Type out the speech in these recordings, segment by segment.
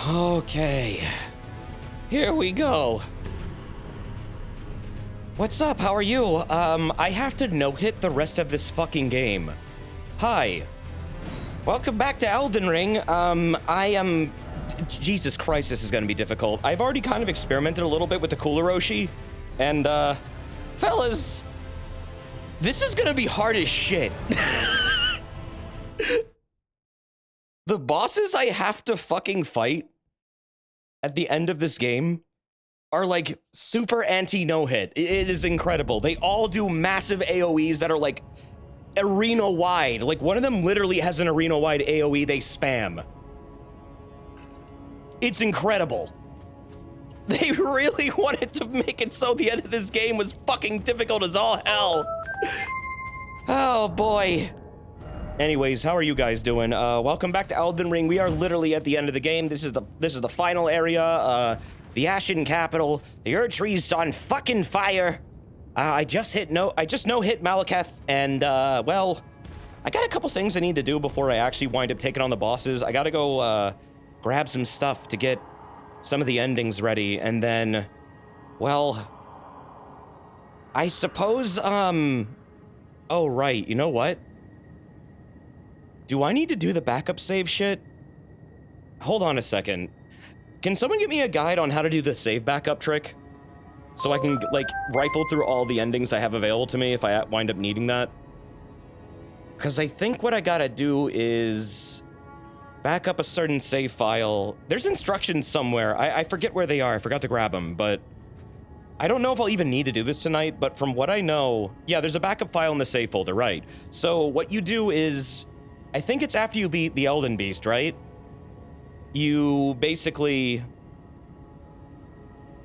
Okay. Here we go. What's up? How are you? I have to no-hit the rest of this fucking game. Hi. Welcome back to Elden Ring. Jesus Christ, this is gonna be difficult. I've already kind of experimented a little bit with the Cooler Roshi, and, fellas, this is gonna be hard as shit. The bosses I have to fucking fight at the end of this game are like super anti-no-hit. It is incredible. They all do massive AoEs that are like arena-wide. Like one of them literally has an arena-wide AoE they spam. It's incredible. They really wanted to make it so the end of this game was fucking difficult as all hell. Oh boy. Anyways, how are you guys doing? Welcome back to Elden Ring. We are literally at the end of the game. This is the final area. The Ashen Capital. The Erdtree's on fucking fire. I just no-hit Malekith, and well, I got a couple things I need to do before I actually wind up taking on the bosses. I gotta go grab some stuff to get some of the endings ready, and then, well, I suppose, oh right, you know what? Do I need to do the backup save shit? Hold on a second. Can someone give me a guide on how to do the save backup trick? So I can, like, rifle through all the endings I have available to me if I wind up needing that? Because I think what I gotta do is back up a certain save file. There's instructions somewhere. I forget where they are. I forgot to grab them, but I don't know if I'll even need to do this tonight, but from what I know, yeah, there's a backup file in the save folder, right? So what you do is, I think it's after you beat the Elden Beast, right? You basically,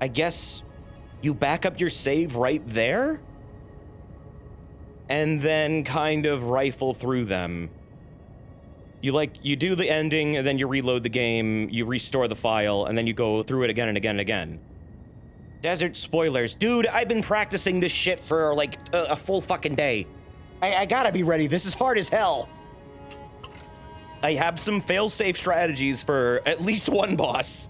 I guess, you back up your save right there, and then kind of rifle through them. You do the ending, and then you reload the game, you restore the file, and then you go through it again and again and again. Desert spoilers. Dude, I've been practicing this shit for, like, a full fucking day. I gotta be ready. This is hard as hell. I have some fail-safe strategies for at least one boss.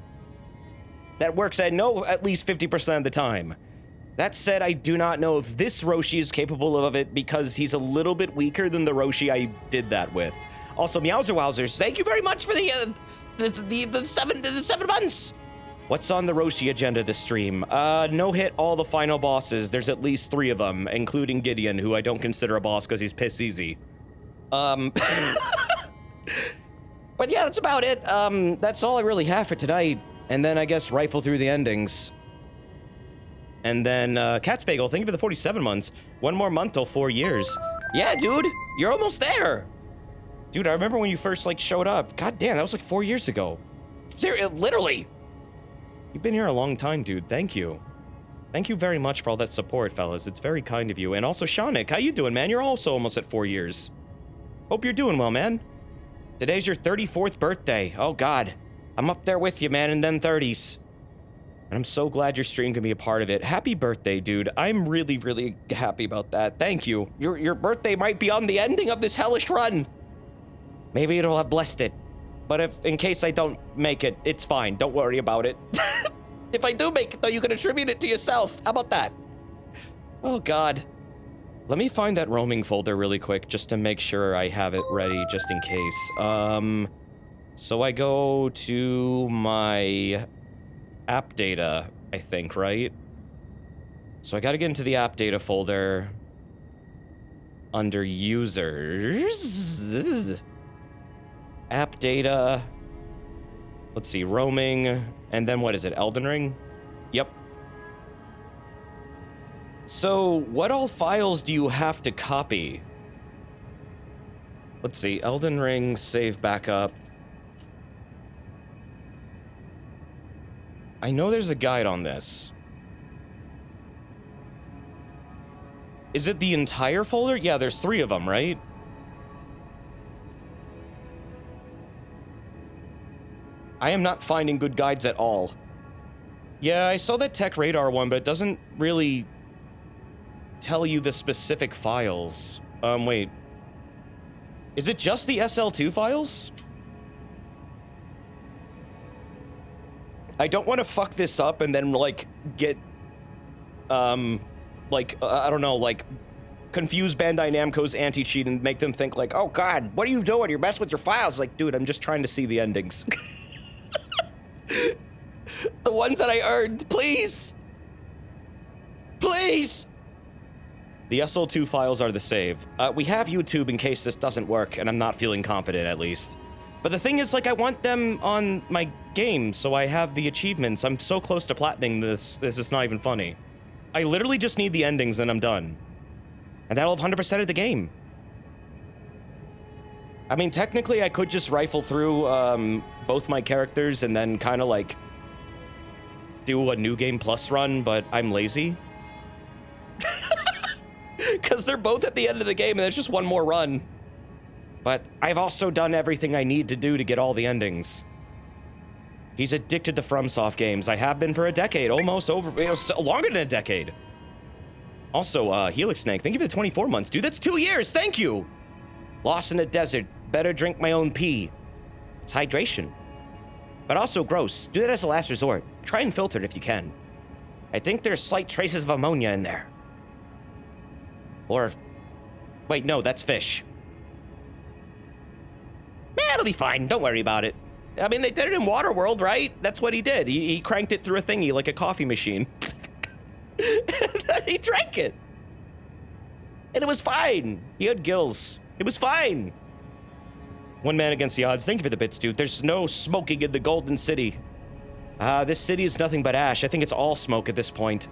That works, I know, at least 50% of the time. That said, I do not know if this Roshi is capable of it because he's a little bit weaker than the Roshi I did that with. Also, Meowser Wowzers, thank you very much for the 7 months. What's on the Roshi agenda this stream? No-hit all the final bosses. There's at least 3 of them, including Gideon, who I don't consider a boss because he's piss easy. But yeah, that's about it. That's all I really have for tonight. And then I guess rifle through the endings. And then, Cat's Bagel, thank you for the 47 months. 1 more month till 4 years. Yeah, dude, you're almost there. Dude, I remember when you first, like, showed up. God damn, that was like 4 years ago. Literally. You've been here a long time, dude. Thank you. Thank you very much for all that support, fellas. It's very kind of you. And also, Shanik, how you doing, man? You're also almost at 4 years. Hope you're doing well, man. Today's your 34th birthday. Oh, God. I'm up there with you, man, in them 30s. And I'm so glad your stream can be a part of it. Happy birthday, dude. I'm really, really happy about that. Thank you. Your birthday might be on the ending of this hellish run. Maybe it'll have blessed it. But in case I don't make it, it's fine. Don't worry about it. If I do make it, though, you can attribute it to yourself. How about that? Oh, God. Let me find that roaming folder really quick just to make sure I have it ready just in case. So I go to my app data, I think, right? So I gotta get into the app data folder under users. App data. Let's see, roaming. And then what is it, Elden Ring? Yep. So, what all files do you have to copy? Let's see, Elden Ring, save backup. I know there's a guide on this. Is it the entire folder? Yeah, there's 3 of them, right? I am not finding good guides at all. Yeah, I saw that Tech Radar one, but it doesn't really tell you the specific files. Wait. Is it just the SL2 files? I don't want to fuck this up and then, like, get, I don't know, like, confuse Bandai Namco's anti-cheat and make them think, like, oh, God, what are you doing? You're messing with your files. Like, dude, I'm just trying to see the endings. The ones that I earned, please. Please. The SL2 files are the save. We have YouTube in case this doesn't work, and I'm not feeling confident, at least. But the thing is, like, I want them on my game, so I have the achievements. I'm so close to platining this. This is not even funny. I literally just need the endings, and I'm done. And that'll have 100% of the game. I mean, technically, I could just rifle through both my characters and then kind of, like, do a New Game Plus run, but I'm lazy. Because they're both at the end of the game, and there's just one more run. But I've also done everything I need to do to get all the endings. He's addicted to FromSoft games. I have been for a decade, almost over, longer than a decade. Also, Helix Snake, thank you for the 24 months. Dude, that's 2 years, thank you! Lost in the desert, better drink my own pee. It's hydration. But also gross, do that as a last resort. Try and filter it if you can. I think there's slight traces of ammonia in there. Or, wait, no, that's fish. Yeah, it'll be fine. Don't worry about it. I mean, they did it in Waterworld, right? That's what he did. He cranked it through a thingy like a coffee machine. Then he drank it. And it was fine. He had gills. It was fine. One man against the odds. Thank you for the bits, dude. There's no smoking in the Golden City. This city is nothing but ash. I think it's all smoke at this point.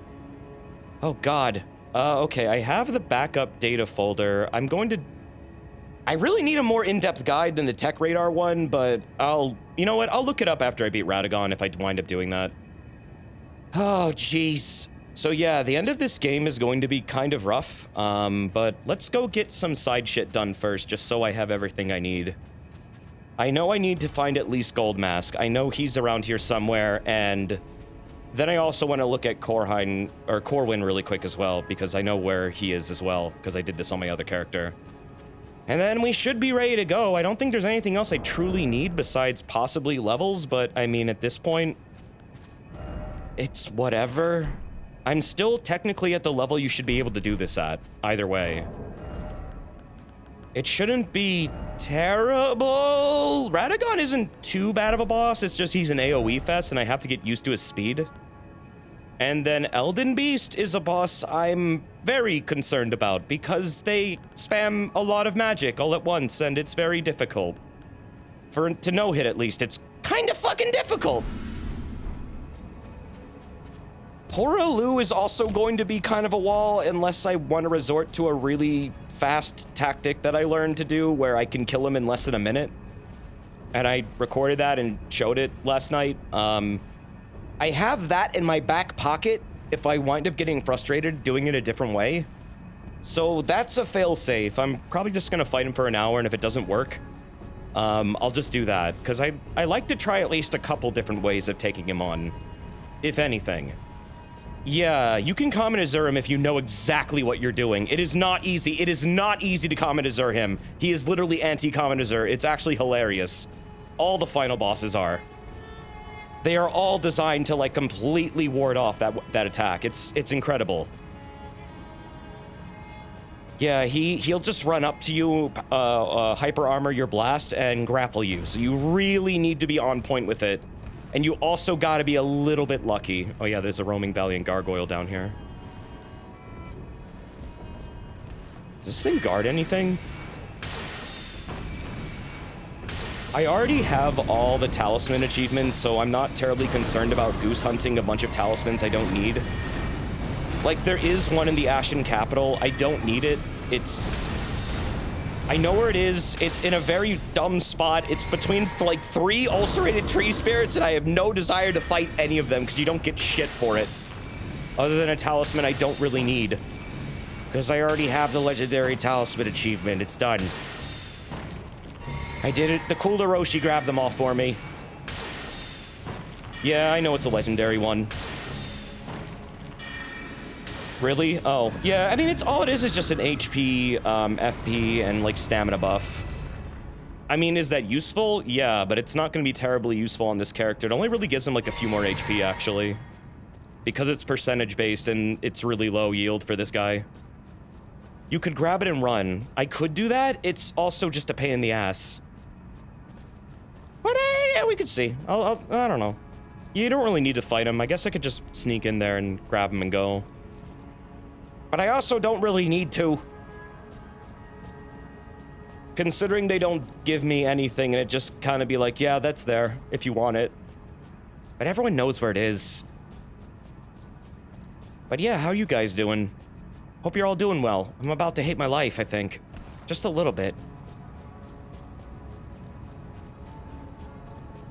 Oh, God. Okay, I have the backup data folder. I'm going to... I really need a more in-depth guide than the Tech Radar one, but you know what? I'll look it up after I beat Radagon if I wind up doing that. Oh, jeez. So yeah, the end of this game is going to be kind of rough, but let's go get some side shit done first, just so I have everything I need. I know I need to find at least Gold Mask. I know he's around here somewhere, and then I also want to look at Corwin really quick as well, because I know where he is as well, because I did this on my other character. And then we should be ready to go. I don't think there's anything else I truly need besides possibly levels, but I mean, at this point, it's whatever. I'm still technically at the level you should be able to do this at, either way. It shouldn't be terrible. Radagon isn't too bad of a boss, it's just he's an AoE fest and I have to get used to his speed. And then Elden Beast is a boss I'm very concerned about because they spam a lot of magic all at once and it's very difficult. To no-hit at least, it's kind of fucking difficult. Hoaraloo is also going to be kind of a wall unless I want to resort to a really fast tactic that I learned to do where I can kill him in less than a minute. And I recorded that and showed it last night. I have that in my back pocket if I wind up getting frustrated doing it a different way. So that's a failsafe. I'm probably just gonna fight him for an hour, and if it doesn't work, I'll just do that. Because I like to try at least a couple different ways of taking him on, if anything. Yeah, you can Common Azure him if you know exactly what you're doing. It is not easy. It is not easy to Common Azure him. He is literally anti-Common Azure. It's actually hilarious. All the final bosses are. They are all designed to, like, completely ward off that attack. It's incredible. Yeah, he'll just run up to you, hyper armor your blast, and grapple you. So you really need to be on point with it. And you also gotta be a little bit lucky. Oh yeah, there's a roaming valiant gargoyle down here. Does this thing guard anything? I already have all the talisman achievements, so I'm not terribly concerned about goose hunting a bunch of talismans I don't need. Like, there is one in the Ashen Capital. I don't need it. I know where it is. It's in a very dumb spot. It's between, like, 3 ulcerated tree spirits, and I have no desire to fight any of them, because you don't get shit for it. Other than a talisman I don't really need. Because I already have the legendary talisman achievement. It's done. I did it. The cool Hiroshi grabbed them all for me. Yeah, I know it's a legendary one. Really? Oh, yeah, I mean, all it is just an HP, FP, and, like, stamina buff. I mean, is that useful? Yeah, but it's not going to be terribly useful on this character. It only really gives him like a few more HP, actually. Because it's percentage-based and it's really low yield for this guy. You could grab it and run. I could do that. It's also just a pain in the ass. But yeah, we could see. I don't know. You don't really need to fight him. I guess I could just sneak in there and grab him and go. But I also don't really need to. Considering they don't give me anything and it just kind of be like, yeah, that's there if you want it. But everyone knows where it is. But yeah, how are you guys doing? Hope you're all doing well. I'm about to hate my life, I think. Just a little bit.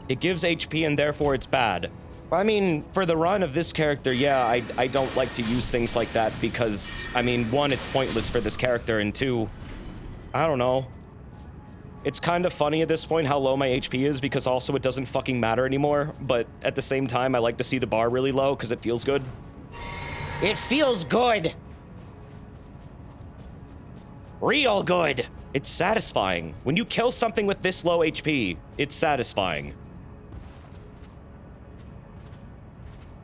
It gives HP and therefore it's bad. I mean, for the run of this character, yeah, I don't like to use things like that because, I mean, one, it's pointless for this character, and two, I don't know. It's kind of funny at this point how low my HP is because also it doesn't fucking matter anymore, but at the same time, I like to see the bar really low because it feels good. It feels good! Real good! It's satisfying. When you kill something with this low HP, it's satisfying.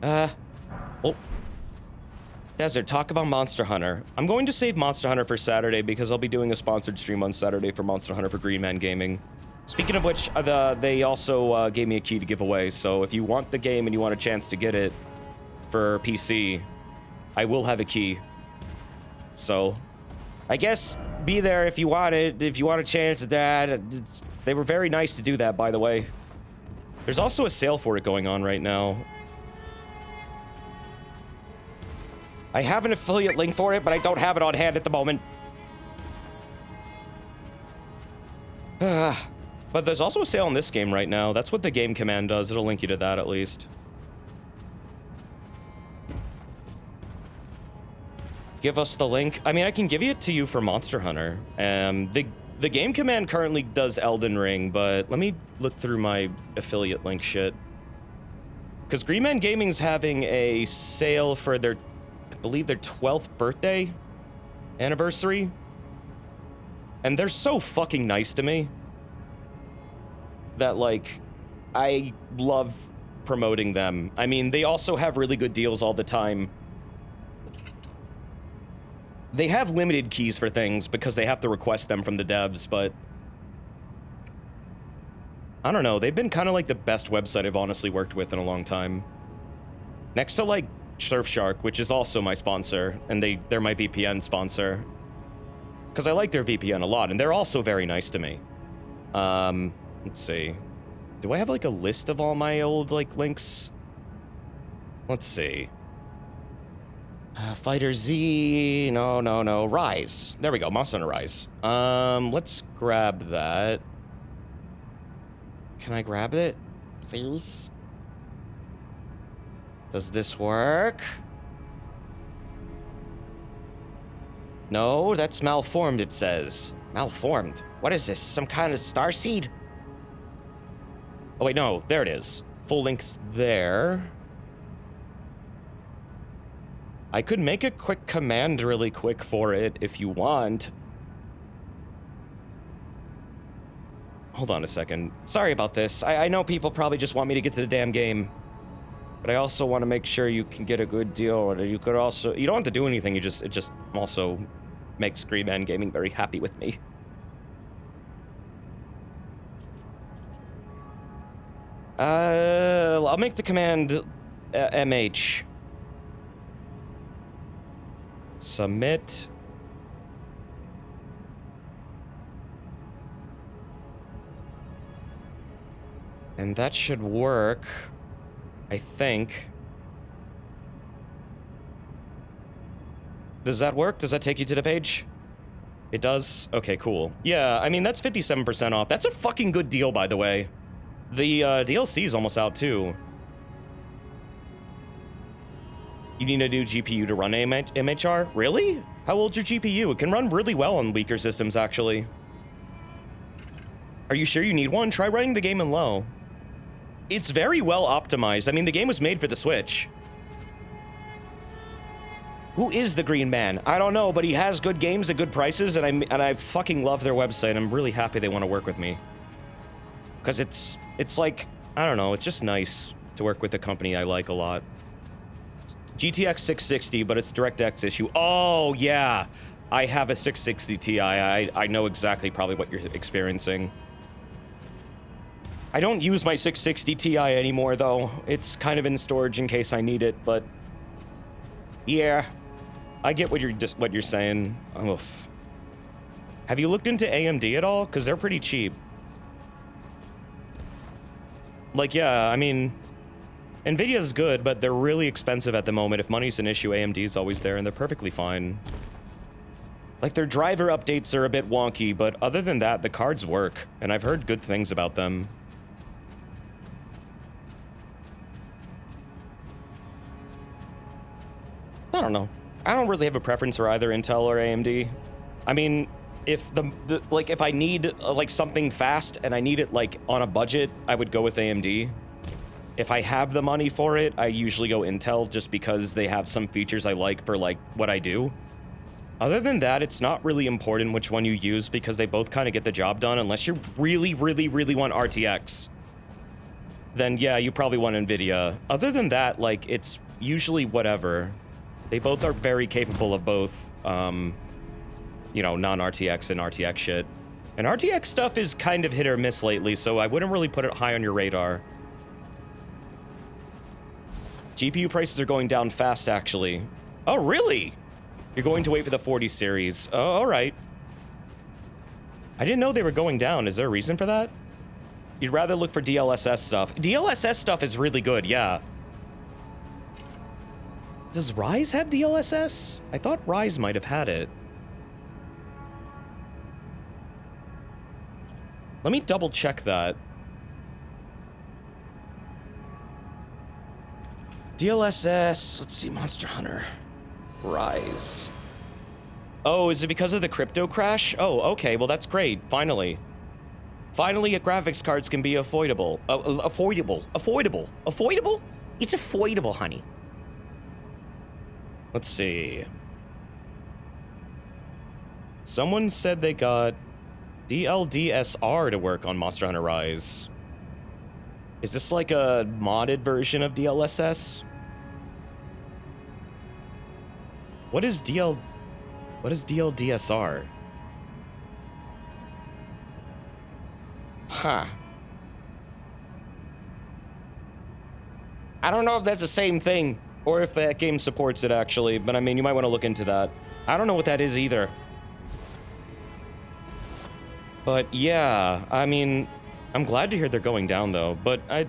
Oh. Desert, talk about Monster Hunter. I'm going to save Monster Hunter for Saturday because I'll be doing a sponsored stream on Saturday for Monster Hunter for Green Man Gaming. Speaking of which, they also gave me a key to give away, so if you want the game and you want a chance to get it for PC, I will have a key. So, I guess be there if you want it, if you want a chance at that. They were very nice to do that, by the way. There's also a sale for it going on right now. I have an affiliate link for it, but I don't have it on hand at the moment. But there's also a sale on this game right now. That's what the game command does. It'll link you to that at least. Give us the link. I mean, I can give it to you for Monster Hunter. The game command currently does Elden Ring, but let me look through my affiliate link shit. Because Green Man Gaming's having a sale for their, I believe, their 12th birthday anniversary. And they're so fucking nice to me that, like, I love promoting them. I mean, they also have really good deals all the time. They have limited keys for things because they have to request them from the devs, but I don't know. They've been kind of like the best website I've honestly worked with in a long time. Next to, like, Surfshark, which is also my sponsor, and they're my VPN sponsor. Because I like their VPN a lot, and they're also very nice to me. Let's see. Do I have, like, a list of all my old, like, links? Let's see. Fighter Z, no, Rise. There we go, Monster Hunter Rise. Let's grab that. Can I grab it, please? Does this work? No, that's malformed, it says. Malformed? What is this, some kind of starseed? Oh wait, no, there it is. Full link's there. I could make a quick command really quick for it if you want. Hold on a second. Sorry about this. I know people probably just want me to get to the damn game. But I also want to make sure you can get a good deal. Or you could also... You don't have to do anything. It just also makes Green Man Gaming very happy with me. I'll make the command MH. Submit. And that should work, I think. Does that work? Does that take you to the page? It does? Okay, cool. Yeah, I mean, that's 57% off. That's a fucking good deal, by the way. The DLC is almost out, too. You need a new GPU to run MHR? Really? How old's your GPU? It can run really well on weaker systems, actually. Are you sure you need one? Try running the game in low. It's very well optimized. I mean, the game was made for the Switch. Who is the Green Man? I don't know, but he has good games at good prices, and I fucking love their website. I'm really happy they want to work with me. Because it's like, I don't know, it's just nice to work with a company I like a lot. GTX 660, but it's DirectX issue. Oh, yeah. I have a 660 Ti. I know exactly probably what you're experiencing. I don't use my 660 Ti anymore, though. It's kind of in storage in case I need it, but... yeah. I get what you're saying. Oof. Have you looked into AMD at all? Because they're pretty cheap. Like, yeah, I mean... NVIDIA's good, but they're really expensive at the moment. If money's an issue, AMD's always there, and they're perfectly fine. Like, their driver updates are a bit wonky, but other than that, the cards work, and I've heard good things about them. I don't know. I don't really have a preference for either Intel or AMD. I mean, if if I need like something fast and I need it like on a budget, I would go with AMD. If I have the money for it, I usually go Intel just because they have some features I like for like what I do. Other than that, it's not really important which one you use because they both kind of get the job done unless you really, really, really want RTX. Then yeah, you probably want NVIDIA. Other than that, like it's usually whatever. They both are very capable of both, you know, non-RTX and RTX shit. And RTX stuff is kind of hit or miss lately, so I wouldn't really put it high on your radar. GPU prices are going down fast, actually. Oh, really? You're going to wait for the 40 series. Oh, all right. I didn't know they were going down. Is there a reason for that? You'd rather look for DLSS stuff. DLSS stuff is really good, yeah. Does Ryze have DLSS? I thought Ryze might have had it. Let me double check that. DLSS, let's see, Monster Hunter. Ryze. Oh, is it because of the crypto crash? Oh, okay, well that's great, finally. Finally, graphics cards can be affordable. Affordable? It's affordable, honey. Let's see. Someone said they got DLDSR to work on Monster Hunter Rise. Is this like a modded version of DLSS? What is DLDSR? Huh. I don't know if that's the same thing, or if that game supports it, actually, but I mean, you might want to look into that. I don't know what that is either. But yeah, I mean, I'm glad to hear they're going down, though, but I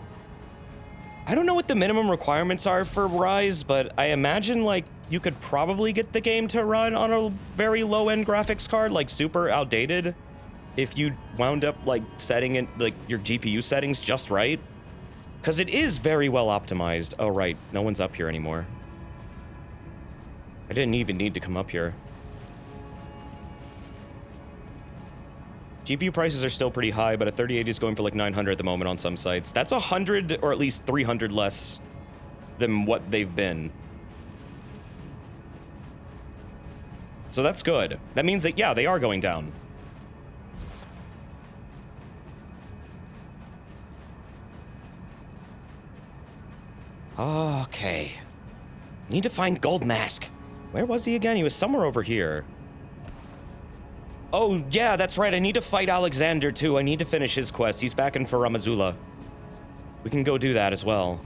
don't know what the minimum requirements are for Rise, but I imagine, like, you could probably get the game to run on a very low-end graphics card, like super outdated, if you wound up, like, setting it, like, your GPU settings just right. Because it is very well optimized. Oh, right. No one's up here anymore. I didn't even need to come up here. GPU prices are still pretty high, but a 3080 is going for like 900 at the moment on some sites. That's 100 or at least 300 less than what they've been. So that's good. That means that, yeah, they are going down. Okay. Need to find Gold Mask. Where was he again? He was somewhere over here. Oh, yeah, that's right. I need to fight Alexander, too. I need to finish his quest. He's back in Faramazula. We can go do that as well.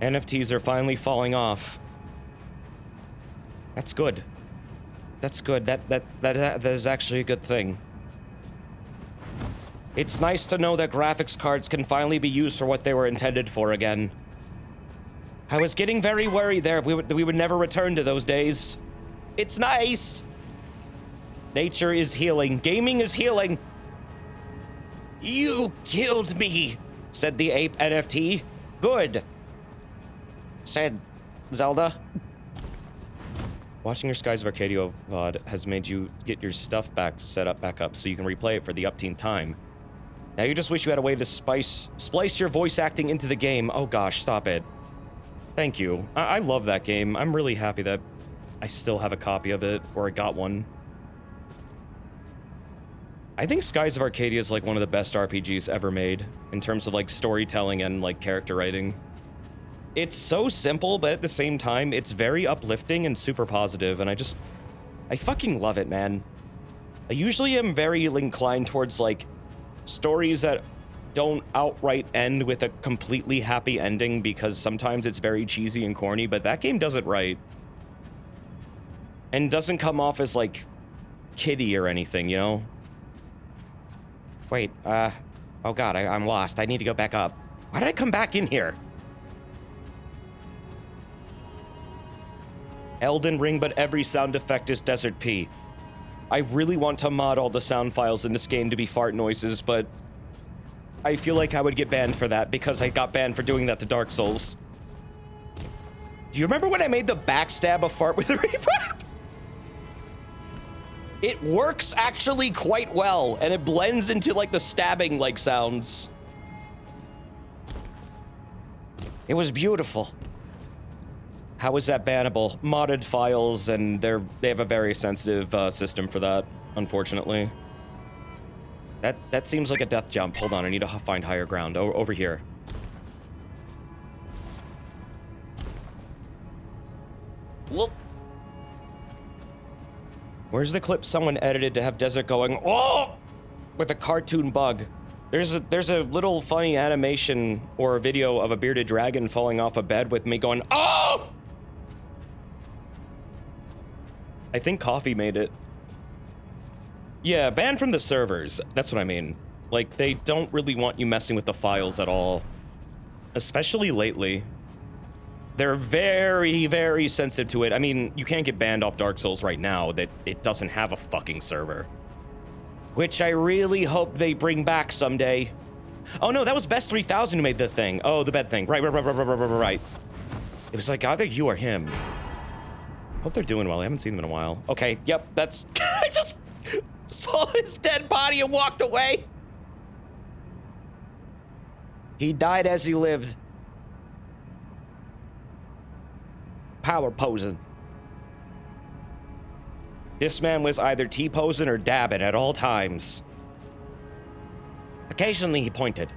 NFTs are finally falling off. That's good. That's good. That is actually a good thing. It's nice to know that graphics cards can finally be used for what they were intended for again. I was getting very worried there. We would never return to those days. It's nice. Nature is healing. Gaming is healing. You killed me, said the ape NFT. Good, said Zelda. Watching your Skies of Arcadia VOD has made you get your stuff back up so you can replay it for the upteenth time. Now you just wish you had a way to splice your voice acting into the game. Oh gosh, stop it. Thank you. I love that game. I'm really happy that I still have a copy of it, or I got one. I think Skies of Arcadia is like one of the best RPGs ever made in terms of like storytelling and like character writing. It's so simple, but at the same time, it's very uplifting and super positive, and I fucking love it, man. I usually am very inclined towards like stories that don't outright end with a completely happy ending because sometimes it's very cheesy and corny, but that game does it right. And doesn't come off as like kiddie or anything, you know? Wait, oh god, I'm lost. I need to go back up. Why did I come back in here? Elden Ring, but every sound effect is Desert P. I really want to mod all the sound files in this game to be fart noises, but I feel like I would get banned for that because I got banned for doing that to Dark Souls. Do you remember when I made the backstab a fart with a reverb? It works actually quite well, and it blends into like the stabbing like sounds. It was beautiful. How is that bannable? Modded files, and they have a very sensitive system for that, unfortunately. That seems like a death jump. Hold on, I need to find higher ground. Over here. Whoop. Where's the clip someone edited to have Desert going, oh, with a cartoon bug? There's a little funny animation or a video of a bearded dragon falling off a bed with me going, oh! I think Coffee made it. Yeah, banned from the servers. That's what I mean. Like, they don't really want you messing with the files at all. Especially lately. They're very, very sensitive to it. I mean, you can't get banned off Dark Souls right now that it doesn't have a fucking server. Which I really hope they bring back someday. Oh no, that was Best 3000 who made the thing. Oh, the bed thing. Right. It was like either you or him. Hope they're doing well. I haven't seen them in a while. Okay, yep, that's... I just saw his dead body and walked away. He died as he lived. Power posing. This man was either T-posing or dabbing at all times. Occasionally he pointed.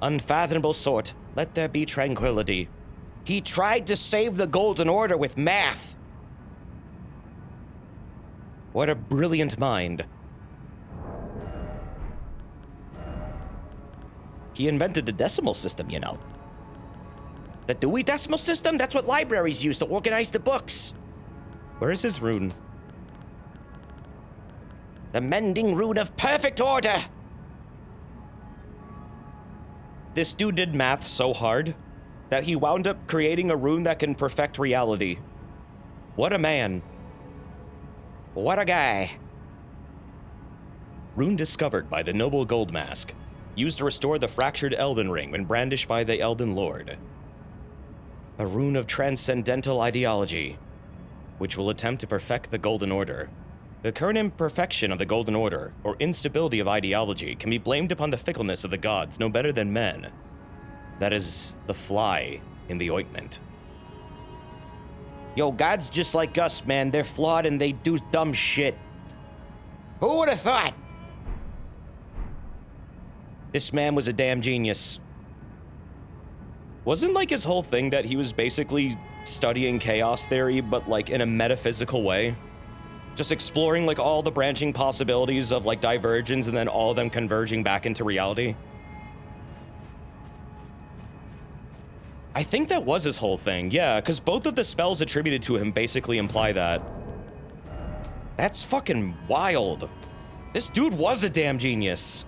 Unfathomable sort, let there be tranquility. He tried to save the Golden Order with math. What a brilliant mind. He invented the decimal system, you know. The Dewey Decimal System? That's what libraries use to organize the books. Where is his rune? The Mending Rune of Perfect Order. This dude did math so hard that he wound up creating a rune that can perfect reality. What a man. What a guy. Rune discovered by the Noble Gold Mask. Used to restore the fractured Elden Ring when brandished by the Elden Lord. A rune of transcendental ideology, which will attempt to perfect the Golden Order. The current imperfection of the Golden Order, or instability of ideology, can be blamed upon the fickleness of the gods no better than men. That is the fly in the ointment. Yo, gods just like us, man. They're flawed and they do dumb shit. Who would have thought? This man was a damn genius. Wasn't like his whole thing that he was basically studying chaos theory, but like in a metaphysical way? Just exploring like all the branching possibilities of like divergence and then all of them converging back into reality? I think that was his whole thing, yeah, because both of the spells attributed to him basically imply that. That's fucking wild. This dude was a damn genius.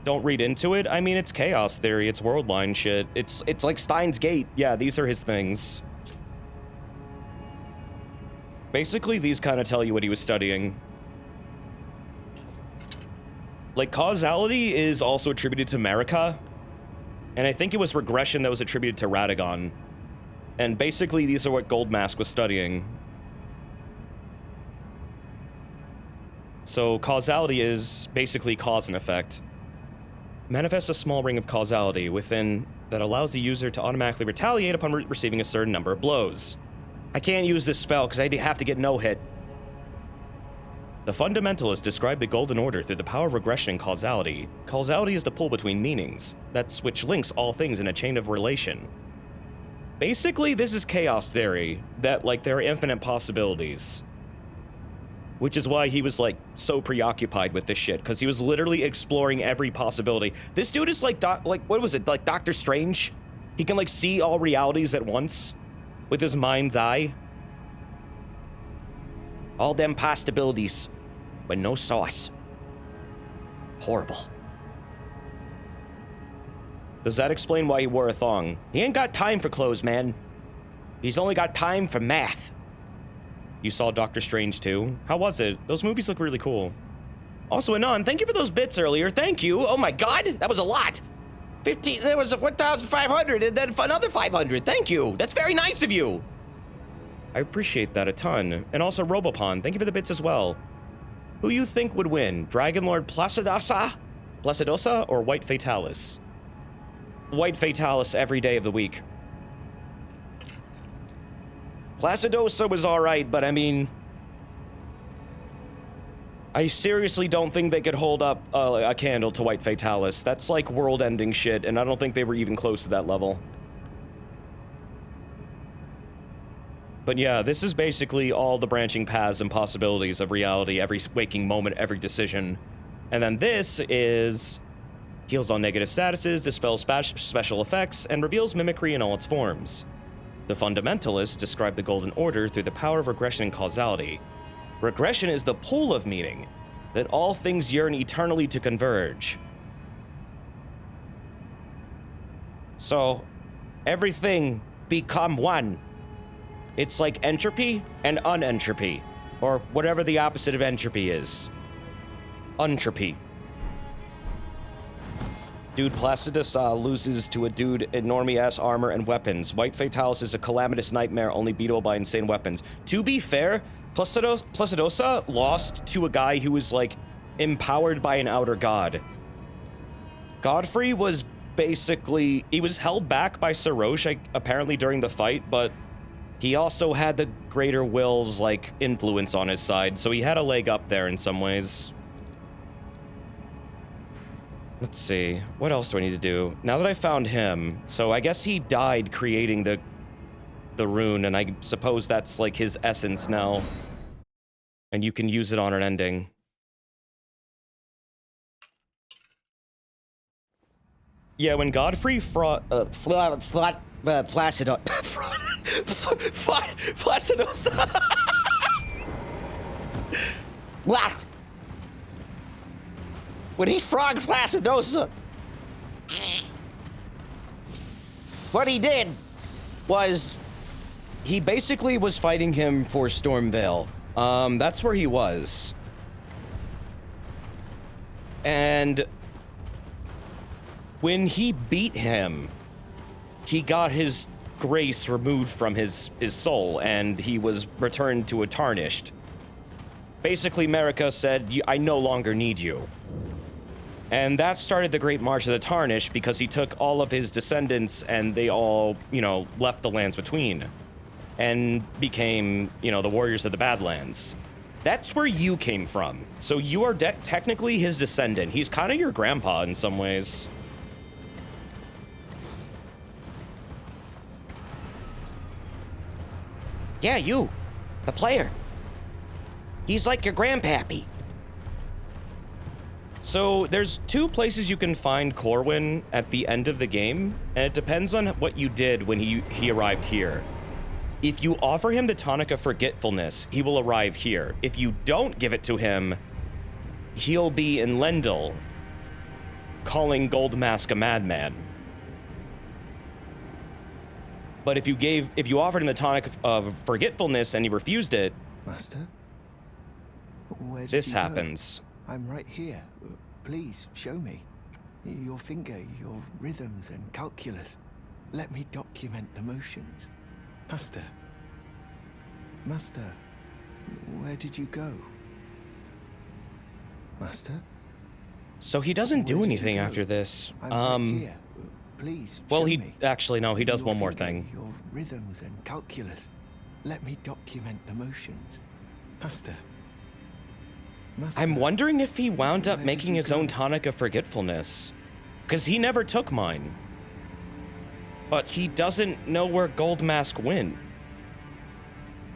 Don't read into it. I mean, it's chaos theory. It's world line shit. It's like Steins Gate. Yeah, these are his things. Basically, these kind of tell you what he was studying. Like, causality is also attributed to Marika. And I think it was regression that was attributed to Radagon. And basically, these are what Gold Mask was studying. So, causality is basically cause and effect. Manifests a small ring of causality within that allows the user to automatically retaliate upon receiving a certain number of blows. I can't use this spell because I have to get no hit. The fundamentalists describe the Golden Order through the power of regression and causality. Causality is the pull between meanings, that's which links all things in a chain of relation. Basically, this is chaos theory, that, like, there are infinite possibilities. Which is why he was, like, so preoccupied with this shit, because he was literally exploring every possibility. This dude is like, what was it, like Doctor Strange? He can, like, see all realities at once with his mind's eye. All them possibilities, but no sauce. Horrible. Does that explain why he wore a thong? He ain't got time for clothes, man. He's only got time for math. You saw Doctor Strange too? How was it? Those movies look really cool. Also, Anon, thank you for those bits earlier. Thank you. Oh my god, that was a lot. 15, there was 1,500 and then another 500. Thank you. That's very nice of you. I appreciate that a ton. And also Robopon, thank you for the bits as well. Who you think would win? Dragon Lord Placidosa or White Fatalis? White Fatalis every day of the week. Placidosa was alright, but I mean, I seriously don't think they could hold up a candle to White Fatalis. That's like world-ending shit, and I don't think they were even close to that level. But yeah, this is basically all the branching paths and possibilities of reality, every waking moment, every decision. And then this is heals all negative statuses, dispels special effects, and reveals mimicry in all its forms. The fundamentalists describe the Golden Order through the power of regression and causality. Regression is the pull of meaning, that all things yearn eternally to converge. So, everything become one. It's like entropy and unentropy, or whatever the opposite of entropy is. Untropy. Dude Placidus loses to a dude in normie-ass armor and weapons. White Fatalis is a calamitous nightmare only beatable by insane weapons. To be fair, Placidosa lost to a guy who was, like, empowered by an outer god. Godfrey was basically... He was held back by Sarosh, apparently, during the fight, but he also had the greater will's, like, influence on his side, so he had a leg up there in some ways. Let's see, what else do I need to do? Now that I found him, so I guess he died creating the rune, and I suppose that's like his essence now. And you can use it on an ending. Yeah, when Godfrey Placidosa. When he frogged Placidosa, what he did was he basically was fighting him for Stormvale. That's where he was. And when he beat him, he got his grace removed from his soul, and he was returned to a tarnished. Basically, Marika said, I no longer need you. And that started the Great March of the Tarnished, because he took all of his descendants and they all, you know, left the lands between and became, you know, the warriors of the Badlands. That's where you came from. So you are technically his descendant. He's kind of your grandpa in some ways. Yeah, you. The player. He's like your grandpappy. So there's two places you can find Corwin at the end of the game, and it depends on what you did when he arrived here. If you offer him the tonic of forgetfulness, he will arrive here. If you don't give it to him, he'll be in Lendl, calling Goldmask a madman. But if you offered him the tonic of forgetfulness and he refused it, Master, where did this you go? happens. I'm right here. Please, show me. Your finger, your rhythms and calculus. Let me document the motions. Master. Master, where did you go? Master? So he doesn't do anything after this. I'm right here. Please, well, show he me. actually, no, he does Your one more finger, thing. Your rhythms and calculus. Let me document the motions. Master. Master, I'm wondering if he wound up where did making you his go? own tonic of forgetfulness. Because he never took mine. But he doesn't know where Gold Mask went.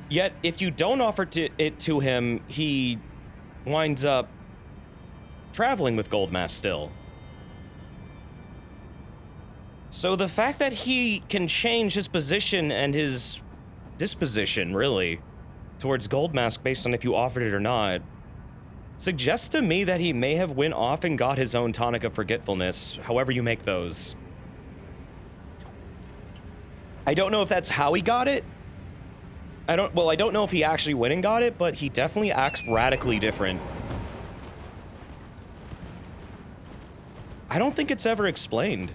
Yet, if you don't offer it to him, he winds up traveling with Gold Mask still. So the fact that he can change his position and his disposition, really, towards Gold Mask based on if you offered it or not, suggests to me that he may have went off and got his own tonic of forgetfulness, however you make those. I don't know if that's how he got it. I don't know if he actually went and got it, but he definitely acts radically different. I don't think it's ever explained.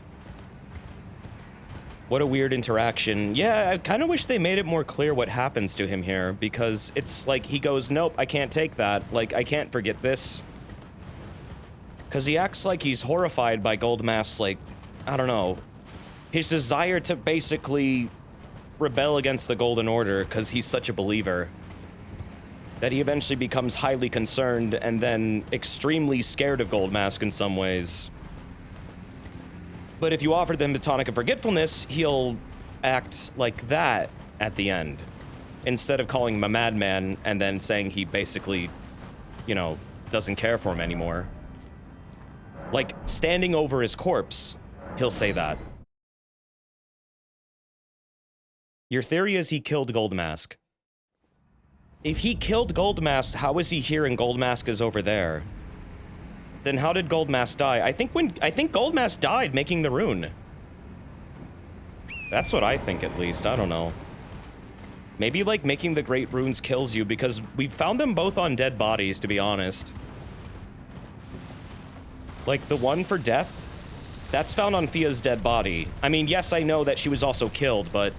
What a weird interaction. Yeah, I kind of wish they made it more clear what happens to him here, because it's like he goes, nope, I can't take that. Like, I can't forget this. Because he acts like he's horrified by Gold Mask's, like, I don't know, his desire to basically rebel against the Golden Order because he's such a believer. That he eventually becomes highly concerned and then extremely scared of Gold Mask in some ways. But if you offer them the tonic of forgetfulness, he'll act like that at the end. Instead of calling him a madman and then saying he basically, you know, doesn't care for him anymore. Like, standing over his corpse, he'll say that. Your theory is he killed Gold Mask. If he killed Gold Mask, how is he here and Gold Mask is over there? Then how did Gold Mask die? I think Gold Mask died making the rune. That's what I think, at least. I don't know. Maybe, like, making the great runes kills you, because we found them both on dead bodies, to be honest. Like, the one for death, that's found on Fia's dead body. I mean, yes, I know that she was also killed, but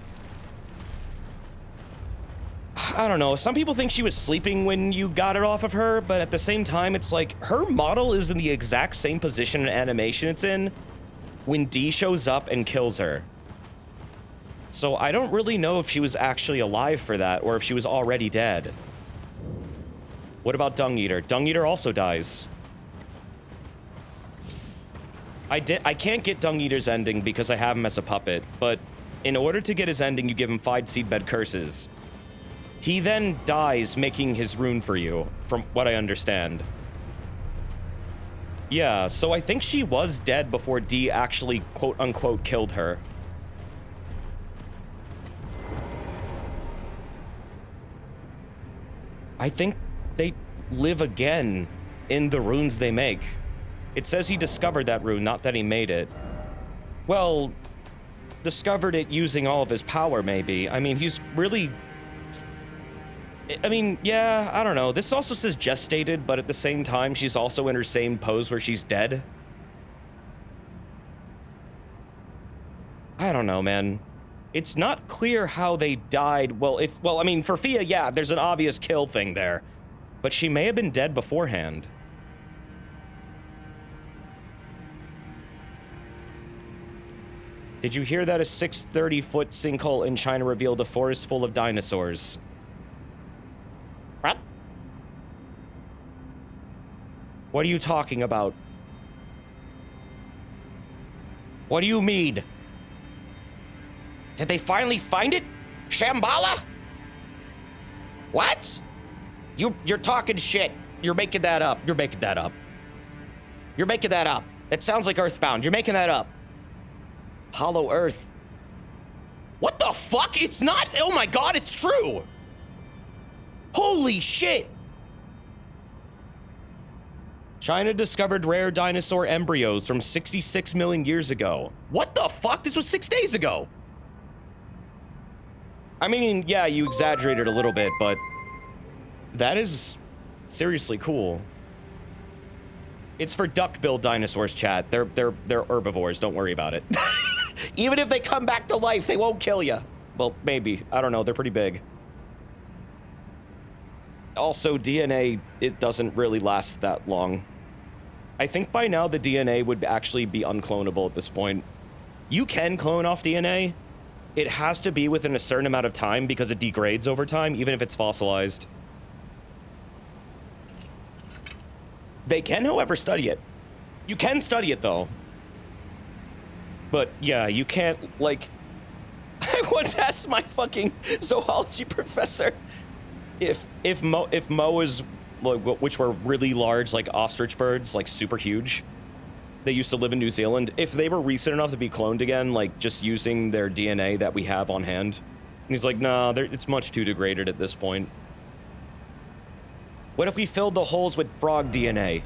I don't know. Some people think she was sleeping when you got it off of her, but at the same time, it's like her model is in the exact same position and animation it's in when D shows up and kills her. So I don't really know if she was actually alive for that or if she was already dead. What about Dung Eater? Dung Eater also dies. I can't get Dung Eater's ending because I have him as a puppet, but in order to get his ending, you give him 5 seedbed curses. He then dies making his rune for you, from what I understand. Yeah, so I think she was dead before D actually quote-unquote killed her. I think they live again in the runes they make. It says he discovered that rune, not that he made it. Well, discovered it using all of his power, maybe. I mean, he's really... I mean, yeah, I don't know. This also says gestated, but at the same time, she's also in her same pose where she's dead. I don't know, man. It's not clear how they died. Well, I mean, for Fia, yeah, there's an obvious kill thing there. But she may have been dead beforehand. Did you hear that a 630-foot sinkhole in China revealed a forest full of dinosaurs? What? What are you talking about? What do you mean? Did they finally find it? Shambhala? What? You're talking shit. You're making that up. You're making that up. You're making that up. It sounds like Earthbound. You're making that up. Hollow Earth. What the fuck? It's not. Oh my god, it's true. Holy shit. China discovered rare dinosaur embryos from 66 million years ago. What the fuck? This was 6 days ago. I mean, yeah, you exaggerated a little bit, but that is seriously cool. It's for duck-billed dinosaurs, chat. They're herbivores. Don't worry about it. Even if they come back to life, they won't kill you. Well, maybe. I don't know. They're pretty big. Also, DNA, it doesn't really last that long. I think by now the DNA would actually be unclonable at this point. You can clone off DNA. It has to be within a certain amount of time because it degrades over time, even if it's fossilized. They can, however, study it. You can study it, though. But, yeah, you can't, like... I once asked my fucking zoology professor if moas, which were really large, like ostrich birds, like super huge, they used to live in New Zealand, if they were recent enough to be cloned again, like just using their DNA that we have on hand. And he's like, nah, it's much too degraded at this point. What if we filled the holes with frog DNA?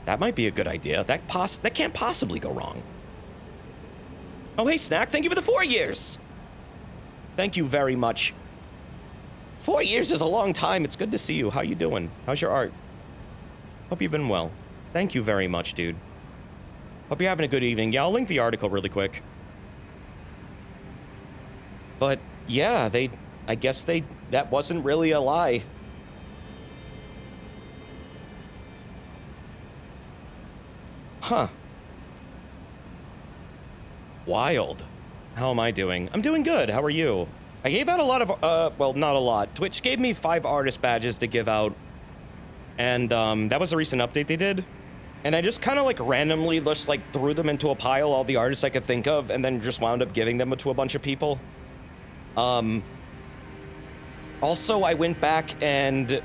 That might be a good idea. That can't possibly go wrong. Oh, hey, Snack, thank you for the 4 years. Thank you very much. 4 years is a long time. It's good to see you. How you doing? How's your art? Hope you've been well. Thank you very much, dude. Hope you're having a good evening. Yeah, I'll link the article really quick. But, yeah, I guess that wasn't really a lie. Huh. Wild. How am I doing? I'm doing good. How are you? I gave out a lot of, well, not a lot. Twitch gave me 5 artist badges to give out. And, that was a recent update they did. And I just kind of, like, randomly just, like, threw them into a pile, all the artists I could think of, and then just wound up giving them to a bunch of people. Also, I went back and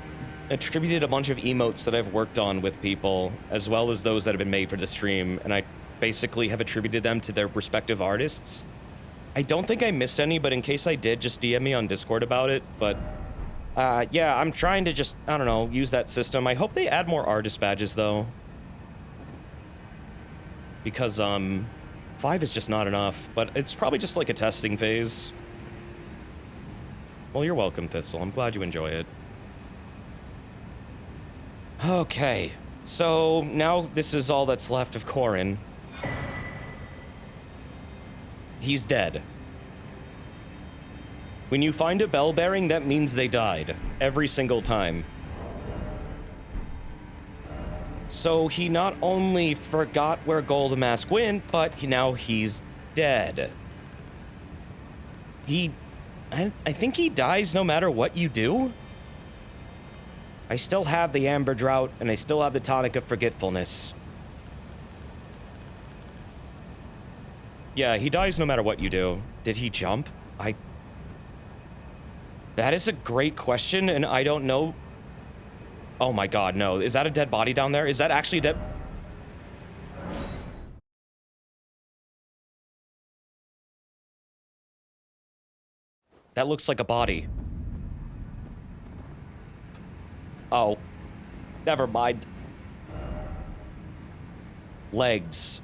attributed a bunch of emotes that I've worked on with people, as well as those that have been made for the stream, and I basically have attributed them to their respective artists. I don't think I missed any, but in case I did, just DM me on Discord about it. But, yeah, I'm trying to just, I don't know, use that system. I hope they add more artist badges, though. Because, 5 is just not enough, but it's probably just like a testing phase. Well, you're welcome, Thistle. I'm glad you enjoy it. Okay, so now this is all that's left of Corin. He's dead. When you find a bell bearing, that means they died. Every single time. So he not only forgot where Gold Mask went, but now he's dead. I think he dies no matter what you do. I still have the Amber Drought, and I still have the Tonic of Forgetfulness. Yeah, he dies no matter what you do. Did he jump? That is a great question, and I don't know. Oh my god, no. Is that a dead body down there? Is that actually dead? That looks like a body. Oh. Never mind. Legs.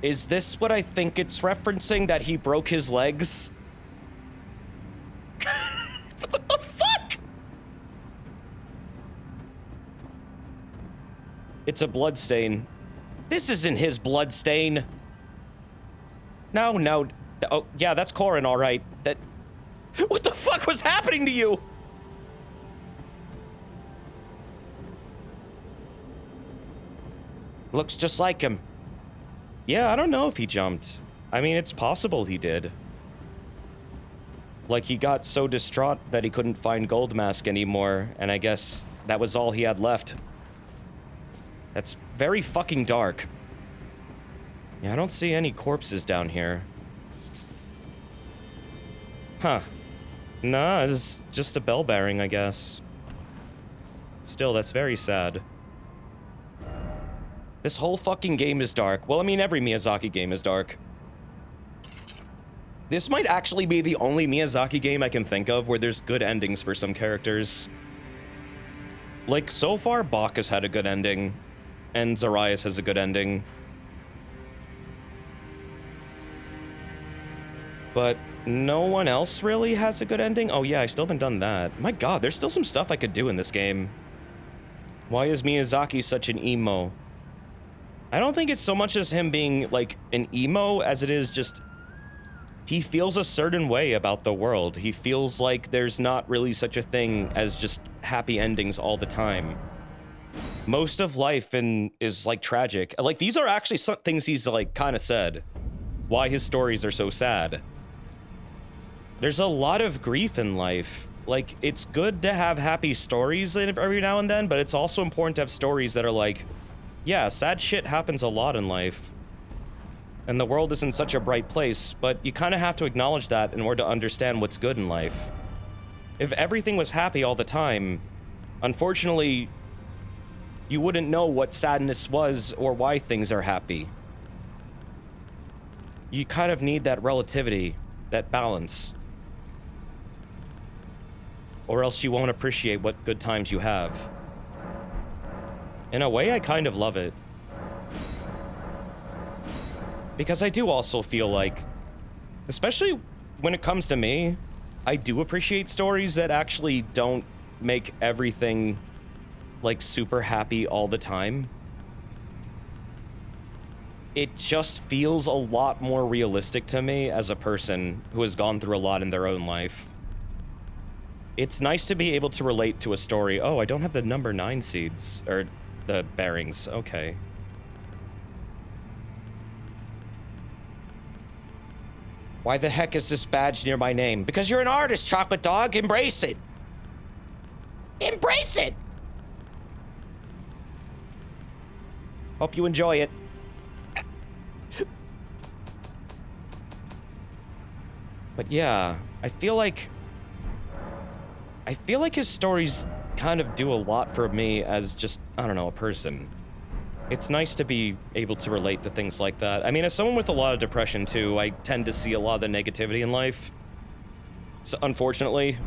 Is this what I think it's referencing? That he broke his legs? What the fuck? It's a blood stain. This isn't his blood stain. No. Oh, yeah, that's Corin, all right. What the fuck was happening to you? Looks just like him. Yeah, I don't know if he jumped. I mean, it's possible he did. Like, he got so distraught that he couldn't find Gold Mask anymore, and I guess that was all he had left. That's very fucking dark. Yeah, I don't see any corpses down here. Huh. Nah, it's just a bell bearing, I guess. Still, that's very sad. This whole fucking game is dark. Well, I mean, every Miyazaki game is dark. This might actually be the only Miyazaki game I can think of where there's good endings for some characters. Like, so far, Bacchus had a good ending, and Zarias has a good ending. But no one else really has a good ending? Oh yeah, I still haven't done that. My god, there's still some stuff I could do in this game. Why is Miyazaki such an emo? I don't think it's so much as him being, like, an emo as it is just... He feels a certain way about the world. He feels like there's not really such a thing as just happy endings all the time. Most of life is, like, tragic. Like, these are actually some things he's, like, kind of said. Why his stories are so sad. There's a lot of grief in life. Like, it's good to have happy stories every now and then, but it's also important to have stories that are like, yeah, sad shit happens a lot in life. And the world isn't such a bright place, but you kind of have to acknowledge that in order to understand what's good in life. If everything was happy all the time, unfortunately, you wouldn't know what sadness was or why things are happy. You kind of need that relativity, that balance. Or else you won't appreciate what good times you have. In a way, I kind of love it. Because I do also feel like, especially when it comes to me, I do appreciate stories that actually don't make everything, like, super happy all the time. It just feels a lot more realistic to me as a person who has gone through a lot in their own life. It's nice to be able to relate to a story. Oh, I don't have the number 9 seeds, or the bearings. Okay. Why the heck is this badge near my name? Because you're an artist, Chocolate Dog. Embrace it. Embrace it. Hope you enjoy it. But yeah, I feel like his stories kind of do a lot for me as just, I don't know, a person. It's nice to be able to relate to things like that. I mean, as someone with a lot of depression too, I tend to see a lot of the negativity in life. So, unfortunately,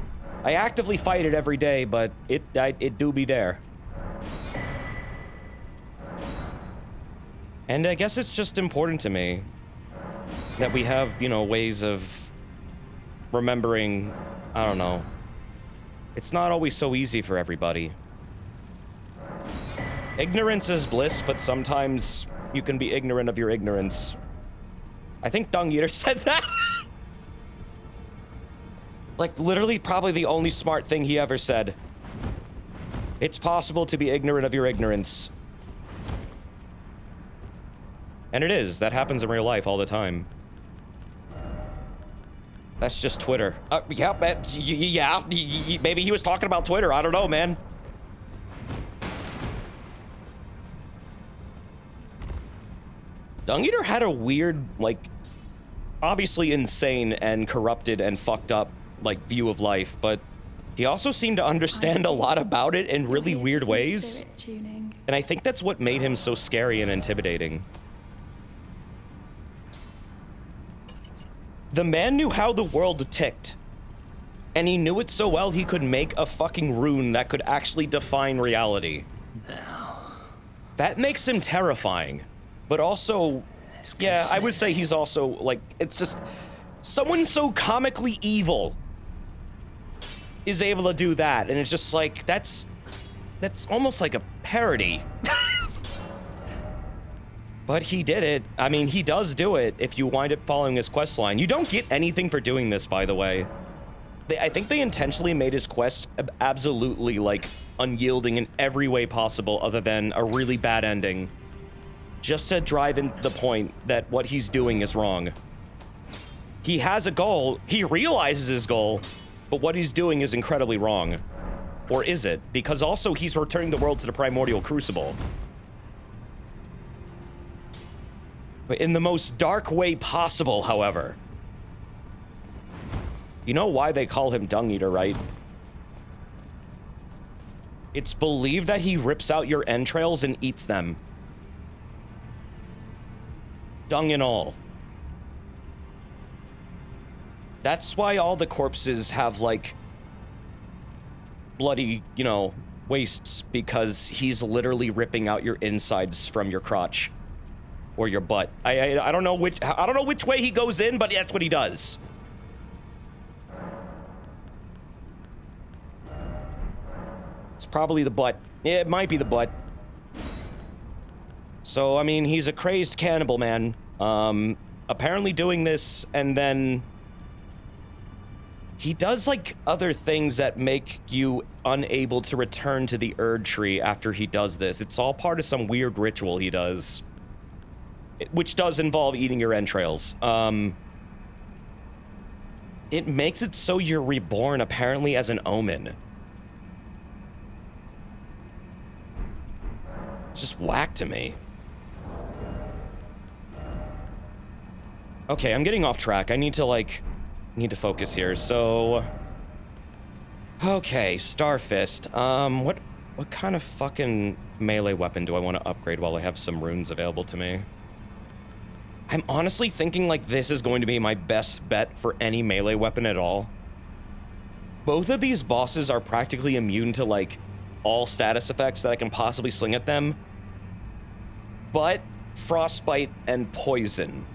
I actively fight it every day, but it do be there. And I guess it's just important to me that we have, you know, ways of remembering, I don't know. It's not always so easy for everybody. Ignorance is bliss, but sometimes you can be ignorant of your ignorance. I think Dung Eater said that. Like, literally, probably the only smart thing he ever said. It's possible to be ignorant of your ignorance. And it is. That happens in real life all the time. That's just Twitter. Yeah, maybe he was talking about Twitter. I don't know, man. Dung Eater had a weird, like, obviously insane and corrupted and fucked up, like, view of life, but he also seemed to understand a lot about it in really weird ways. And I think that's what made him so scary and intimidating. The man knew how the world ticked. And he knew it so well he could make a fucking rune that could actually define reality. That makes him terrifying. But also, yeah, I would say he's also, like, it's just, someone so comically evil is able to do that, and it's just like, that's almost like a parody. But he did it. I mean, he does do it if you wind up following his quest line. You don't get anything for doing this, by the way. I think they intentionally made his quest absolutely, like, unyielding in every way possible other than a really bad ending. Just to drive in the point that what he's doing is wrong. He has a goal, he realizes his goal, but what he's doing is incredibly wrong. Or is it? Because also he's returning the world to the primordial crucible. But in the most dark way possible, however. You know why they call him Dung Eater, right? It's believed that he rips out your entrails and eats them. Dung and all. That's why all the corpses have, like, bloody, you know, wastes, because he's literally ripping out your insides from your crotch or your butt. I don't know which way he goes in, but that's what he does. It's probably the butt. Yeah, it might be the butt. So, I mean, he's a crazed cannibal, man. Apparently doing this, and then he does, like, other things that make you unable to return to the Erd Tree after he does this. It's all part of some weird ritual he does, which does involve eating your entrails. It makes it so you're reborn apparently as an omen. It's just whack to me. Okay, I'm getting off track. I need to focus here. So, okay, Starfist. What kind of fucking melee weapon do I want to upgrade while I have some runes available to me? I'm honestly thinking like this is going to be my best bet for any melee weapon at all. Both of these bosses are practically immune to like all status effects that I can possibly sling at them, but frostbite and poison.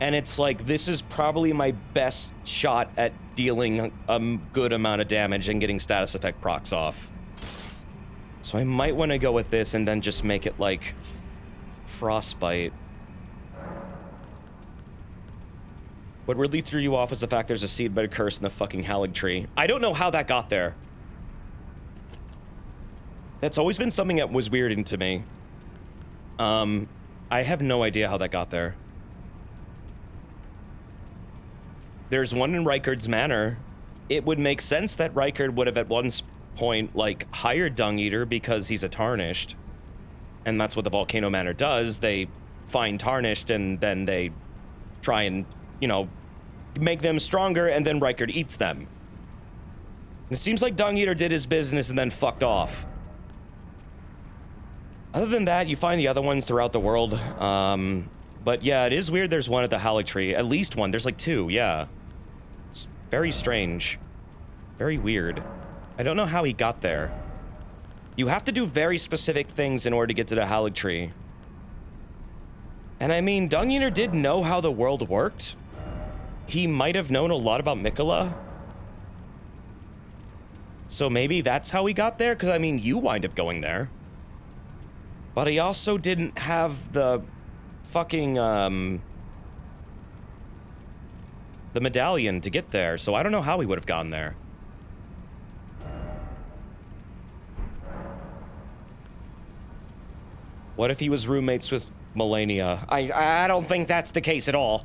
And it's like, this is probably my best shot at dealing a good amount of damage and getting status effect procs off. So I might want to go with this and then just make it like frostbite. What really threw you off is the fact there's a seedbed curse in the fucking Hallig tree. I don't know how that got there. That's always been something that was weirding to me. I have no idea how that got there. There's one in Rykard's Manor. It would make sense that Rykard would have at one point, like, hired Dung Eater because he's a Tarnished. And that's what the Volcano Manor does. They find Tarnished and then they try and, you know, make them stronger, and then Rykard eats them. It seems like Dung Eater did his business and then fucked off. Other than that, you find the other ones throughout the world. But yeah, it is weird there's one at the Hallig tree. At least one. There's like two, yeah. It's very strange. Very weird. I don't know how he got there. You have to do very specific things in order to get to the Hallig tree. And I mean, Dung Eater did know how the world worked. He might have known a lot about Mikola. So maybe that's how he got there? Because, I mean, you wind up going there. But he also didn't have the fucking, the medallion to get there. So I don't know how he would have gotten there. What if he was roommates with Melania? I don't think that's the case at all.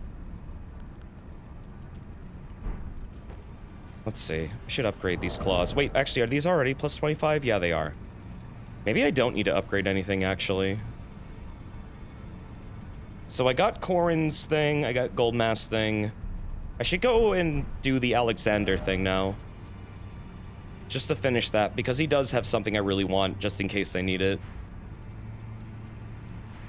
Let's see. I should upgrade these claws. Wait, actually, are these already plus 25? Yeah, they are. Maybe I don't need to upgrade anything, actually. So I got Corin's thing. I got Goldmass thing. I should go and do the Alexander thing now. Just to finish that, because he does have something I really want, just in case I need it.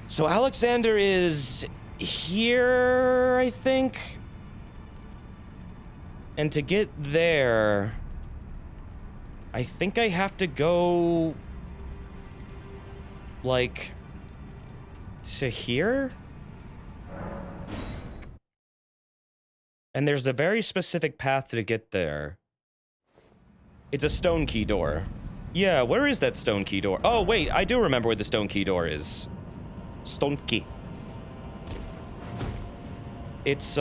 So Alexander is here, I think. And to get there, I think I have to go, like, to here? And there's a very specific path to get there. It's a stone key door. Yeah, where is that stone key door? Oh, wait, I do remember where the stone key door is. Stone key. It's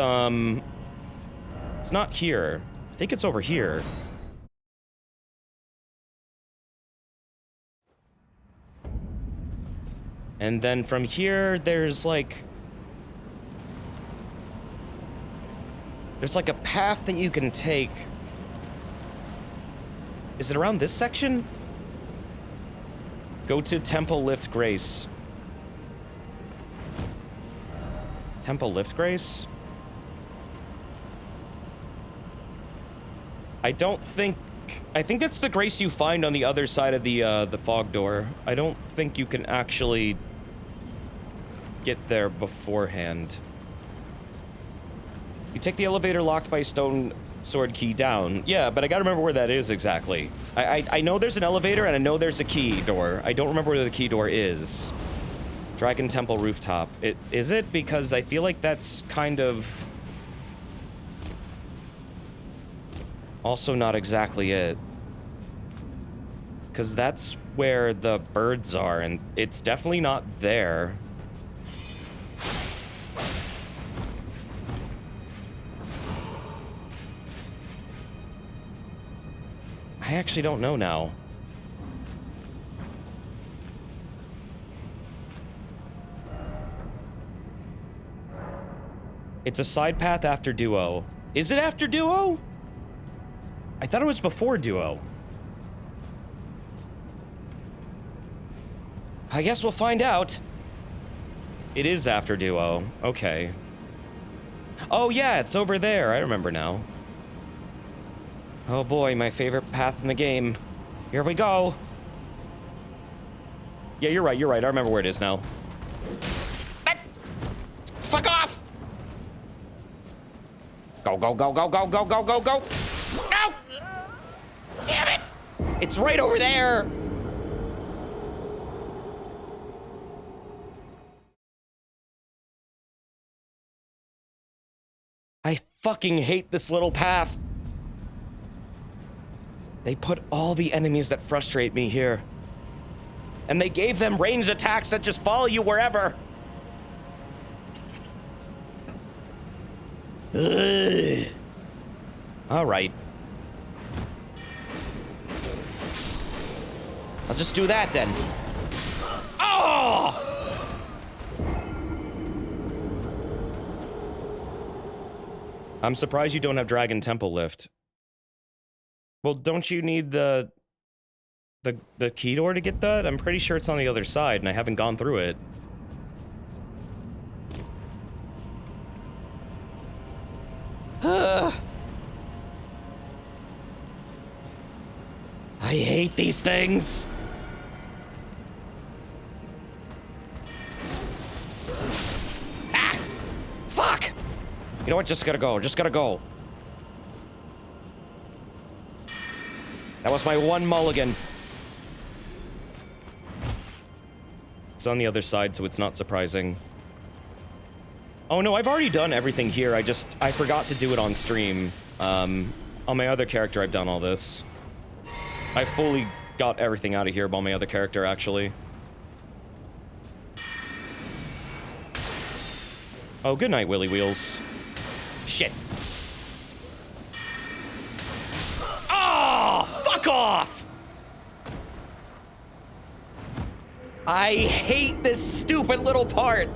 not here. I think it's over here. And then from here, there's like a path that you can take. Is it around this section? Go to Temple Lift Grace. Temple Lift Grace? I think that's the grace you find on the other side of the fog door. I don't think you can actually get there beforehand. You take the elevator locked by stone sword key down. Yeah, but I gotta remember where that is exactly. I know there's an elevator and I know there's a key door. I don't remember where the key door is. Dragon Temple rooftop. Is it? Because I feel like that's kind of also not exactly it. Because that's where the birds are, and it's definitely not there. I actually don't know now. It's a side path after Duo. Is it after Duo? I thought it was before Duo. I guess we'll find out. It is after Duo. Okay. Oh yeah, it's over there. I remember now. Oh boy, my favorite path in the game. Here we go. Yeah, you're right, I remember where it is now. Fuck off! Go, go, go, go, go, go, go, go, go! No! Damn it! It's right over there! I fucking hate this little path. They put all the enemies that frustrate me here. And they gave them ranged attacks that just follow you wherever. Ugh. All right. I'll just do that then. Oh! I'm surprised you don't have Dragon Temple Lift. Well, don't you need the key door to get that? I'm pretty sure it's on the other side, and I haven't gone through it. I hate these things. Ah! Fuck! You know what? Just gotta go. Just gotta go. That was my one mulligan. It's on the other side, so it's not surprising. Oh no, I've already done everything here. I forgot to do it on stream. On my other character, I've done all this. I fully got everything out of here on my other character, actually. Oh, good night, Willy Wheels. Shit. Oh, fuck off! I hate this stupid little part.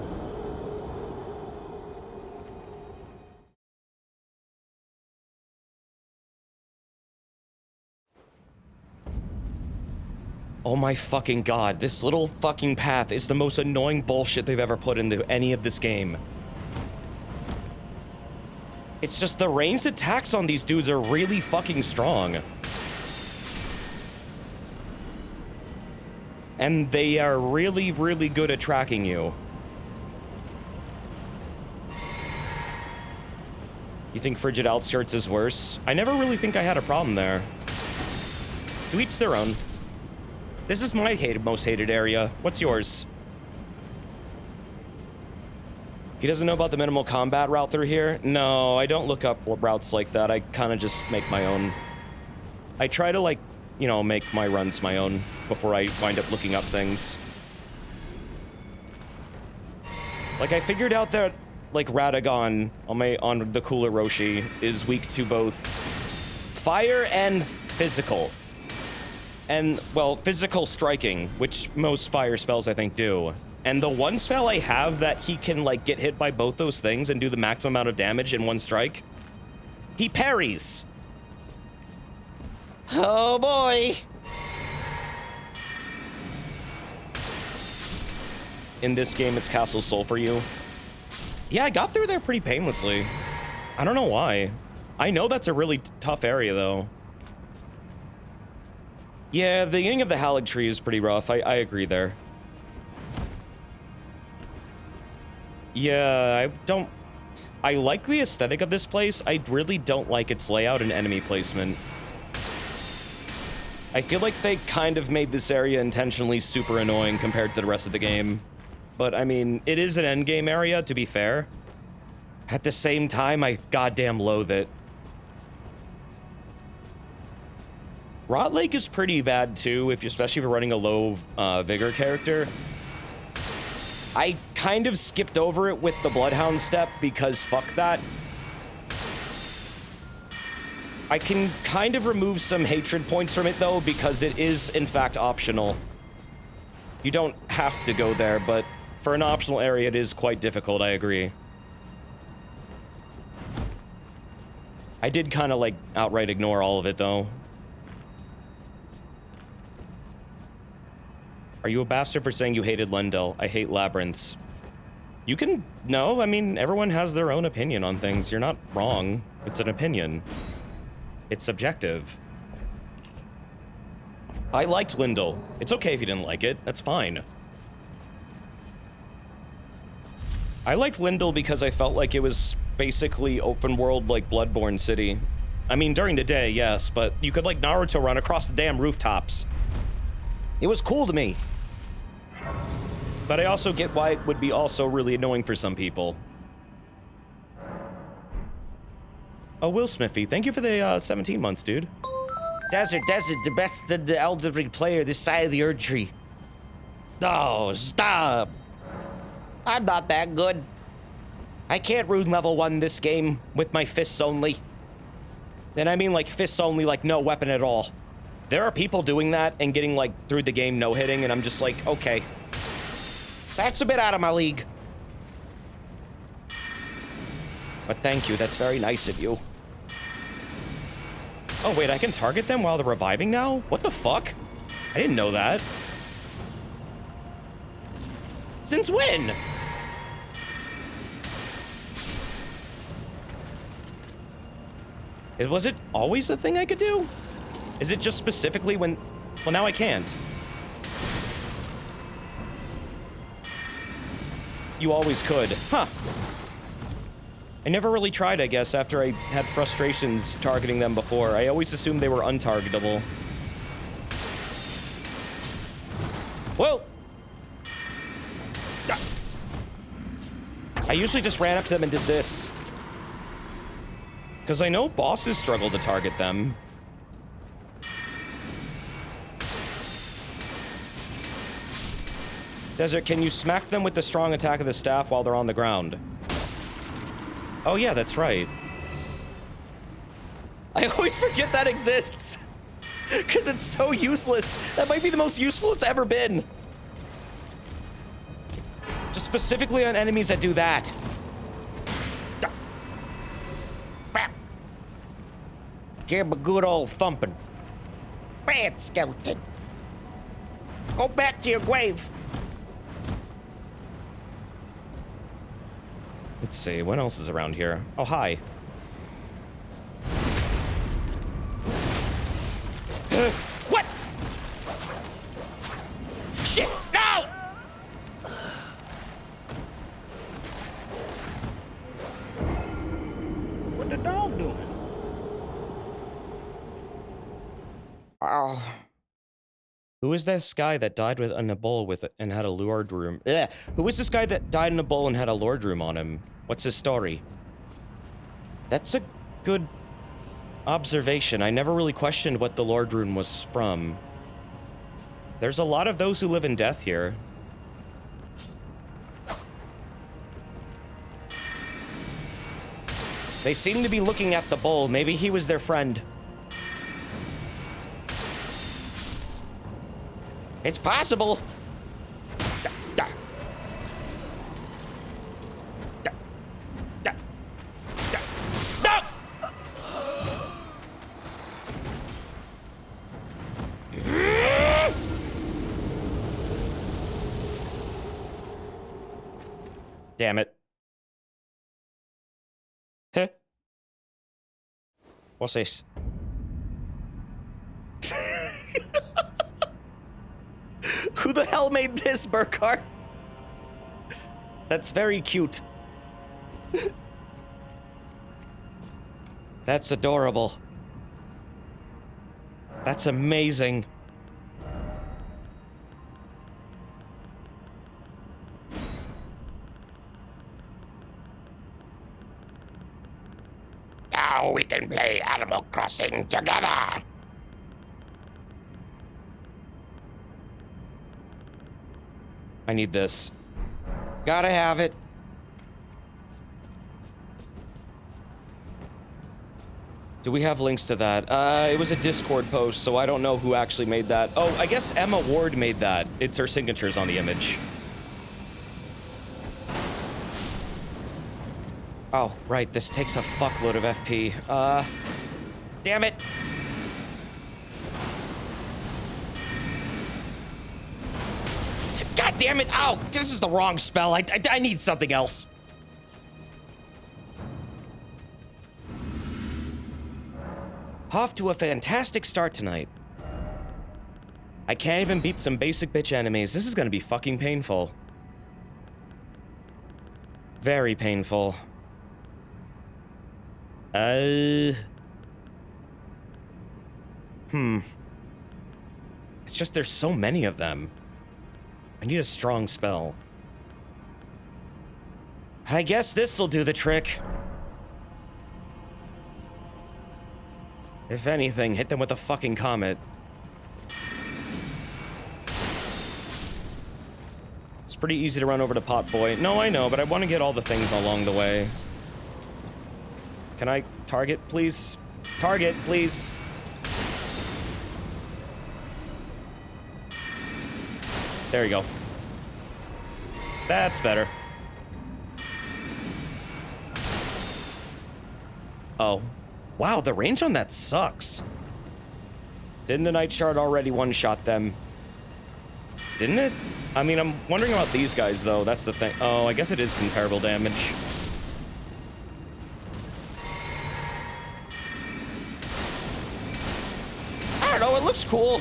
Oh my fucking god, this little fucking path is the most annoying bullshit they've ever put into any of this game. It's just the ranged attacks on these dudes are really fucking strong. And they are really, really good at tracking you. You think Frigid Outskirts is worse? I never really think I had a problem there. To each their own. This is my most hated area. What's yours? He doesn't know about the minimal combat route through here? No, I don't look up routes like that. I kind of just make my own. I try to, like, you know, make my runs my own before I wind up looking up things. Like, I figured out that, like, Radagon on the cooler Roshi is weak to both fire and physical. And, well, physical striking, which most fire spells, I think, do. And the one spell I have that he can, like, get hit by both those things and do the maximum amount of damage in one strike, he parries. Oh, boy. In this game, it's Castle Soul for you. Yeah, I got through there pretty painlessly. I don't know why. I know that's a really tough area, though. Yeah, the beginning of the Halig Tree is pretty rough. I agree there. Yeah, I like the aesthetic of this place. I really don't like its layout and enemy placement. I feel like they kind of made this area intentionally super annoying compared to the rest of the game. But, I mean, it is an endgame area, to be fair. At the same time, I goddamn loathe it. Rot Lake is pretty bad, too, especially if you're running a low vigor character. I kind of skipped over it with the Bloodhound step because fuck that. I can kind of remove some hatred points from it, though, because it is, in fact, optional. You don't have to go there, but for an optional area, it is quite difficult, I agree. I did kind of like outright ignore all of it though. Are you a bastard for saying you hated Lendel? I hate labyrinths. You can... No, I mean, everyone has their own opinion on things. You're not wrong. It's an opinion. It's subjective. I liked Lendel. It's okay if you didn't like it. That's fine. I liked Lendel because I felt like it was basically open world like Bloodborne City. I mean, during the day, yes, but you could like Naruto run across the damn rooftops. It was cool to me. But I also get why it would be also really annoying for some people. Oh, Will Smithy, thank you for the 17 months, dude. Desert, the best of the Elden Ring player this side of the Erd Tree. Oh, stop. I'm not that good. I can't rune level 1 this game with my fists only. And I mean like fists only, like no weapon at all. There are people doing that and getting like through the game no hitting, and I'm just like, okay. That's a bit out of my league. But thank you, that's very nice of you. Oh wait, I can target them while they're reviving now? What the fuck? I didn't know that. Since when? Was it always a thing I could do? Is it just specifically when... Well, now I can't. You always could. Huh. I never really tried, I guess, after I had frustrations targeting them before. I always assumed they were untargetable. Whoa! I usually just ran up to them and did this. Because I know bosses struggle to target them. Desert, can you smack them with the strong attack of the staff while they're on the ground? Oh yeah, that's right. I always forget that exists. Because it's so useless. That might be the most useful it's ever been. Just specifically on enemies that do that. Give him a good old thumping. Bad skeleton. Go back to your grave. Let's see, what else is around here? Oh, hi. What? Shit, no! What the dog doing? Oh. Who is this guy that died in a bowl and had a lord room? Ugh. Who is this guy that died in a bowl and had a lord room on him? What's his story? That's a good observation. I never really questioned what the lord rune was from. There's a lot of those who live in death here. They seem to be looking at the bowl. Maybe he was their friend. It's possible. Damn it. Huh? What's this? Who the hell made this, Burkhart? That's very cute. That's adorable. That's amazing. Now we can play Animal Crossing together. I need this. Gotta have it. Do we have links to that? It was a Discord post, so I don't know who actually made that. Oh, I guess Emma Ward made that. It's her signatures on the image. Oh, right, this takes a fuckload of FP. Damn it. God damn it, ow! This is the wrong spell. I need something else. Off to a fantastic start tonight. I can't even beat some basic bitch enemies. This is gonna be fucking painful. Very painful. It's just there's so many of them. I need a strong spell. I guess this'll do the trick. If anything, hit them with a fucking comet. It's pretty easy to run over to Pot Boy. No, I know, but I want to get all the things along the way. Can I target, please? Target, please. There you go. That's better. Oh. Wow, the range on that sucks. Didn't the Night Shard already one-shot them? Didn't it? I mean, I'm wondering about these guys, though. That's the thing. Oh, I guess it is comparable damage. I don't know, it looks cool.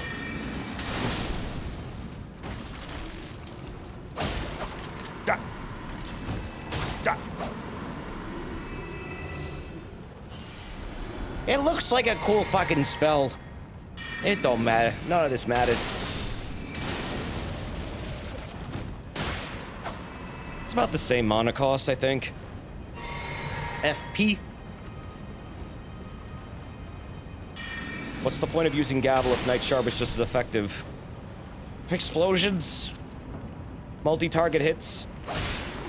It looks like a cool fucking spell. It don't matter. None of this matters. It's about the same mana cost, I think. FP. What's the point of using Gavel if Night Shard is just as effective? Explosions. Multi-target hits.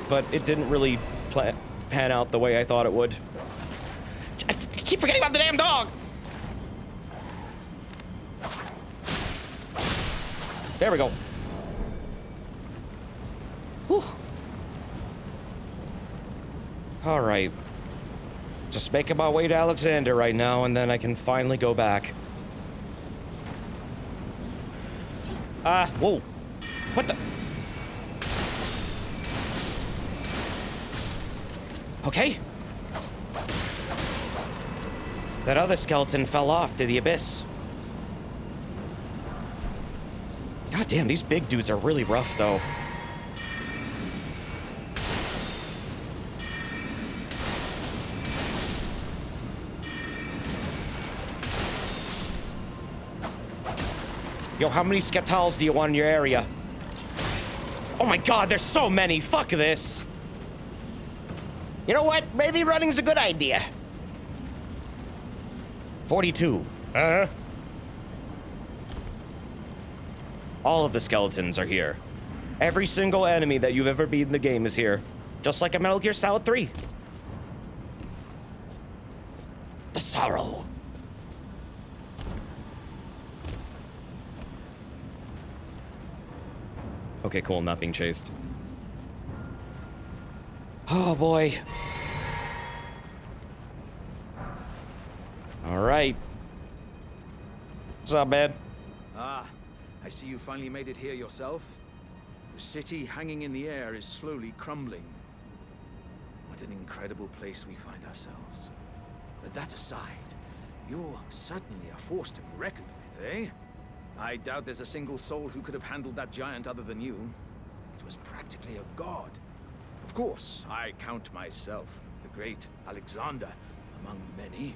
But it didn't really pan out the way I thought it would. I keep forgetting about the damn dog! There we go. Whew. Alright. Just making my way to Alexander right now, and then I can finally go back. Whoa. What the? Okay. That other skeleton fell off to the abyss. God damn, these big dudes are really rough, though. Yo, how many Skatals do you want in your area? Oh my god, there's so many! Fuck this! You know what? Maybe running's a good idea. 42. All of the skeletons are here. Every single enemy that you've ever beaten in the game is here. Just like a Metal Gear Solid 3. The sorrow. Okay, cool, not being chased. Oh boy. Alright. What's up, man? Ah, I see you finally made it here yourself. The city hanging in the air is slowly crumbling. What an incredible place we find ourselves. But that aside, you're certainly a force to be reckoned with, eh? I doubt there's a single soul who could have handled that giant other than you. It was practically a god. Of course, I count myself, the great Alexander, among the many.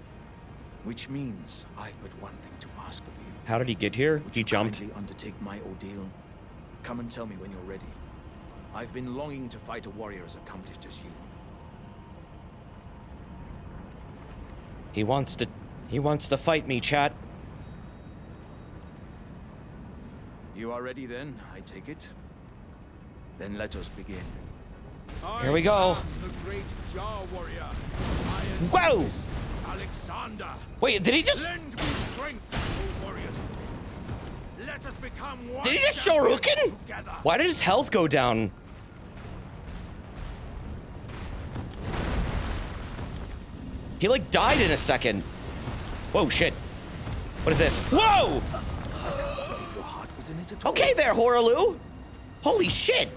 Which means I've but one thing to ask of you. How did he get here? Would He you jumped. kindly undertake my ordeal? Come and tell me when you're ready. I've been longing to fight a warrior as accomplished as you. He wants to fight me, chat. You are ready then, I take it? Then let us begin. Here we go. The great Jar warrior. Whoa! Fist, Alexander. Wait, did he just... Lend me strength, O warriors. Let us become one. Did he just Shoryuken? Together. Why did his health go down? He, like, died in a second. Whoa, shit. What is this? Whoa! Your heart was in it at all. Okay there, Horaloo. Holy shit.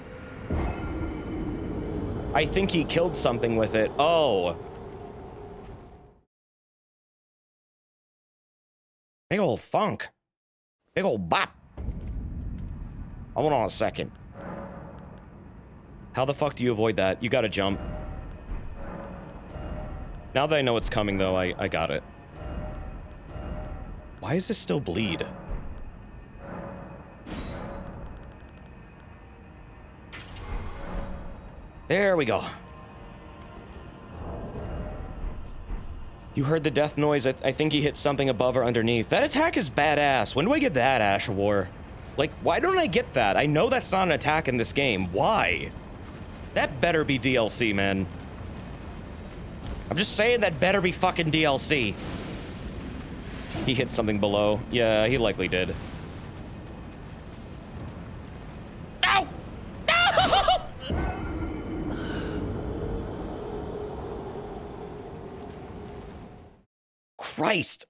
I think he killed something with it. Oh. Big old thunk. Big old bop. Hold on a second. How the fuck do you avoid that? You gotta jump. Now that I know what's coming, though, I got it. Why does this still bleed? There we go. You heard the death noise. I think he hit something above or underneath. That attack is badass. When do I get that, Ash of War? Like, why don't I get that? I know that's not an attack in this game. Why? That better be DLC, man. I'm just saying that better be fucking DLC. He hit something below. Yeah, he likely did. Ow! No! Christ.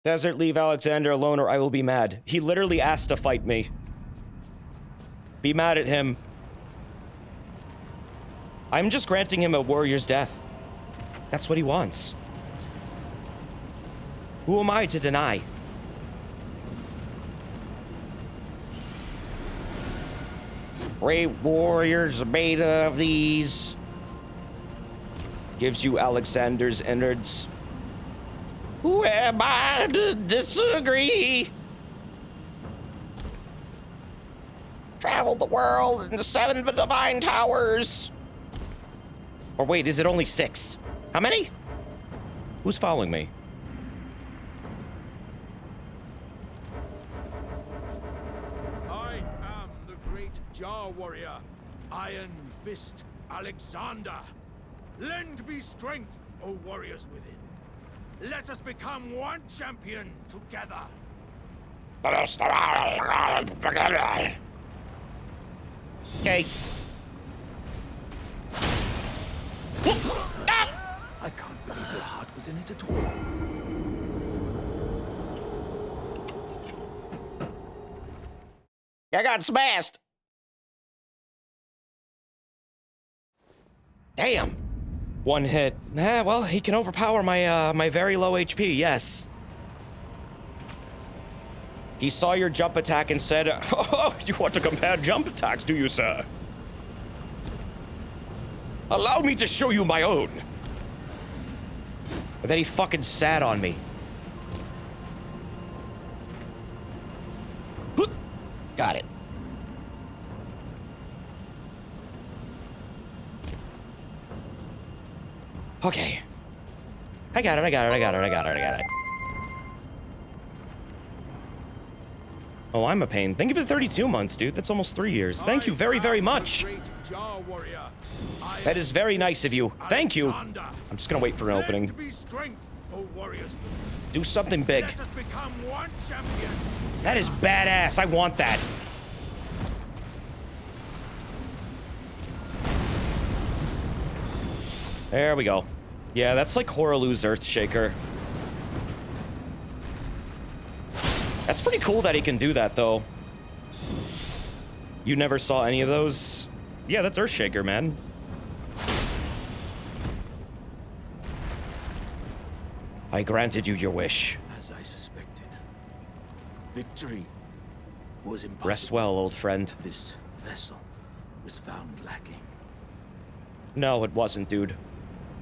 Desert, leave Alexander alone or I will be mad. He literally asked to fight me. Be mad at him. I'm just granting him a warrior's death. That's what he wants. Who am I to deny? Great warriors made of these. Gives you Alexander's innards. Who am I to disagree? Traveled the world in the 7 divine towers. Or wait, is it only 6? How many? Who's following me? I am the great Jar warrior, Iron Fist Alexander. Lend me strength, O warriors within. Let us become one champion together. Okay. I can't believe your heart was in it at all. I got smashed. Damn. One hit. Well, he can overpower my my very low HP, yes. He saw your jump attack and said, "Oh, you want to compare jump attacks, do you, sir? Allow me to show you my own." And then he fucking sat on me. Got it. Okay. I got it. Oh, I'm a pain. Thank you for the 32 months, dude. That's almost 3 years. Thank you very, very much. That is very nice of you. Thank you. I'm just gonna wait for an opening. Do something big. That is badass. I want that. There we go. Yeah, that's like Horaloo's Earthshaker. That's pretty cool that he can do that, though. You never saw any of those? Yeah, that's Earthshaker, man. I granted you your wish. As I suspected, victory was impossible. Rest well, old friend. This vessel was found lacking. No, it wasn't, dude.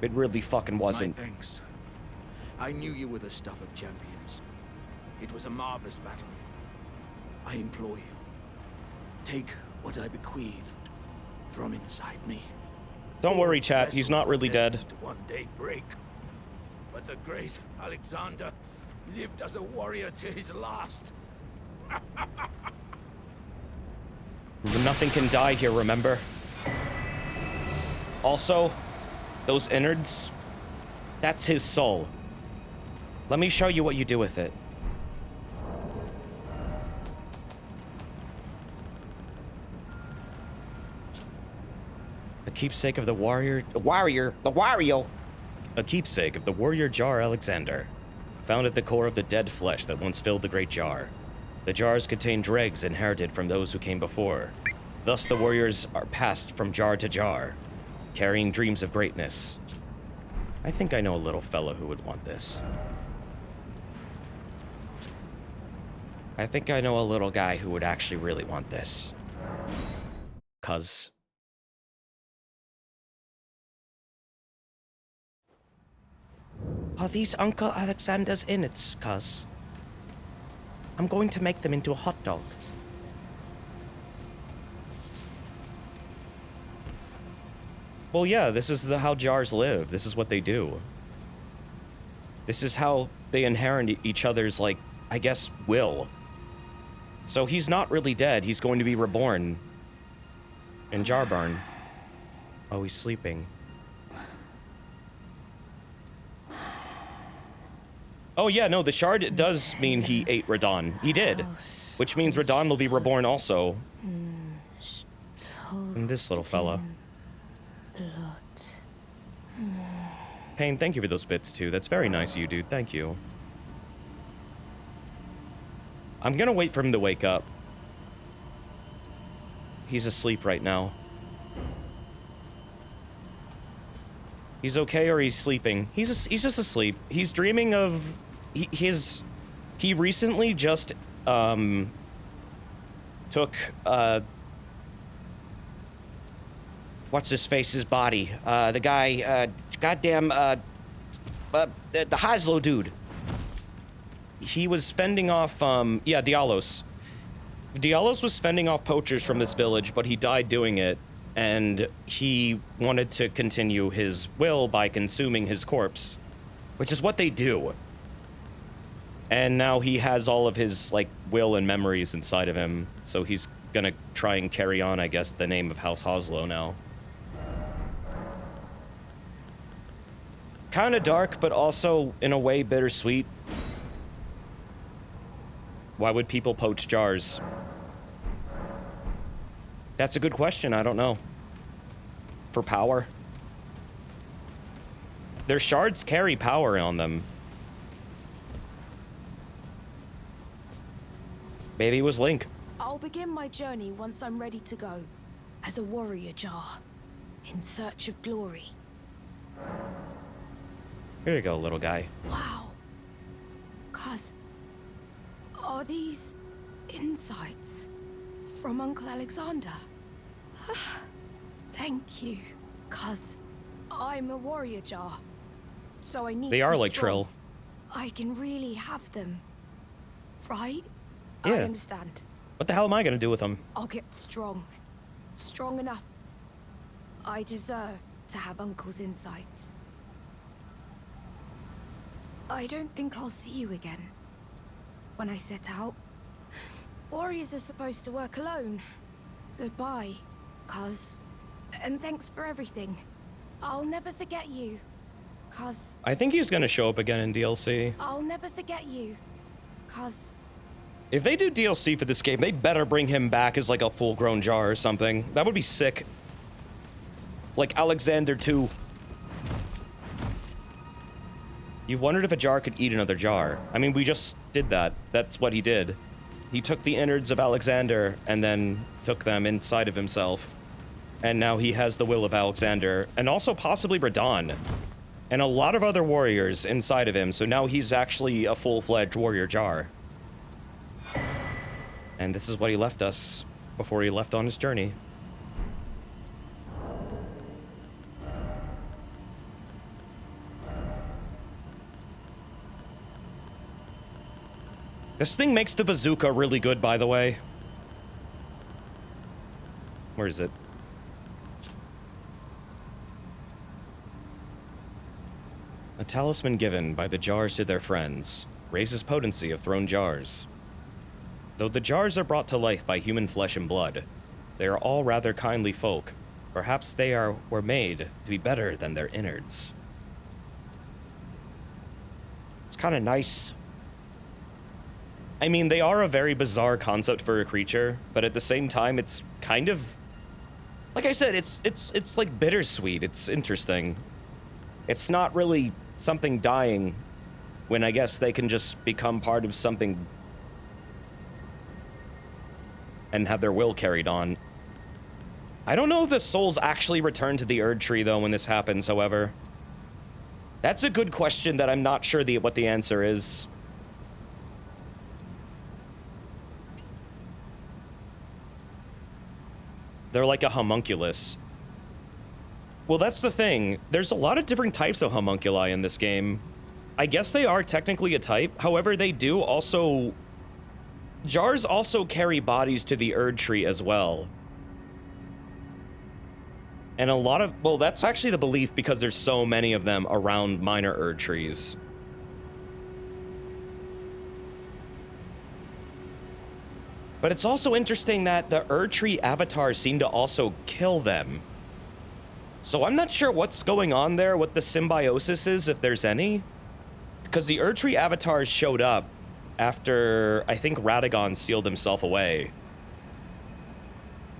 It really fucking wasn't. My thanks. I knew you were the stuff of champions. It was a marvelous battle. I implore you, take what I bequeath from inside me. Don't worry, chat. He's not really dead. To one day break. But the great Alexander lived as a warrior to his last. Nothing can die here, remember? Also, those innards, that's his soul. Let me show you what you do with it. A keepsake of the warrior. The Wario. a keepsake of the warrior jar Alexander, found at the core of the dead flesh that once filled the great jar. The jars contain dregs inherited from those who came before. Thus the warriors are passed from jar to jar, carrying dreams of greatness. I think I know a little fellow who would want this. I think I know a little guy who would actually really want this. 'Cause... Are these Uncle Alexander's innards, cuz? I'm going to make them into a hot dog. Well, yeah, this is how jars live. This is what they do. This is how they inherit each other's, like, I guess, will. So he's not really dead. He's going to be reborn in Jarbarn. Oh, he's sleeping. Oh, yeah, no, the shard does mean he ate Radon. He did. Which means Radon will be reborn also. And this little fella. Payne, thank you for those bits, too. That's very nice of you, dude. Thank you. I'm gonna wait for him to wake up. He's asleep right now. He's okay or he's sleeping. He's just asleep. He's dreaming of... He recently just, took, what's his face's body? The guy, goddamn, the Haslo dude. He was fending off, yeah, Dialos. Dialos was fending off poachers from this village, but he died doing it, and he wanted to continue his will by consuming his corpse, which is what they do. And now he has all of his, like, will and memories inside of him, so he's gonna try and carry on, I guess, the name of House Haslo now. Kinda dark, but also, in a way, bittersweet. Why would people poach jars? That's a good question, I don't know. For power? Their shards carry power on them. Maybe it was Link. I'll begin my journey once I'm ready to go. As a warrior jar. In search of glory. Here you go, little guy. Wow. Cuz... Are these... insights? From Uncle Alexander? Thank you. Cuz... I'm a warrior jar. So I need to be They are like strong. Trill. I can really have them. Right? Yeah. I understand. What the hell am I gonna do with them? I'll get strong. Strong enough. I deserve to have Uncle's insights. I don't think I'll see you again. When I set out. Warriors are supposed to work alone. Goodbye, cuz. And thanks for everything. I'll never forget you. Cuz. I think he's gonna show up again in DLC. I'll never forget you. Cuz. If they do DLC for this game, they better bring him back as like a full-grown jar or something. That would be sick. Like Alexander 2. You've wondered if a jar could eat another jar. I mean, we just did that. That's what he did. He took the innards of Alexander and then took them inside of himself. And now he has the will of Alexander, and also possibly Radon. And a lot of other warriors inside of him, so now he's actually a full-fledged warrior jar. And this is what he left us before he left on his journey. This thing makes the bazooka really good, by the way. Where is it? A talisman given by the jars to their friends raises potency of thrown jars. Though the jars are brought to life by human flesh and blood, they are all rather kindly folk. Perhaps they were made to be better than their innards. It's kind of nice. I mean, they are a very bizarre concept for a creature, but at the same time, it's kind of... Like I said, it's like bittersweet. It's interesting. It's not really something dying when I guess they can just become part of something and have their will carried on. I don't know if the souls actually return to the Erd Tree, though, when this happens, however. That's a good question that I'm not sure what the answer is. They're like a homunculus. Well, that's the thing. There's a lot of different types of homunculi in this game. I guess they are technically a type. However, they do also... Jars also carry bodies to the Erd Tree as well. And a lot of... Well, that's actually the belief because there's so many of them around minor Erd Trees. But it's also interesting that the Erd Tree avatars seem to also kill them. So I'm not sure what's going on there, what the symbiosis is, if there's any. Because the Erd Tree avatars showed up after, I think, Radagon sealed himself away.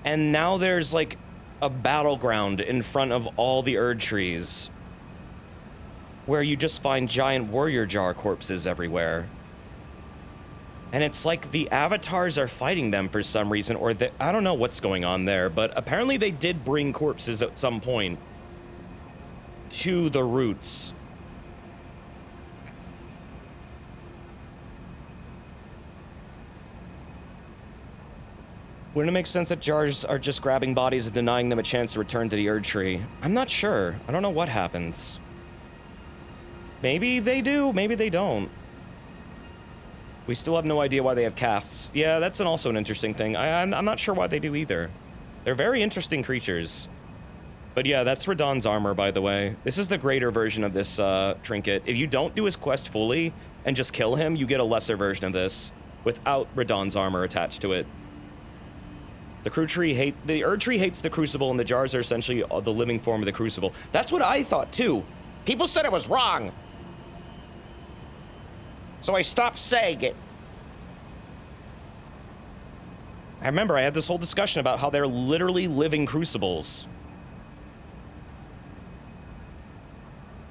And now there's, like, a battleground in front of all the Erd Trees, where you just find giant warrior jar corpses everywhere. And it's like the avatars are fighting them for some reason, or I don't know what's going on there, but apparently they did bring corpses at some point to the roots. Wouldn't it make sense that jars are just grabbing bodies and denying them a chance to return to the Erd Tree? I'm not sure. I don't know what happens. Maybe they do, maybe they don't. We still have no idea why they have casts. Yeah, that's also an interesting thing. I'm not sure why they do either. They're very interesting creatures. But yeah, that's Radahn's armor, by the way. This is the greater version of this trinket. If you don't do his quest fully and just kill him, you get a lesser version of this without Radahn's armor attached to it. The Erd Tree hates the Crucible, and the jars are essentially the living form of the Crucible. That's what I thought, too. People said it was wrong. So I stopped saying it. I remember I had this whole discussion about how they're literally living crucibles.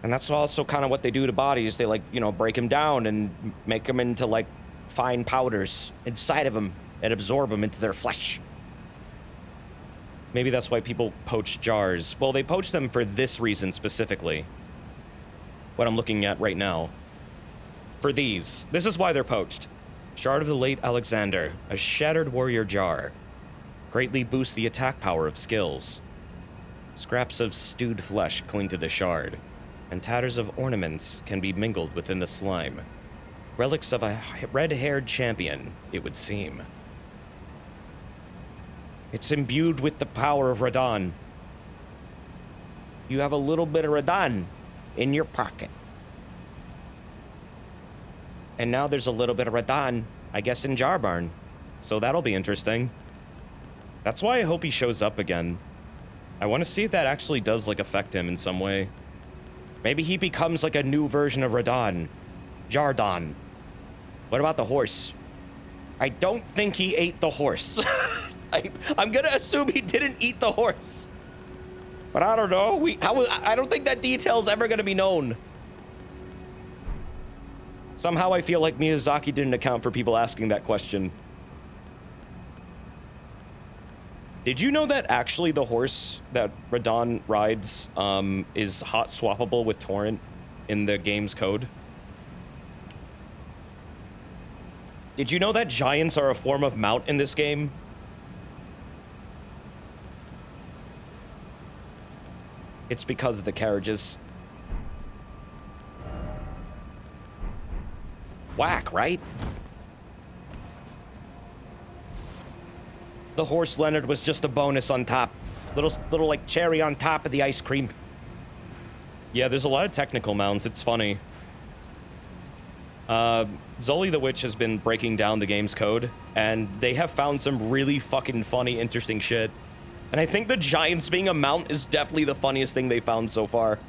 And that's also kind of what they do to bodies. They, like, you know, break them down and make them into, like, fine powders inside of them and absorb them into their flesh. Maybe that's why people poach jars. Well, they poach them for this reason specifically. What I'm looking at right now. For these. This is why they're poached. Shard of the late Alexander. A shattered warrior jar. Greatly boosts the attack power of skills. Scraps of stewed flesh cling to the shard, and tatters of ornaments can be mingled within the slime. Relics of a red-haired champion, it would seem. It's imbued with the power of Radahn. You have a little bit of Radahn in your pocket. And now there's a little bit of Radahn, I guess, in Jarbarn. So that'll be interesting. That's why I hope he shows up again. I want to see if that actually does, like, affect him in some way. Maybe he becomes, like, a new version of Radahn. Jardan. What about the horse? I don't think he ate the horse. I'm gonna assume he didn't eat the horse. But I don't know. I don't think that detail's ever gonna be known. Somehow I feel like Miyazaki didn't account for people asking that question. Did you know that actually the horse that Radahn rides is hot swappable with Torrent in the game's code? Did you know that giants are a form of mount in this game? It's because of the carriages. Whack, right? The horse Leonard was just a bonus on top. Little like cherry on top of the ice cream. Yeah, there's a lot of technical mounts. It's funny. Zully the Witch has been breaking down the game's code, and they have found some really fucking funny, interesting shit. And I think the giants being a mount is definitely the funniest thing they found so far.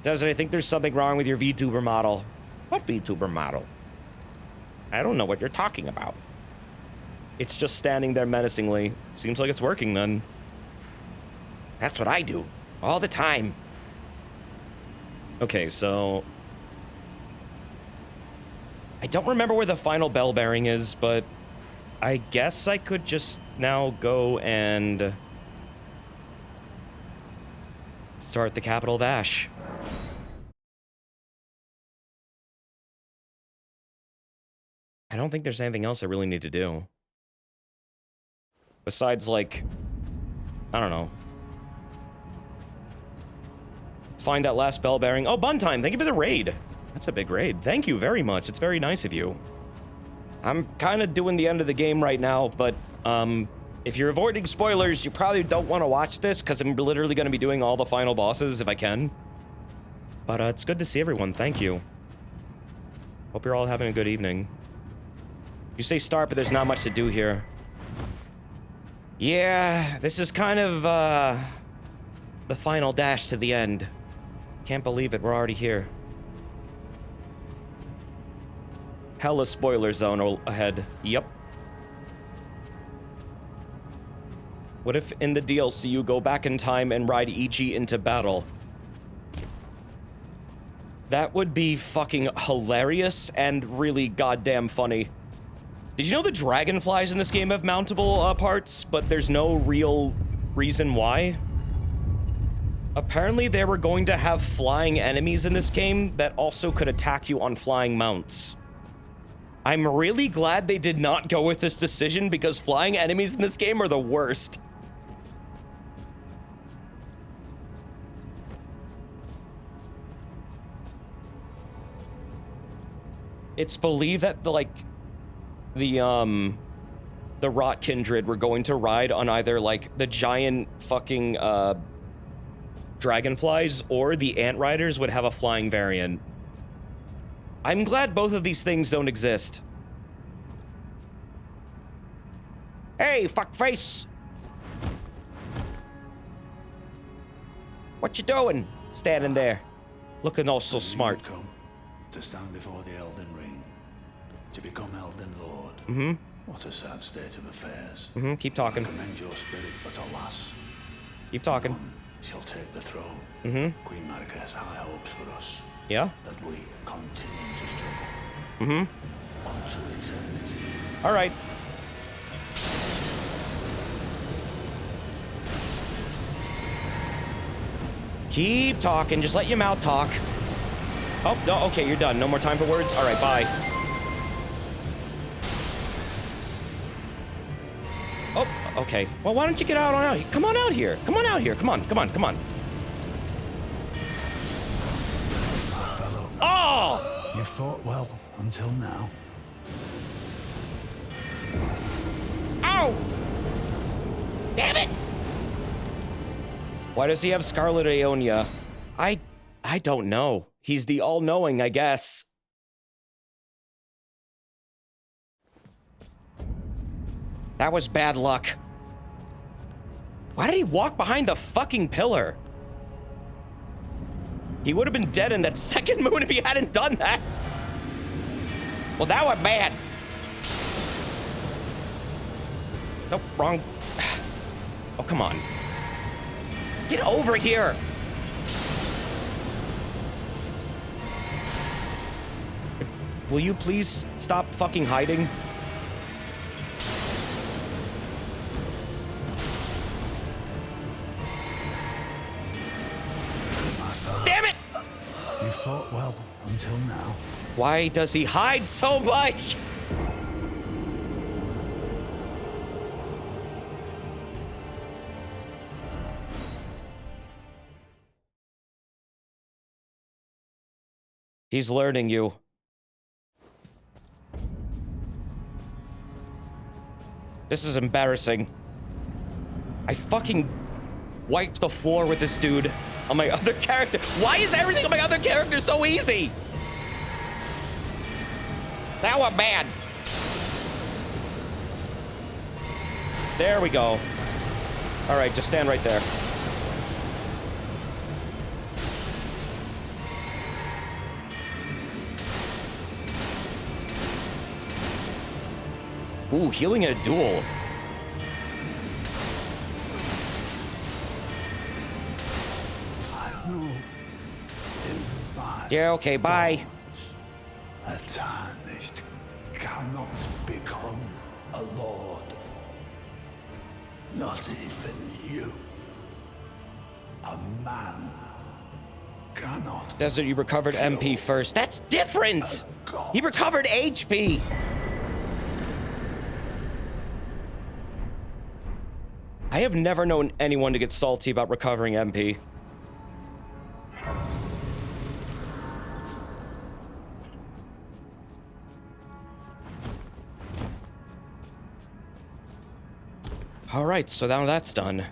Desert, I think there's something wrong with your VTuber model. What VTuber model? I don't know what you're talking about. It's just standing there menacingly. Seems like it's working then. That's what I do. All the time. Okay, so... I don't remember where the final bell bearing is, but... I guess I could just now go and... start the capital of Ash. I don't think there's anything else I really need to do. Besides, like... I don't know. Find that last bell bearing. Oh, Bun Time, thank you for the raid. That's a big raid. Thank you very much. It's very nice of you. I'm kind of doing the end of the game right now, but if you're avoiding spoilers, you probably don't want to watch this because I'm literally going to be doing all the final bosses if I can. But it's good to see everyone. Thank you. Hope you're all having a good evening. You say start, but there's not much to do here. Yeah, this is kind of the final dash to the end. Can't believe it, we're already here. Hella spoiler zone ahead. Yep. What if in the DLC you go back in time and ride EG into battle? That would be fucking hilarious and really goddamn funny. Did you know the dragonflies in this game have mountable parts, but there's no real reason why? Apparently they were going to have flying enemies in this game that also could attack you on flying mounts. I'm really glad they did not go with this decision because flying enemies in this game are the worst. It's believed that the Rot Kindred were going to ride on either like the giant fucking dragonflies or the ant riders would have a flying variant. I'm glad both of these things don't exist. Hey, fuckface! What you doing? Standing there, looking all so smart. Come to stand before the Elden Ring, to become Elden Lord. Mm-hmm. What a sad state of affairs. Mm-hmm. Keep talking. I commend your spirit, but alas, Keep talking. none shall take the throne. Mm-hmm. Queen Marika has high hopes for us. Yeah. That we continue to struggle. Mm-hmm. Unto eternity. All right. Keep talking. Just let your mouth talk. Oh, no, okay, you're done. No more time for words? All right, bye. Oh, okay. Well, why don't you get out? Come on out here. Come on out here. Come on, come on, come on. Fellow, Oh! you fought well until now. Ow! Damn it! Why does he have Scarlet Aeonia? I don't know. He's the all-knowing, I guess. That was bad luck. Why did he walk behind the fucking pillar? He would have been dead in that second moon if he hadn't done that. Well, that was bad. Nope, wrong. Oh, come on. Get over here. Will you please stop fucking hiding? Damn it! You fought well until now. Why does he hide so much? He's learning you. This is embarrassing. I fucking wiped the floor with this dude on my other character. Why is everything on my other character so easy? That was bad. There we go. All right, just stand right there. Ooh, healing in a duel. Yeah, okay, bye. A tarnished cannot become a lord. Not even you. A man cannot. Desert, you recovered MP first. That's different! He recovered HP! I have never known anyone to get salty about recovering MP. Alright, so now that's done.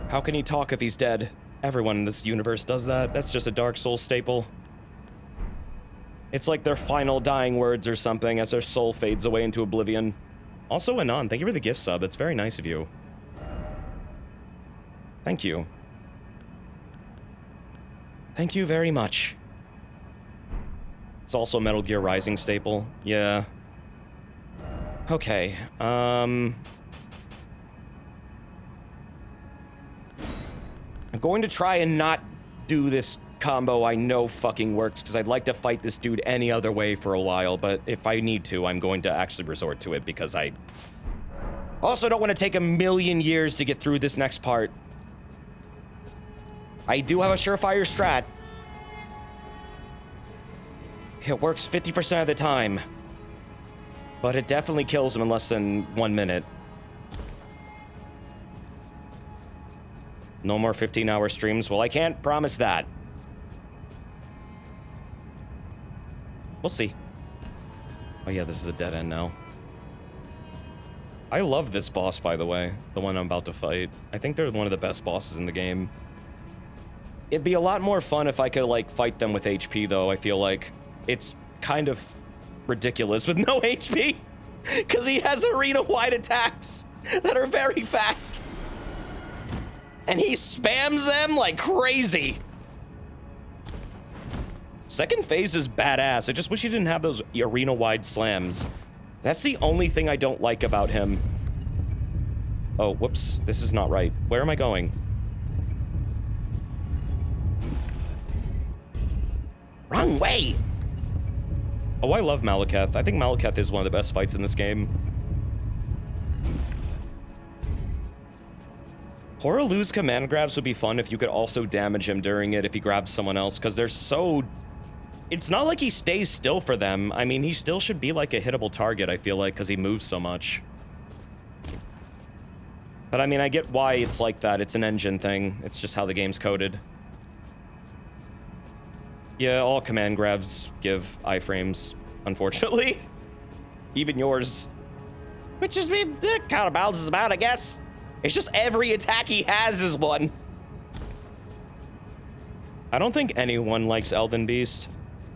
How can he talk if he's dead? Everyone in this universe does that. That's just a Dark Souls staple. It's like their final dying words or something as their soul fades away into oblivion. Also, Anon, thank you for the gift sub. That's very nice of you. Thank you. Thank you very much. It's also a Metal Gear Rising staple. Yeah. Okay, I'm going to try and not do this combo I know fucking works, because I'd like to fight this dude any other way for a while, but if I need to, I'm going to actually resort to it, because I also don't want to take a million years to get through this next part. I do have a surefire strat. It works 50% of the time. But it definitely kills him in less than 1 minute. No more 15-hour streams? Well, I can't promise that. We'll see. Oh yeah, this is a dead end now. I love this boss, by the way. The one I'm about to fight. I think they're one of the best bosses in the game. It'd be a lot more fun if I could, like, fight them with HP, though. I feel like it's kind of ridiculous with no HP, because he has arena-wide attacks that are very fast, and he spams them like crazy. Second phase is badass. I just wish he didn't have those arena-wide slams. That's the only thing I don't like about him. Oh, whoops. This is not right. Where am I going? Wrong way! Oh, I love Malekith. I think Malekith is one of the best fights in this game. Hoaraloo's command grabs would be fun if you could also damage him during it if he grabs someone else, because they're so... It's not like he stays still for them. I mean, he still should be like a hittable target, I feel like, because he moves so much. But I mean, I get why it's like that. It's an engine thing. It's just how the game's coded. Yeah, all command grabs give iframes, unfortunately. Even yours. Which is that counterbalances about, I guess. It's just every attack he has is one. I don't think anyone likes Elden Beast,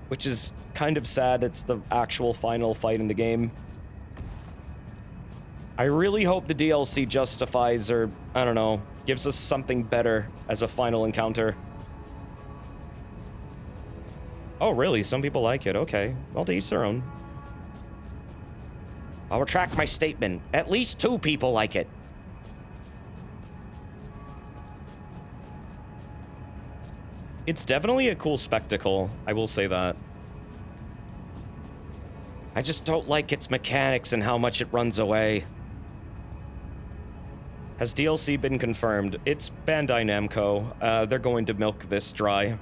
which is kind of sad. It's the actual final fight in the game. I really hope the DLC justifies, or, I don't know, gives us something better as a final encounter. Oh, really? Some people like it. Okay. Well, to each their own. I'll retract my statement. At least 2 people like it. It's definitely a cool spectacle. I will say that. I just don't like its mechanics and how much it runs away. Has DLC been confirmed? It's Bandai Namco. They're going to milk this dry.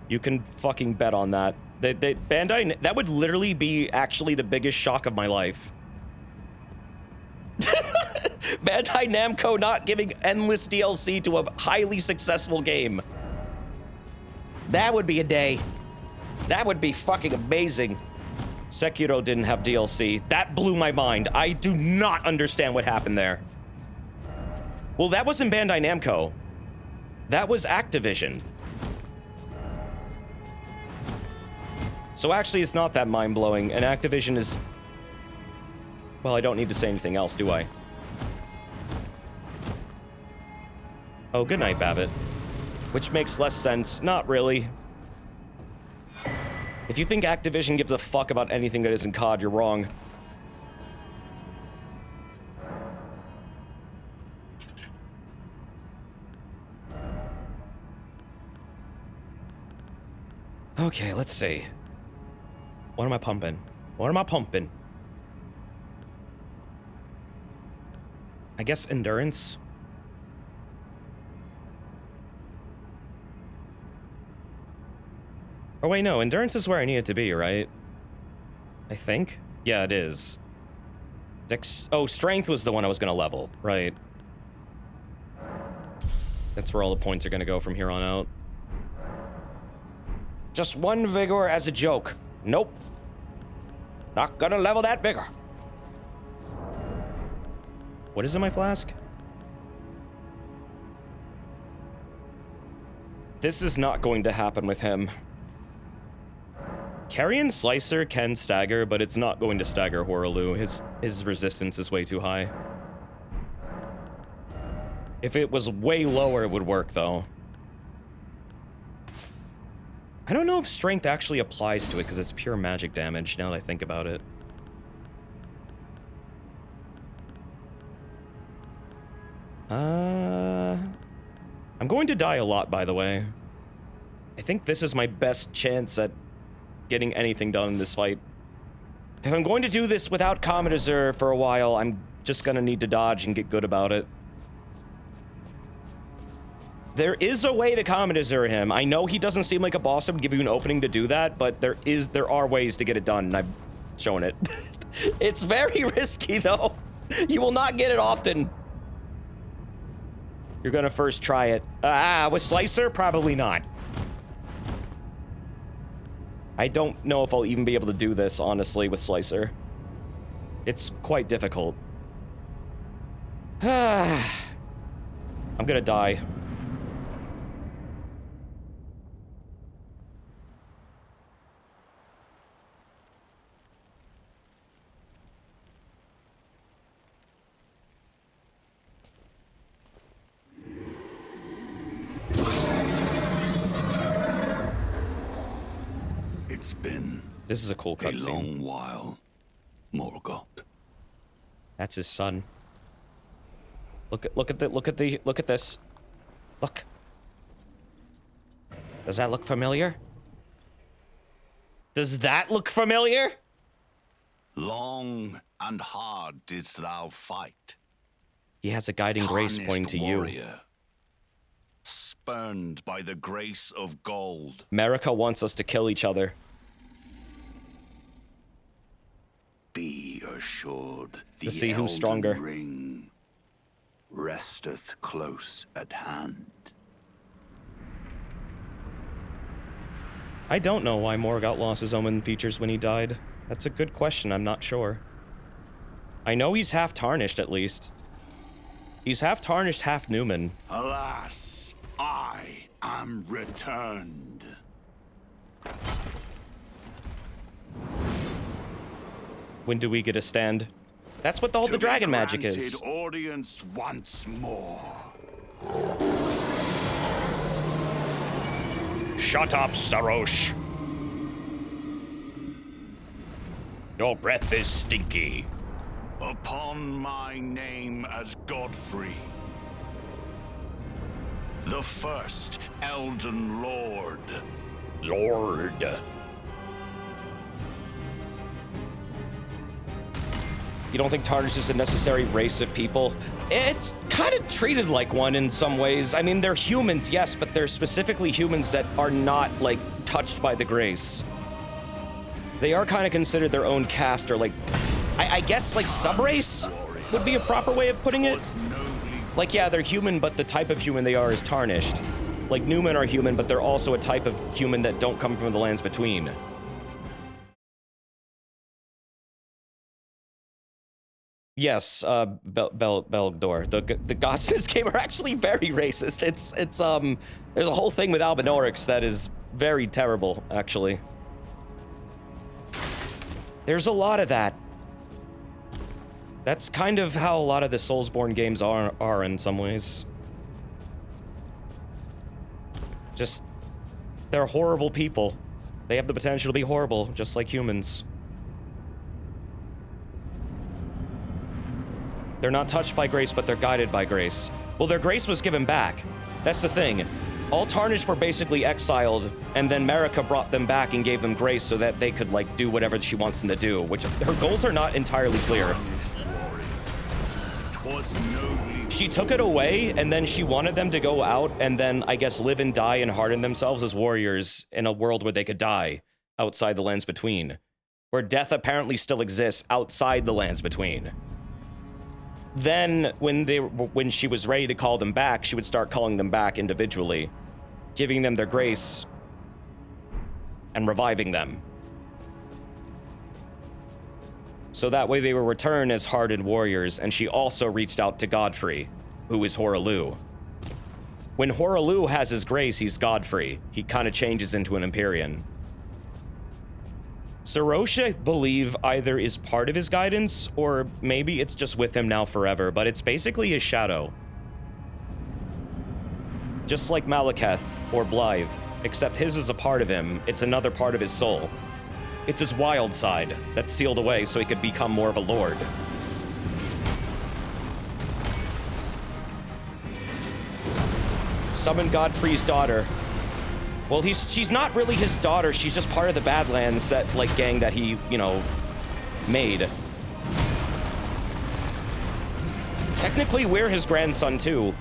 You can fucking bet on that. Bandai, that would literally be actually the biggest shock of my life. Bandai Namco not giving endless DLC to a highly successful game. That would be a day. That would be fucking amazing. Sekiro didn't have DLC. That blew my mind. I do not understand what happened there. Well, that wasn't Bandai Namco. That was Activision. So actually, it's not that mind-blowing, and Activision is... Well, I don't need to say anything else, do I? Oh, good night, Babbitt. Which makes less sense. Not really. If you think Activision gives a fuck about anything that isn't COD, you're wrong. Okay, let's see. What am I pumping? What am I pumping? I guess endurance. Oh wait, no, endurance is where I need it to be, right? I think? Yeah, it is. Oh, strength was the one I was gonna level, right. That's where all the points are gonna go from here on out. Just one vigor as a joke. Nope. Not gonna level that vigor. What is in my flask? This is not going to happen with him. Carrion Slicer can stagger, but it's not going to stagger Horaloo. His resistance is way too high. If it was way lower, it would work, though. I don't know if strength actually applies to it, because it's pure magic damage, now that I think about it. I'm going to die a lot, by the way. I think this is my best chance at getting anything done in this fight. If I'm going to do this without Commodore for a while, I'm just gonna need to dodge and get good about it. There is a way to Commodore him. I know he doesn't seem like a boss that would give you an opening to do that, but there are ways to get it done, and I've shown it. It's very risky, though. You will not get it often. You're gonna first try it. With Slicer? Probably not. I don't know if I'll even be able to do this, honestly, with Slicer. It's quite difficult. I'm gonna die. It's been This is a cool a cutscene. long while, Morgoth. That's his son. Look at this. Look. Does that look familiar? Does that look familiar? Long and hard didst thou fight. He has a guiding grace Tarnished pointing to you. warrior, spurned by the grace of gold. America wants us to kill each other. Be assured, the To see who's Elden stronger. Ring resteth close at hand. I don't know why Morgoth lost his Omen features when he died. That's a good question, I'm not sure. I know he's half tarnished, at least. He's half tarnished, half Newman. Alas, I am returned. When do we get a stand? That's what all the dragon magic is. Granted audience once more. Shut up, Sarosh. Your breath is stinky. Upon my name as Godfrey, the first Elden Lord. Lord. You don't think Tarnished is a necessary race of people? It's kind of treated like one in some ways. I mean, they're humans, yes, but they're specifically humans that are not, like, touched by the grace. They are kind of considered their own caste, or, like, I guess, like, subrace would be a proper way of putting it. Like, yeah, they're human, but the type of human they are is Tarnished. Like, Newmen are human, but they're also a type of human that don't come from the lands between. Yes, Belgdor. The gods in this game are actually very racist. There's a whole thing with Albinorix that is very terrible, actually. There's a lot of that. That's kind of how a lot of the Soulsborne games are in some ways. Just, they're horrible people. They have the potential to be horrible, just like humans. They're not touched by grace, but they're guided by grace. Well, their grace was given back. That's the thing. All Tarnished were basically exiled, and then Marika brought them back and gave them grace so that they could, like, do whatever she wants them to do, which her goals are not entirely clear. She took it away, and then she wanted them to go out and then, I guess, live and die and harden themselves as warriors in a world where they could die outside the Lands Between, where death apparently still exists outside the Lands Between. Then, when she was ready to call them back, she would start calling them back individually, giving them their grace and reviving them. So that way they will return as hardened warriors, and she also reached out to Godfrey, who is Horalu. When Horalu has his grace, he's Godfrey. He kind of changes into an Empyrean. Sarosha, I believe, either is part of his guidance, or maybe it's just with him now forever, but it's basically his shadow. Just like Malekith or Blythe, except his is a part of him, it's another part of his soul. It's his wild side that's sealed away so he could become more of a lord. Summon Godfrey's daughter. Well, she's not really his daughter, she's just part of the Badlands, that, like, gang that he, you know, made. Technically, we're his grandson, too.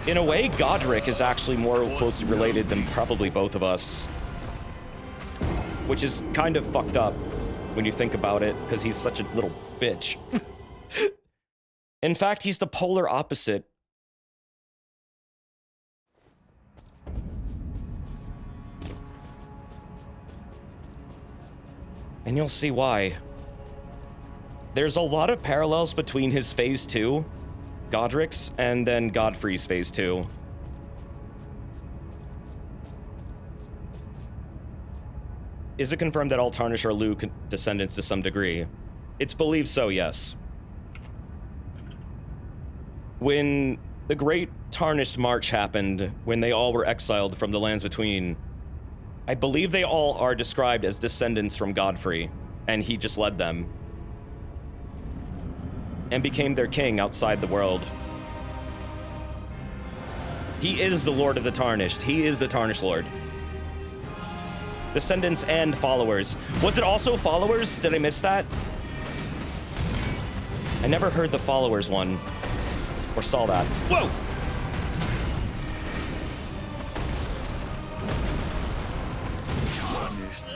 In a way, Godric is actually more closely related than probably both of us. Which is kind of fucked up when you think about it, because he's such a little bitch. In fact, he's the polar opposite. And you'll see why. There's a lot of parallels between his Phase 2, Godric's, and then Godfrey's Phase 2. Is it confirmed that all Tarnish are Luke descendants to some degree? It's believed so, yes. When the Great Tarnished March happened, when they all were exiled from the Lands Between, I believe they all are described as descendants from Godfrey, and he just led them. And became their king outside the world. He is the Lord of the Tarnished. He is the Tarnished Lord. Descendants and followers. Was it also followers? Did I miss that? I never heard the followers one. Or saw that. Whoa!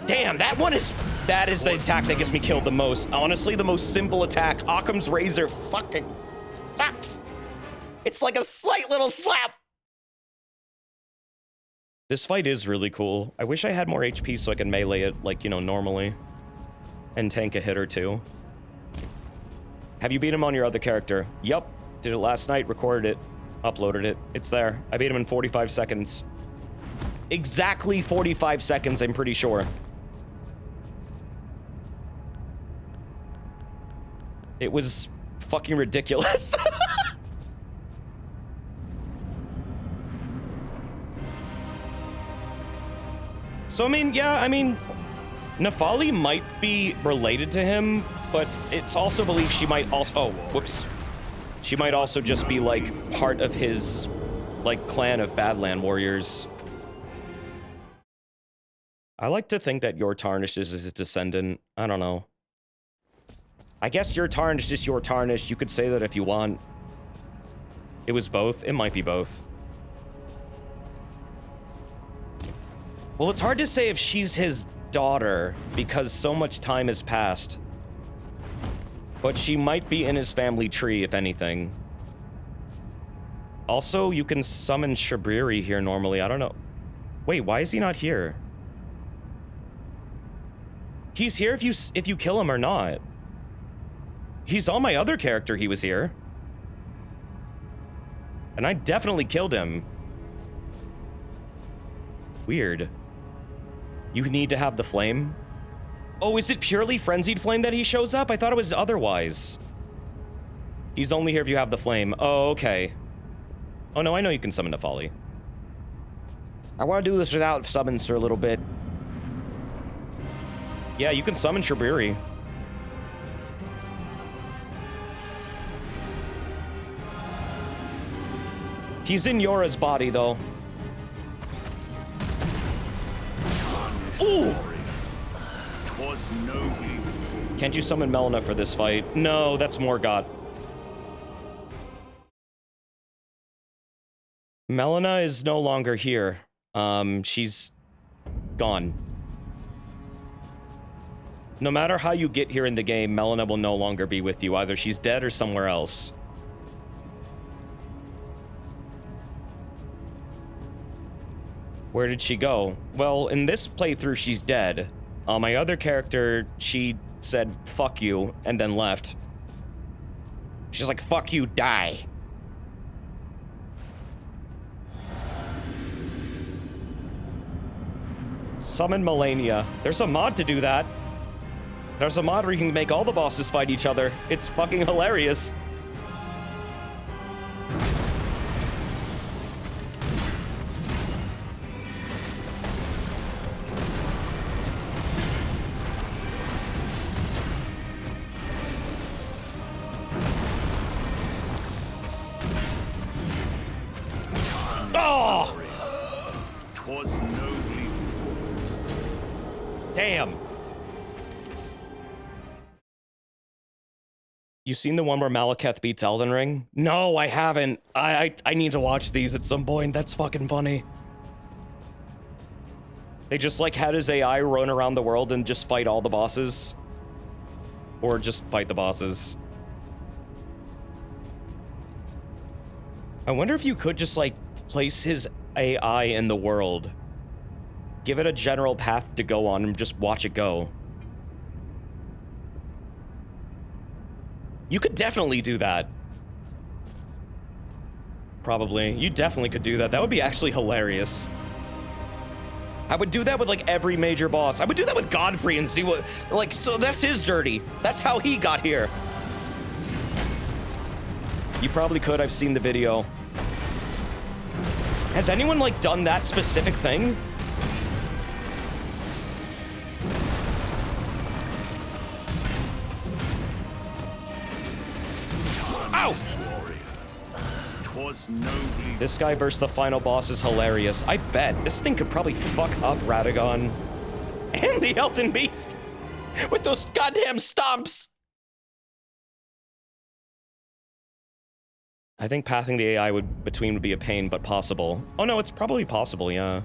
Damn, that is the attack that gets me killed the most. Honestly, the most simple attack. Occam's Razor fucking sucks. It's like a slight little slap. This fight is really cool. I wish I had more HP so I could melee it, like, you know, normally. And tank a hit or two. Have you beat him on your other character? Yup. Did it last night, recorded it, uploaded it. It's there. I beat him in 45 seconds. Exactly 45 seconds, I'm pretty sure. It was fucking ridiculous. So, I mean, yeah, I mean, Nefali might be related to him, but it's also believed she might also, oh, whoops. She might also just be, like, part of his, like, clan of Badland warriors. I like to think that your Tarnished is his descendant. I don't know. I guess your Tarnished is your Tarnished. You could say that if you want. It was both. It might be both. Well, it's hard to say if she's his daughter because so much time has passed. But she might be in his family tree, if anything. Also, you can summon Shabriri here normally. I don't know. Wait, why is he not here? He's here if you kill him or not. He's on my other character, he was here. And I definitely killed him. Weird. You need to have the flame? Oh, is it purely Frenzied Flame that he shows up? I thought it was otherwise. He's only here if you have the flame. Oh, okay. Oh no, I know you can summon Nefali. I want to do this without summons for a little bit. Yeah, you can summon Shabriri. He's in Yora's body, though. Ooh! Can't you summon Melina for this fight? No, that's Morgott. Melina is no longer here. She's gone. No matter how you get here in the game, Melina will no longer be with you. Either she's dead or somewhere else. Where did she go? Well, in this playthrough, she's dead. My other character, she said, fuck you, and then left. She's like, fuck you, die. Summon Melania. There's a mod to do that. There's a mod where you can make all the bosses fight each other. It's fucking hilarious. Damn. You seen the one where Malekith beats Elden Ring? No, I haven't. I need to watch these at some point. That's fucking funny. They just like had his AI run around the world and just fight all the bosses. Or just fight the bosses. I wonder if you could just like place his AI in the world. Give it a general path to go on and just watch it go. You could definitely do that. Probably. You definitely could do that. That would be actually hilarious. I would do that with like every major boss. I would do that with Godfrey and see what, like, so that's his journey. That's how he got here. You probably could. I've seen the video. Has anyone like done that specific thing? Ow! This guy versus the final boss is hilarious. I bet this thing could probably fuck up Radagon and the Elden Beast with those goddamn stomps. I think pathing the AI would be a pain, but possible. Oh no, it's probably possible, yeah.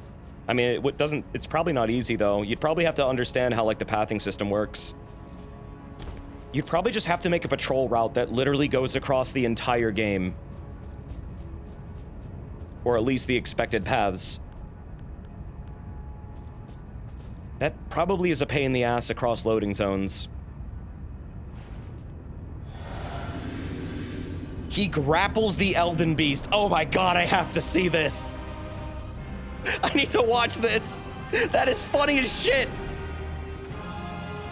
I mean, it's probably not easy though. You'd probably have to understand how like the pathing system works. You'd probably just have to make a patrol route that literally goes across the entire game. Or at least the expected paths. That probably is a pain in the ass across loading zones. He grapples the Elden Beast. Oh my god, I have to see this. I need to watch this. That is funny as shit.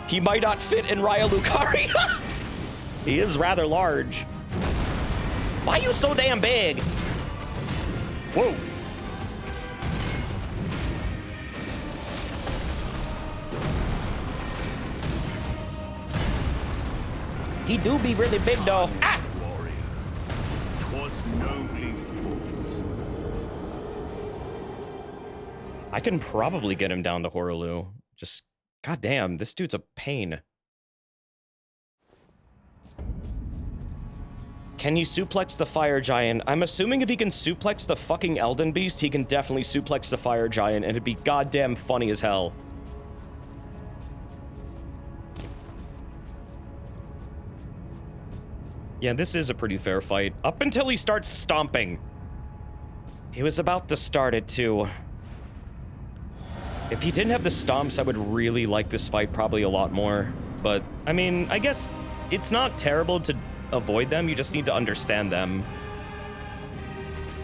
He might not fit in Raya Lucaria. He is rather large. Why are you so damn big? Whoa. He do be really big though. Ah! I can probably get him down to Horaloo. Just, goddamn, this dude's a pain. Can he suplex the fire giant? I'm assuming if he can suplex the fucking Elden Beast, he can definitely suplex the fire giant, and it'd be goddamn funny as hell. Yeah, this is a pretty fair fight. Up until he starts stomping. He was about to start it, too. If he didn't have the stomps, I would really like this fight probably a lot more. But, I mean, I guess it's not terrible to avoid them, you just need to understand them.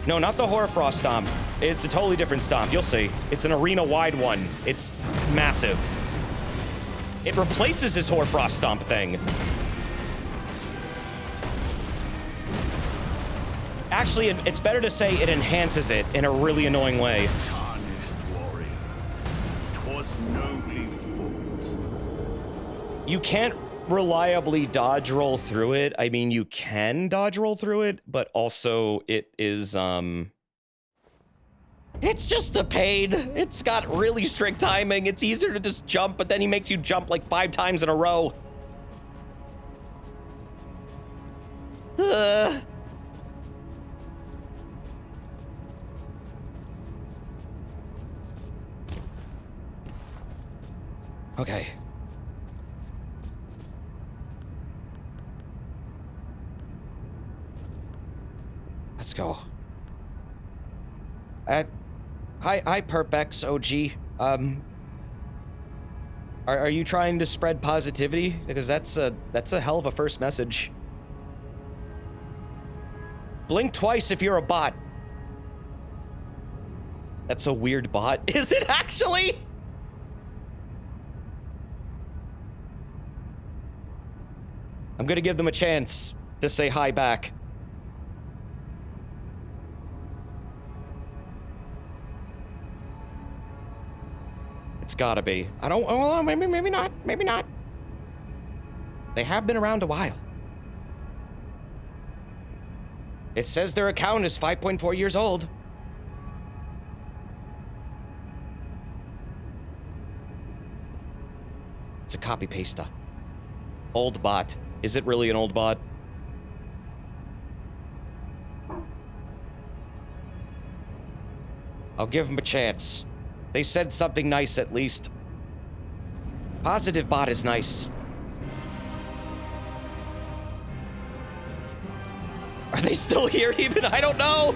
No, not the Hoarfrost stomp. It's a totally different stomp, you'll see. It's an arena-wide one. It's massive. It replaces his Hoarfrost stomp thing. Actually, it's better to say it enhances it in a really annoying way. You can't reliably dodge roll through it. I mean, you can dodge roll through it, but also it is, It's just a pain. It's got really strict timing. It's easier to just jump, but then he makes you jump like 5 times in a row. Okay. Let's go. Hi, Perpex OG. Are you trying to spread positivity? Because that's a hell of a first message. Blink twice if you're a bot. That's a weird bot. Is it actually? I'm gonna give them a chance to say hi back. It's gotta be. I don't, well, maybe not, maybe not. They have been around a while. It says their account is 5.4 years old. It's a copy paster. Old bot. Is it really an old bot? I'll give him a chance. They said something nice at least. Positive bot is nice. Are they still here even? I don't know.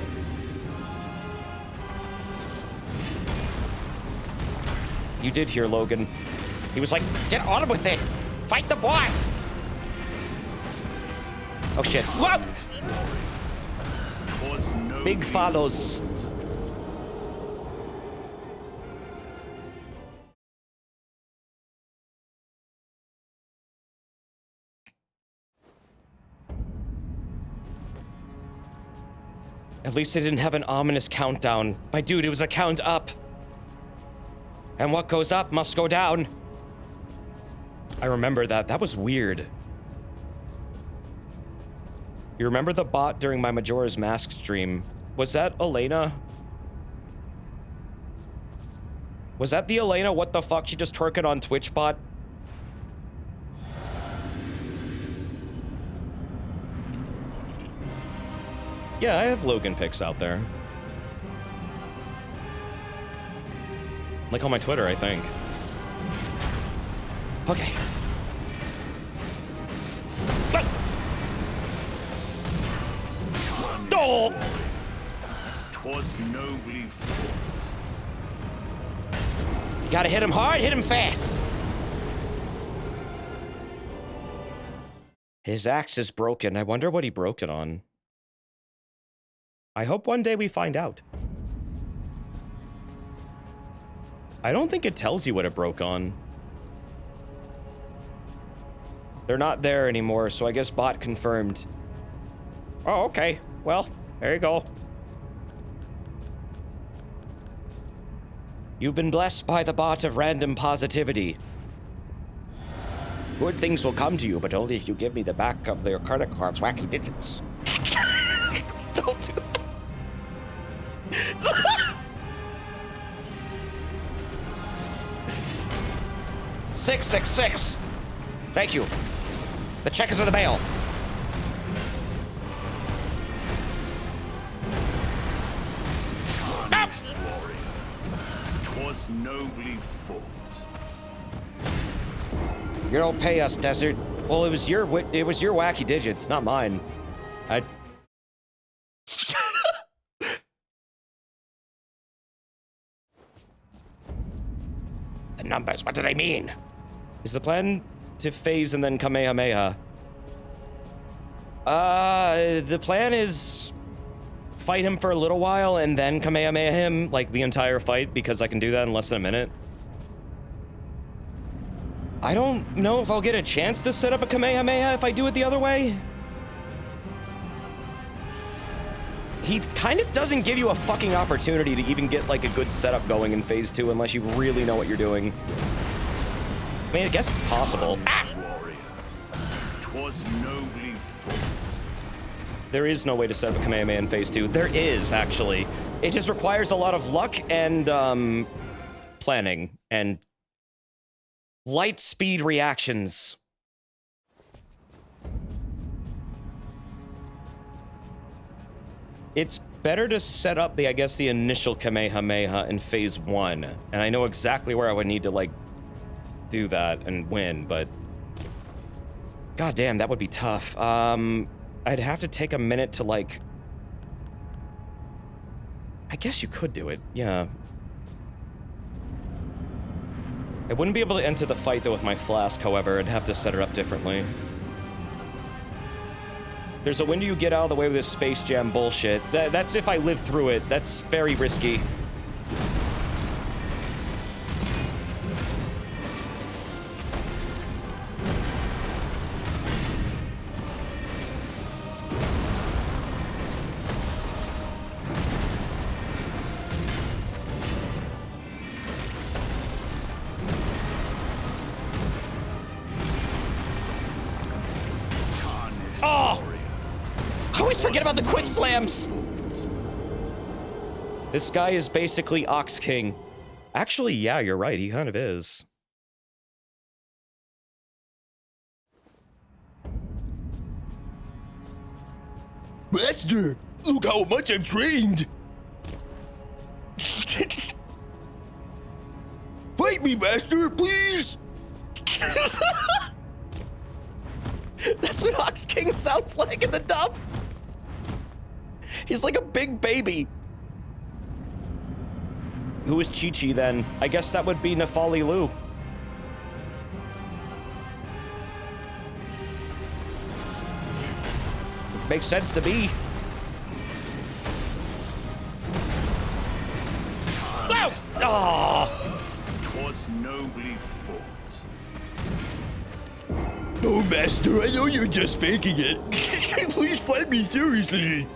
You did hear Logan. He was like, get on with it. Fight the boss. Oh shit. Whoa! Big follows. At least it didn't have an ominous countdown. My dude, it was a count up. And what goes up must go down. I remember that. That was weird. You remember the bot during my Majora's Mask stream? Was that Elena? Was that the Elena? What the fuck? She just twerking on Twitch bot? Yeah, I have Logan pics out there. Like on my Twitter, I think. Okay. Oh! 'Twas nobly fought. You gotta hit him hard, hit him fast. His axe is broken. I wonder what he broke it on. I hope one day we find out. I don't think it tells you what it broke on. They're not there anymore, so I guess bot confirmed. Oh, okay. Well, there you go. You've been blessed by the bot of random positivity. Good things will come to you, but only if you give me the back of their credit card's wacky digits. Don't do that. 666. Thank you. The check is in the mail. Honest warrior, 'twas nobly fought. You don't pay us, Desert. Well, it was your wacky digits, not mine. The numbers, what do they mean? Is the plan to phase and then Kamehameha? The plan is fight him for a little while and then Kamehameha him, like the entire fight, because I can do that in less than a minute. I don't know if I'll get a chance to set up a Kamehameha if I do it the other way. He kind of doesn't give you a fucking opportunity to even get like a good setup going in phase 2 unless you really know what you're doing. I mean, I guess it's possible. Warrior, 'twas nobly fought. There is no way to set up a Kamehameha in phase 2. There is, actually. It just requires a lot of luck and planning and light speed reactions. It's better to set up the, I guess, the initial Kamehameha in phase 1. And I know exactly where I would need to, like, do that and win, but... God damn, that would be tough. I'd have to take a minute to, like... I guess you could do it, yeah. I wouldn't be able to enter the fight, though, with my flask, however. I'd have to set it up differently. There's a window you get out of the way with this Space Jam bullshit. That's if I live through it. That's very risky. Forget about the quick slams! This guy is basically Ox King. Actually, yeah, you're right, he kind of is. Master, look how much I've trained! Fight me, Master, please! That's what Ox King sounds like in the dub. He's like a big baby. Who is Chi-Chi then? I guess that would be Nefali Lu. Makes sense to me. No! Oh! 'Twas nobly fought. No, Master, I know you're just faking it. Please fight me seriously.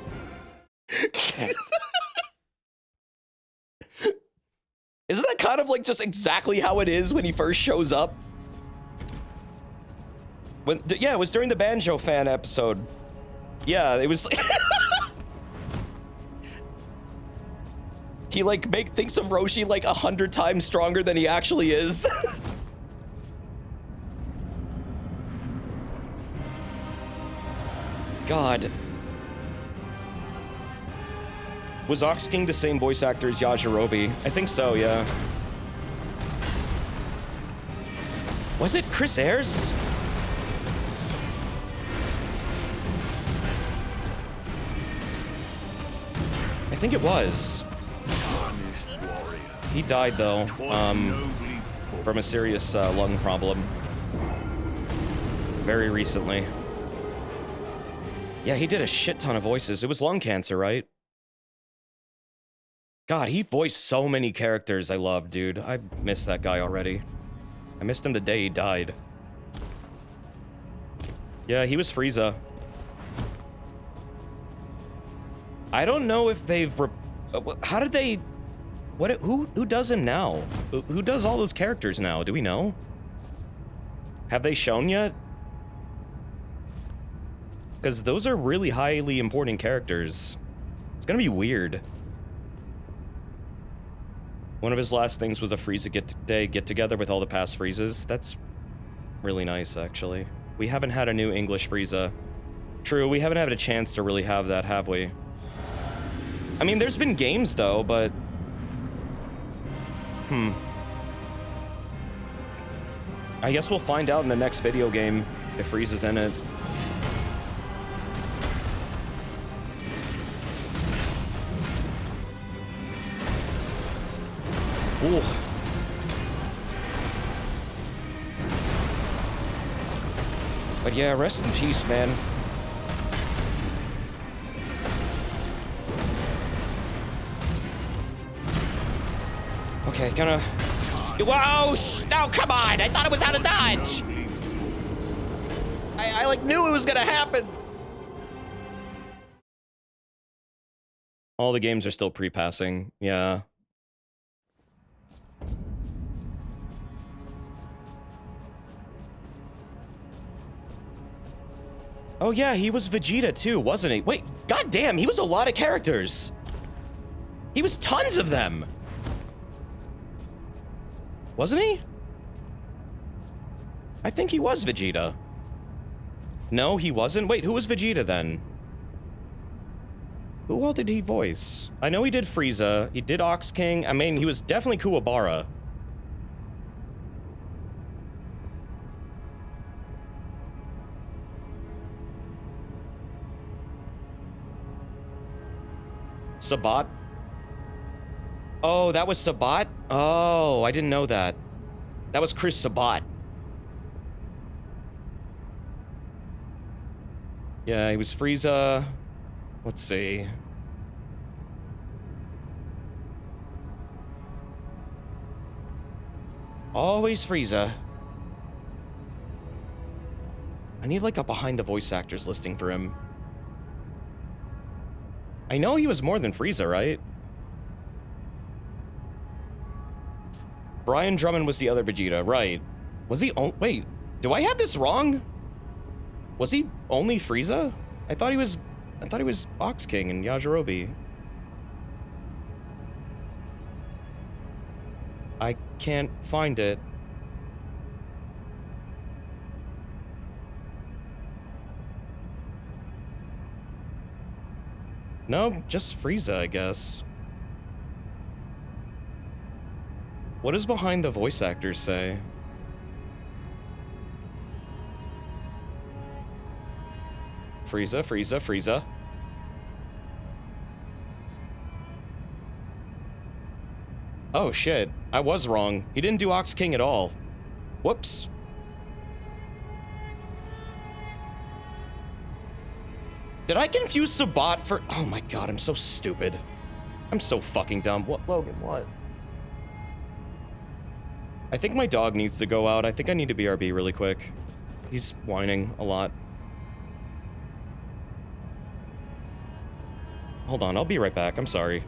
Isn't that kind of like just exactly how it is when he first shows up? Yeah, it was during the Banjo fan episode. Yeah, it was. He like thinks of Roshi like 100 times stronger than he actually is. God. Was Ox King the same voice actor as Yajirobe? I think so, yeah. Was it Chris Ayres? I think it was. He died though, from a serious lung problem. Very recently. Yeah, he did a shit ton of voices. It was lung cancer, right? God, he voiced so many characters I love, dude. I miss that guy already. I missed him the day he died. Yeah, he was Frieza. I don't know if they've... How did they... Who does him now? Who does all those characters now? Do we know? Have they shown yet? Because those are really highly important characters. It's gonna be weird. One of his last things was a Frieza get-together with all the past Friezas. That's really nice, actually. We haven't had a new English Frieza. True, we haven't had a chance to really have that, have we? I mean, there's been games, though, but... I guess we'll find out in the next video game if Frieza's in it. Ooh. But yeah, rest in peace, man. Okay, gonna... Whoa! No, come on! I thought it was out of dodge! I like, knew it was gonna happen! All the games are still pre-passing, yeah. Oh yeah, he was Vegeta too, wasn't he? Wait, goddamn, he was a lot of characters. He was tons of them! Wasn't he? I think he was Vegeta. No, he wasn't? Wait, who was Vegeta then? Who all did he voice? I know he did Frieza, he did Ox King, I mean, he was definitely Kuwabara. Sabat? Oh, that was Sabat? Oh, I didn't know that. That was Chris Sabat. Yeah, he was Frieza. Let's see. Always Frieza. I need like a behind the voice actors listing for him. I know he was more than Frieza, right? Brian Drummond was the other Vegeta, right? Was he wait, do I have this wrong? Was he only Frieza? I thought he was Ox King and Yajirobe. I can't find it. No, just Frieza, I guess. What does behind the voice actors say? Frieza, Frieza, Frieza. Oh shit, I was wrong. He didn't do Ox King at all. Whoops. Did I confuse Sabat for— oh my god, I'm so stupid. I'm so fucking dumb. What, Logan, what? I think my dog needs to go out. I think I need to BRB really quick. He's whining a lot. Hold on, I'll be right back. I'm sorry.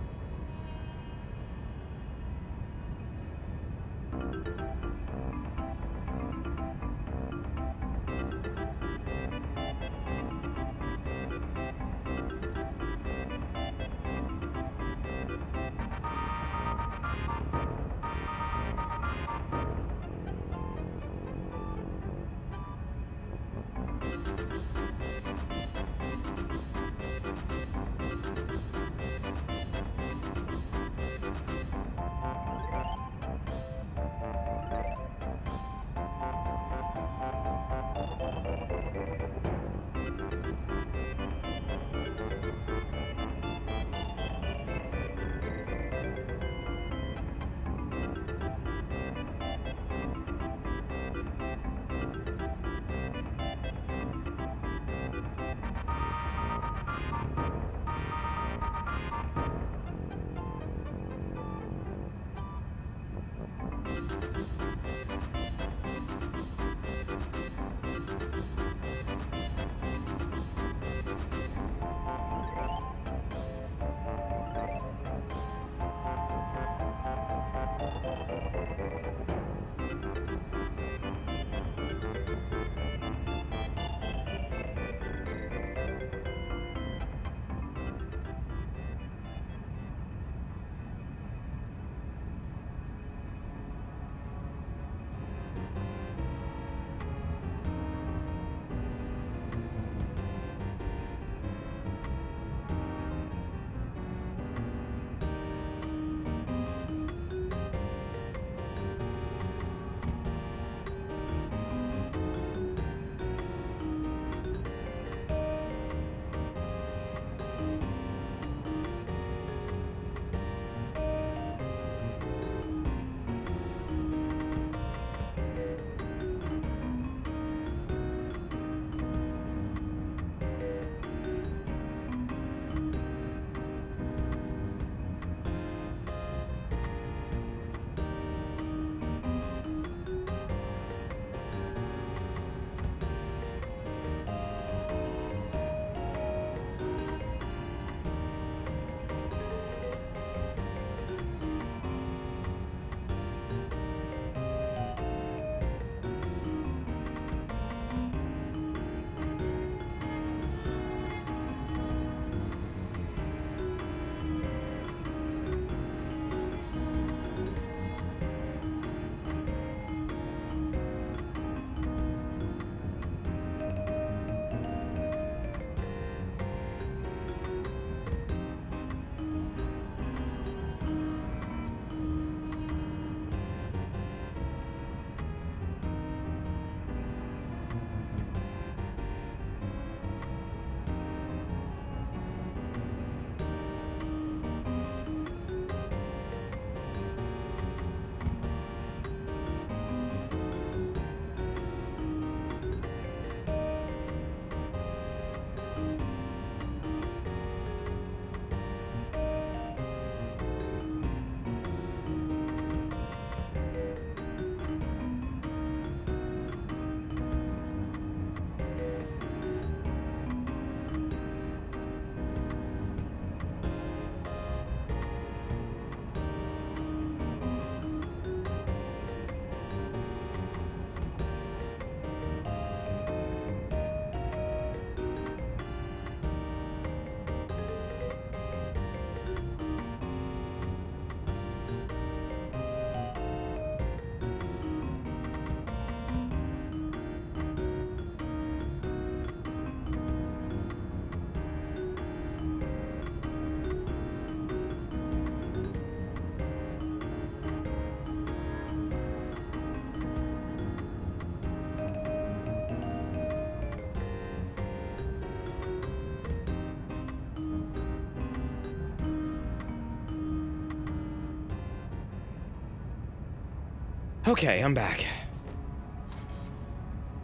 Okay, I'm back.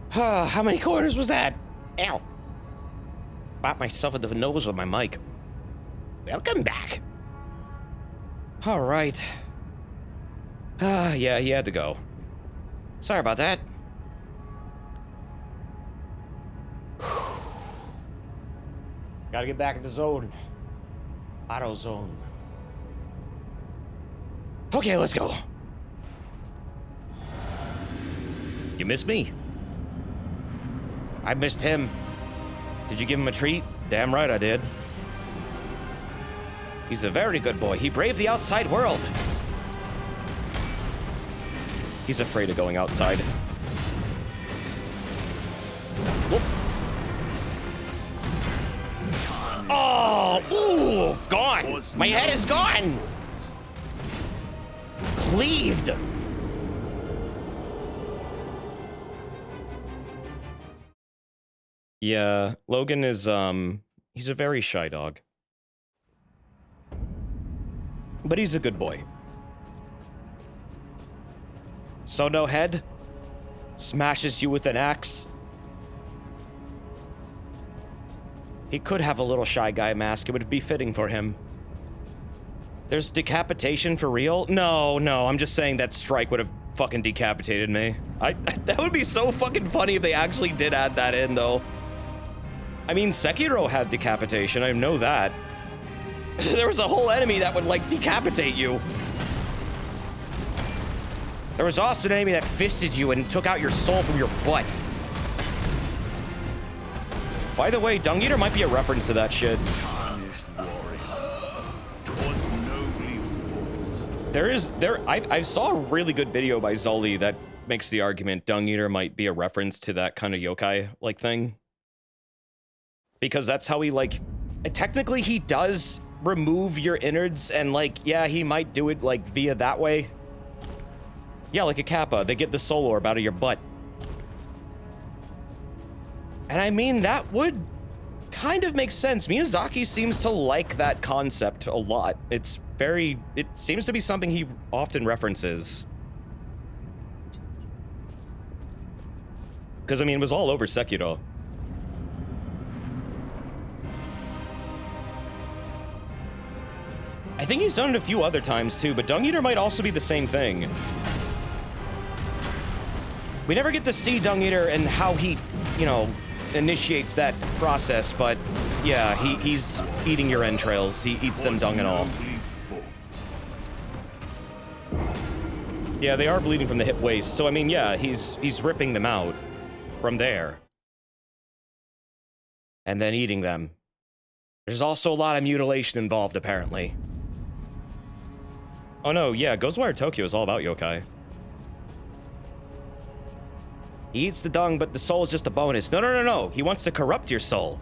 How many corners was that? Ow. Bought myself in the nose with my mic. Welcome back. All right. Yeah, he had to go. Sorry about that. Gotta get back in the zone. Auto zone. Okay, let's go. You missed me. I missed him. Did you give him a treat? Damn right I did. He's a very good boy. He braved the outside world. He's afraid of going outside. Whoop. Oh, ooh, gone. My head is gone. Cleaved. Yeah, Logan is, he's a very shy dog. But he's a good boy. So no head? Smashes you with an axe? He could have a little shy guy mask. It would be fitting for him. There's decapitation for real? No, I'm just saying that strike would have fucking decapitated me. That would be so fucking funny if they actually did add that in, though. I mean, Sekiro had decapitation, I know that. There was a whole enemy that would, like, decapitate you. There was also an enemy that fisted you and took out your soul from your butt. By the way, Dung Eater might be a reference to that shit. I saw a really good video by Zully that makes the argument Dung Eater might be a reference to that kind of yokai-like thing. Because that's how he, like, technically he does remove your innards, and, like, yeah, he might do it, like, via that way. Yeah, like a Kappa, they get the soul orb out of your butt. And I mean, that would kind of make sense. Miyazaki seems to like that concept a lot. It seems to be something he often references. Because, I mean, it was all over Sekiro. I think he's done it a few other times too, but Dung Eater might also be the same thing. We never get to see Dung Eater and how he, you know, initiates that process, but yeah, he's eating your entrails. He eats them dung and all. Yeah, they are bleeding from the hip waist, so I mean, yeah, he's ripping them out from there. And then eating them. There's also a lot of mutilation involved, apparently. Oh no, yeah, Ghostwire Tokyo is all about yokai. He eats the dung, but the soul is just a bonus. No. He wants to corrupt your soul.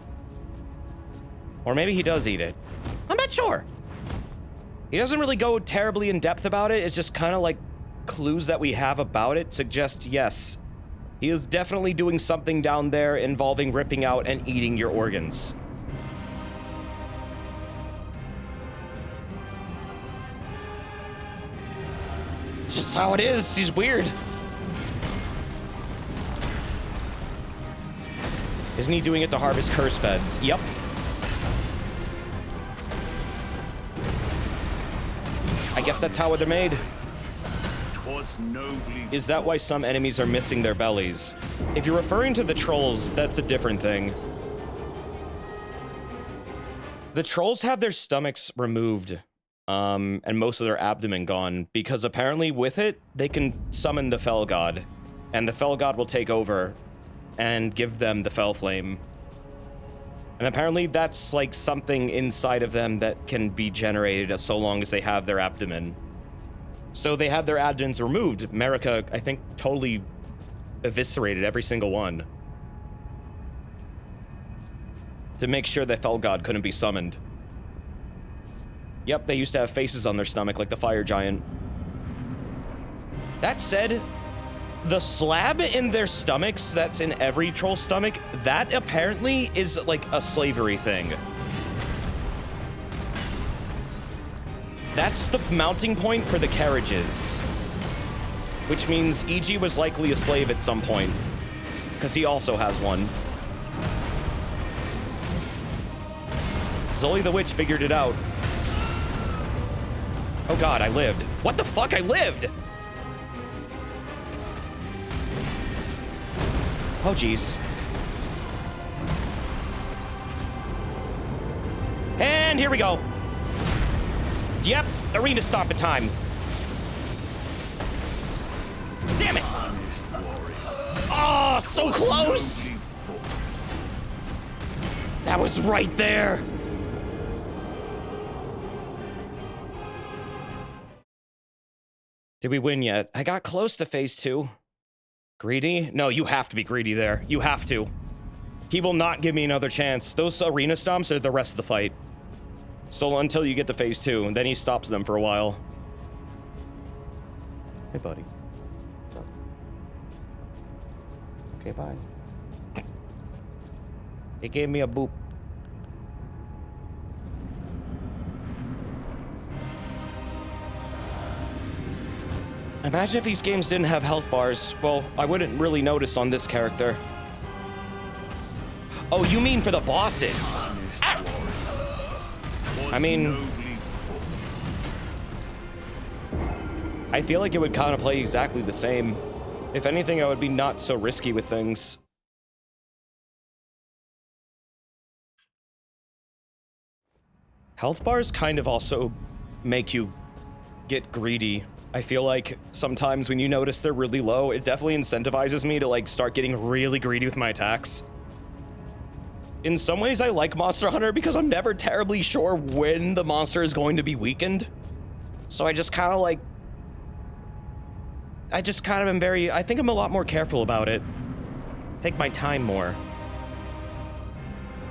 Or maybe he does eat it. I'm not sure. He doesn't really go terribly in depth about it. It's just kind of like clues that we have about it suggest, yes, he is definitely doing something down there involving ripping out and eating your organs. It's just how it is. He's weird. Isn't he doing it to harvest curse beds? Yep. I guess that's how they're made. Is that why some enemies are missing their bellies? If you're referring to the trolls, that's a different thing. The trolls have their stomachs removed, and most of their abdomen gone, because apparently with it, they can summon the Fell God, and the Fell God will take over and give them the Fell Flame. And apparently that's like something inside of them that can be generated so long as they have their abdomen. So they had their abdomens removed. America, I think, totally eviscerated every single one to make sure that Fell God couldn't be summoned. Yep, they used to have faces on their stomach like the fire giant. That said, the slab in their stomachs that's in every troll stomach, that apparently is like a slavery thing. That's the mounting point for the carriages. which means EG was likely a slave at some point, because he also has one. Zully the Witch figured it out. Oh god, I lived. What the fuck? I lived! Oh jeez. And here we go. Yep, arena stomping time. Damn it! Oh, so close! That was right there. Did we win yet? I got close to phase 2. Greedy? No, you have to be greedy there. You have to. He will not give me another chance. Those arena stomps are the rest of the fight. So until you get to phase 2, and then he stops them for a while. Hey, buddy. What's up? Okay, bye. He gave me a boop. Imagine if these games didn't have health bars. Well, I wouldn't really notice on this character. Oh, you mean for the bosses? Ah! I mean, I feel like it would kind of play exactly the same. If anything, I would be not so risky with things. Health bars kind of also make you get greedy. I feel like sometimes when you notice they're really low, it definitely incentivizes me to like start getting really greedy with my attacks. In some ways, I like Monster Hunter because I'm never terribly sure when the monster is going to be weakened. So I just kind of like... I think I'm a lot more careful about it. Take my time more.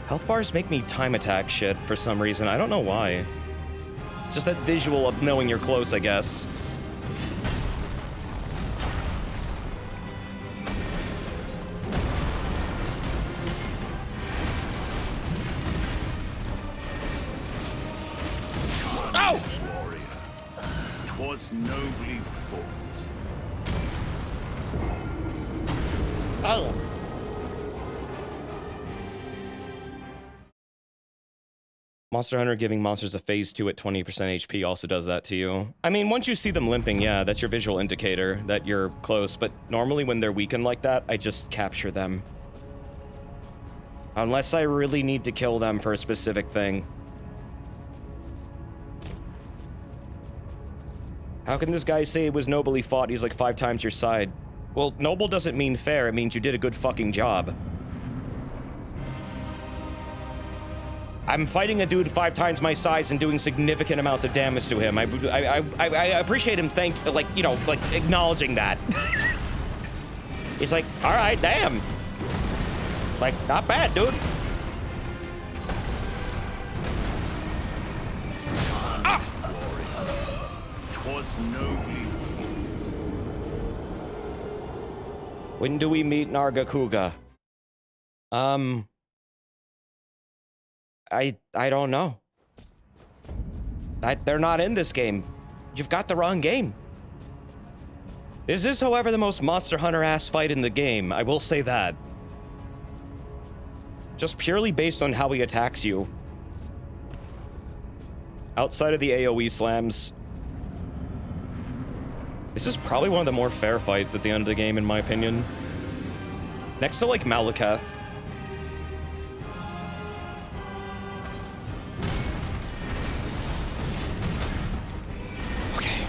Health bars make me time attack shit for some reason. I don't know why. It's just that visual of knowing you're close, I guess. Oh! Warrior, 'twas nobly fought. Oh. Monster Hunter giving monsters a phase 2 at 20% HP also does that to you. I mean, once you see them limping, yeah, that's your visual indicator that you're close, but normally when they're weakened like that, I just capture them. Unless I really need to kill them for a specific thing. How can this guy say it was nobly fought? He's like 5 times your side. Well, noble doesn't mean fair, it means you did a good fucking job. I'm fighting a dude 5 times my size and doing significant amounts of damage to him. I appreciate him acknowledging that. He's like, all right, damn. Like, not bad, dude. Ah! 'Twas nobly fought. When do we meet Nargacuga? I don't know. They're not in this game. You've got the wrong game. This is, however, the most Monster Hunter-ass fight in the game. I will say that. Just purely based on how he attacks you. Outside of the AoE slams. This is probably one of the more fair fights at the end of the game, in my opinion. Next to, like, Malekith. Okay.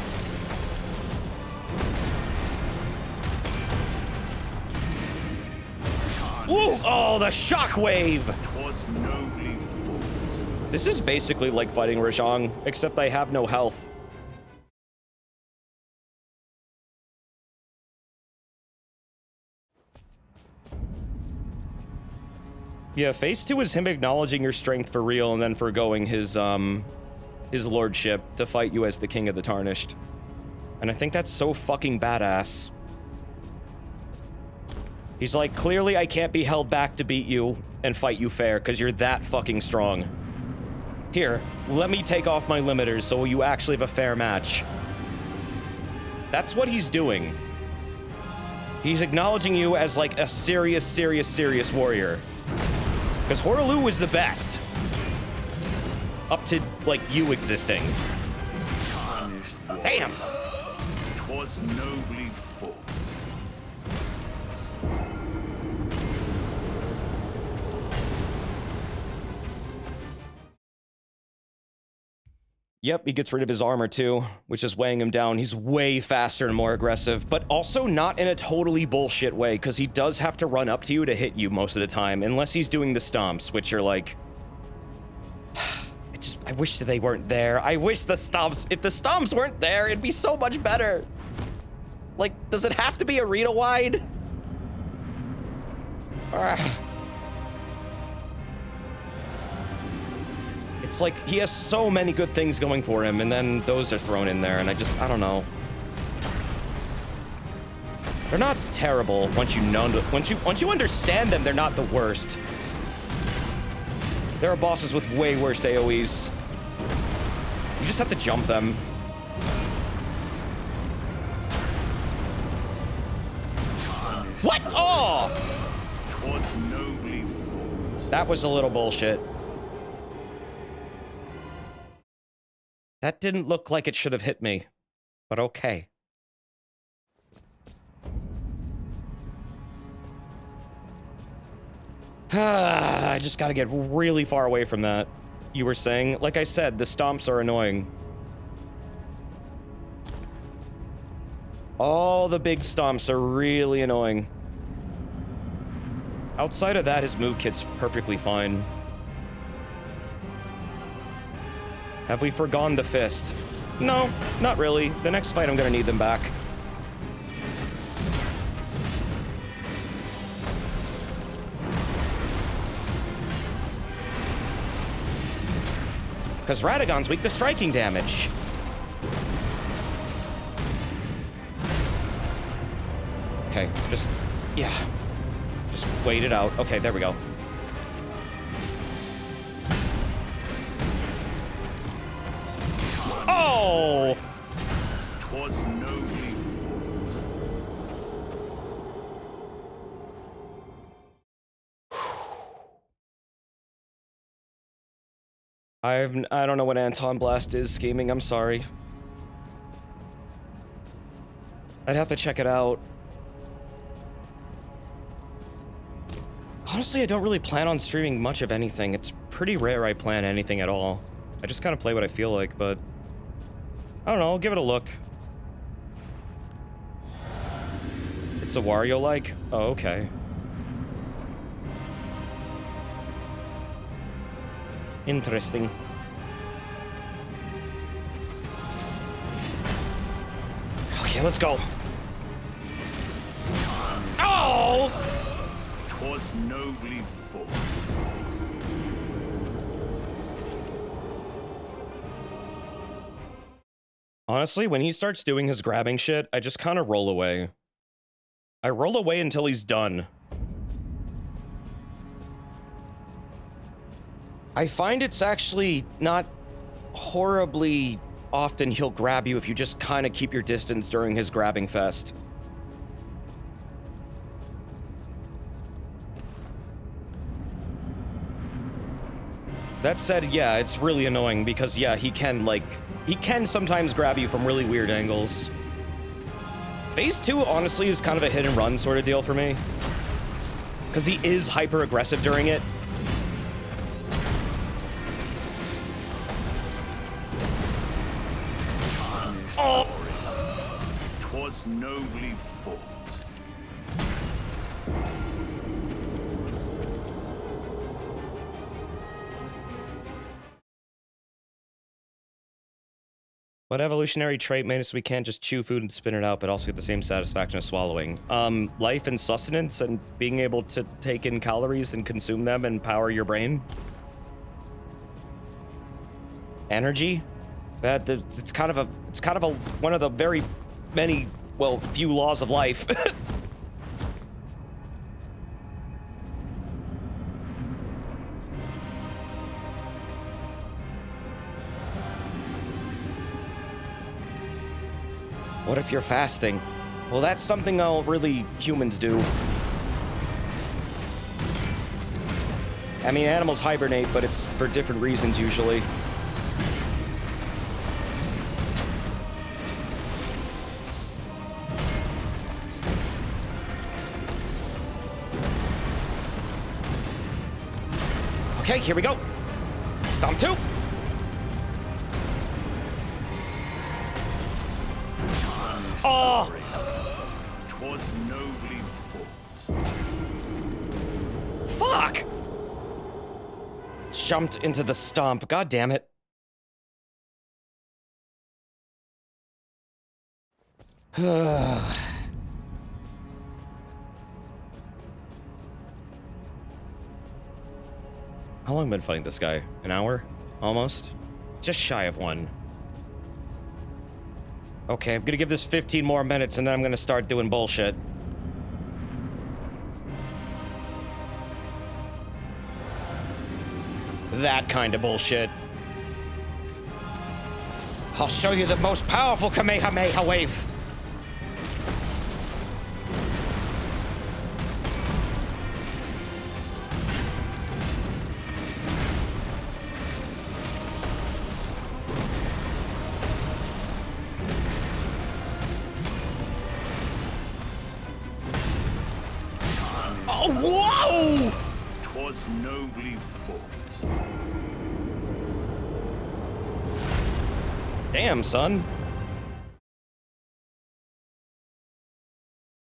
Ooh! Oh, the shockwave! 'Twas nobly fought. This is basically like fighting Rajang, except I have no health. Yeah, phase 2 is him acknowledging your strength for real and then forgoing his lordship to fight you as the King of the Tarnished. And I think that's so fucking badass. He's like, clearly I can't be held back to beat you and fight you fair, because you're that fucking strong. Here, let me take off my limiters so you actually have a fair match. That's what he's doing. He's acknowledging you as like a serious, serious, serious warrior. Because Horaloo is the best. Up to, like, you existing. Damn! 'Twas nobly fought. Yep, he gets rid of his armor too, which is weighing him down. He's way faster and more aggressive, but also not in a totally bullshit way, because he does have to run up to you to hit you most of the time, unless he's doing the stomps, which are like... I wish that they weren't there. I wish the stomps... If the stomps weren't there, it'd be so much better. Like, does it have to be arena-wide? It's like he has so many good things going for him, and then those are thrown in there, and I don't know. They're not terrible once you understand them. They're not the worst. There are bosses with way worse AoEs. You just have to jump them. What? Oh! 'Twas nobly fought. That was a little bullshit. That didn't look like it should have hit me, but okay. I just gotta get really far away from that. You were saying, like I said, the stomps are annoying. All the big stomps are really annoying. Outside of that, his move kit's perfectly fine. Have we forgone the fist? No, not really. The next fight, I'm gonna need them back. Because Radagon's weak to striking damage. Okay, just wait it out. Okay, there we go. Oh! 'Twas nobly I don't know what Anton Blast is scheming, I'm sorry. I'd have to check it out. Honestly, I don't really plan on streaming much of anything. It's pretty rare I plan anything at all. I just kind of play what I feel like, but... I don't know, I'll give it a look. It's a Wario-like? Oh, okay. Interesting. Okay, let's go. Oh! 'Twas nobly fought. Honestly, when he starts doing his grabbing shit, I just kind of roll away. I roll away until he's done. I find it's actually not horribly often he'll grab you if you just kind of keep your distance during his grabbing fest. That said, yeah, it's really annoying because, yeah, he can sometimes grab you from really weird angles. Phase 2, honestly, is kind of a hit and run sort of deal for me. Because he is hyper aggressive during it. Oh! 'Twas nobly fought. What evolutionary trait made it so we can't just chew food and spit it out, but also get the same satisfaction of swallowing? Life and sustenance and being able to take in calories and consume them and power your brain? Energy? It's kind of one of the very many, well, few laws of life. What if you're fasting? Well, that's something all really humans do. I mean, animals hibernate, but it's for different reasons usually. Okay, here we go. Stomp 2. Oh! 'Twas nobly fought. Fuck! Jumped into the stomp. God damn it. How long have I been fighting this guy? An hour? Almost? Just shy of one. Okay, I'm gonna give this 15 more minutes and then I'm gonna start doing bullshit. That kind of bullshit. I'll show you the most powerful Kamehameha wave. Oh, whoa! 'Twas nobly fought. Damn, son.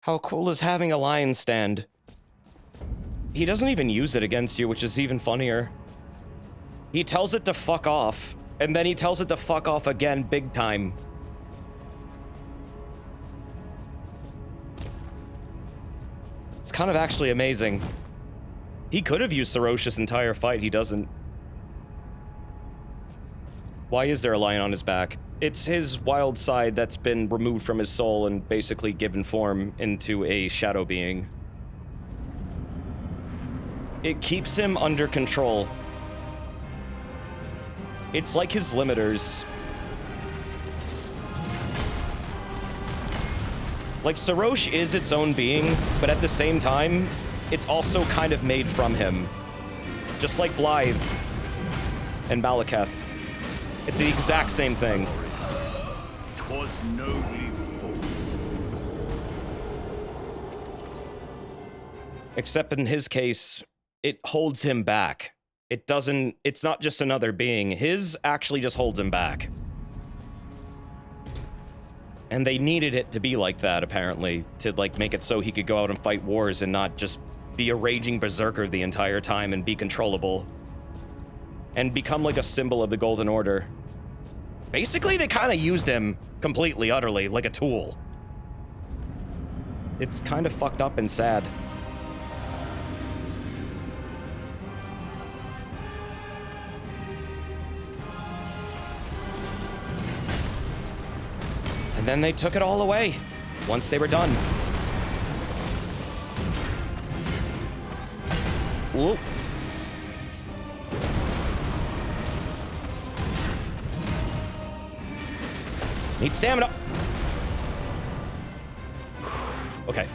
How cool is having a lion stand? He doesn't even use it against you, which is even funnier. He tells it to fuck off, and then he tells it to fuck off again big time. It's kind of actually amazing. He could have used Sarosh this entire fight, he doesn't. Why is there a lion on his back? It's his wild side that's been removed from his soul and basically given form into a shadow being. It keeps him under control. It's like his limiters. Like, Sarosh is its own being, but at the same time, it's also kind of made from him. Just like Blythe and Malekith. It's the exact same thing. 'Twas nobly fought. Except in his case, it holds him back. It doesn't, it's not just another being. His actually just holds him back. And they needed it to be like that, apparently, to, like, make it so he could go out and fight wars and not just be a raging berserker the entire time and be controllable. And become, like, a symbol of the Golden Order. Basically, they kind of used him completely, utterly, like a tool. It's kind of fucked up and sad. And then they took it all away, once they were done. Whoop. Need stamina. Okay.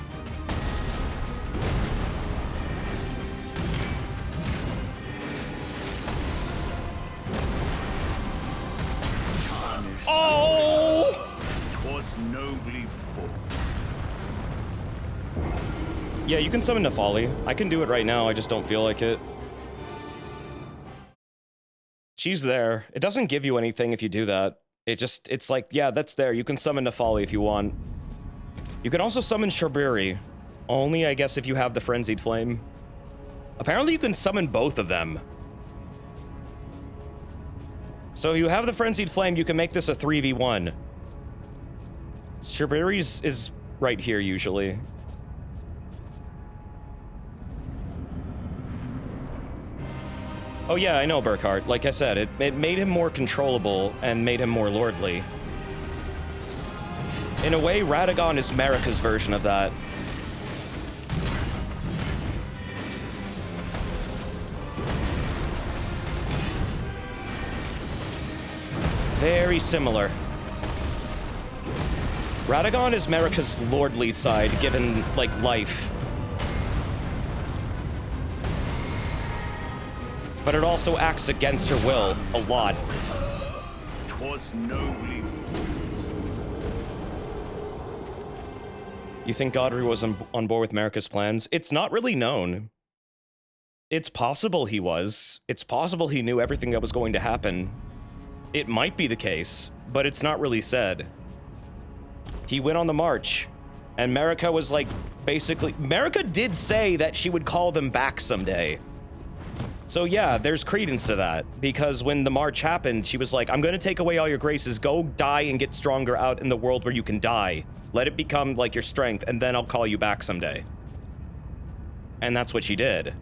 Oh! 'Twas nobly fought. Yeah, you can summon Nefali. I can do it right now, I just don't feel like it. She's there. It doesn't give you anything if you do that. It's like, yeah, that's there. You can summon Nefali if you want. You can also summon Shabriri. Only, I guess, if you have the Frenzied Flame. Apparently, you can summon both of them. So you have the Frenzied Flame, you can make this a 3v1. Shabriri's is right here, usually. Oh yeah, I know, Burkhart. Like I said, it made him more controllable and made him more lordly. In a way, Radagon is Marika's version of that. Very similar. Radagon is Marika's lordly side, given, like, life. But it also acts against her will a lot. 'Twas nobly fought. You think Godry was on board with Marika's plans? It's not really known. It's possible he was. It's possible he knew everything that was going to happen. It might be the case, but it's not really said. He went on the march, and Marika was like, basically... Marika did say that she would call them back someday. So yeah, there's credence to that, because when the march happened, she was like, I'm gonna take away all your graces, go die and get stronger out in the world where you can die. Let it become, like, your strength, and then I'll call you back someday. And that's what she did.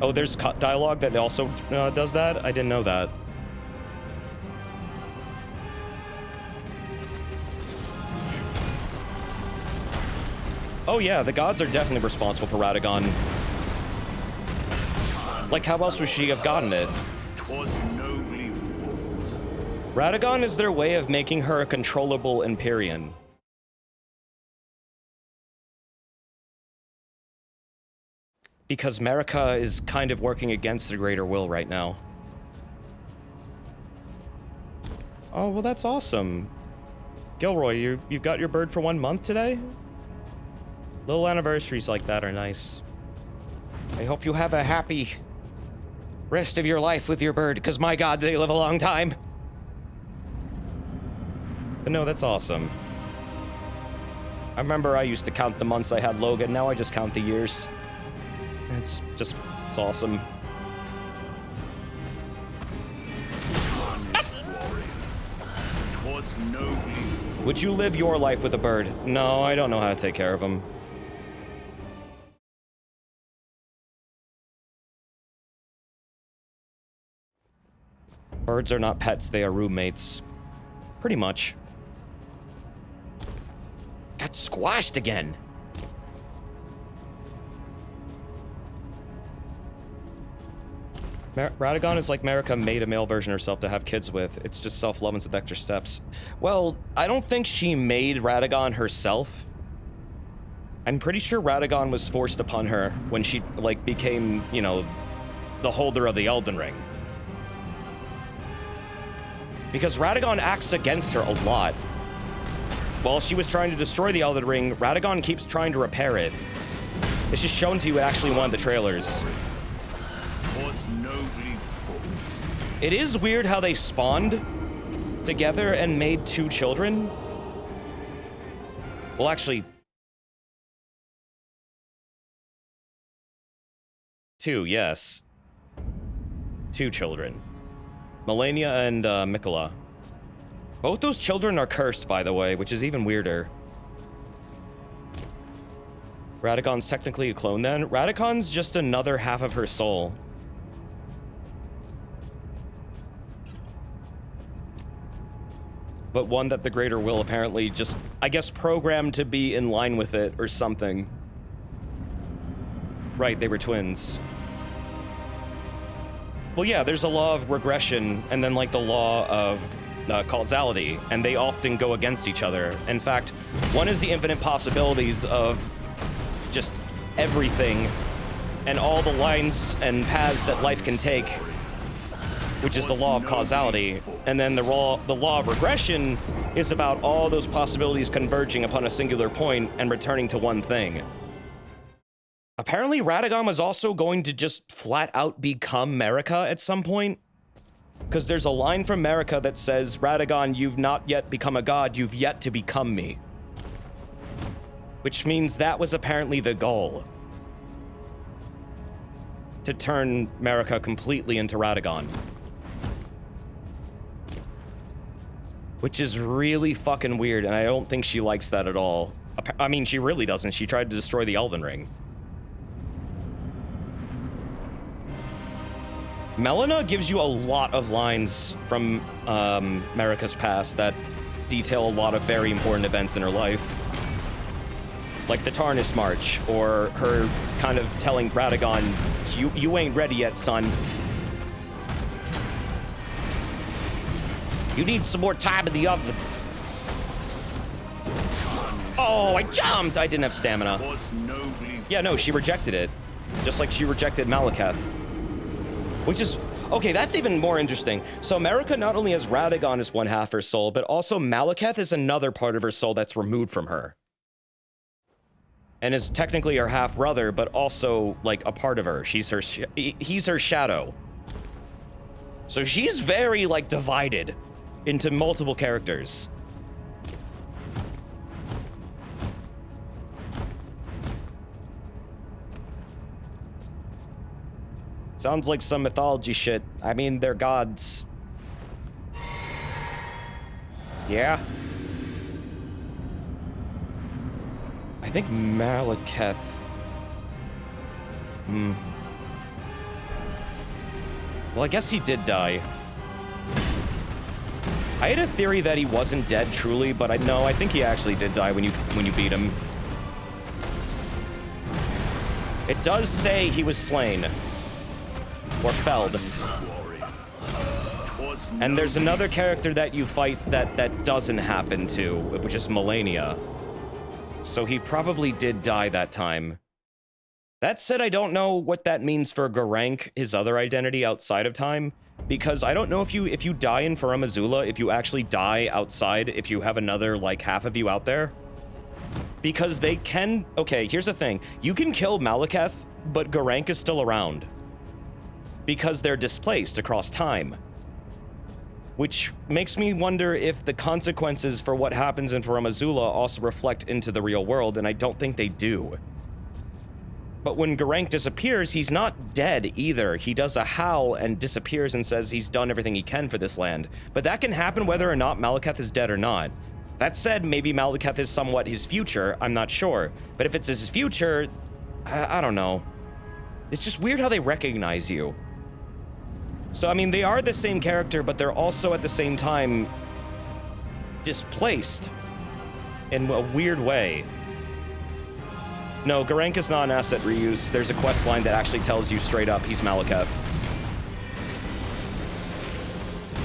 Oh, there's dialogue that also does that? I didn't know that. Oh yeah, the gods are definitely responsible for Radagon. Like, how else would she have gotten it? 'Twas nobly fought. Radagon is their way of making her a controllable Empyrean. Because Marika is kind of working against the greater will right now. Oh, well, that's awesome. Gilroy, you've got your bird for 1 month today? Little anniversaries like that are nice. I hope you have a happy rest of your life with your bird, because my god, they live a long time. But no, that's awesome. I remember I used to count the months I had Logan, now I just count the years. It's awesome. Would you live your life with a bird? No, I don't know how to take care of him. Birds are not pets, they are roommates. Pretty much. Got squashed again. Radagon is like Marika made a male version herself to have kids with. It's just self-love with extra steps. Well, I don't think she made Radagon herself. I'm pretty sure Radagon was forced upon her when she, like, became, you know, the holder of the Elden Ring. Because Radagon acts against her a lot. While she was trying to destroy the Elden Ring, Radagon keeps trying to repair it. It's just shown to you actually in one of the trailers. It is weird how they spawned together and made 2 children. Well, actually... 2, yes. 2 children. Melania and Mikola. Both those children are cursed, by the way, which is even weirder. Radagon's technically a clone then? Radagon's just another half of her soul. But one that the greater will apparently just, I guess, programmed to be in line with it or something. Right, they were twins. Well, yeah, there's a law of regression and then, like, the law of causality, and they often go against each other. In fact, one is the infinite possibilities of just everything and all the lines and paths that life can take, which is the law of causality. And then the law of regression is about all those possibilities converging upon a singular point and returning to one thing. Apparently, Radagon was also going to just flat out become Marika at some point. Because there's a line from Marika that says, Radagon, you've not yet become a god, you've yet to become me. Which means that was apparently the goal. To turn Marika completely into Radagon. Which is really fucking weird, and I don't think she likes that at all. I mean, she really doesn't. She tried to destroy the Elden Ring. Melina gives you a lot of lines from Marika's past that detail a lot of very important events in her life. Like the Tarnis March, or her kind of telling Radagon, you ain't ready yet, son. You need some more time in the oven. Oh, I jumped! I didn't have stamina. Was nobly Yeah, no, she rejected it. Just like she rejected Malekith. Which is... Okay, that's even more interesting. So Marika not only has Radagon as one half her soul, but also Malekith is another part of her soul that's removed from her. And is technically her half-brother, but also, like, a part of her. He's her shadow. So she's very, like, divided into multiple characters. Sounds like some mythology shit. I mean, they're gods. Yeah. I think Malekith. Well, I guess he did die. I had a theory that he wasn't dead truly, but I think he actually did die when you beat him. It does say he was slain. Or felled. And there's another character that you fight that doesn't happen to, which is Melania. So he probably did die that time. That said, I don't know what that means for Geraint, his other identity outside of time, because I don't know if you die in Farum Azula, if you actually die outside, if you have another, like, half of you out there. Because they can... Okay, here's the thing. You can kill Malekith, but Geraint is still around. Because they're displaced across time. Which makes me wonder if the consequences for what happens in Farum Azula also reflect into the real world, and I don't think they do. But when Geraint disappears, he's not dead either. He does a howl and disappears and says he's done everything he can for this land. But that can happen whether or not Malekith is dead or not. That said, maybe Malekith is somewhat his future, I'm not sure. But if it's his future, I don't know. It's just weird how they recognize you. So, I mean, they are the same character, but they're also at the same time displaced in a weird way. No, Geraint is not an asset reuse. There's a quest line that actually tells you straight up he's Malekith.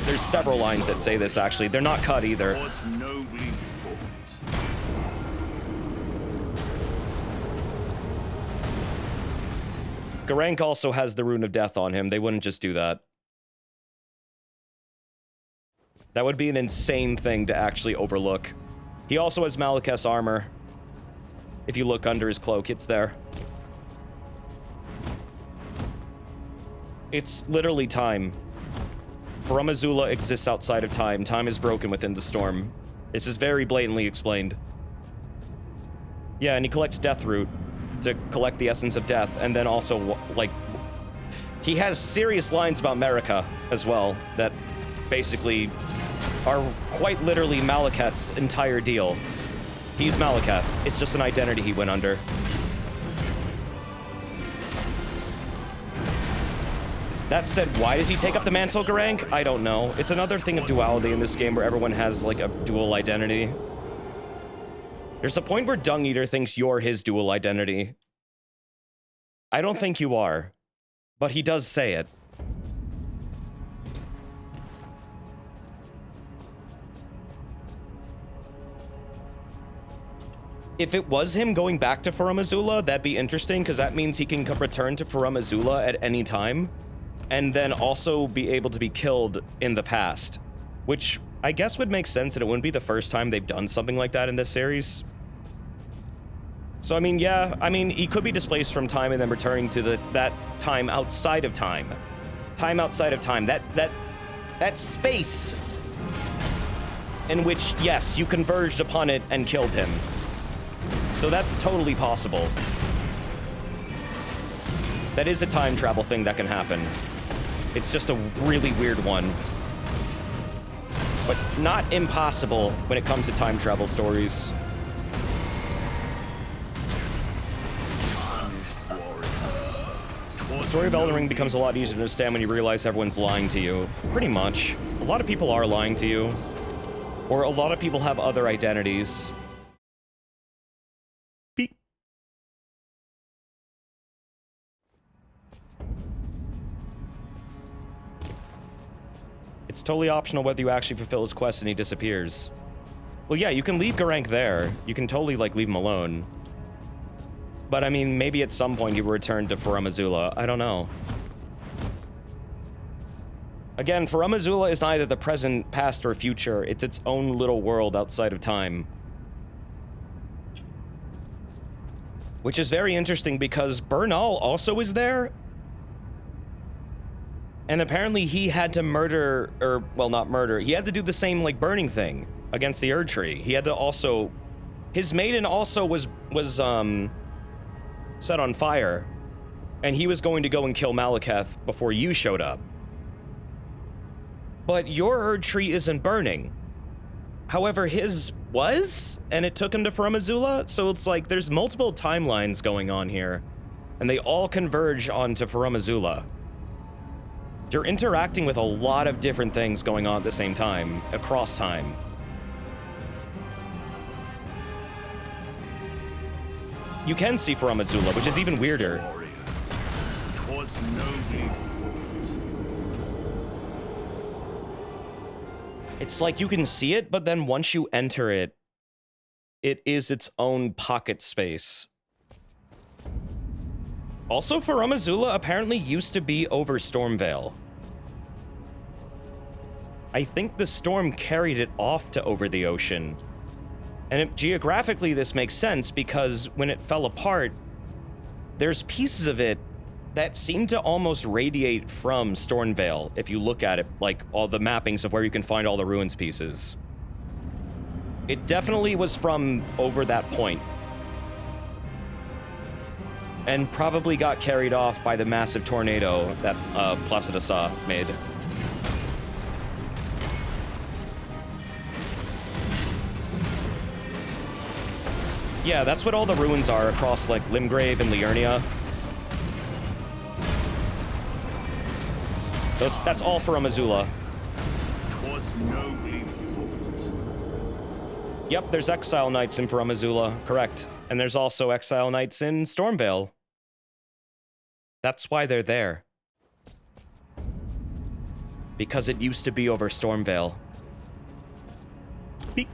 There's several lines that say this, actually. They're not cut either. was nobly fought. Geraint also has the Rune of Death on him. They wouldn't just do that. That would be an insane thing to actually overlook. He also has Malekith's armor. If you look under his cloak, it's there. It's literally time. Farum Azula exists outside of time. Time is broken within the storm. This is very blatantly explained. Yeah, and he collects Death Root to collect the essence of death, and then also, like... He has serious lines about Marika as well, that basically are quite literally Malekith's entire deal. He's Malekith. It's just an identity he went under. That said, why does he take up the mantle, Geraint? I don't know. It's another thing of duality in this game where everyone has, like, a dual identity. There's a point where Dung Eater thinks you're his dual identity. I don't think you are, but he does say it. If it was him going back to Farum Azula, that'd be interesting, because that means he can return to Farum Azula at any time, and then also be able to be killed in the past, which I guess would make sense, and it wouldn't be the first time they've done something like that in this series. So, I mean, yeah, I mean, he could be displaced from time and then returning to that time outside of time. Time outside of time. That space in which, yes, you converged upon it and killed him. So that's totally possible. That is a time travel thing that can happen. It's just a really weird one. But not impossible when it comes to time travel stories. The story of Elden Ring becomes a lot easier to understand when you realize everyone's lying to you. Pretty much. A lot of people are lying to you. Or a lot of people have other identities. Beep. It's totally optional whether you actually fulfill his quest and he disappears. Well, yeah, you can leave Garank there. You can totally, like, leave him alone. But, I mean, maybe at some point he will return to Farum Azula. I don't know. Again, Farum Azula is neither the present, past, or future. It's its own little world outside of time. Which is very interesting because Bernal also is there. And apparently he had to murder, or, well, not murder. He had to do the same, like, burning thing against the Erd Tree. He had to also... His maiden also was set on fire. And he was going to go and kill Malekith before you showed up. But your Erd Tree isn't burning. However, his was, and it took him to Farum Azula, so it's like there's multiple timelines going on here, and they all converge onto Farum Azula. You're interacting with a lot of different things going on at the same time, across time. You can see Farum Azula, which is even weirder. Warrior, 'twas nobly fought. It's like you can see it, but then once you enter it, it is its own pocket space. Also, Farum Azula apparently used to be over Stormvale. I think the storm carried it off to over the ocean. And geographically, this makes sense because when it fell apart, there's pieces of it that seem to almost radiate from Stormvale, if you look at it, like all the mappings of where you can find all the ruins pieces. It definitely was from over that point. And probably got carried off by the massive tornado that Placidasa made. Yeah, that's what all the ruins are across, like, Limgrave and Liurnia. That's all Farum Azula. 'Twas nobly fought. Yep, there's Exile Knights in Farum Azula, correct. And there's also Exile Knights in Stormvale. That's why they're there. Because it used to be over Stormvale. Beep.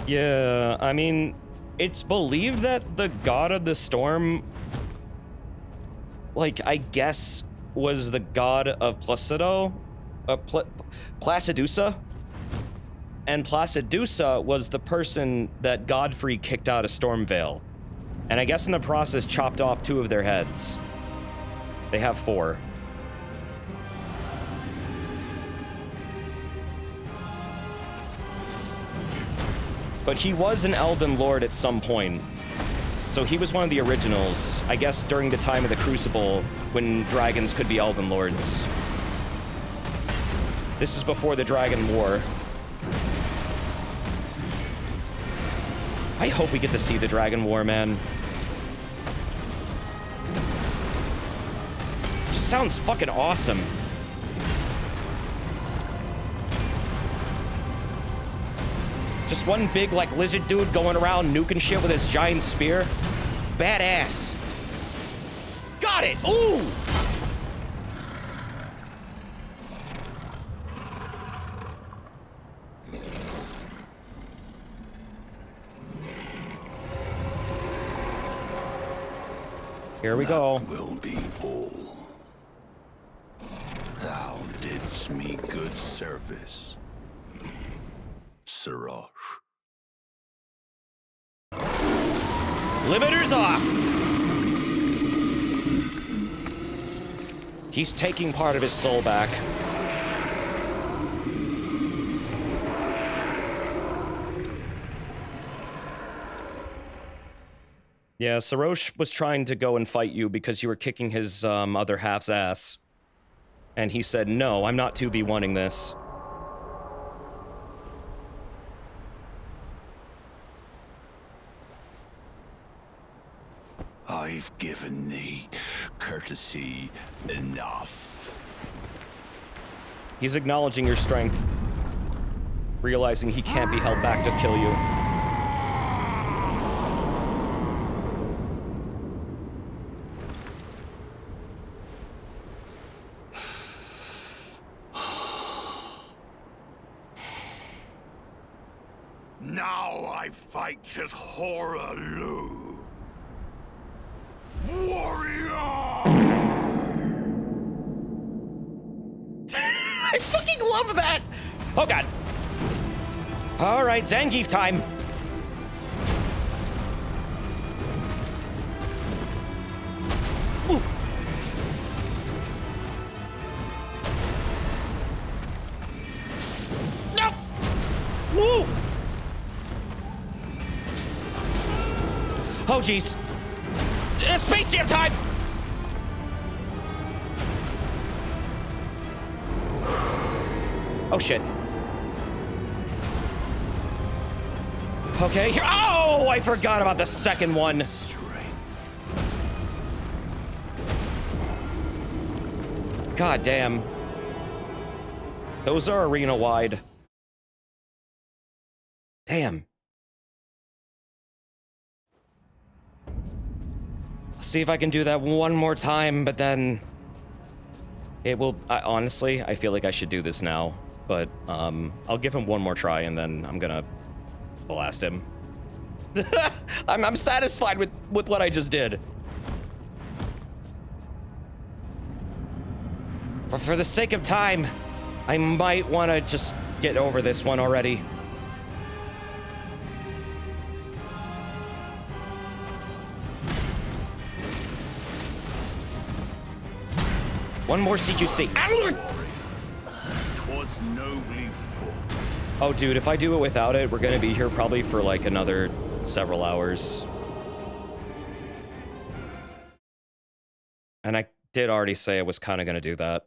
Yeah, I mean, it's believed that the god of the storm, like, I guess, was the god of Placidusa? And Placidusa was the person that Godfrey kicked out of Stormvale. And I guess in the process chopped off 2 of their heads. They have 4. But he was an Elden Lord at some point. So he was one of the originals, I guess during the time of the Crucible, when dragons could be Elden Lords. This is before the Dragon War. I hope we get to see the Dragon War, man. Just sounds fucking awesome. Just one big, like, lizard dude going around nuking shit with his giant spear. Badass. Got it! Ooh! Here we go. Will be all. Thou didst me good service, Siraj. Limiters off! He's taking part of his soul back. Yeah, Sarosh was trying to go and fight you because you were kicking his other half's ass. And he said, no, I'm not 2v1ing this. I've given thee courtesy enough. He's acknowledging your strength, realizing he can't be held back to kill you. Now I fight as Horaloo. Warrior! I fucking love that! Oh god. Alright, Zangief time. Ooh. No! Woo! Oh jeez. Space Jam time! Oh shit. Okay, here. Oh, I forgot about the second one. God damn. Those are arena wide. Damn. I'll see if I can do that one more time, but then it will. Honestly, I feel like I should do this now, but I'll give him one more try and then I'm gonna blast him. I'm satisfied with what I just did. But for the sake of time, I might want to just get over this one already. One more CQC. Twas nobly fought. Oh, dude, if I do it without it, we're gonna be here probably for like another several hours. And I did already say I was kind of gonna do that.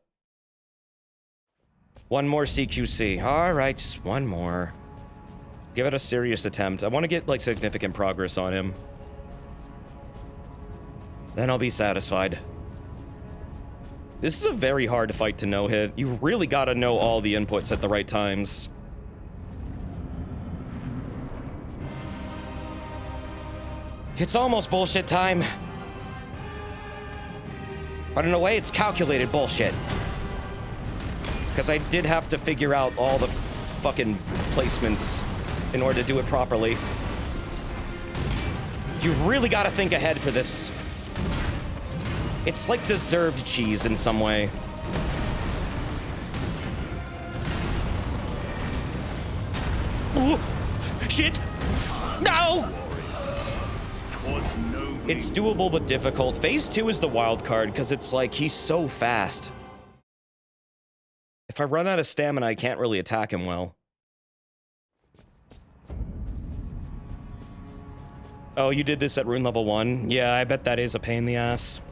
One more CQC. All right, just one more. Give it a serious attempt. I want to get like significant progress on him. Then I'll be satisfied. This is a very hard fight to no-hit. You really gotta know all the inputs at the right times. It's almost bullshit time. But in a way, it's calculated bullshit. Because I did have to figure out all the fucking placements in order to do it properly. You really gotta think ahead for this. It's like deserved cheese in some way. Ooh, shit! No! It's doable but difficult. Phase 2 is the wild card because it's like he's so fast. If I run out of stamina, I can't really attack him well. Oh, you did this at rune level 1? Yeah, I bet that is a pain in the ass.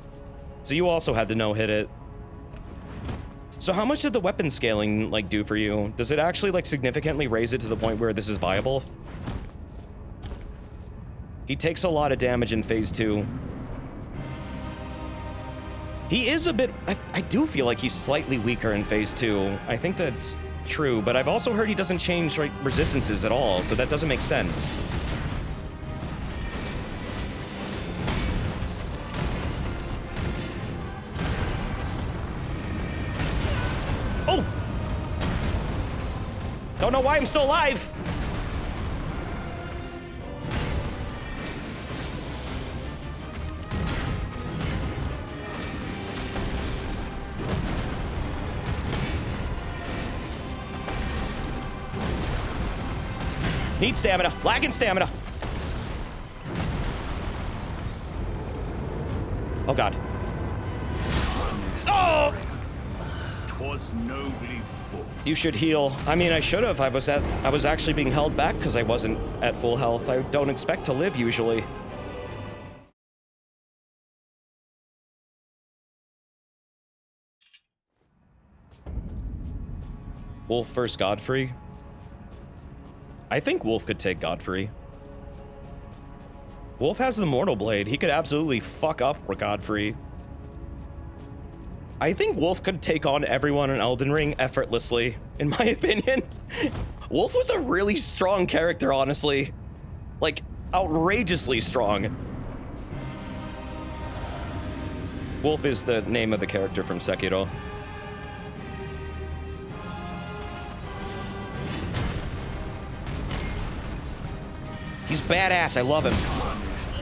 So you also had to no-hit it. So how much did the weapon scaling, like, do for you? Does it actually, like, significantly raise it to the point where this is viable? He takes a lot of damage in phase 2. He is a bit... I do feel like he's slightly weaker in phase 2. I think that's true, but I've also heard he doesn't change, like, resistances at all, so that doesn't make sense. Oh! Don't know why I'm still alive! Need stamina. Lagging stamina. Oh god. Oh! Twas nobly fought. You should heal. I mean, I should have. I was actually being held back because I wasn't at full health. I don't expect to live usually. Wolf versus Godfrey. I think Wolf could take Godfrey. Wolf has the Mortal Blade. He could absolutely fuck up Godfrey. I think Wolf could take on everyone in Elden Ring effortlessly, in my opinion. Wolf was a really strong character, honestly. Like, outrageously strong. Wolf is the name of the character from Sekiro. He's badass. I love him.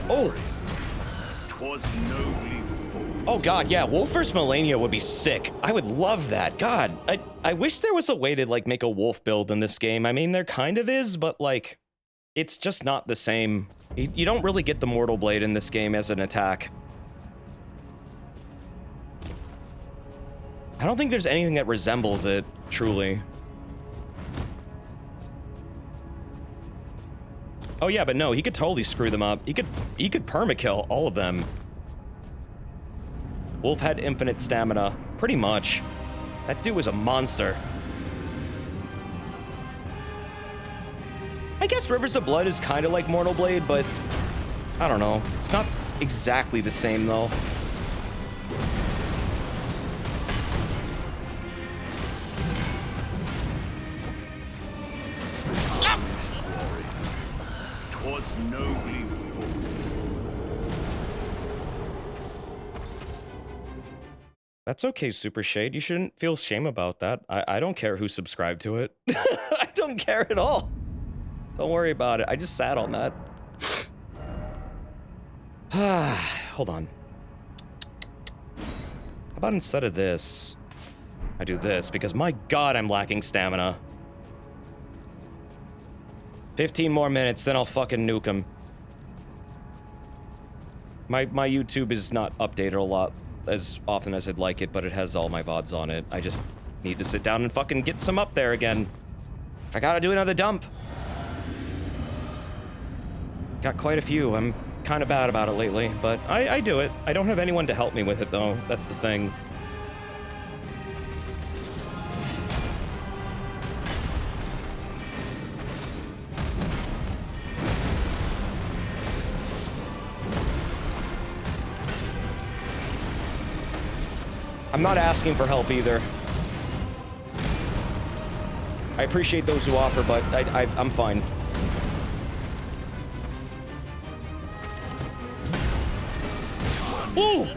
Oh. 'Twas nobly fought. Oh god, yeah, Wolf vs. Melania would be sick. I would love that. God, I wish there was a way to, like, make a wolf build in this game. I mean, there kind of is, but, like, it's just not the same. You don't really get the Mortal Blade in this game as an attack. I don't think there's anything that resembles it, truly. Oh yeah, but no, he could totally screw them up. He could permakill all of them. Wolf had infinite stamina, pretty much. That dude was a monster. I guess Rivers of Blood is kind of like Mortal Blade, but I don't know. It's not exactly the same, though. Was nobly fought. That's okay, Super Shade. You shouldn't feel shame about that. I don't care who subscribed to it. I don't care at all. Don't worry about it. I just sat on that. Hold on. How about instead of this, I do this, because my god, I'm lacking stamina. 15 more minutes, then I'll fucking nuke him. My YouTube is not updated a lot as often as I'd like it, but it has all my VODs on it. I just need to sit down and fucking get some up there again. I gotta do another dump. Got quite a few. I'm kind of bad about it lately, but I do it. I don't have anyone to help me with it, though. That's the thing. I'm not asking for help either. I appreciate those who offer, but I'm fine. Ooh!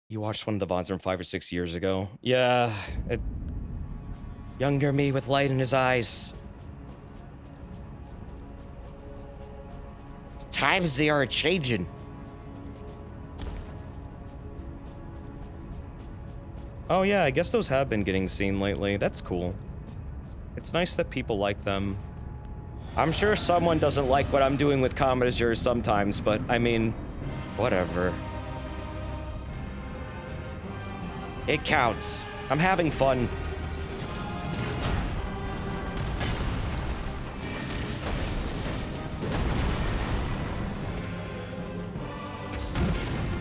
You watched one of the VODs from 5 or 6 years ago. Yeah, younger me with light in his eyes. Times they are changing. Oh yeah, I guess those have been getting seen lately. That's cool. It's nice that people like them. I'm sure someone doesn't like what I'm doing with commenters sometimes, but I mean, whatever. It counts. I'm having fun.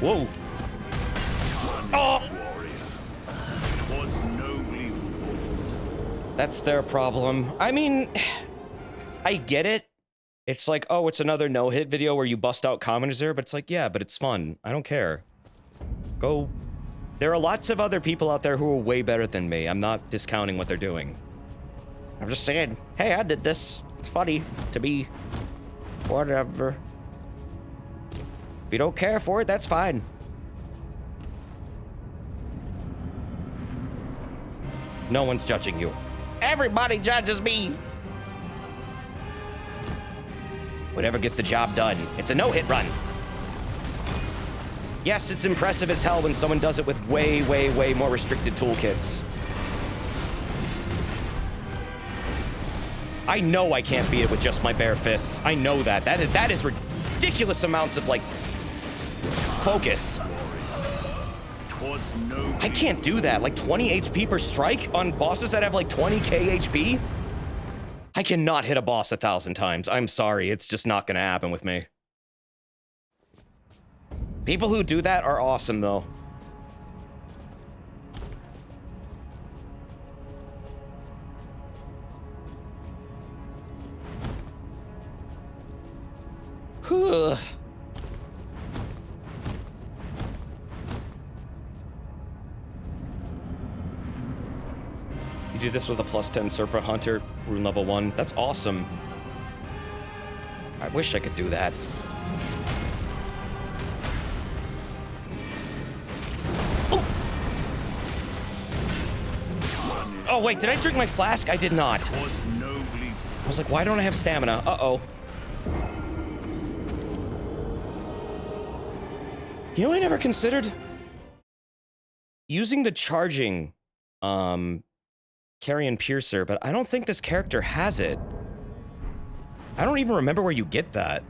Whoa. Oh! That's their problem. I mean, I get it. It's like, oh, it's another no-hit video where you bust out commenters there, but it's like, yeah, but it's fun. I don't care. Go. There are lots of other people out there who are way better than me. I'm not discounting what they're doing. I'm just saying, hey, I did this. It's funny to me. Whatever. If you don't care for it, that's fine. No one's judging you. Everybody judges me. Whatever gets the job done. It's a no-hit run. Yes, it's impressive as hell when someone does it with way, way, way more restricted toolkits. I know I can't beat it with just my bare fists. I know that. That is ridiculous amounts of, like, focus. I can't do that. Like 20 HP per strike on bosses that have like 20k HP? I cannot hit a boss 1,000 times. I'm sorry. It's just not gonna happen with me. People who do that are awesome, though. Whew. You do this with a +10 Serpent Hunter, Rune level 1. That's awesome. I wish I could do that. Oh, wait, did I drink my flask? I did not. I was like, why don't I have stamina? Uh-oh. You know, I never considered using the charging, Carrion Piercer, but I don't think this character has it. I don't even remember where you get that.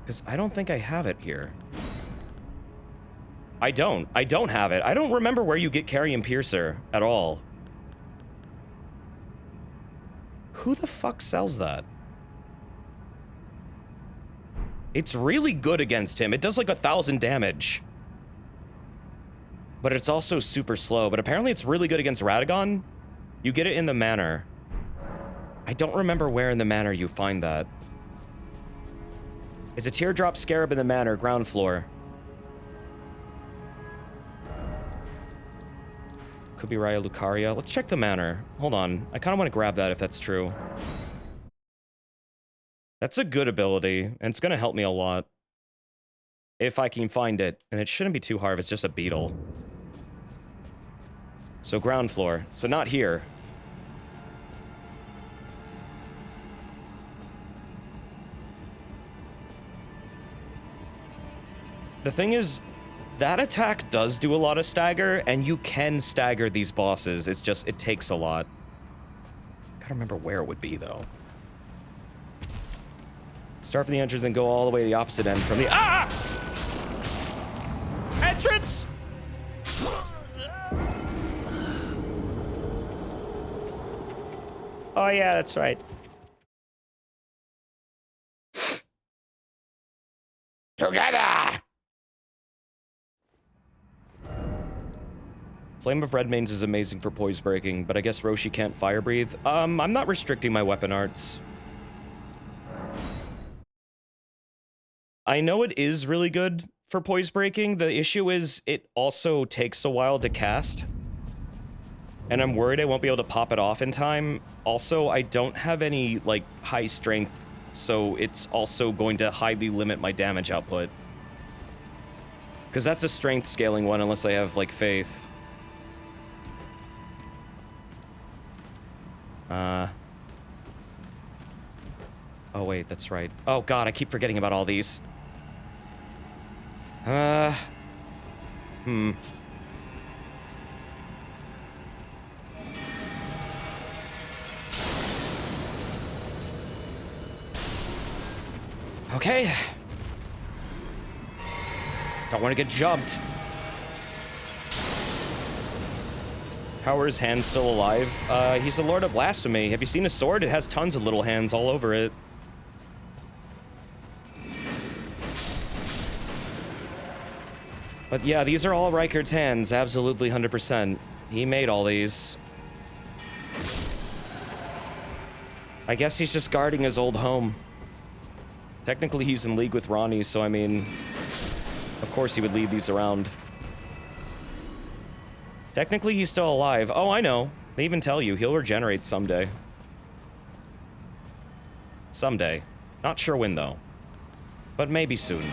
Because I don't think I have it here. I don't have it. I don't remember where you get Carrion Piercer at all. Who the fuck sells that? It's really good against him. It does like 1,000 damage. But it's also super slow. But apparently it's really good against Radagon. You get it in the manor. I don't remember where in the manor you find that. It's a teardrop scarab in the manor, ground floor. Could be Raya Lucaria. Let's check the manor. Hold on. I kind of want to grab that if that's true. That's a good ability, and it's going to help me a lot. If I can find it. And it shouldn't be too hard if it's just a beetle. So ground floor. So not here. The thing is, that attack does do a lot of stagger, and you can stagger these bosses. It's just, it takes a lot. Gotta remember where it would be, though. Start from the entrance and go all the way to the opposite end from the— Ah! Entrance! Oh, yeah, that's right. Together! Flame of Red Mains is amazing for poise breaking, but I guess Roshi can't fire breathe. I'm not restricting my weapon arts. I know it is really good for poise breaking. The issue is it also takes a while to cast. And I'm worried I won't be able to pop it off in time. Also, I don't have any, like, high strength, so it's also going to highly limit my damage output. Because that's a strength scaling one unless I have, like, faith. Oh, wait, that's right. Oh, God, I keep forgetting about all these. Okay. Don't want to get jumped. How are his hands still alive? He's the Lord of Blasphemy. Have you seen his sword? It has tons of little hands all over it. But yeah, these are all Rykard's hands, absolutely 100%. He made all these. I guess he's just guarding his old home. Technically, he's in league with Ronnie, so I mean, of course he would leave these around. Technically, he's still alive. Oh, I know. They even tell you, he'll regenerate someday. Someday. Not sure when, though. But maybe soon.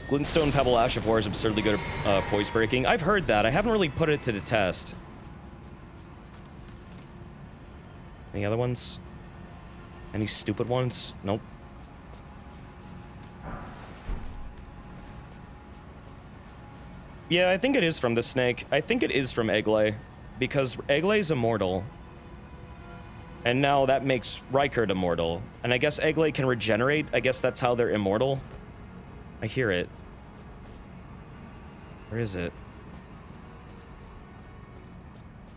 Glintstone Pebble Ash of War is absurdly good at poise breaking. I've heard that. I haven't really put it to the test. Any other ones? Any stupid ones? Nope. Yeah, I think it is from the snake. I think it is from Eglay. Because Eglay's immortal. And now that makes Rykard immortal. And I guess Eglay can regenerate. I guess that's how they're immortal. I hear it. Where is it?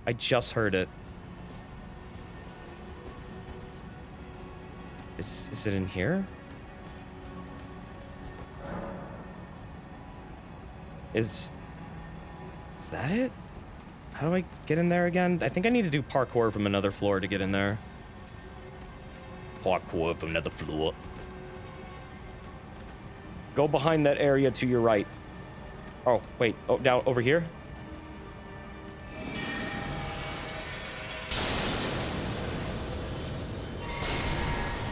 I just heard it. Is it in here? Is that it? How do I get in there again? I think I need to do parkour from another floor to get in there. Parkour from another floor. Go behind that area to your right. Oh, wait. Oh, down over here?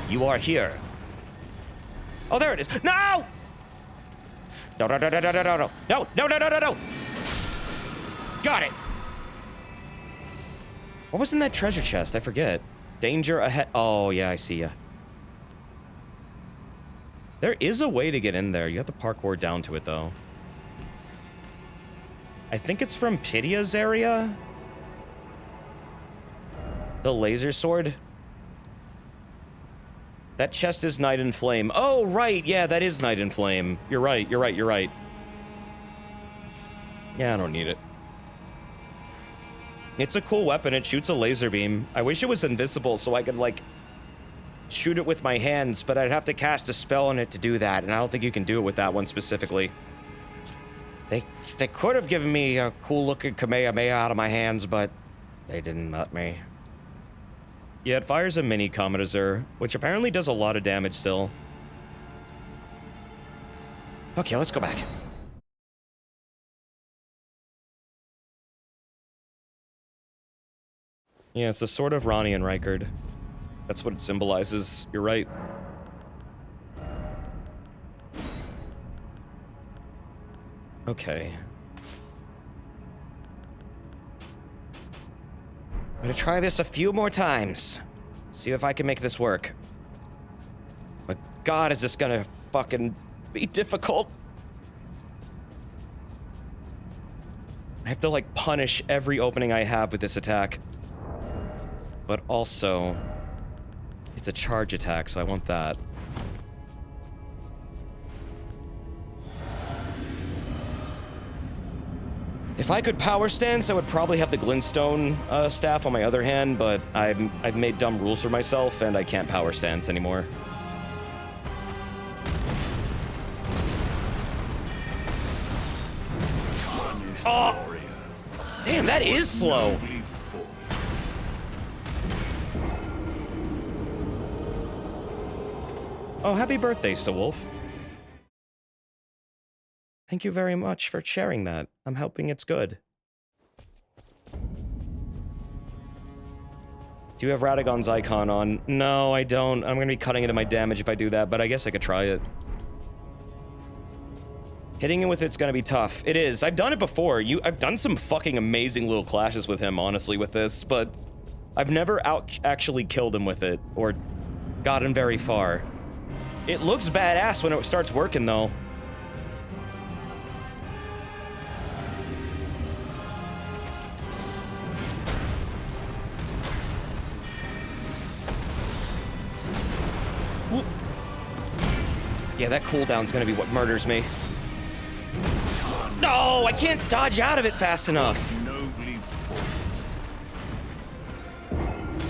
You are here. Oh, there it is. No! No, no, no, no, no, no, no, no. No, no, no, no, no, no. Got it. What was in that treasure chest? I forget. Danger ahead. Oh, yeah, I see ya. There is a way to get in there. You have to parkour down to it, though. I think it's from Pidia's area. The laser sword. That chest is Night in Flame. Oh, right. Yeah, that is Night in Flame. You're right. You're right. You're right. Yeah, I don't need it. It's a cool weapon. It shoots a laser beam. I wish it was invisible so I could, like, shoot it with my hands, but I'd have to cast a spell on it to do that, and I don't think you can do it with that one specifically. They could have given me a cool-looking Kamehameha out of my hands, but they didn't let me. Yeah, it fires a mini Comet Azure, which apparently does a lot of damage still. Okay, let's go back. Yeah, it's the Sword of Ronnie and Rykard. That's what it symbolizes. You're right. Okay. I'm gonna try this a few more times. See if I can make this work. But God, is this gonna fucking be difficult. I have to, like, punish every opening I have with this attack. But also, it's a charge attack, so I want that. If I could power stance, I would probably have the glintstone staff on my other hand, but I've made dumb rules for myself, and I can't power stance anymore. Oh! Damn, that is slow! Oh, happy birthday, Stowolf. Thank you very much for sharing that. I'm hoping it's good. Do you have Radagon's icon on? No, I don't. I'm gonna be cutting into my damage if I do that, but I guess I could try it. Hitting him with it's gonna be tough. It is. I've done it before. I've done some fucking amazing little clashes with him, honestly, with this, but I've never actually killed him with it, or gotten very far. It looks badass when it starts working, though. Whoop. Yeah, that cooldown's gonna be what murders me. No, I can't dodge out of it fast enough.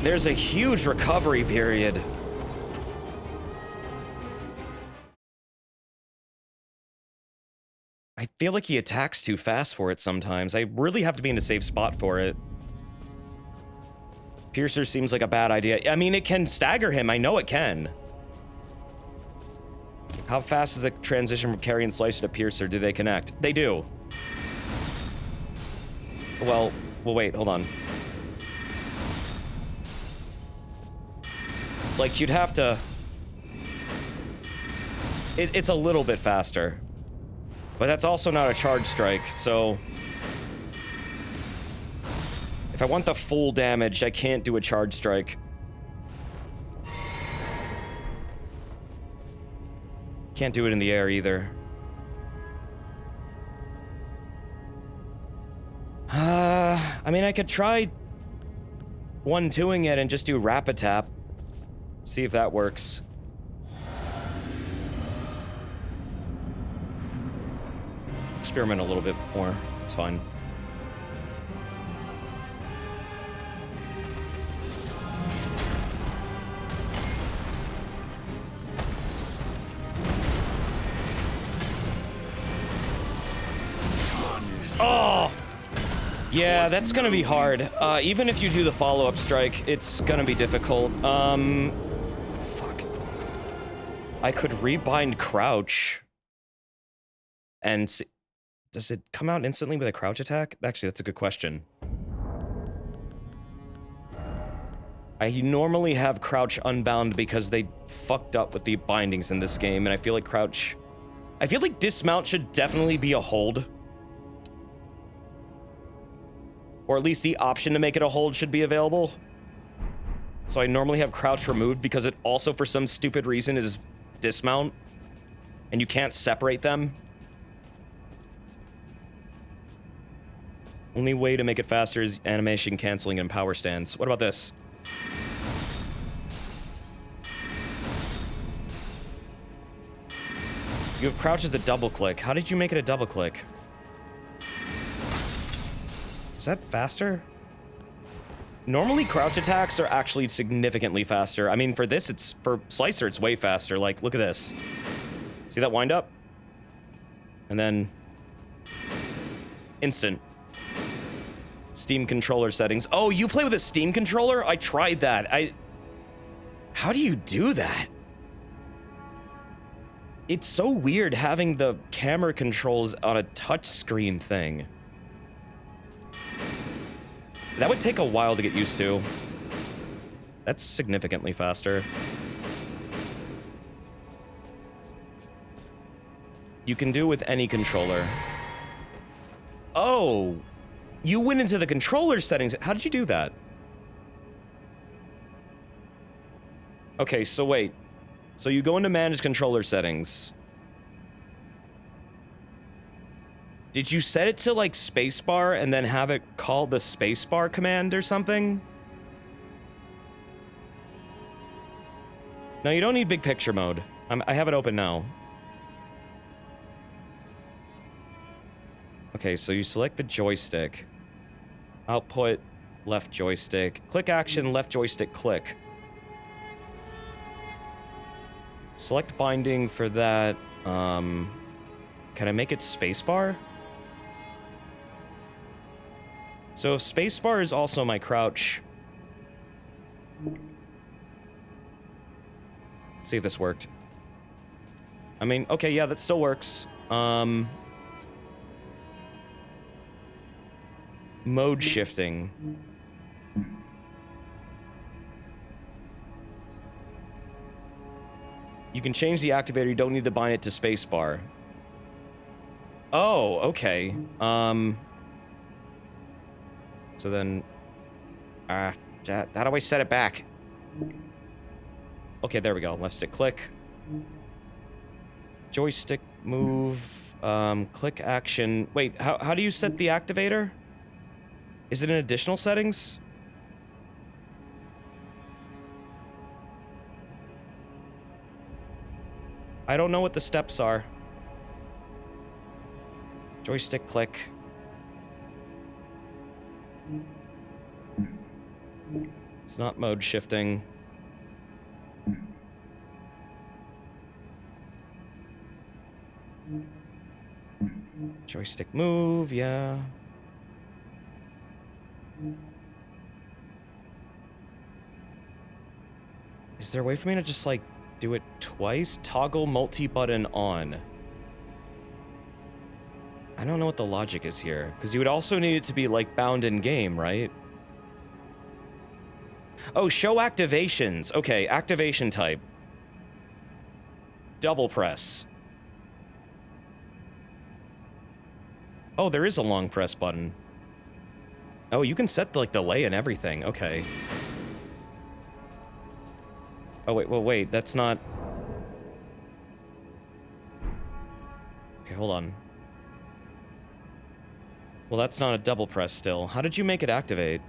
There's a huge recovery period. I feel like he attacks too fast for it sometimes. I really have to be in a safe spot for it. Piercer seems like a bad idea. I mean, it can stagger him. I know it can. How fast is the transition from carry and slicer to piercer? Do they connect? They do. Well, wait, hold on. Like, you'd have to... It's a little bit faster. But that's also not a charge strike, so... If I want the full damage, I can't do a charge strike. Can't do it in the air either. I mean, I could try 1-2ing it and just do rapid tap. See if that works. Experiment a little bit more. It's fine. Oh! Yeah, that's gonna be hard. Even if you do the follow-up strike, it's gonna be difficult. Fuck. I could rebind crouch. And does it come out instantly with a crouch attack? Actually, that's a good question. I normally have crouch unbound because they fucked up with the bindings in this game, and I feel like crouch I feel like dismount should definitely be a hold. Or at least the option to make it a hold should be available. So I normally have crouch removed because it also, for some stupid reason, is dismount. And you can't separate them. Only way to make it faster is animation canceling and power stance. What about this? You have crouch as a double click. How did you make it a double click? Is that faster? Normally crouch attacks are actually significantly faster. I mean, for this, for Slicer, it's way faster. Like, look at this. See that wind up? And then instant. Steam controller settings. Oh, you play with a Steam controller? I tried that. How do you do that? It's so weird having the camera controls on a touch screen thing. That would take a while to get used to. That's significantly faster. You can do it with any controller. Oh, you went into the controller settings. How did you do that? Okay, so wait. So you go into manage controller settings. Did you set it to like spacebar and then have it call the spacebar command or something? No, you don't need big picture mode. I have it open now. Okay, so you select the joystick. Output, left joystick. Click action, left joystick, click. Select binding for that. Can I make it spacebar? So if spacebar is also my crouch. Let's see if this worked. I mean, okay, yeah, that still works. Mode shifting. You can change the activator, you don't need to bind it to spacebar. Oh, okay. So then... how do I set it back? Okay, there we go. Left stick click. Joystick move. Click action. Wait, how do you set the activator? Is it in additional settings? I don't know what the steps are. Joystick click. It's not mode shifting. Joystick move, yeah. Is there a way for me to just, like, do it twice? Toggle multi-button on. I don't know what the logic is here. Because you would also need it to be, like, bound in game, right? Oh, show activations. Okay, activation type. Double press. Oh, there is a long press button. Oh, you can set, like, delay and everything. Okay. Oh, wait, well, wait, that's not... Okay, hold on. Well, that's not a double press still. How did you make it activate?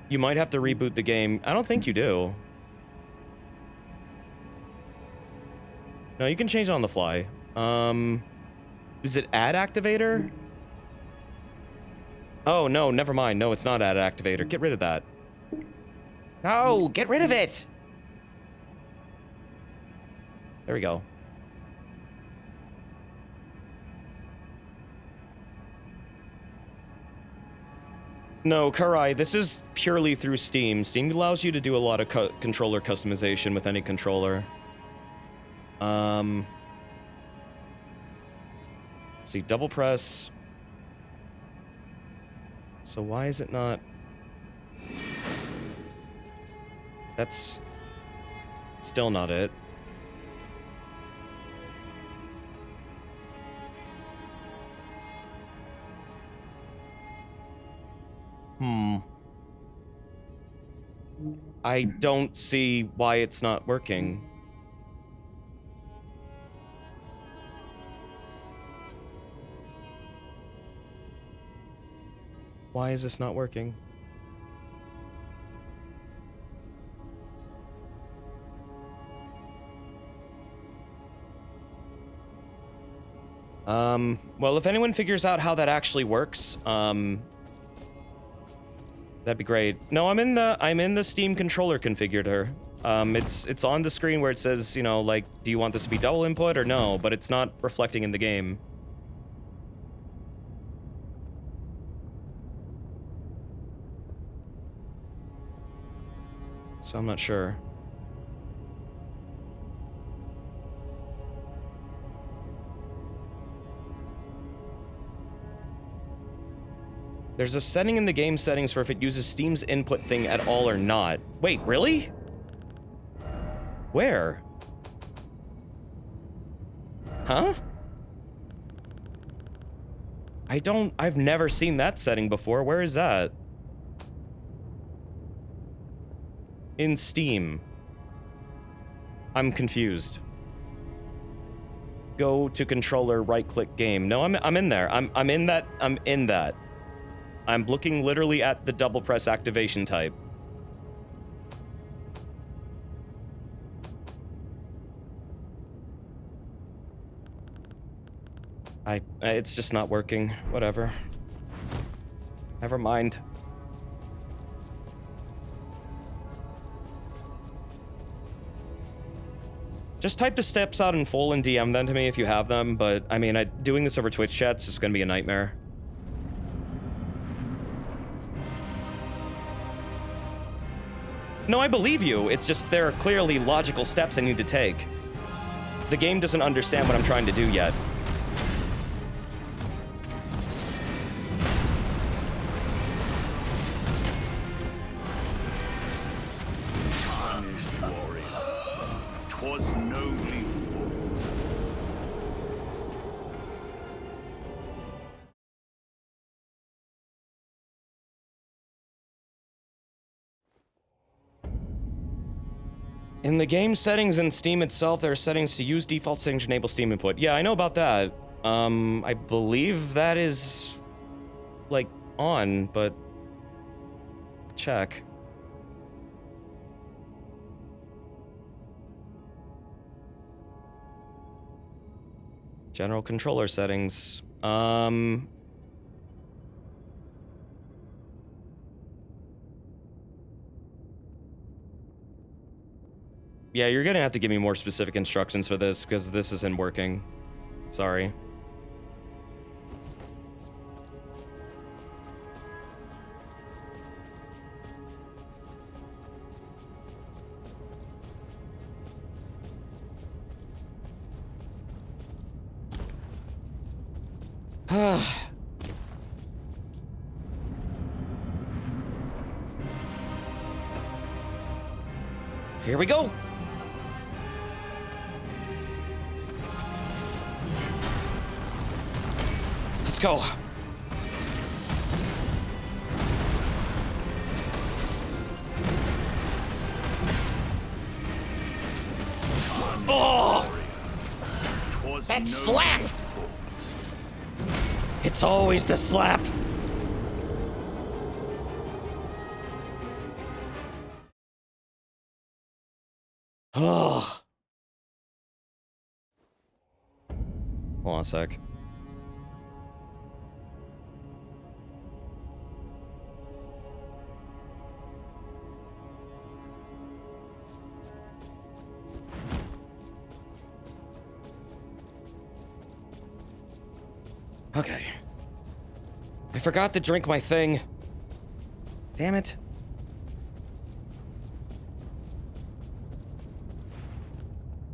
You might have to reboot the game. I don't think you do. No, you can change it on the fly. Is it add activator? Oh, no, never mind. No, it's not add activator. Get rid of that. No, get rid of it! There we go. No, Karai, this is purely through Steam. Steam allows you to do a lot of controller customization with any controller. Let's see, double press. So why is it not... That's still not it. I don't see why it's not working. Why is this not working? Well, if anyone figures out how that actually works, that'd be great. No, I'm in the Steam controller configurator. It's on the screen where it says, you know, like, do you want this to be double input or no? But it's not reflecting in the game. So I'm not sure. There's a setting in the game settings for if it uses Steam's input thing at all or not. Wait, really? Where? Huh? I've never seen that setting before. Where is that? In Steam. I'm confused. Go to controller, right-click game. No, I'm in there. I'm in that. I'm in that. I'm looking literally at the double press activation type. It's just not working. Whatever. Never mind. Just type the steps out in full and DM them to me if you have them, but I mean, doing this over Twitch chat's just gonna be a nightmare. No, I believe you. It's just there are clearly logical steps I need to take. The game doesn't understand what I'm trying to do yet. Punished warrior, 'twas nobly fought. In the game settings in Steam itself, there are settings to use default settings to enable Steam input. Yeah, I know about that. I believe that is, like, on, but... check. General controller settings. Yeah, you're gonna have to give me more specific instructions for this, because this isn't working. Sorry. Here we go! Let's go. Oh! That slap! It's always the slap. Oh. Hold on a sec. Okay. I forgot to drink my thing. Damn it.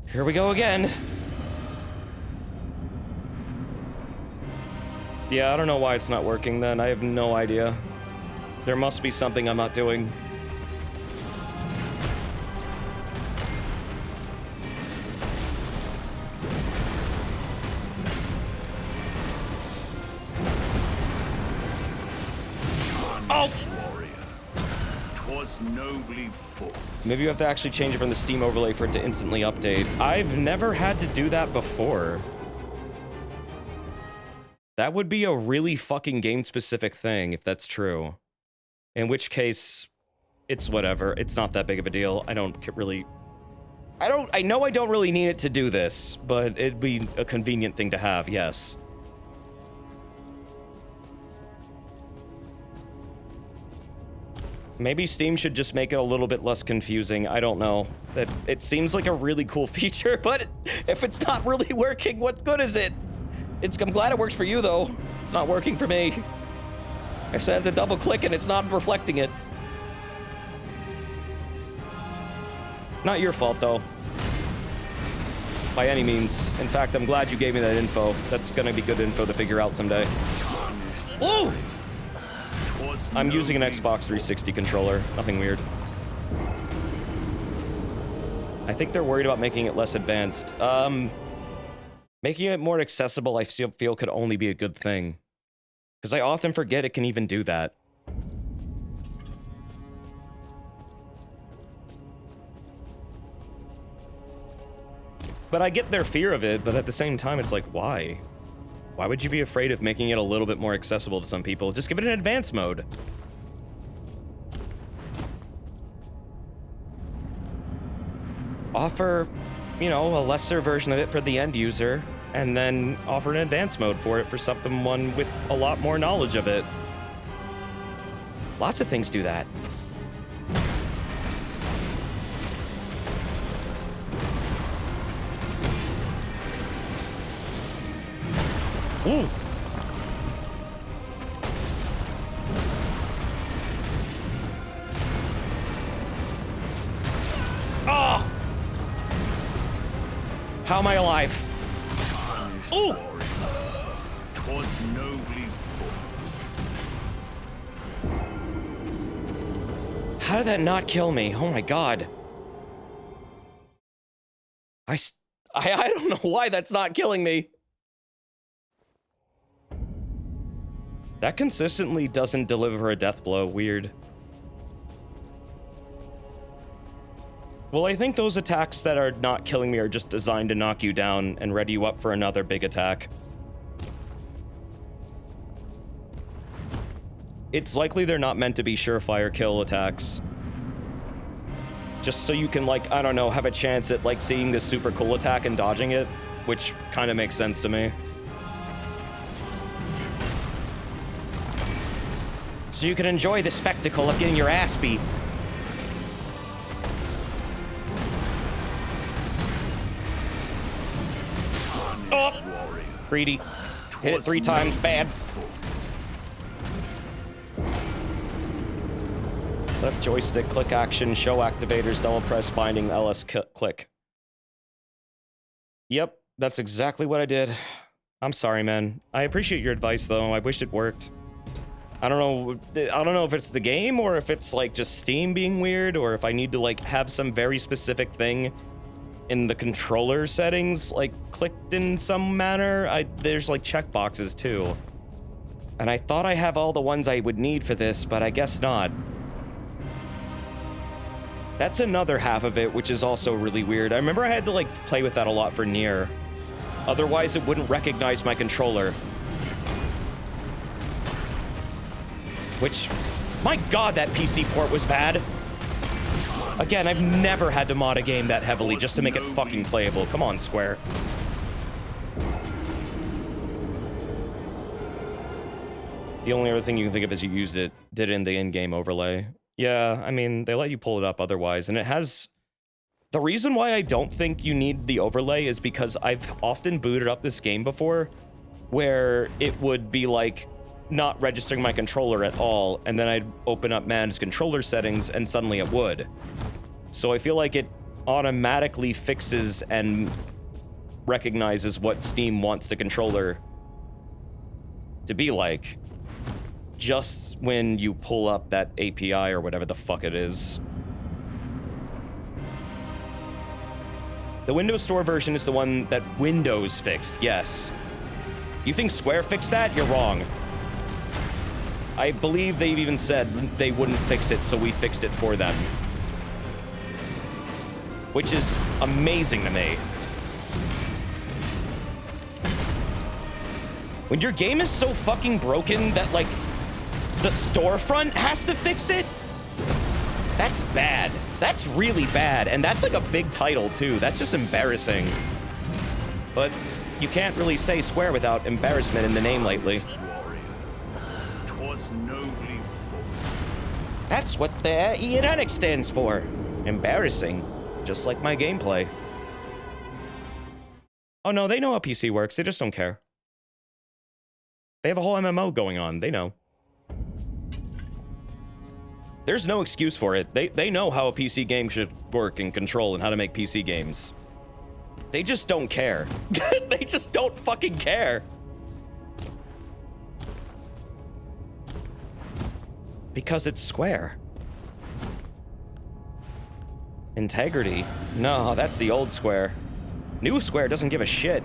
Here we go again. Yeah, I don't know why it's not working then. I have no idea. There must be something I'm not doing. Oh! 'Twas nobly fought. Maybe you have to actually change it from the Steam overlay for it to instantly update. I've never had to do that before. That would be a really fucking game-specific thing, if that's true. In which case, it's whatever. It's not that big of a deal. I don't really... I know I don't really need it to do this, but it'd be a convenient thing to have, yes. Maybe Steam should just make it a little bit less confusing. I don't know. It seems like a really cool feature, but if it's not really working, what good is it? I'm glad it works for you, though. It's not working for me. I said to double click and it's not reflecting it. Not your fault, though. By any means. In fact, I'm glad you gave me that info. That's gonna be good info to figure out someday. Ooh! I'm using an Xbox 360 controller. Nothing weird. I think they're worried about making it less advanced. Making it more accessible, I feel could only be a good thing. Because I often forget it can even do that. But I get their fear of it, but at the same time, it's like, why? Why would you be afraid of making it a little bit more accessible to some people? Just give it an advanced mode. Offer, you know, a lesser version of it for the end user, and then offer an advanced mode for it for someone with a lot more knowledge of it. Lots of things do that. Ooh. Oh! How am I alive? Ooh! 'Twas nobly fought. How did that not kill me? Oh my god. I don't know why that's not killing me. That consistently doesn't deliver a death blow. Weird. Well, I think those attacks that are not killing me are just designed to knock you down and ready you up for another big attack. It's likely they're not meant to be surefire kill attacks. Just so you can, like, I don't know, have a chance at, like, seeing this super cool attack and dodging it, which kind of makes sense to me. So you can enjoy the spectacle of getting your ass beat. Oh! Greedy. Hit it 3 times, bad. Left joystick, click action, show activators, double press, binding, LS click. Yep, that's exactly what I did. I'm sorry, man. I appreciate your advice, though. I wish it worked. I don't know if it's the game or if it's like just Steam being weird or if I need to like have some very specific thing in the controller settings like clicked in some manner. There's like checkboxes too. And I thought I have all the ones I would need for this, but I guess not. That's another half of it, which is also really weird. I remember I had to like play with that a lot for Nier. Otherwise it wouldn't recognize my controller. Which, my god, that PC port was bad. Again, I've never had to mod a game that heavily just to make it fucking playable. Come on, Square. The only other thing you can think of is you did it in the in-game overlay. Yeah, I mean, they let you pull it up otherwise, and it has... The reason why I don't think you need the overlay is because I've often booted up this game before, where it would be like, not registering my controller at all, and then I'd open up manage controller settings and suddenly it would. So I feel like it automatically fixes and recognizes what Steam wants the controller to be like, just when you pull up that API or whatever the fuck it is. The Windows Store version is the one that Windows fixed, yes. You think Square fixed that? You're wrong. I believe they've even said they wouldn't fix it, so we fixed it for them. Which is amazing to me. When your game is so fucking broken that, like, the storefront has to fix it, that's bad. That's really bad. And that's like a big title, too. That's just embarrassing. But you can't really say Square without embarrassment in the name lately. That's what the E in Enix stands for. Embarrassing. Just like my gameplay. Oh no, they know how PC works. They just don't care. They have a whole MMO going on. They know. There's no excuse for it. They know how a PC game should work and control and how to make PC games. They just don't care. They just don't fucking care. Because it's Square. Integrity? No, that's the old Square. New Square doesn't give a shit.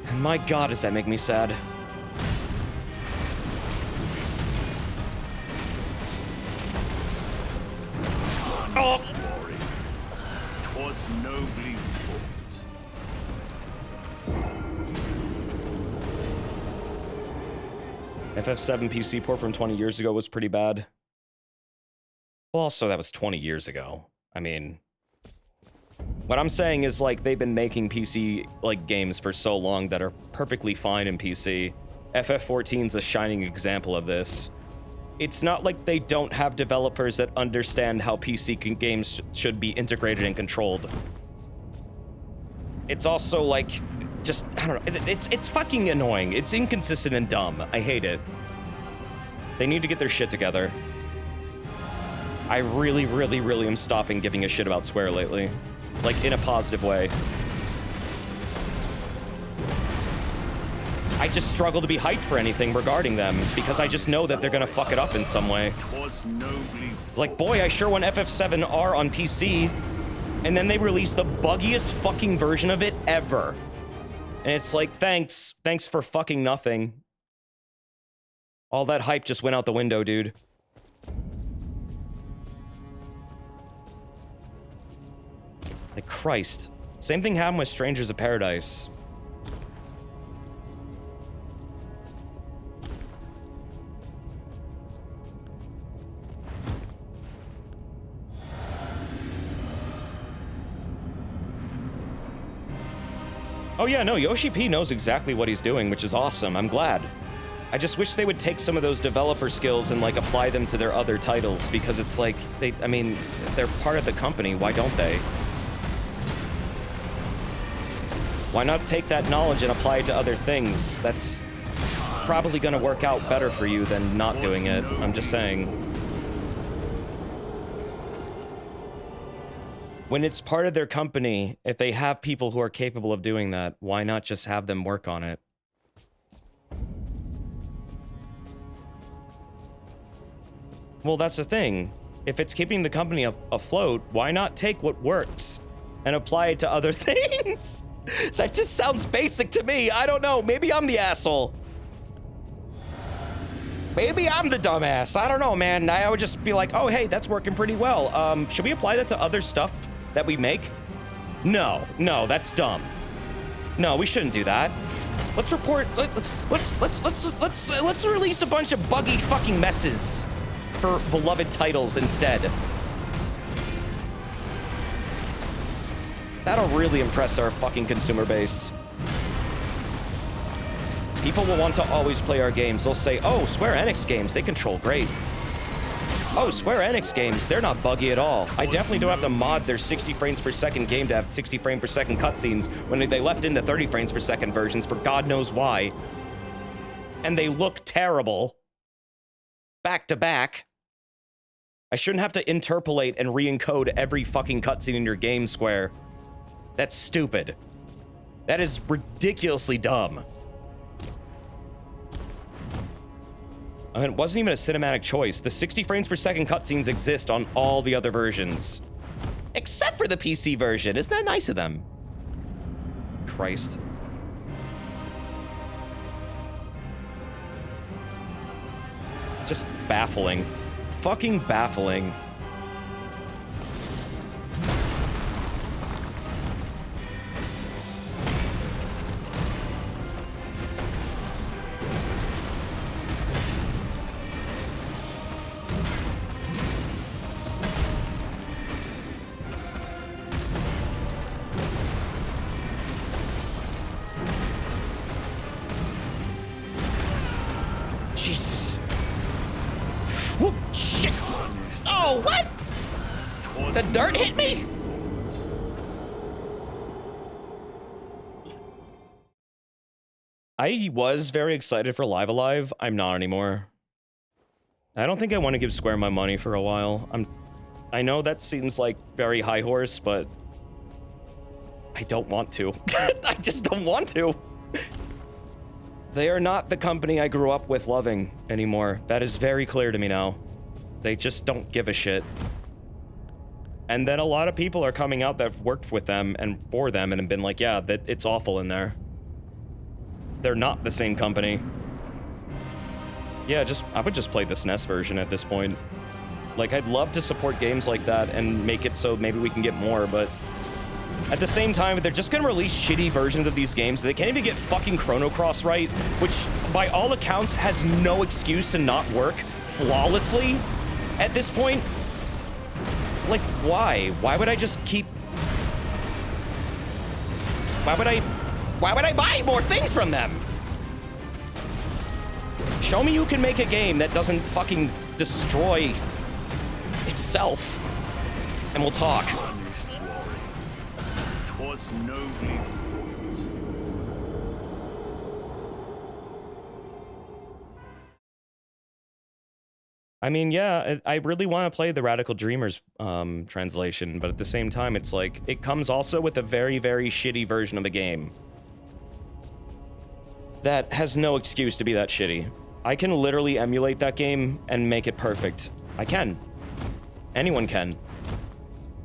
And my god, does that make me sad. Oh! Twas nobly fought. FF7 PC port from 20 years ago was pretty bad. Well, also, that was 20 years ago. I mean... What I'm saying is, like, they've been making PC, like, games for so long that are perfectly fine in PC. FF14's a shining example of this. It's not like they don't have developers that understand how PC games should be integrated and controlled. It's also, like, just, I don't know, it's fucking annoying. It's inconsistent and dumb. I hate it. They need to get their shit together. I really, really, really am stopping giving a shit about Square lately. Like, in a positive way. I just struggle to be hyped for anything regarding them, because I just know that they're gonna fuck it up in some way. Like, boy, I sure want FF7R on PC, and then they release the buggiest fucking version of it ever. And it's like, thanks for fucking nothing. All that hype just went out the window, dude. Like, Christ. Same thing happened with Strangers of Paradise. Oh yeah, no, Yoshi P knows exactly what he's doing, which is awesome. I'm glad. I just wish they would take some of those developer skills and, like, apply them to their other titles, because it's like, I mean, they're part of the company, why don't they? Why not take that knowledge and apply it to other things? That's probably gonna work out better for you than not doing it. I'm just saying. When it's part of their company, if they have people who are capable of doing that, why not just have them work on it? Well, that's the thing. If it's keeping the company afloat, why not take what works and apply it to other things? That just sounds basic to me. I don't know. Maybe I'm the asshole. Maybe I'm the dumbass. I don't know, man. I would just be like, oh, hey, that's working pretty well. Should we apply that to other stuff that we make? No, that's dumb. No, we shouldn't do that. Let's report. Let's release a bunch of buggy fucking messes for beloved titles instead. That'll really impress our fucking consumer base. People will want to always play our games. They'll say, oh, Square Enix games, they control great. Oh, Square Enix games, they're not buggy at all. I definitely don't have to mod their 60 frames per second game to have 60 frame per second cutscenes when they left in the 30 frames per second versions for God knows why. And they look terrible. Back to back. I shouldn't have to interpolate and re-encode every fucking cutscene in your game, Square. That's stupid. That is ridiculously dumb. And it wasn't even a cinematic choice. The 60 frames per second cutscenes exist on all the other versions. Except for the PC version. Isn't that nice of them? Christ. Just baffling. Fucking baffling. Jesus. Whoop, shit. Oh, what? The dirt hit me? I was very excited for Live Alive. I'm not anymore. I don't think I want to give Square my money for a while. I know that seems like very high horse, but I don't want to. I just don't want to. They are not the company I grew up with loving anymore. That is very clear to me now. They just don't give a shit. And then a lot of people are coming out that have worked with them and for them and have been like, yeah, that it's awful in there. They're not the same company. Yeah, I would just play the SNES version at this point. Like, I'd love to support games like that and make it so maybe we can get more, but at the same time, they're just gonna release shitty versions of these games. They can't even get fucking Chrono Cross right, which by all accounts has no excuse to not work flawlessly at this point. Like, why? Why would I just keep... Why would I buy more things from them? Show me you can make a game that doesn't fucking destroy itself, and we'll talk. Was nobly fought. I mean, yeah, I really want to play the Radical Dreamers translation, but at the same time, it's like, it comes also with a very, very shitty version of a game that has no excuse to be that shitty. I can literally emulate that game and make it perfect. I can. Anyone can.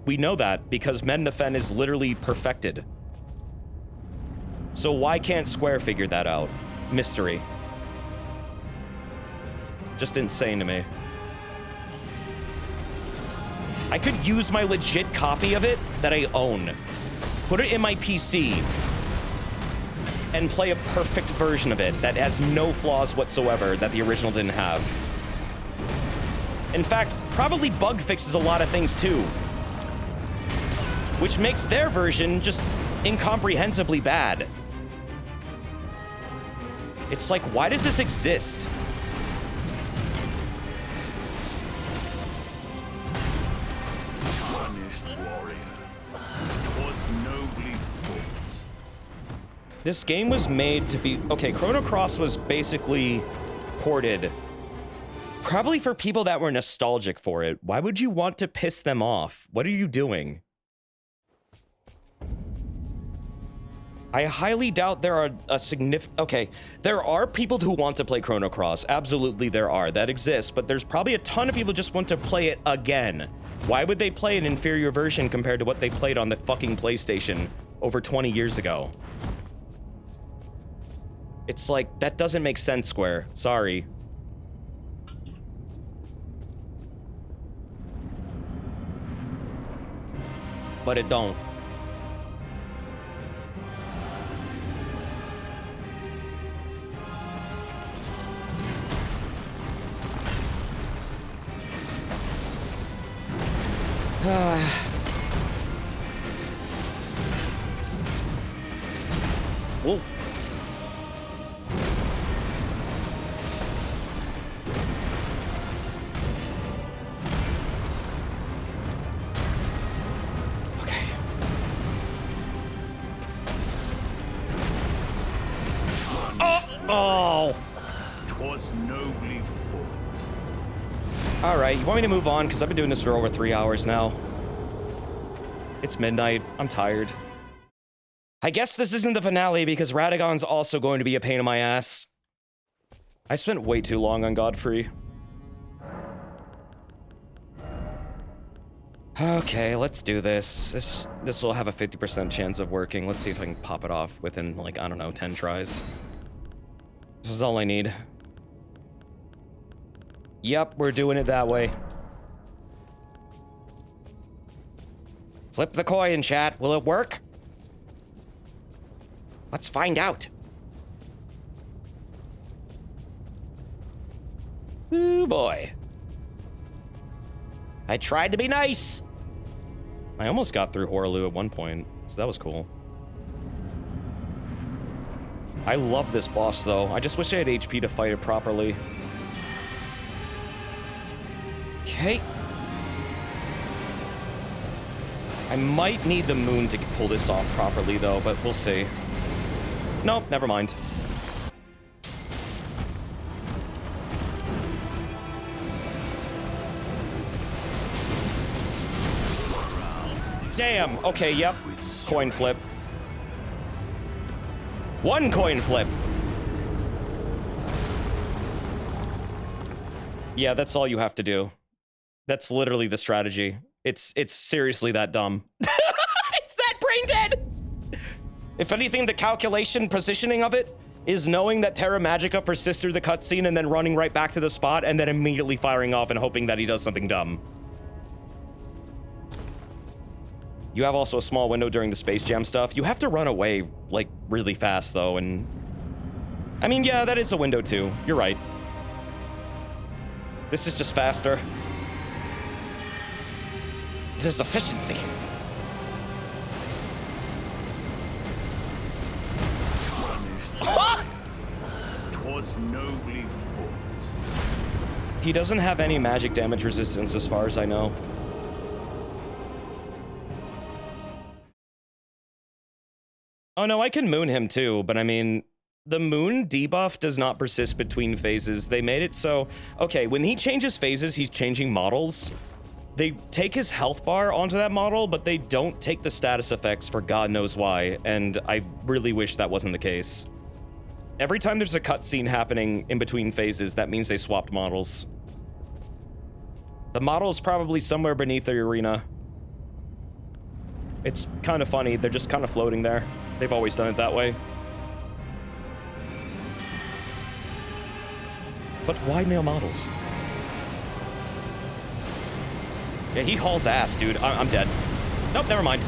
We know that because Mending is literally perfected. So why can't Square figure that out? Mystery. Just insane to me. I could use my legit copy of it that I own, put it in my PC, and play a perfect version of it that has no flaws whatsoever that the original didn't have. In fact, probably bug fixes a lot of things too, which makes their version just incomprehensibly bad. It's like, why does this exist? Punished warrior, 'twas nobly fought. This game was made to be... Okay, Chrono Cross was basically ported probably for people that were nostalgic for it. Why would you want to piss them off? What are you doing? I highly doubt there are a significant... Okay, there are people who want to play Chrono Cross. Absolutely there are. That exists. But there's probably a ton of people who just want to play it again. Why would they play an inferior version compared to what they played on the fucking PlayStation over 20 years ago? It's like, that doesn't make sense, Square. Sorry. But it don't. Whoa. Okay. Oh! 'Twas nobly fought. Alright, you want me to move on? Because I've been doing this for over 3 hours now. It's midnight. I'm tired. I guess this isn't the finale because Radagon's also going to be a pain in my ass. I spent way too long on Godfrey. Okay, let's do this. This will have a 50% chance of working. Let's see if I can pop it off within, like, I don't know, 10 tries. This is all I need. Yep, we're doing it that way. Flip the coin, chat. Will it work? Let's find out. Ooh, boy. I tried to be nice. I almost got through Horaloo at one point, so that was cool. I love this boss, though. I just wish I had HP to fight it properly. Okay. I might need the moon to pull this off properly, though, but we'll see. Nope, never mind. Damn. Okay, yep. Coin flip. One coin flip. Yeah, that's all you have to do. That's literally the strategy. It's seriously that dumb. It's that brain dead! If anything, the calculation positioning of it is knowing that Terra Magica persists through the cutscene and then running right back to the spot and then immediately firing off and hoping that he does something dumb. You have also a small window during the Space Jam stuff. You have to run away, like, really fast, though, and... I mean, yeah, that is a window, too. You're right. This is just faster. This is efficiency. Twas nobly fought. He doesn't have any magic damage resistance as far as I know. Oh no, I can moon him too, but I mean, the moon debuff does not persist between phases. They made it so, okay, when he changes phases, he's changing models. They take his health bar onto that model, but they don't take the status effects for God knows why, and I really wish that wasn't the case. Every time there's a cutscene happening in between phases, that means they swapped models. The model's probably somewhere beneath the arena. It's kind of funny, they're just kind of floating there. They've always done it that way. But why male models? Yeah, he hauls ass, dude. I'm dead. Nope, never mind.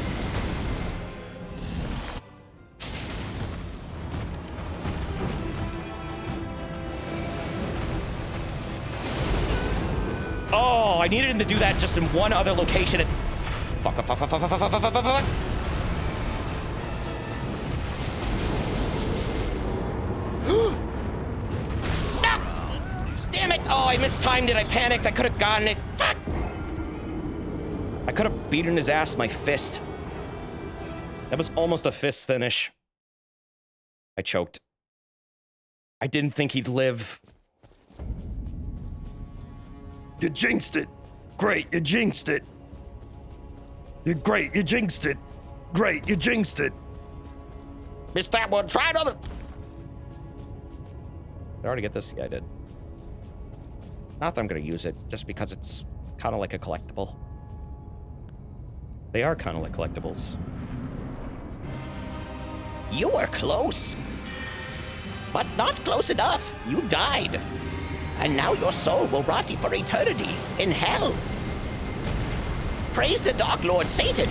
Oh, I needed him to do that just in one other location. Fuck. Damn it! Oh, I mistimed it. I panicked. I could have gotten it. Fuck! I could have beaten his ass with my fist. That was almost a fist finish. I choked. I didn't think he'd live. You jinxed it. Great, you jinxed it. You're great, you jinxed it. Great, you jinxed it. Missed that one. Try another. Did I already get this? Yeah, I did. Not that I'm gonna use it, just because it's kind of like a collectible. They are kind of like collectibles. You were close. But not close enough. You died. And now your soul will rot you for eternity in hell. Praise the Dark Lord Satan.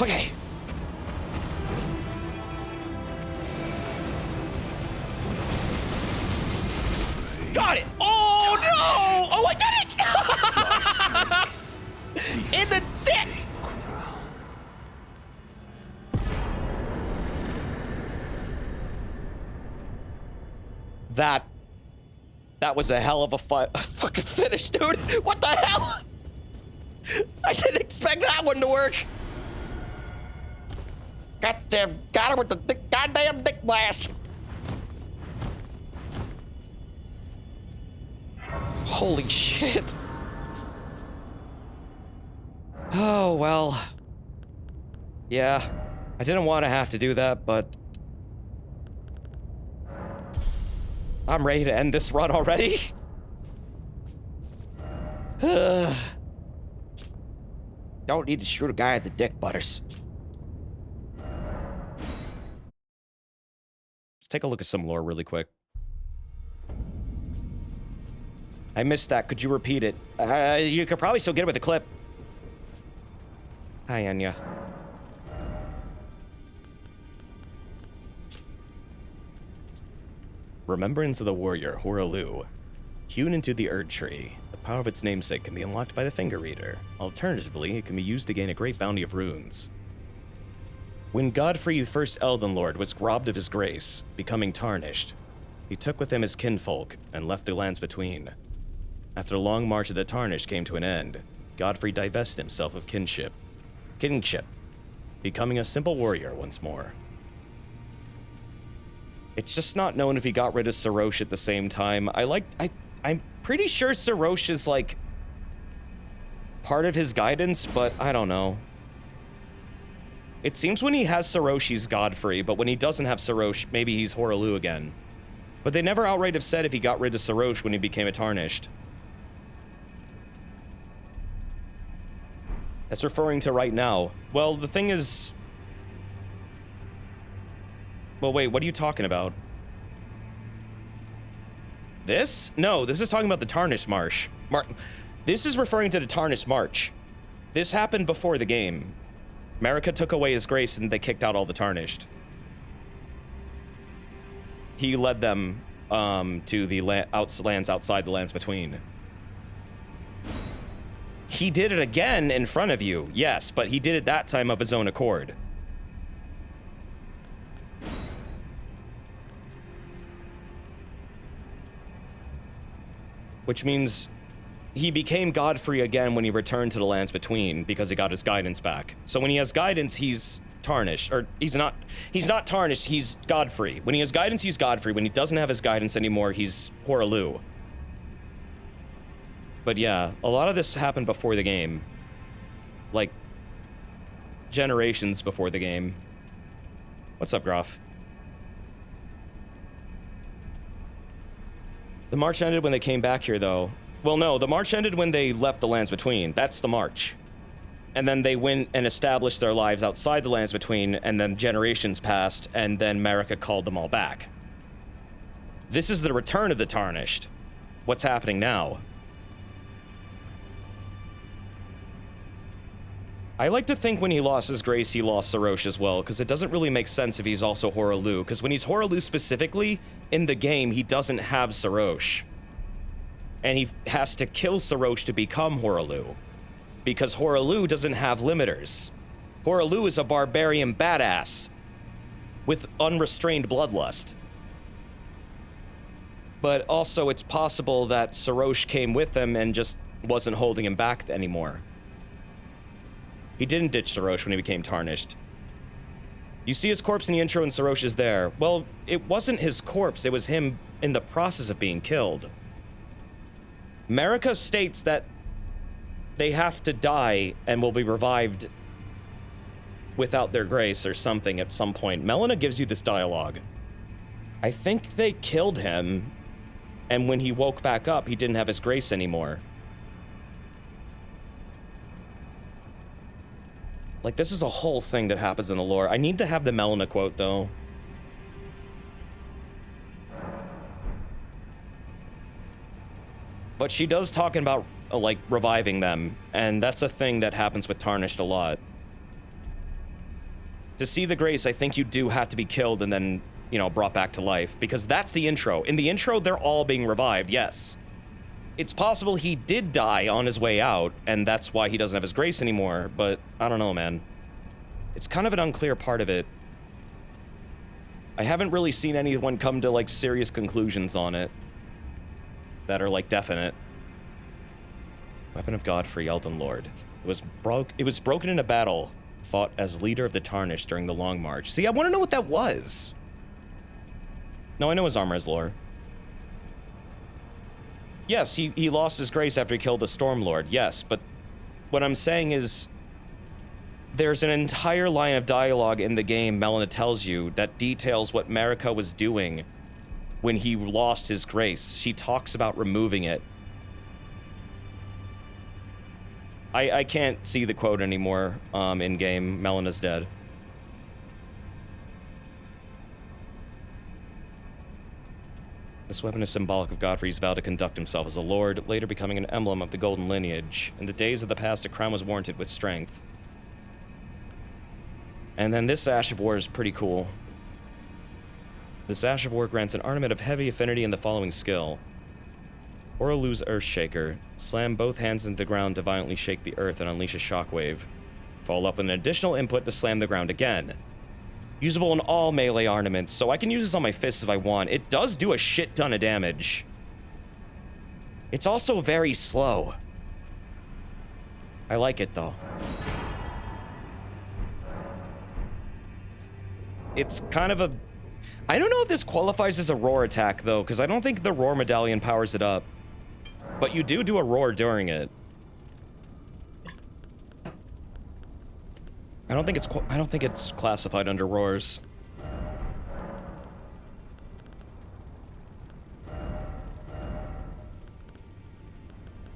Okay. Got it! Oh no! Oh, I did it! In the dick! That was a hell of a fucking finish, dude! What the hell? I didn't expect that one to work. Goddamn, got him with the goddamn dick blast. Holy shit. Oh, well. Yeah, I didn't want to have to do that, but I'm ready to end this run already. Don't need to shoot a guy at the dick, Butters. Let's take a look at some lore really quick. I missed that. Could you repeat it? You could probably still get it with a clip. Hi, Anya. Remembrance of the warrior, Horalu. Hewn into the Erd Tree, the power of its namesake can be unlocked by the Finger Reader. Alternatively, it can be used to gain a great bounty of runes. When Godfrey, the first Elden Lord, was robbed of his grace, becoming tarnished, he took with him his kinfolk and left the lands between. After the long march of the Tarnished came to an end, Godfrey divested himself of kingship, becoming a simple warrior once more. It's just not known if he got rid of Sarosh at the same time. I'm pretty sure Sarosh is, like, part of his guidance, but I don't know. It seems when he has Sarosh, he's Godfrey, but when he doesn't have Sarosh, maybe he's Horalu again. But they never outright have said if he got rid of Sarosh when he became a Tarnished. That's referring to right now. Well, the thing is... Well, wait, what are you talking about? This? No, this is talking about the Tarnished March. This is referring to the Tarnished March. This happened before the game. Marika took away his grace and they kicked out all the Tarnished. He led them to the lands outside the lands between. He did it again in front of you, yes, but he did it that time of his own accord. Which means he became Godfrey again when he returned to the lands between because he got his guidance back. So when he has guidance, he's Tarnished, or he's not Tarnished, he's Godfrey. When he has guidance, he's Godfrey. When he doesn't have his guidance anymore, he's Horalu. But yeah, a lot of this happened before the game. Like, generations before the game. What's up, Groff? The march ended when they came back here, though. Well, no, the march ended when they left the lands between. That's the march. And then they went and established their lives outside the lands between, and then generations passed, and then Marika called them all back. This is the return of the Tarnished. What's happening now? I like to think when he lost his grace, he lost Sarosh as well, because it doesn't really make sense if he's also Horalu, because when he's Horalu specifically, in the game, he doesn't have Sarosh. And he has to kill Sarosh to become Horalu, because Horalu doesn't have limiters. Horalu is a barbarian badass with unrestrained bloodlust. But also, it's possible that Sarosh came with him and just wasn't holding him back anymore. He didn't ditch Sarosh when he became Tarnished. You see his corpse in the intro and Sarosh is there. Well, it wasn't his corpse, it was him in the process of being killed. Marika states that they have to die and will be revived without their grace or something at some point. Melina gives you this dialogue. I think they killed him, and when he woke back up, he didn't have his grace anymore. Like, this is a whole thing that happens in the lore. I need to have the Melina quote, though. But she does talk about, like, reviving them, and that's a thing that happens with Tarnished a lot. To see the grace, I think you do have to be killed and then, you know, brought back to life, because that's the intro. In the intro, they're all being revived, yes. It's possible he did die on his way out, and that's why he doesn't have his grace anymore, but I don't know, man. It's kind of an unclear part of it. I haven't really seen anyone come to, like, serious conclusions on it that are, like, definite. Weapon of Godfrey, Elden Lord. It was broken in a battle, fought as leader of the Tarnished during the Long March. See, I want to know what that was. No, I know his armor is lore. Yes, he lost his grace after he killed the Stormlord, yes, but what I'm saying is there's an entire line of dialogue in the game Melina tells you that details what Marika was doing when he lost his grace. She talks about removing it. I can't see the quote anymore, in-game. Melena's dead. This weapon is symbolic of Godfrey's vow to conduct himself as a lord, later becoming an emblem of the golden lineage. In the days of the past, a crown was warranted with strength. And then this Ash of War is pretty cool. This Ash of War grants an ornament of heavy affinity in the following skill. Orlu's Earthshaker. Slam both hands into the ground to violently shake the earth and unleash a shockwave. Follow up with an additional input to slam the ground again. Usable in all melee ornaments, so I can use this on my fists if I want. It does do a shit ton of damage. It's also very slow. I like it, though. It's kind of a... I don't know if this qualifies as a roar attack, though, because I don't think the roar medallion powers it up. But you do a roar during it. I don't think it's classified under roars.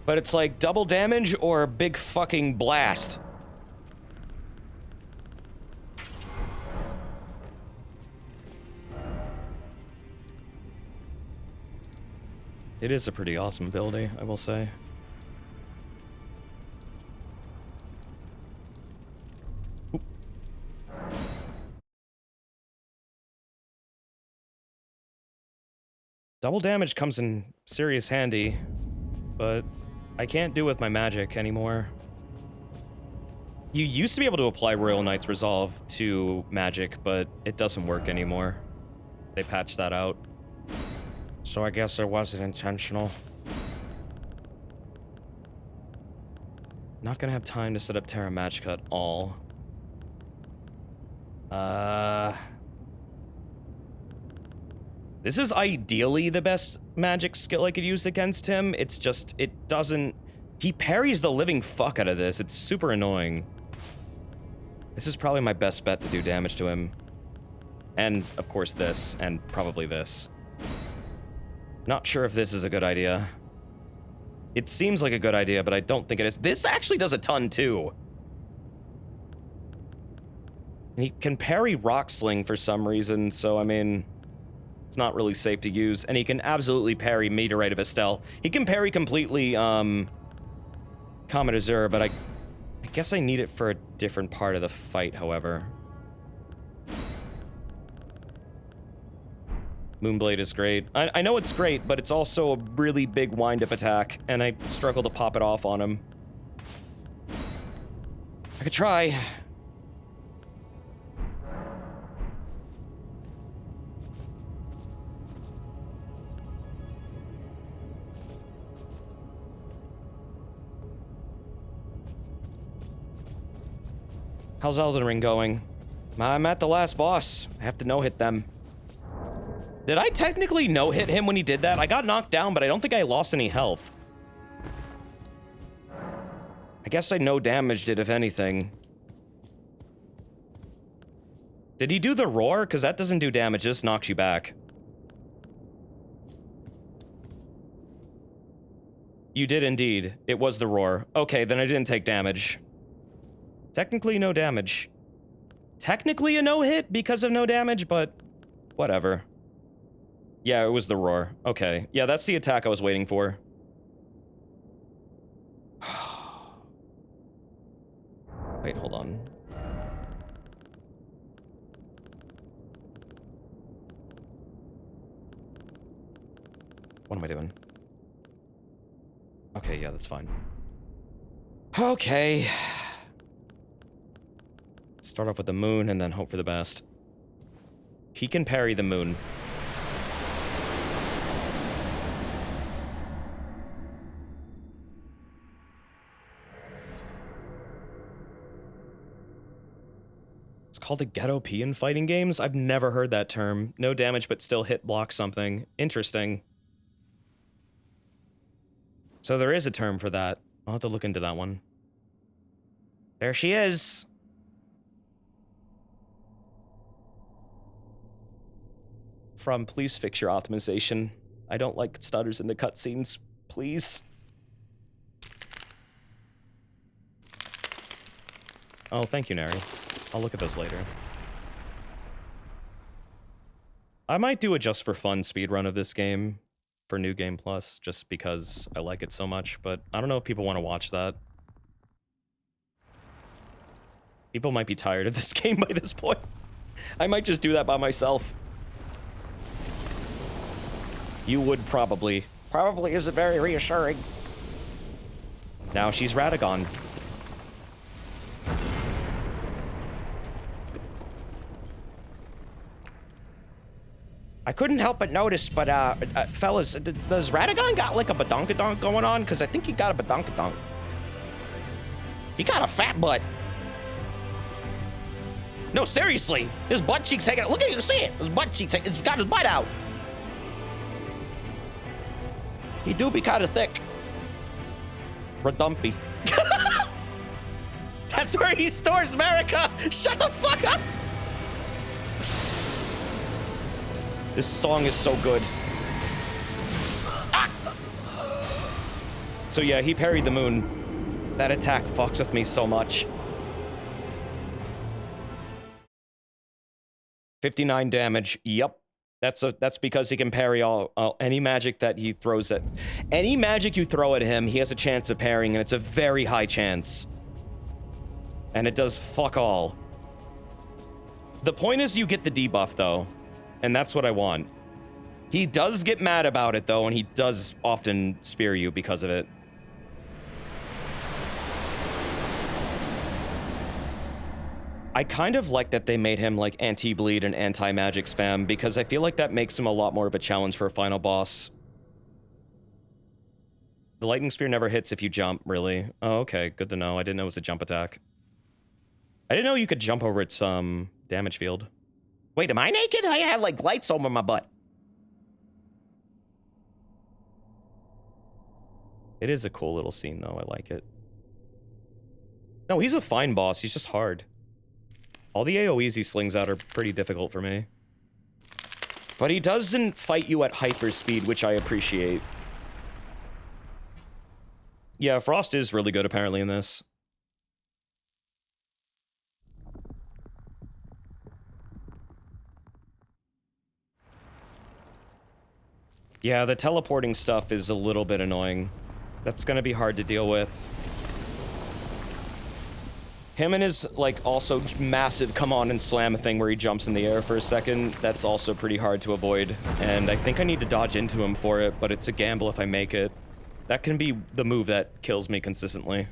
But it's like double damage or a big fucking blast. It is a pretty awesome ability, I will say. Oop. Double damage comes in serious handy, but I can't do it with my magic anymore. You used to be able to apply Royal Knight's Resolve to magic, but it doesn't work anymore. They patched that out. So I guess it wasn't intentional. Not gonna have time to set up Terra Magicka at all. This is ideally the best magic skill I could use against him. It's just, it doesn't... He parries the living fuck out of this. It's super annoying. This is probably my best bet to do damage to him. And, of course, this. And probably this. Not sure if this is a good idea. It seems like a good idea, but I don't think it is. This actually does a ton, too. And he can parry Rock Sling for some reason, so, I mean... It's not really safe to use. And he can absolutely parry Meteorite of Estelle. He can parry completely, Comet Azure, but I guess I need it for a different part of the fight, however. Moonblade is great. I know it's great, but it's also a really big wind-up attack, and I struggle to pop it off on him. I could try. How's Elden Ring going? I'm at the last boss. I have to no-hit them. Did I technically no-hit him when he did that? I got knocked down, but I don't think I lost any health. I guess I no-damaged it, if anything. Did he do the roar? Because that doesn't do damage, it just knocks you back. You did indeed. It was the roar. Okay, then I didn't take damage. Technically no damage. Technically a no-hit because of no damage, but whatever. Yeah, it was the roar. Okay. Yeah, that's the attack I was waiting for. Wait, hold on. What am I doing? Okay, yeah, that's fine. Okay. Start off with the moon and then hope for the best. He can parry the moon. It's called a ghetto P in fighting games? I've never heard that term. No damage but still hit block something. Interesting. So there is a term for that. I'll have to look into that one. There she is. From please fix your optimization. I don't like stutters in the cutscenes. Please. Oh, thank you, Neri. I'll look at those later. I might do a just for fun speedrun of this game for New Game Plus, just because I like it so much, but I don't know if people want to watch that. People might be tired of this game by this point. I might just do that by myself. You would probably. Probably isn't very reassuring. Now she's Radagon. I couldn't help but notice, but fellas, does Radagon got like a badonkadonk going on? Because I think he got a badonkadonk. He got a fat butt. No, seriously, his butt cheeks hanging out. Look at you, see it? His butt cheeks, it's got his butt out. He do be kind of thick. Redumpy. That's where he stores America. Shut the fuck up. This song is so good. Ah! So yeah, he parried the moon. That attack fucks with me so much. 59 damage. Yep. That's because he can parry any magic that he throws at. Any magic you throw at him, he has a chance of parrying, and it's a very high chance. And it does fuck all. The point is you get the debuff, though. And that's what I want. He does get mad about it, though, and he does often spear you because of it. I kind of like that they made him, like, anti-bleed and anti-magic spam, because I feel like that makes him a lot more of a challenge for a final boss. The lightning spear never hits if you jump, really. Oh, okay, good to know. I didn't know it was a jump attack. I didn't know you could jump over its, damage field. Wait, am I naked? I have, like, lights over my butt. It is a cool little scene, though. I like it. No, he's a fine boss. He's just hard. All the AoEs he slings out are pretty difficult for me. But he doesn't fight you at hyper speed, which I appreciate. Yeah, Frost is really good, apparently, in this. Yeah, the teleporting stuff is a little bit annoying. That's gonna be hard to deal with. Him and his, like, also massive come on and slam thing where he jumps in the air for a second, that's also pretty hard to avoid. And I think I need to dodge into him for it, but it's a gamble if I make it. That can be the move that kills me consistently.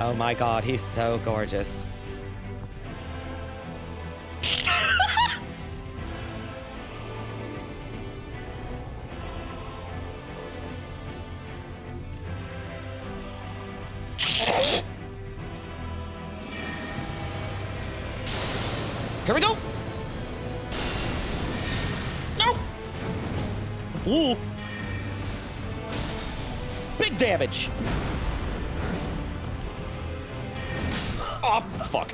Oh my god, he's so gorgeous. Here we go! No! Ooh! Big damage! Oh, fuck.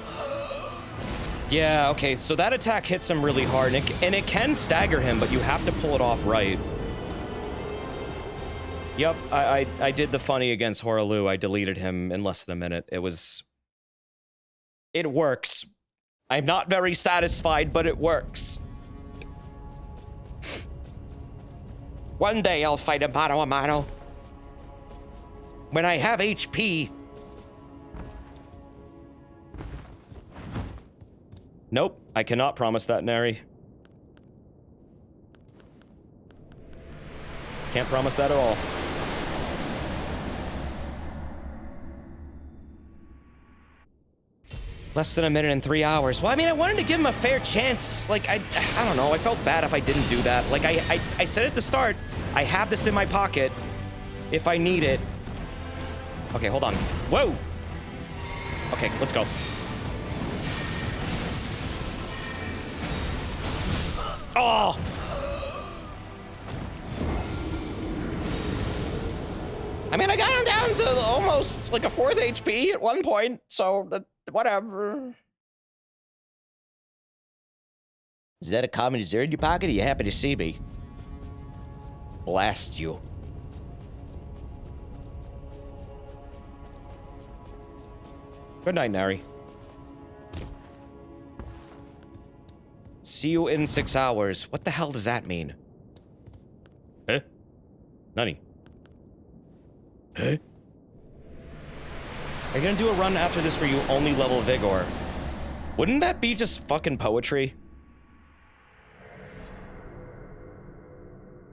Yeah, okay, so that attack hits him really hard, and it can stagger him, but you have to pull it off right. Yep, I did the funny against Horalu. I deleted him in less than a minute. It works. I'm not very satisfied, but it works. One day I'll fight a mano a mano. When I have HP. Nope, I cannot promise that, Neri. Can't promise that at all. Less than a minute and 3 hours. Well, I mean, I wanted to give him a fair chance. Like, I don't know. I felt bad if I didn't do that. Like, I said at the start, I have this in my pocket if I need it. Okay, hold on. Whoa! Okay, let's go. Oh! I mean, I got him down to almost like a 4th HP at one point, so whatever. Is that a common dessert in your pocket? Are you happy to see me? blast you. Good night, Nari. See you in 6 hours. What the hell does that mean? Huh? Nani? Huh? Are you gonna do a run after this where you only level Vigor? Wouldn't that be just fucking poetry?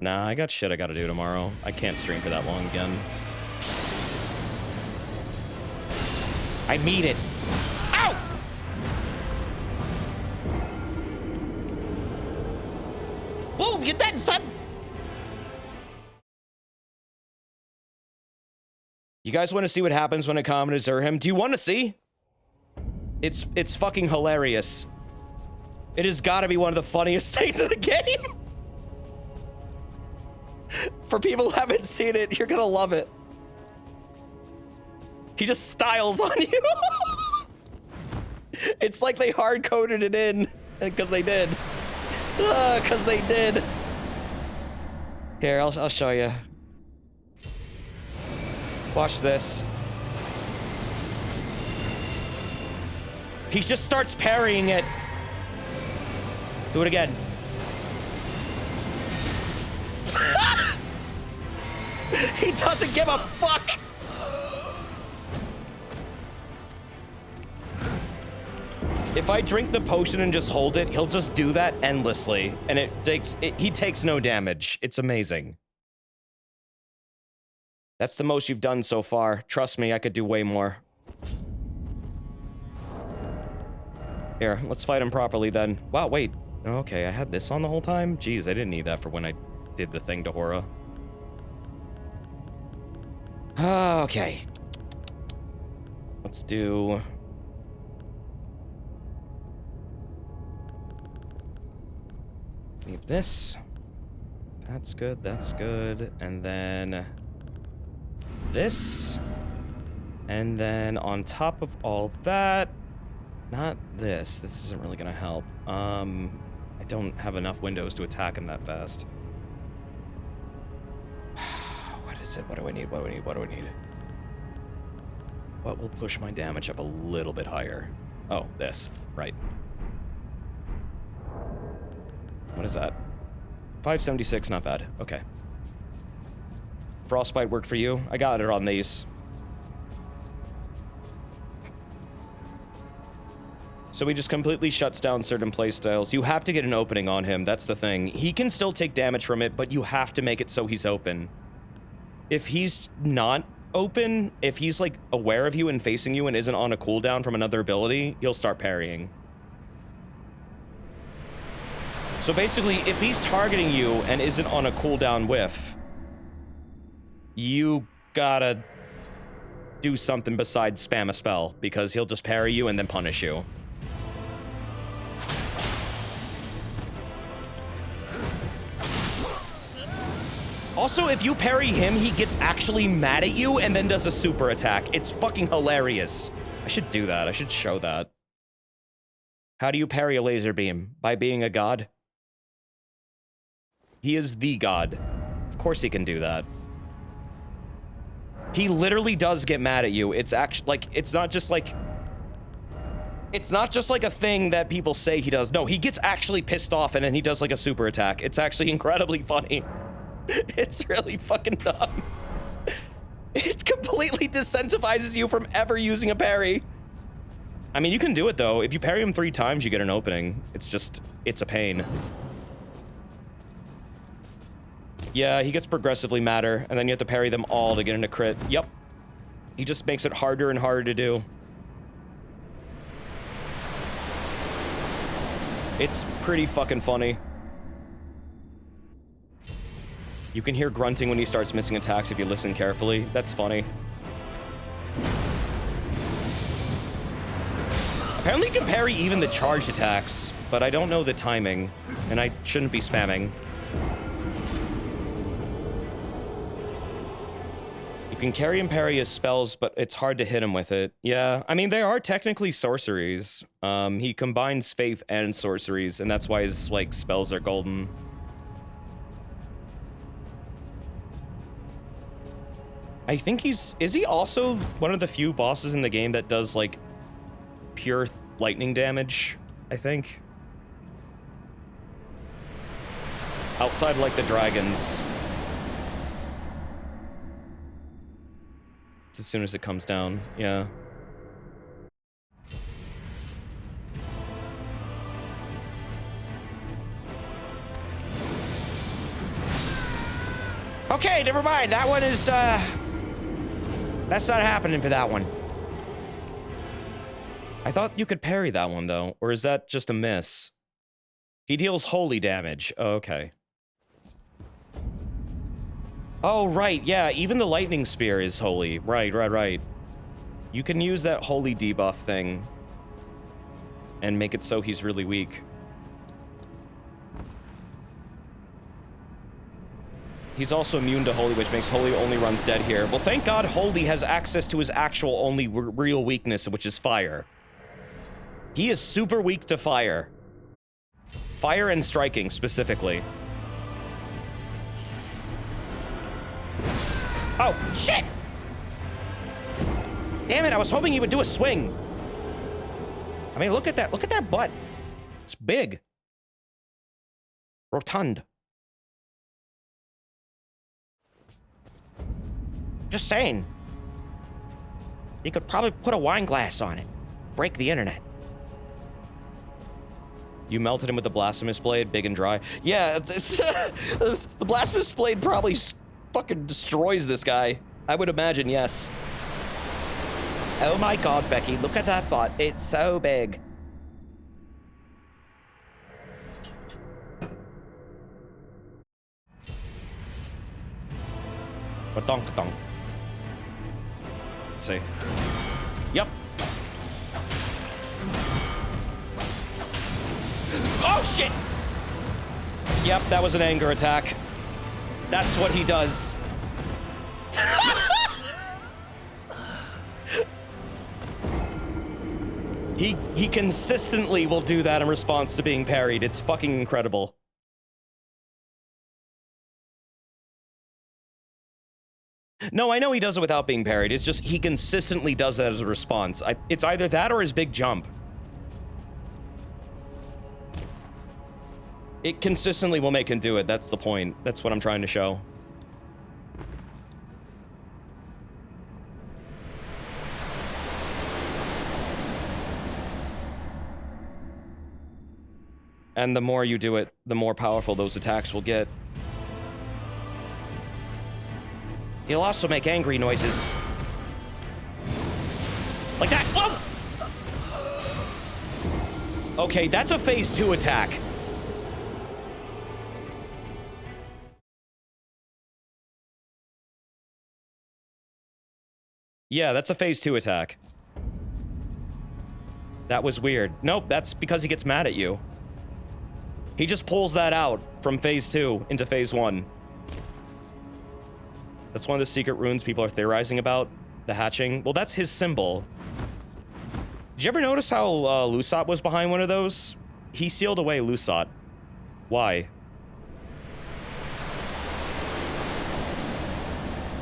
Nah, I got shit I gotta do tomorrow. I can't stream for that long again. I mean it. Ow! Boom, you're dead, son! You guys want to see what happens when I common him? Do you want to see? It's fucking hilarious. It has got to be one of the funniest things in the game. For people who haven't seen it, you're gonna love it. He just styles on you. It's like they hard-coded it in, because they did. Because they did. Here, I'll show you. Watch this. He just starts parrying it. Do it again. He doesn't give a fuck. If I drink the potion and just hold it, he'll just do that endlessly, and he takes no damage. It's amazing. That's the most you've done so far. Trust me, I could do way more. Here, let's fight him properly then. Wow, wait. Okay, I had this on the whole time? Jeez, I didn't need that for when I did the thing to Hora. Okay. Let's do... Need this. That's good, that's good. And then... this. And then on top of all that... Not this. This isn't really gonna help. I don't have enough windows to attack him that fast. What is it? What do I need? What do I need? What do I need? What will push my damage up a little bit higher? Oh, this. Right. What is that? 576, not bad. Okay. Frostbite worked for you. I got it on these. So he just completely shuts down certain playstyles. You have to get an opening on him, that's the thing. He can still take damage from it, but you have to make it so he's open. If he's not open, if he's like aware of you and facing you and isn't on a cooldown from another ability, he'll start parrying. So basically, if he's targeting you and isn't on a cooldown whiff, you gotta do something besides spam a spell, because he'll just parry you and then punish you. Also, if you parry him, he gets actually mad at you and then does a super attack. It's fucking hilarious. I should do that. I should show that. How do you parry a laser beam? By being a god? He is the god. Of course he can do that. He literally does get mad at you. It's actually like, it's not just like a thing that people say he does. No, he gets actually pissed off and then he does like a super attack. It's actually incredibly funny. It's really fucking dumb. It completely desincentivizes you from ever using a parry. I mean, you can do it though. If you parry him 3 times, you get an opening. It's just, it's a pain. Yeah, he gets progressively madder, and then you have to parry them all to get into crit. Yep. He just makes it harder and harder to do. It's pretty fucking funny. You can hear grunting when he starts missing attacks if you listen carefully. That's funny. Apparently you can parry even the charged attacks, but I don't know the timing, and I shouldn't be spamming. You can carry and parry his spells, but it's hard to hit him with it. Yeah, I mean, they are technically sorceries. He combines faith and sorceries, and that's why his, like, spells are golden. I think is he also one of the few bosses in the game that does, like, pure lightning damage, I think? Outside, like, the dragons. As soon as it comes down, yeah. Okay, never mind. That one is, that's not happening for that one. I thought you could parry that one, though. Or is that just a miss? He deals holy damage. Oh, okay. Oh, right. Yeah, even the lightning spear is holy. Right. You can use that holy debuff thing and make it so he's really weak. He's also immune to Holy, which makes Holy only runs dead here. Well, thank God Holy has access to his actual only real weakness, which is fire. He is super weak to fire. Fire and striking, specifically. Oh, shit! Damn it, I was hoping he would do a swing. I mean, look at that butt. It's big. Rotund. Just saying. You could probably put a wine glass on it. Break the internet. You melted him with the Blasphemous Blade, big and dry. Yeah, the Blasphemous Blade probably fucking destroys this guy. I would imagine, yes. Oh my God, Becky, look at that butt. It's so big. Ba-donk-donk. Let's see. Yep. Oh, shit! Yep, that was an anger attack. That's what he does. He consistently will do that in response to being parried. It's fucking incredible. No, I know he does it without being parried. It's just he consistently does that as a response. It's either that or his big jump. It consistently will make him do it. That's the point. That's what I'm trying to show. And the more you do it, the more powerful those attacks will get. He'll also make angry noises. Like that. Whoa! Okay, that's a phase 2 attack. Yeah, that's a phase 2 attack. That was weird. Nope, that's because he gets mad at you. He just pulls that out from phase 2 into phase 1. That's one of the secret runes people are theorizing about. The hatching. Well, that's his symbol. Did you ever notice how Lusat was behind one of those? He sealed away Lusat. Why?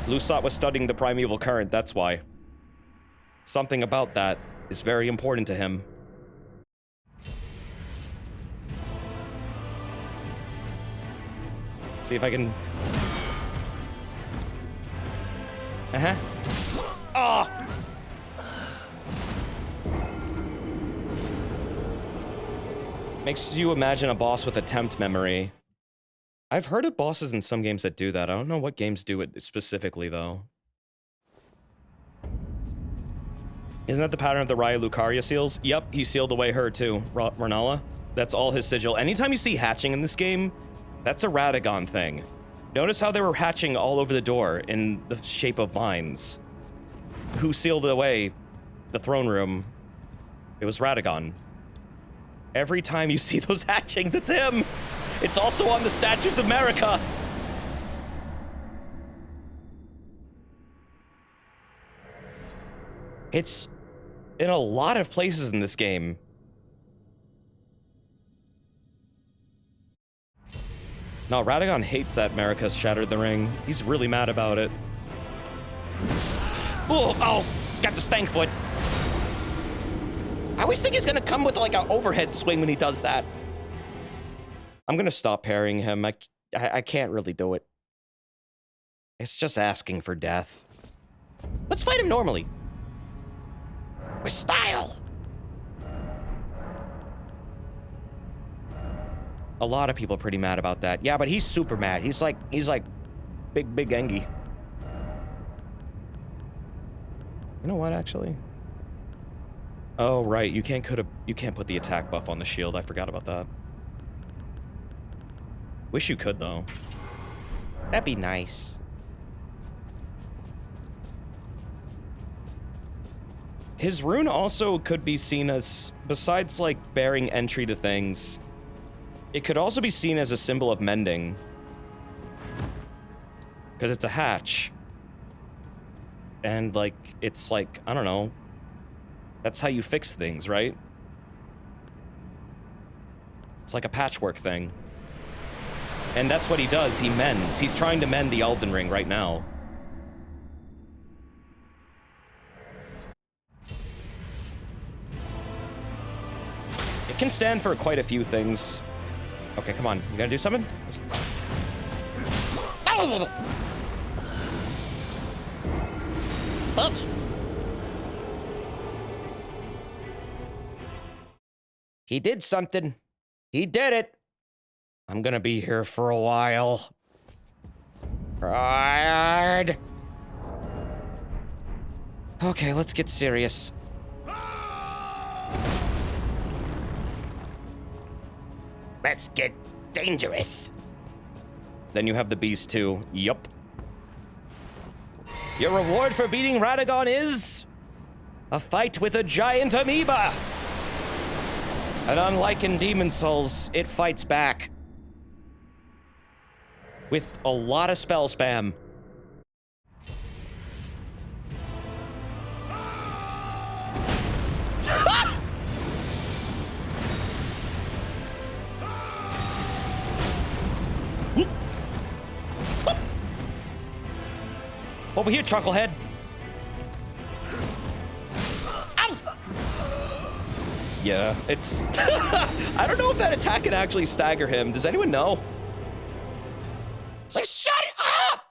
Lusat was studying the primeval current, that's why. Something about that is very important to him. Let's see if I can... Uh-huh. Oh! Makes you imagine a boss with attempt memory. I've heard of bosses in some games that do that. I don't know what games do it specifically, though. Isn't that the pattern of the Raya Lucaria seals? Yep, he sealed away her, too. Renala? That's all his sigil. Anytime you see hatching in this game, that's a Radagon thing. Notice how they were hatching all over the door in the shape of vines. Who sealed away the throne room? It was Radagon. Every time you see those hatchings, it's him! It's also on the Statues of Marika! It's in a lot of places in this game. No, Radagon hates that Marika shattered the ring. He's really mad about it. Oh, got the stank foot. I always think he's gonna come with like an overhead swing when he does that. I'm gonna stop parrying him. I can't really do it. It's just asking for death. Let's fight him normally. With style. A lot of people are pretty mad about that. Yeah, but he's super mad. He's like big Engie. You know what, actually? Oh, right. You can't put the attack buff on the shield. I forgot about that. Wish you could, though. That'd be nice. His rune also could be seen as, besides, like, bearing entry to things, it could also be seen as a symbol of mending. Because it's a hatch. And, like, it's like, I don't know. That's how you fix things, right? It's like a patchwork thing. And that's what he does. He mends. He's trying to mend the Elden Ring right now. It can stand for quite a few things. Okay, come on. You gonna do something? What? He did something. He did it. I'm gonna be here for a while. Tired. Okay, let's get serious. Let's get dangerous. Then you have the beast too. Yup. Your reward for beating Radagon is a fight with a giant amoeba. And unlike in Demon Souls, it fights back with a lot of spell spam. Over here, Chucklehead. Ow! Yeah, it's... I don't know if that attack can actually stagger him. Does anyone know? It's like, shut up!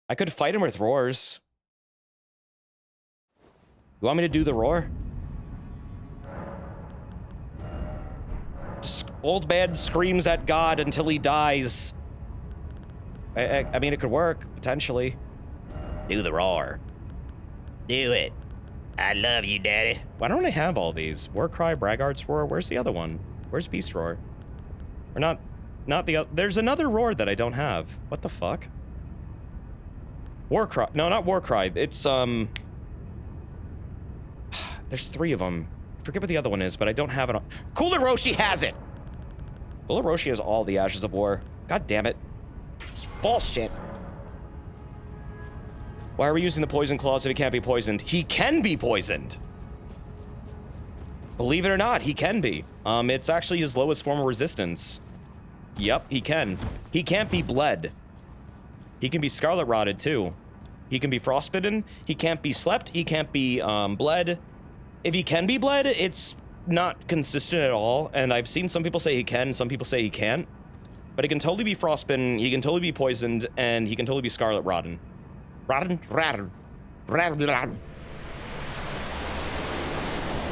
I could fight him with roars. You want me to do the roar? Old man screams at God until he dies. I mean, it could work, potentially. Do the roar. Do it. I love you, Daddy. Why don't I have all these? Warcry, Braggart's Roar. Where's the other one? Where's Beast Roar? Or not the other. There's another roar that I don't have. What the fuck? Warcry. No, not Warcry. It's, there's 3 of them. I forget what the other one is, but I don't have it on. Cooler Roshi has it! Cooler Roshi has all the Ashes of War. God damn it. It's bullshit. Why are we using the poison claws if he can't be poisoned? He can be poisoned! Believe it or not, he can be. It's actually his lowest form of resistance. Yep, he can. He can't be bled. He can be scarlet rotted too. He can be frostbitten. He can't be slept. He can't be bled. If he can be bled, it's not consistent at all. And I've seen some people say he can, some people say he can't. But he can totally be frostbitten. He can totally be poisoned, and he can totally be scarlet rotten. Rotten.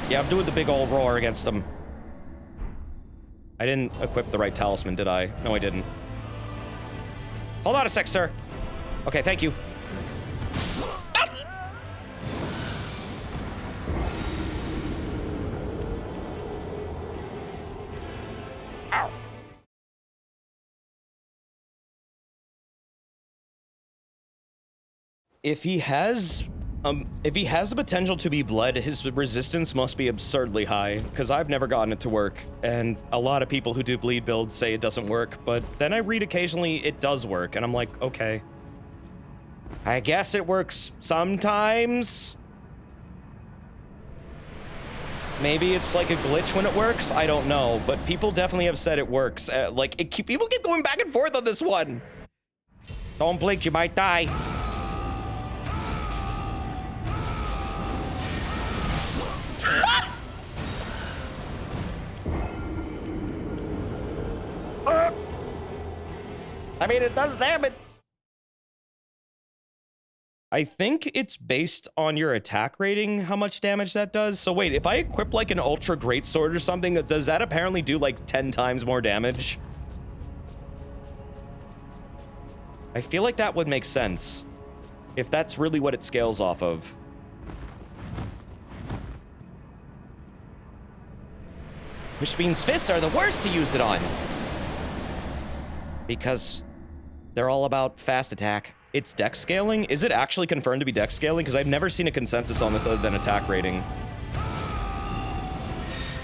Yeah, I'm doing the big old roar against him. I didn't equip the right talisman, did I? No, I didn't. Hold on a sec, sir. Okay, thank you. Ow. If he has the potential to be bled, his resistance must be absurdly high, because I've never gotten it to work, and a lot of people who do bleed builds say it doesn't work, but then I read occasionally it does work, and I'm like, okay. I guess it works sometimes? Maybe it's like a glitch when it works? I don't know, but people definitely have said it works. People keep going back and forth on this one. Don't blink, you might die. I mean, it does damage. I think it's based on your attack rating, how much damage that does. So wait, if I equip like an ultra great sword or something, does that apparently do like 10 times more damage? I feel like that would make sense if that's really what it scales off of. Which means fists are the worst to use it on. Because they're all about fast attack. It's dex scaling? Is it actually confirmed to be dex scaling? Because I've never seen a consensus on this other than attack rating.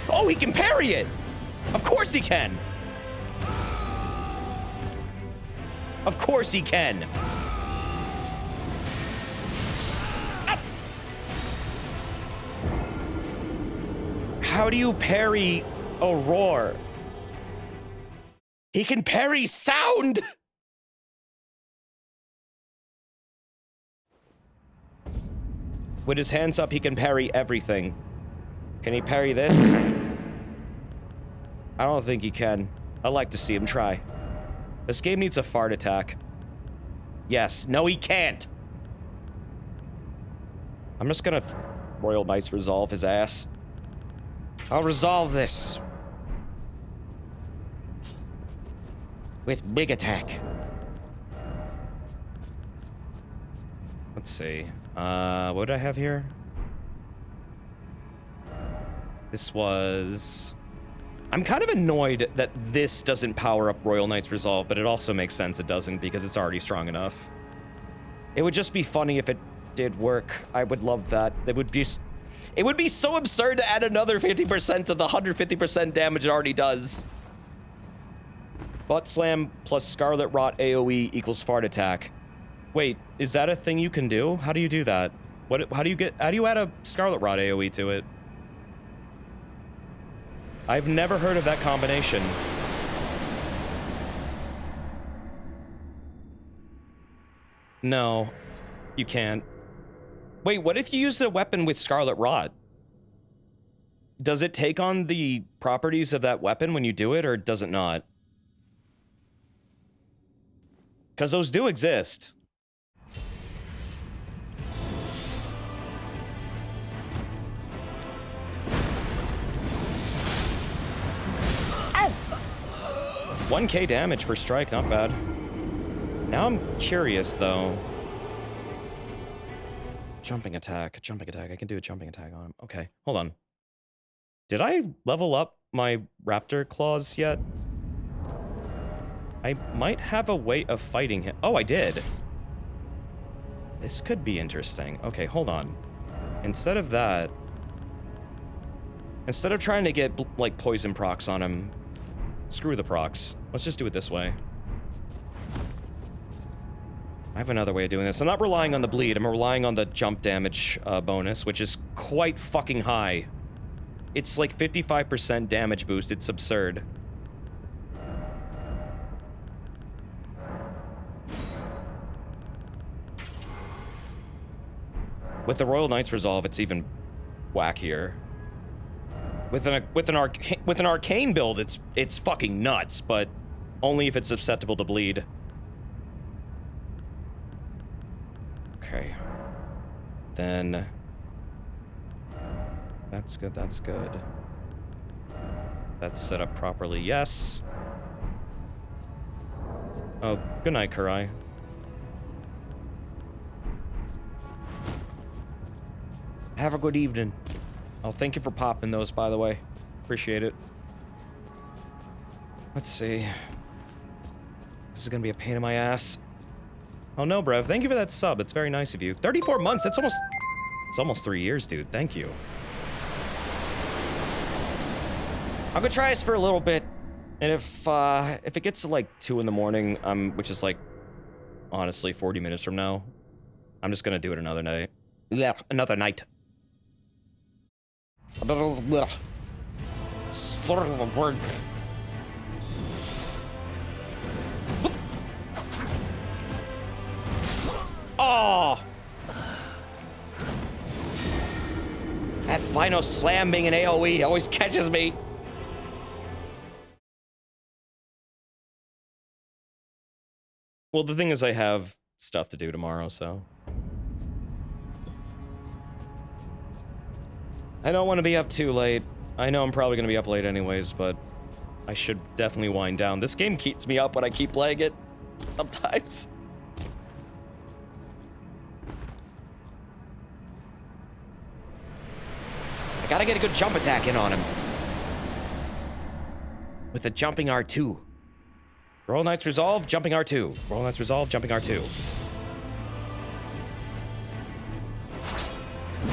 Oh, he can parry it! Of course he can! Of course he can! How do you parry a roar? He can parry sound! With his hands up, he can parry everything. Can he parry this? I don't think he can. I'd like to see him try. This game needs a fart attack. Yes. No, he can't. I'm just gonna Royal Knights resolve his ass. I'll resolve this. With big attack. Let's see. What did I have here? This was... I'm kind of annoyed that this doesn't power up Royal Knight's Resolve, but it also makes sense it doesn't because it's already strong enough. It would just be funny if it did work. I would love that. It would be so absurd to add another 50% to the 150% damage it already does. Butt Slam plus Scarlet Rot AoE equals Fart Attack. Wait, is that a thing you can do? How do you do that? How do you add a Scarlet Rot AoE to it? I've never heard of that combination. No, you can't. Wait, what if you use a weapon with Scarlet Rot? Does it take on the properties of that weapon when you do it, or does it not? Because those do exist. Ow! 1k damage per strike, not bad. Now I'm curious, though. Jumping attack. I can do a jumping attack on him. Okay, hold on. Did I level up my raptor claws yet? I might have a way of fighting him. Oh, I did. This could be interesting. Okay, hold on. Instead of that... Instead of trying to get, like, poison procs on him... Screw the procs. Let's just do it this way. I have another way of doing this. I'm not relying on the bleed. I'm relying on the jump damage bonus, which is quite fucking high. It's like 55% damage boost. It's absurd. With the Royal Knight's Resolve, it's even wackier. With an arcane build, it's fucking nuts, but only if it's susceptible to bleed. Okay. Then that's good, that's good. That's set up properly, yes. Oh, good night, Kurai. Have a good evening. Oh, thank you for popping those, by the way. Appreciate it. Let's see. This is gonna be a pain in my ass. Oh no, bruv. Thank you for that sub. It's very nice of you. 34 months. It's almost 3 years, dude. Thank you. I'm gonna try this for a little bit, and if it gets to like 2 in the morning, which is like honestly 40 minutes from now, I'm just gonna do it another night. Yeah, another night. Slur the words. Oh! That final slam being an AoE always catches me. Well, the thing is, I have stuff to do tomorrow, so. I don't want to be up too late. I know I'm probably going to be up late anyways, but I should definitely wind down. This game keeps me up when I keep playing it, sometimes. I gotta get a good jump attack in on him. With the jumping R2. Roll Knight's Resolve, jumping R2. Roll Knight's Resolve, jumping R2.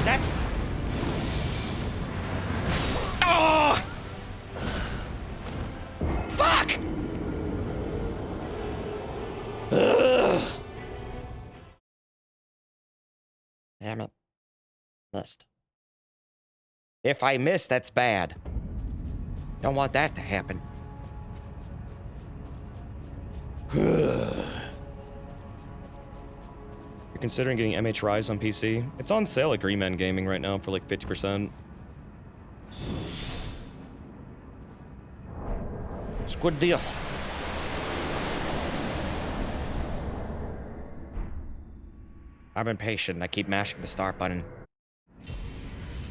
That's... Oh! Fuck! Ugh. Damn it. Missed. If I miss, that's bad. Don't want that to happen. You're considering getting MH Rise on PC? It's on sale at Green Gaming right now for like 50%. It's a good deal. I'm impatient. I keep mashing the start button.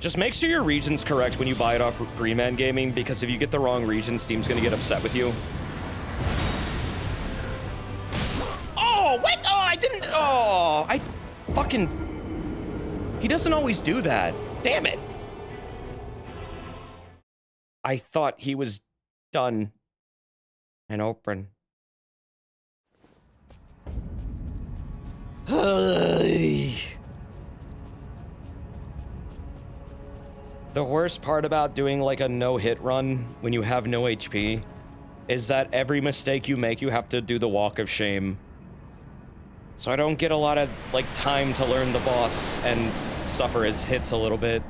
Just make sure your region's correct when you buy it off Green Man Gaming, because if you get the wrong region, Steam's gonna get upset with you. Oh, what? Oh, I didn't. Oh, I fucking. He doesn't always do that. Damn it. I thought he was done and open. The worst part about doing like a no-hit run when you have no HP is that every mistake you make, you have to do the walk of shame. So I don't get a lot of like time to learn the boss and suffer his hits a little bit.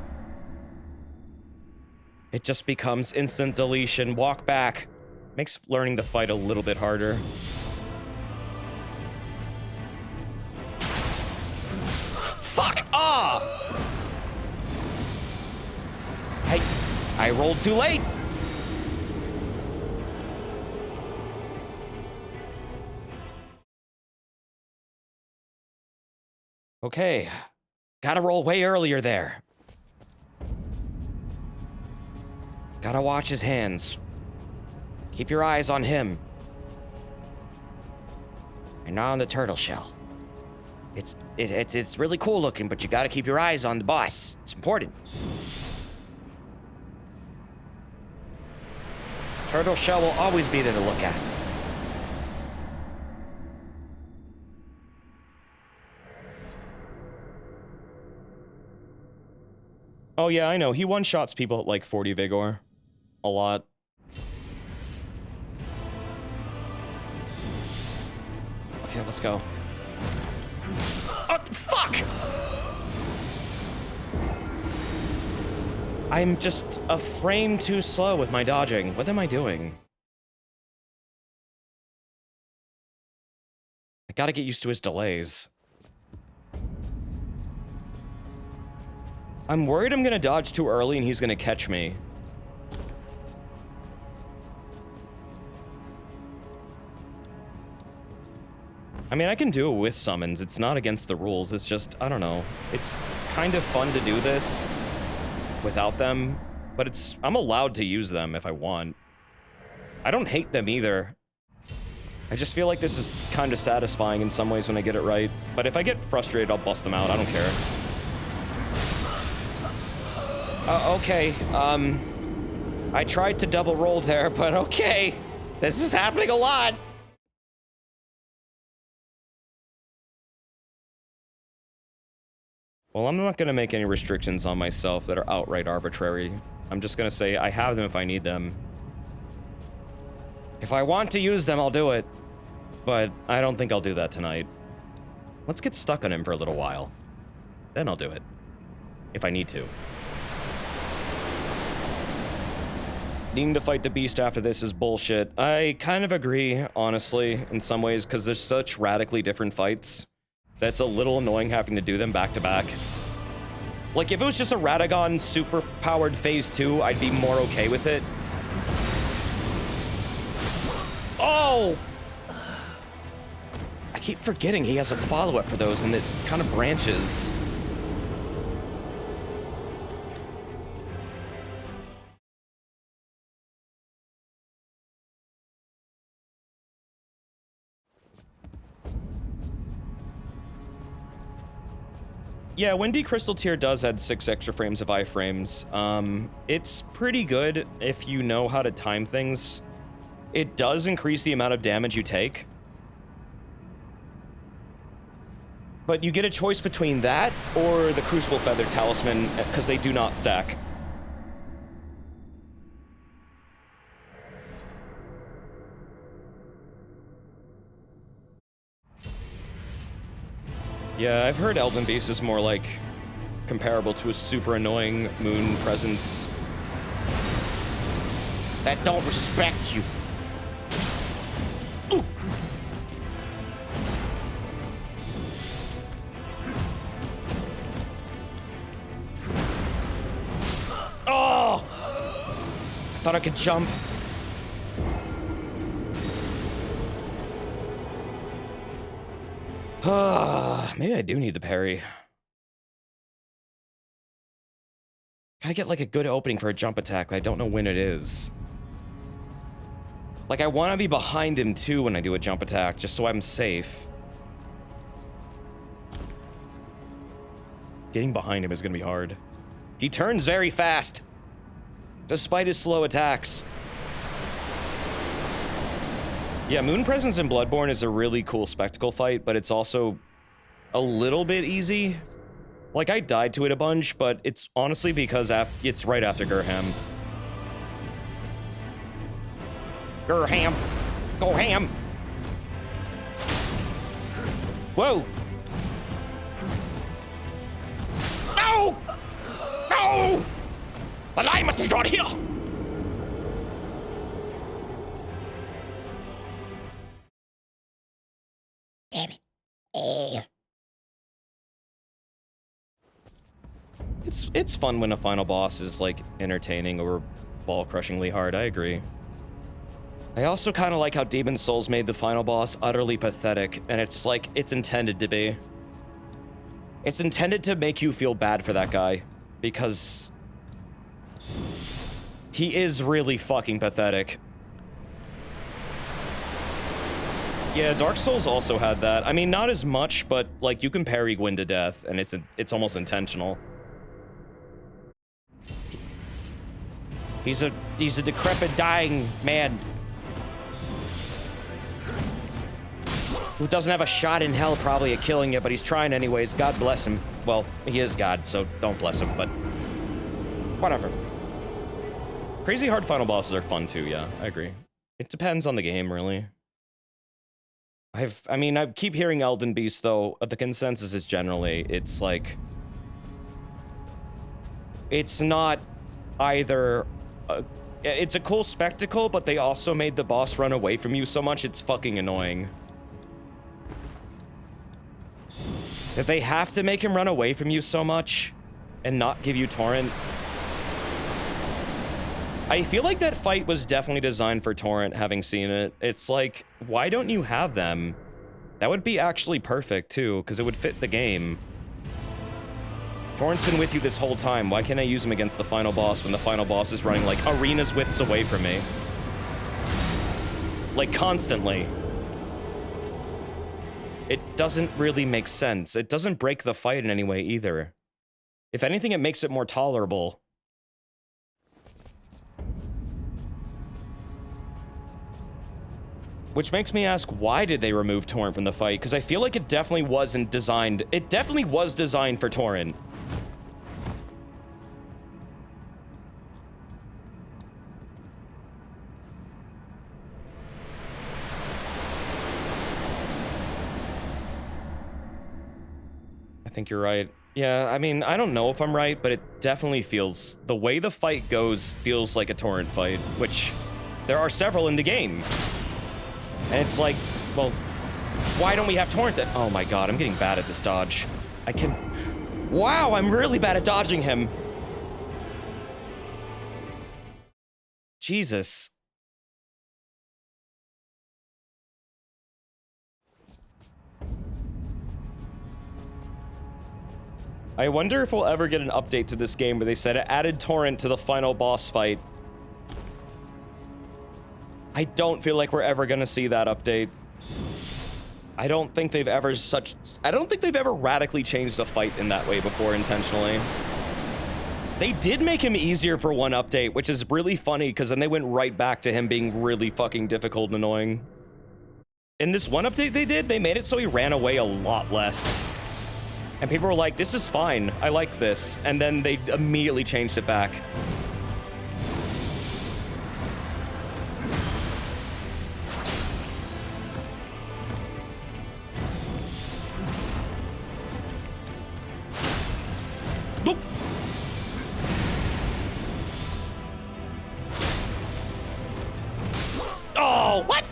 It just becomes instant deletion, walk back. Makes learning the fight a little bit harder. Fuck! Ah! I rolled too late. Okay. Gotta roll way earlier there. Gotta watch his hands. Keep your eyes on him. And not on the turtle shell. It's really cool looking, but you gotta keep your eyes on the boss. It's important. Turtle shell will always be there to look at. Oh yeah, I know. He one-shots people at like 40 Vigor. A lot. Okay, let's go. Oh, fuck! I'm just a frame too slow with my dodging. What am I doing? I gotta get used to his delays. I'm worried I'm gonna dodge too early and he's gonna catch me. I mean, I can do it with summons. It's not against the rules. It's just, I don't know. It's kind of fun to do this without them, but I'm allowed to use them if I want. I don't hate them either. I just feel like this is kind of satisfying in some ways when I get it right. But if I get frustrated, I'll bust them out. I don't care. Okay. I tried to double roll there, but okay. This is happening a lot. Well, I'm not going to make any restrictions on myself that are outright arbitrary. I'm just going to say I have them if I need them. If I want to use them, I'll do it. But I don't think I'll do that tonight. Let's get stuck on him for a little while. Then I'll do it. If I need to. Needing to fight the beast after this is bullshit. I kind of agree, honestly, in some ways, because there's such radically different fights. That's a little annoying having to do them back to back. Like, if it was just a Radagon super-powered phase 2, I'd be more okay with it. Oh! I keep forgetting he has a follow-up for those, and it kind of branches. Yeah, Windy Crystal Tier does add 6 extra frames of iframes. It's pretty good if you know how to time things. It does increase the amount of damage you take. But you get a choice between that or the Crucible Feather Talisman, because they do not stack. Yeah, I've heard Elden Beast is more like comparable to a super annoying moon presence that don't respect you. Ooh. Oh! I thought I could jump. Maybe I do need the parry. Gotta get like a good opening for a jump attack, but I don't know when it is. Like, I want to be behind him too when I do a jump attack, just so I'm safe. Getting behind him is gonna be hard. He turns very fast, despite his slow attacks. Yeah, Moon Presence in Bloodborne is a really cool spectacle fight, but it's also a little bit easy. Like, I died to it a bunch, but it's honestly because it's right after Gurham. Gurham! Go ham! Whoa! No! No! The line must be drawn here! Damn it. It's fun when a final boss is, like, entertaining or ball-crushingly hard, I agree. I also kind of like how Demon Souls made the final boss utterly pathetic, and it's like it's intended to be. It's intended to make you feel bad for that guy, because he is really fucking pathetic. Yeah, Dark Souls also had that. I mean, not as much, but, like, you can parry Gwyn to death, and it's almost intentional. He's a decrepit, dying man who doesn't have a shot in hell probably at killing you, but he's trying anyways. God bless him. Well, he is God, so don't bless him, but whatever. Crazy hard final bosses are fun too, yeah, I agree. It depends on the game, really. I mean, I keep hearing Elden Beast, though. The consensus is generally, it's like, it's not either, it's a cool spectacle, but they also made the boss run away from you so much, it's fucking annoying. If they have to make him run away from you so much and not give you Torrent, I feel like that fight was definitely designed for Torrent, having seen it. It's like, why don't you have them? That would be actually perfect, too, because it would fit the game. Torrent's been with you this whole time. Why can't I use him against the final boss when the final boss is running, like, arenas widths away from me? Like, constantly. It doesn't really make sense. It doesn't break the fight in any way, either. If anything, it makes it more tolerable. Which makes me ask, why did they remove Torrent from the fight? Because I feel like it definitely wasn't designed... It definitely was designed for Torrent. I think you're right. Yeah, I mean, I don't know if I'm right, but it definitely feels... The way the fight goes feels like a Torrent fight, which there are several in the game. And it's like, well, why don't we have Torrent then? Oh my god, I'm getting bad at this dodge. I can... Wow, I'm really bad at dodging him. Jesus. I wonder if we'll ever get an update to this game where they said it added Torrent to the final boss fight. I don't feel like we're ever gonna see that update. I don't think they've ever radically changed a fight in that way before intentionally. They did make him easier for one update, which is really funny because then they went right back to him being really fucking difficult and annoying. In this one update they did, they made it so he ran away a lot less. And people were like, this is fine, I like this. And then they immediately changed it back. Nope. Oh, what?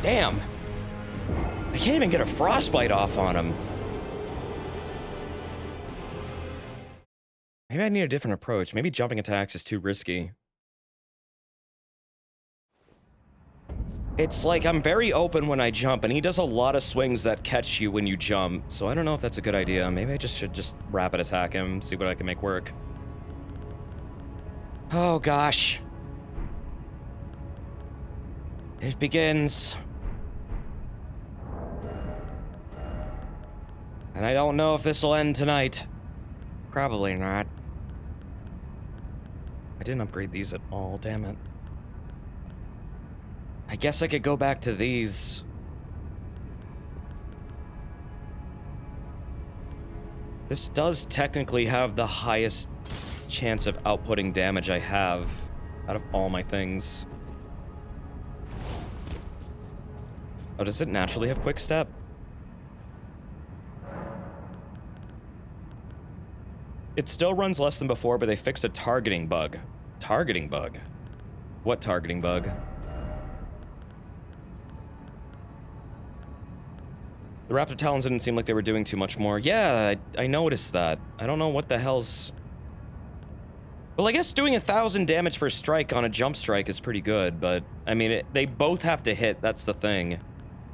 Damn. I can't even get a frostbite off on him. Maybe I need a different approach. Maybe jumping attacks is too risky. It's like I'm very open when I jump, and he does a lot of swings that catch you when you jump, so I don't know if that's a good idea. Maybe I should just rapid attack him, see what I can make work. Oh gosh. It begins. And I don't know if this will end tonight. Probably not. I didn't upgrade these at all, damn it. I guess I could go back to these. This does technically have the highest chance of outputting damage I have out of all my things. Oh, does it naturally have quick step? It still runs less than before, but they fixed a targeting bug. Targeting bug? What targeting bug? The Raptor Talons didn't seem like they were doing too much more. Yeah, I noticed that. I don't know what the hell's... Well, I guess doing 1,000 damage per strike on a jump strike is pretty good, but... I mean, they both have to hit, that's the thing.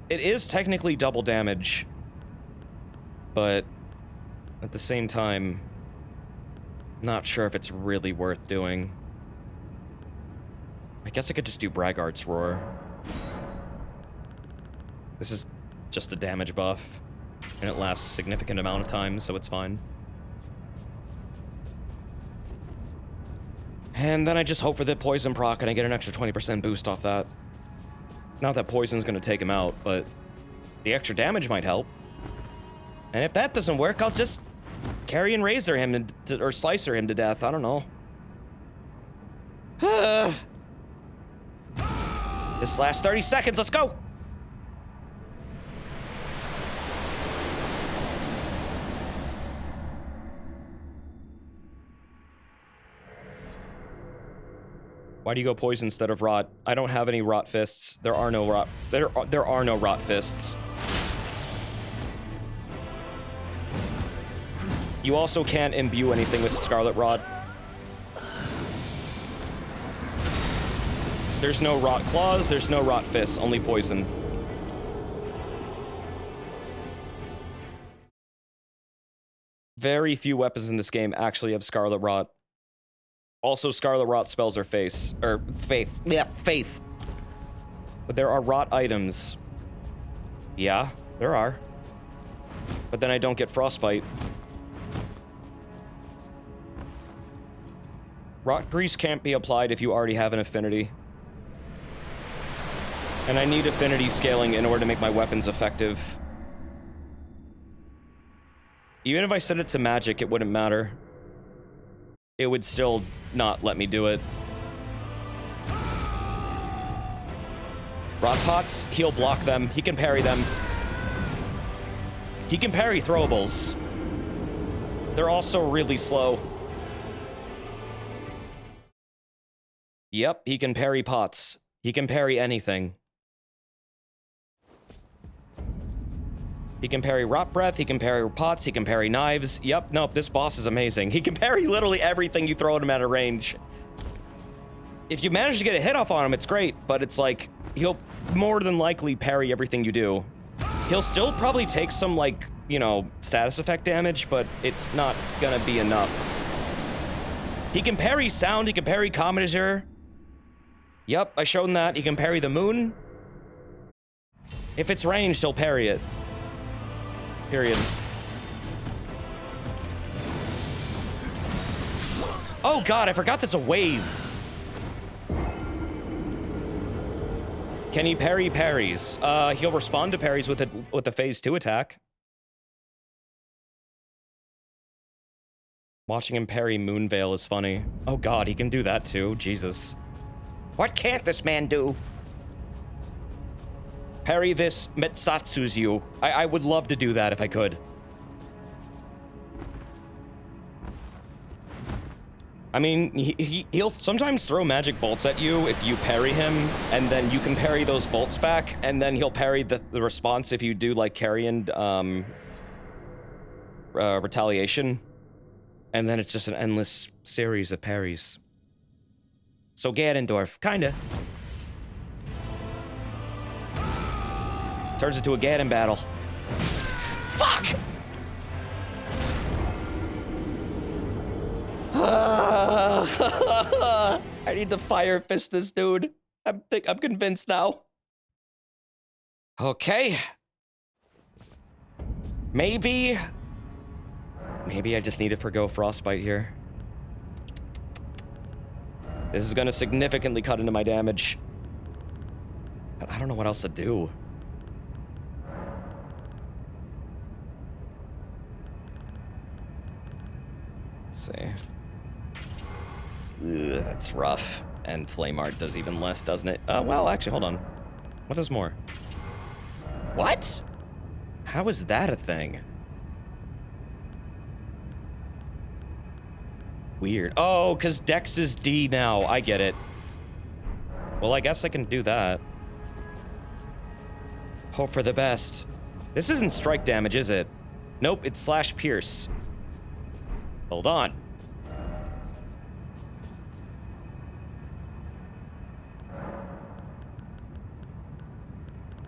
It is technically double damage. But... at the same time... not sure if it's really worth doing. I guess I could just do Braggart's Roar. This is just a damage buff, and it lasts a significant amount of time, so it's fine. And then I just hope for the poison proc and I get an extra 20% boost off that. Not that poison's gonna take him out, but the extra damage might help. And if that doesn't work, I'll just carry and razor him or slicer him to death. I don't know. This last 30 seconds, let's go! Why do you go poison instead of rot? I don't have any rot fists. There are no rot. There are no rot fists. You also can't imbue anything with Scarlet Rot. There's no rot claws, there's no rot fists, only poison. Very few weapons in this game actually have Scarlet Rot. Also, Scarlet Rot spells are faith. Yeah, faith. But there are rot items. Yeah, there are. But then I don't get frostbite. Rot grease can't be applied if you already have an affinity. And I need affinity scaling in order to make my weapons effective. Even if I set it to magic, it wouldn't matter. It would still not let me do it. Rot pots, he'll block them. He can parry them. He can parry throwables. They're also really slow. Yep, he can parry pots. He can parry anything. He can parry rot breath, he can parry pots, he can parry knives. Yep, nope, this boss is amazing. He can parry literally everything you throw at him at a range. If you manage to get a hit off on him, it's great, but it's like, he'll more than likely parry everything you do. He'll still probably take some, like, you know, status effect damage, but it's not gonna be enough. He can parry sound, he can parry Commoner. Yep, I showed him that. He can parry the moon. If it's ranged, he'll parry it. Period. Oh god, I forgot there's a wave. Can he parry parries? He'll respond to parries with a phase 2 attack. Watching him parry Moonveil is funny. Oh god, he can do that too. Jesus. What can't this man do? Parry this Metsatsu's. I would love to do that if I could. I mean, he'll sometimes throw magic bolts at you if you parry him, and then you can parry those bolts back, and then he'll parry the response if you do, like, carrion, retaliation. And then it's just an endless series of parries. So Ganondorf, kinda. Turns into a Ganon battle. Fuck! I need to fire fist this dude. I'm convinced now. Okay. Maybe I just need to forgo Frostbite here. This is gonna significantly cut into my damage. But I don't know what else to do. Let's see. Ugh, that's rough. And Flame Art does even less, doesn't it? Well, actually, hold on. What does more? What? How is that a thing? Weird. Oh, because Dex is D now. I get it. Well, I guess I can do that. Hope for the best. This isn't strike damage, is it? Nope, it's slash pierce. Hold on.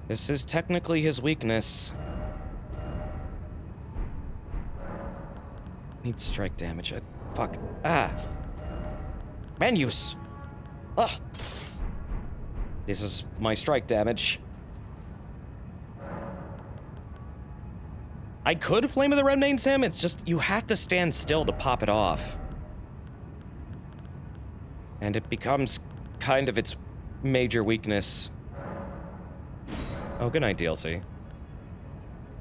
This is technically his weakness. Needs strike damage. Fuck. Ah. Menus. Ugh. This is my strike damage. I could Flame of the Red Mane's him, it's just you have to stand still to pop it off. And it becomes kind of its major weakness. Oh, good night, DLC.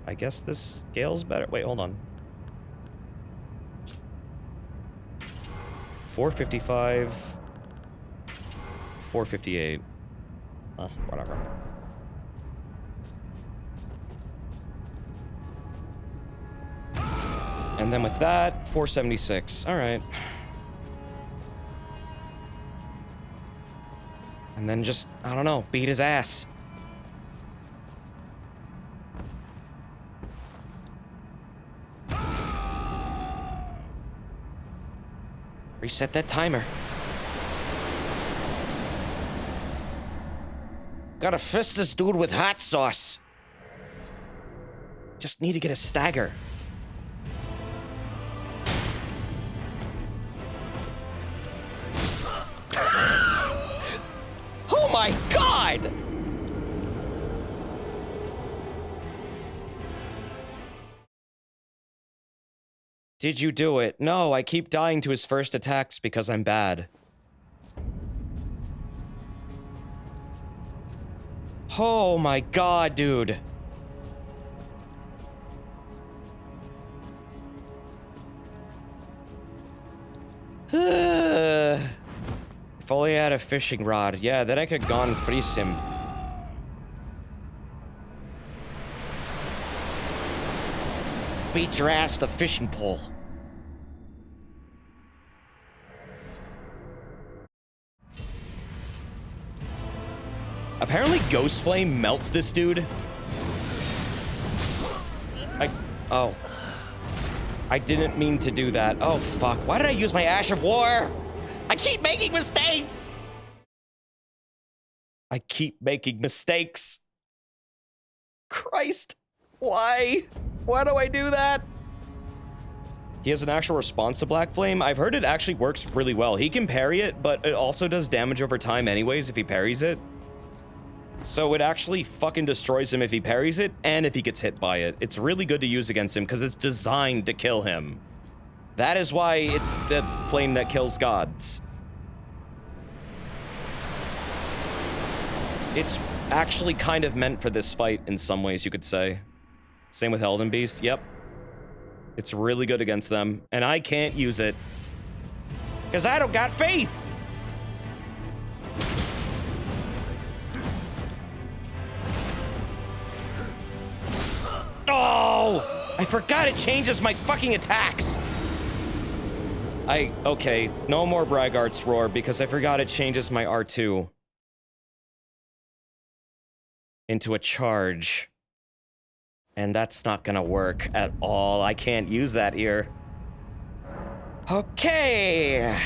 I guess this scales better. Wait, hold on. 455. 458. Whatever. And then with that, 476. All right. And then just, I don't know, beat his ass. Reset that timer. Gotta fist this dude with hot sauce. Just need to get a stagger. Oh my god! Did you do it? No, I keep dying to his first attacks because I'm bad. Oh my god, dude. If only I had a fishing rod. Yeah, then I could gone freeze him. Beat your ass with a fishing pole. Apparently Ghost Flame melts this dude. Oh. I didn't mean to do that. Oh, fuck. Why did I use my Ash of War? I keep making mistakes! I keep making mistakes. Christ. Why? Why do I do that? He has an actual response to Black Flame. I've heard it actually works really well. He can parry it, but it also does damage over time anyways if he parries it. So it actually fucking destroys him if he parries it and if he gets hit by it. It's really good to use against him because it's designed to kill him. That is why it's the flame that kills gods. It's actually kind of meant for this fight in some ways, you could say. Same with Elden Beast. Yep. It's really good against them, and I can't use it because I don't got faith. Oh, I forgot it changes my fucking attacks. Okay, no more Braggart's Roar because I forgot it changes my R2 into a charge. And that's not gonna work at all. I can't use that here. Okay.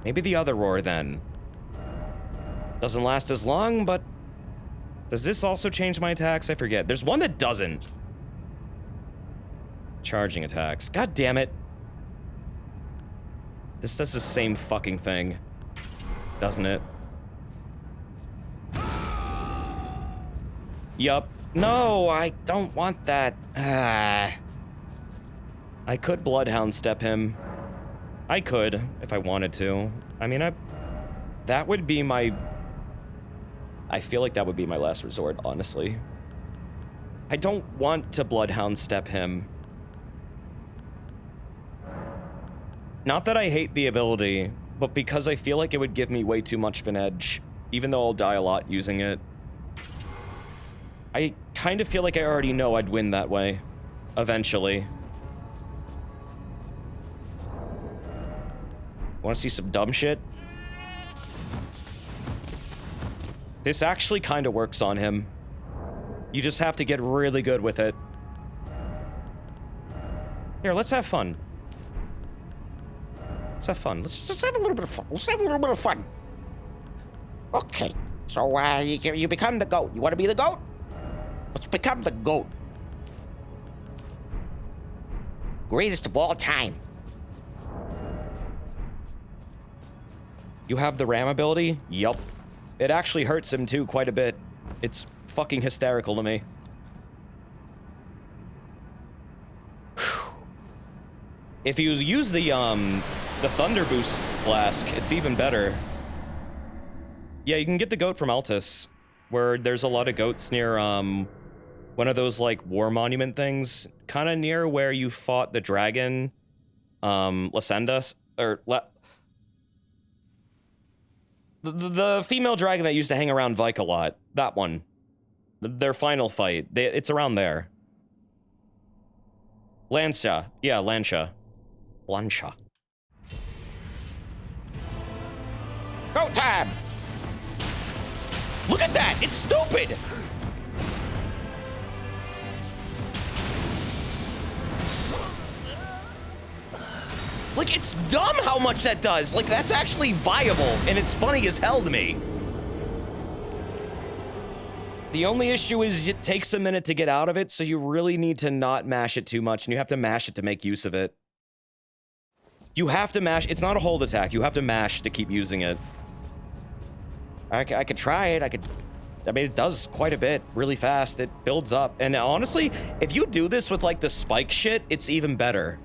Maybe the other roar then. Doesn't last as long, but does this also change my attacks? I forget. There's one that doesn't. Charging attacks. God damn it. This does the same fucking thing, doesn't it? Yup. No, I don't want that. I could Bloodhound Step him. I could, if I wanted to. I mean, that would be my... I feel like that would be my last resort, honestly. I don't want to Bloodhound Step him. Not that I hate the ability, but because I feel like it would give me way too much of an edge, even though I'll die a lot using it. I kind of feel like I already know I'd win that way, eventually. Want to see some dumb shit? This actually kind of works on him. You just have to get really good with it. Here, let's have fun. Let's have fun. Let's have a little bit of fun. Let's have a little bit of fun. Okay, so you become the goat. You want to be the goat? Let's become the GOAT. Greatest of all time. You have the ram ability? Yup. It actually hurts him too quite a bit. It's fucking hysterical to me. If you use the Thunder Boost flask, it's even better. Yeah, you can get the goat from Altus, where there's a lot of goats near one of those like war monument things, kind of near where you fought the dragon, Lysenda, or the female dragon that used to hang around Vike a lot. That one, their final fight. It's around there. Lancia, yeah, Lancia. Go time! Look at that! It's stupid! Like, it's dumb how much that does. Like, that's actually viable, and it's funny as hell to me. The only issue is it takes a minute to get out of it, so you really need to not mash it too much, and you have to mash it to make use of it. You have to mash. It's not a hold attack. You have to mash to keep using it. I could try it. I mean, it does quite a bit really fast. It builds up. And honestly, if you do this with, like, the spike shit, it's even better.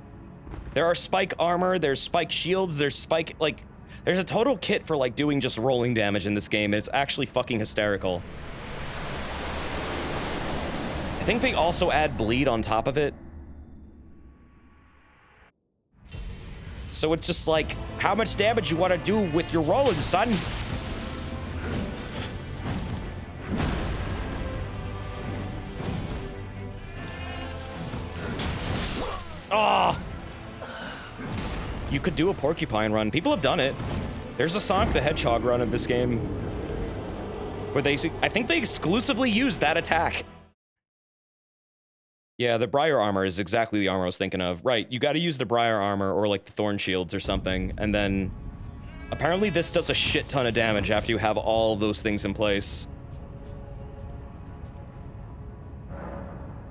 There are spike armor, there's spike shields, there's spike, like, there's a total kit for, like, doing just rolling damage in this game. It's actually fucking hysterical. I think they also add bleed on top of it. So it's just like, how much damage you want to do with your rolling, son? Oh! You could do a porcupine run. People have done it. There's a Sonic the Hedgehog run of this game where I think they exclusively use that attack. Yeah, the Briar armor is exactly the armor I was thinking of. Right, you gotta use the Briar armor or like the Thorn shields or something, and then apparently this does a shit ton of damage after you have all of those things in place.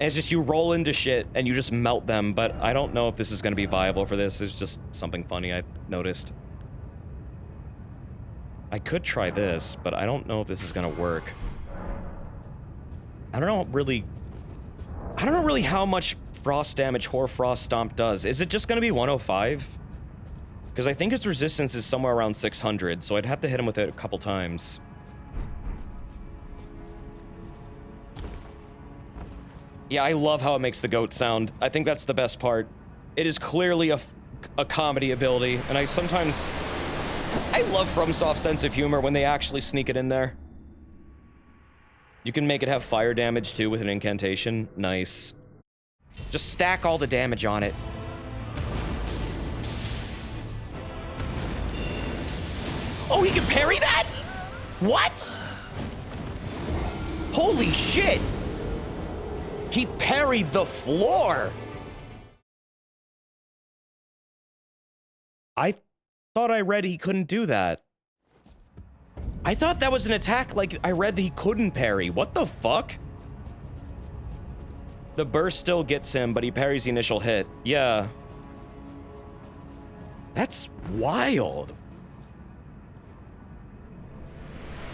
And it's just you roll into shit and you just melt them, but I don't know if this is going to be viable for this. It's just something funny I noticed. I could try this, but I don't know if this is going to work. I don't know really how much frost damage Hoarfrost Stomp does. Is it just going to be 105? Because I think his resistance is somewhere around 600, so I'd have to hit him with it a couple times. Yeah, I love how it makes the goat sound. I think that's the best part. It is clearly a comedy ability, and I love FromSoft's sense of humor when they actually sneak it in there. You can make it have fire damage too with an incantation. Nice. Just stack all the damage on it. Oh, he can parry that? What? Holy shit! He parried the floor! I thought I read he couldn't do that. I thought that was an attack like I read that he couldn't parry. What the fuck? The burst still gets him, but he parries the initial hit. Yeah. That's wild.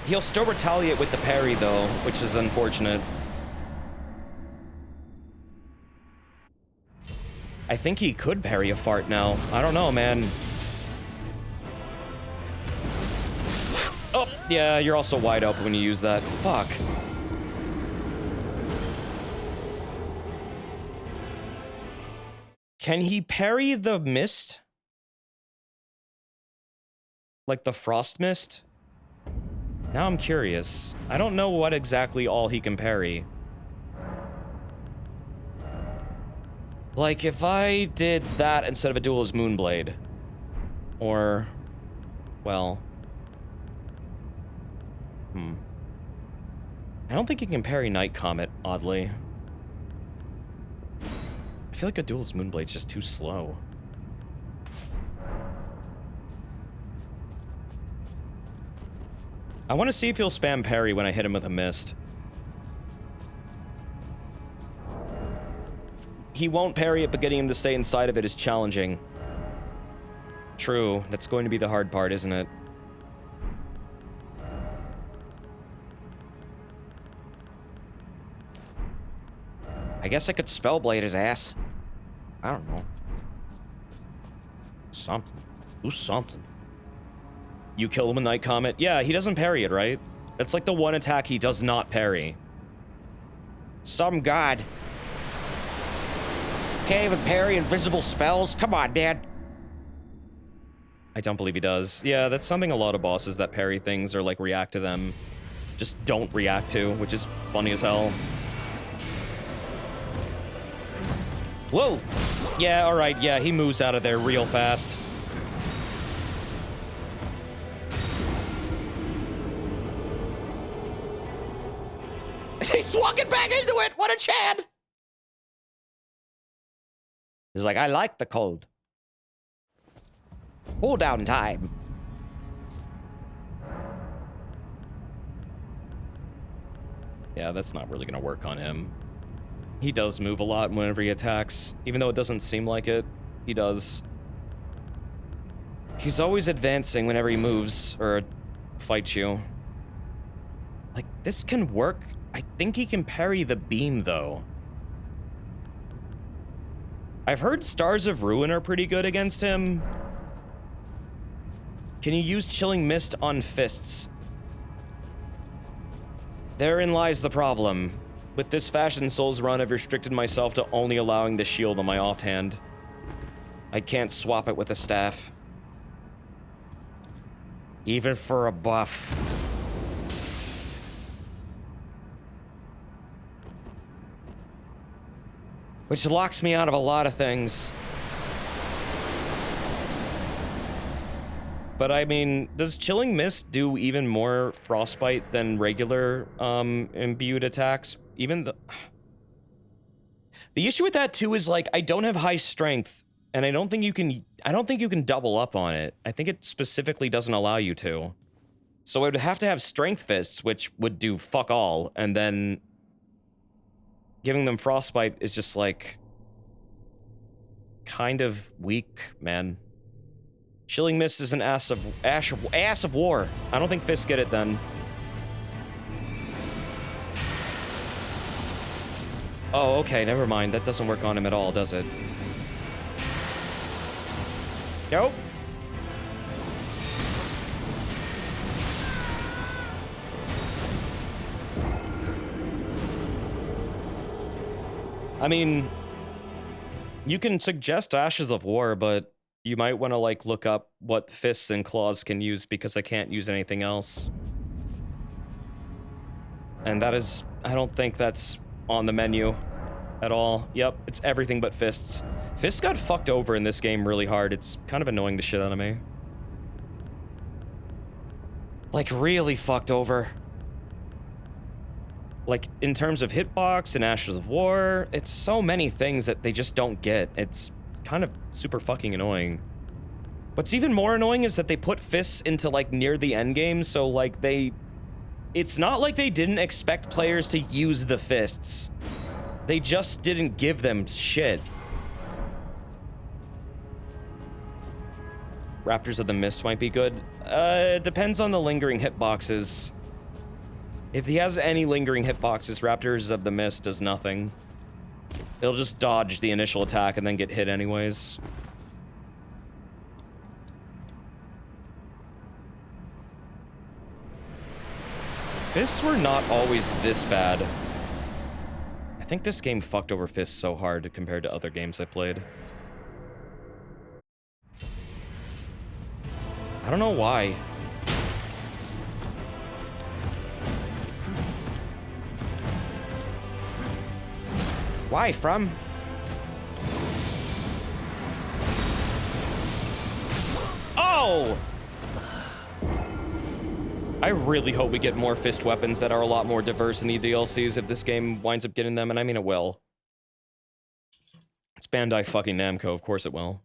He'll still retaliate with the parry, though, which is unfortunate. I think he could parry a fart now. I don't know, man. Oh, yeah, you're also wide open when you use that. Fuck. Can he parry the mist? Like the frost mist? Now I'm curious. I don't know what exactly all he can parry. Like, if I did that instead of a duel's Moonblade. Or... well... I don't think he can parry Night Comet, oddly. I feel like a duel's Moonblade's just too slow. I want to see if he'll spam parry when I hit him with a mist. He won't parry it, but getting him to stay inside of it is challenging. True, that's going to be the hard part, isn't it? I guess I could Spellblade his ass. I don't know. Something. Do something. You kill him with Night Comet? Yeah, he doesn't parry it, right? That's like the one attack he does not parry. Some god. Can't even parry invisible spells? Come on, man. I don't believe he does. Yeah, that's something a lot of bosses that parry things or like react to them just don't react to, which is funny as hell. Whoa! Yeah, alright, yeah, he moves out of there real fast. He's walking back into it! What a Chad! He's like, I like the cold. Cool down time. Yeah, that's not really gonna work on him. He does move a lot whenever he attacks. Even though it doesn't seem like it, he does. He's always advancing whenever he moves or fights you. Like, this can work. I think he can parry the beam, though. I've heard Stars of Ruin are pretty good against him. Can you use Chilling Mist on fists? Therein lies the problem. With this Fashion Souls run, I've restricted myself to only allowing the shield on my offhand. I can't swap it with a staff. Even for a buff. Which locks me out of a lot of things. But I mean, does Chilling Mist do even more frostbite than regular imbued attacks? Even the issue with that too is like I don't have high strength, and I don't think you can double up on it. I think it specifically doesn't allow you to. So I would have to have strength fists, which would do fuck all, and then giving them frostbite is just like kind of weak, man. Chilling Mist is an ass of war. I don't think fists get it then. Oh, okay, never mind. That doesn't work on him at all, does it? Nope. I mean, you can suggest Ashes of War, but you might want to, like, look up what fists and claws can use, because I can't use anything else. And that is... I don't think that's on the menu at all. Yep, it's everything but fists. Fists got fucked over in this game really hard. It's kind of annoying the shit out of me. Like, really fucked over. Like, in terms of hitbox and Ashes of War, it's so many things that they just don't get. It's kind of super fucking annoying. What's even more annoying is that they put fists into, like, near the end game, so, like, it's not like they didn't expect players to use the fists. They just didn't give them shit. Raptors of the Mist might be good. It depends on the lingering hitboxes. If he has any lingering hitboxes, Raptors of the Mist does nothing. It'll just dodge the initial attack and then get hit anyways. Fists were not always this bad. I think this game fucked over fists so hard compared to other games I played. I don't know why. Why, from? Oh! I really hope we get more fist weapons that are a lot more diverse in the DLCs if this game winds up getting them, and I mean it will. It's Bandai fucking Namco, of course it will.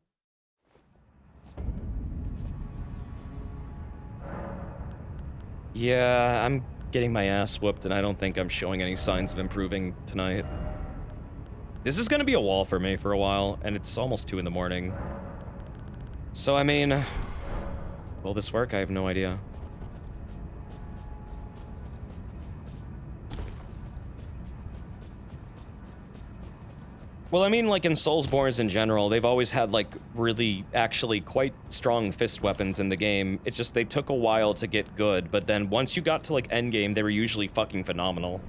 Yeah, I'm getting my ass whooped, and I don't think I'm showing any signs of improving tonight. This is gonna be a wall for me for a while, and it's almost 2 in the morning. So, I mean... will this work? I have no idea. Well, I mean, like, in Soulsborns in general, they've always had, like, really, actually, quite strong fist weapons in the game. It's just they took a while to get good, but then once you got to, like, endgame, they were usually fucking phenomenal.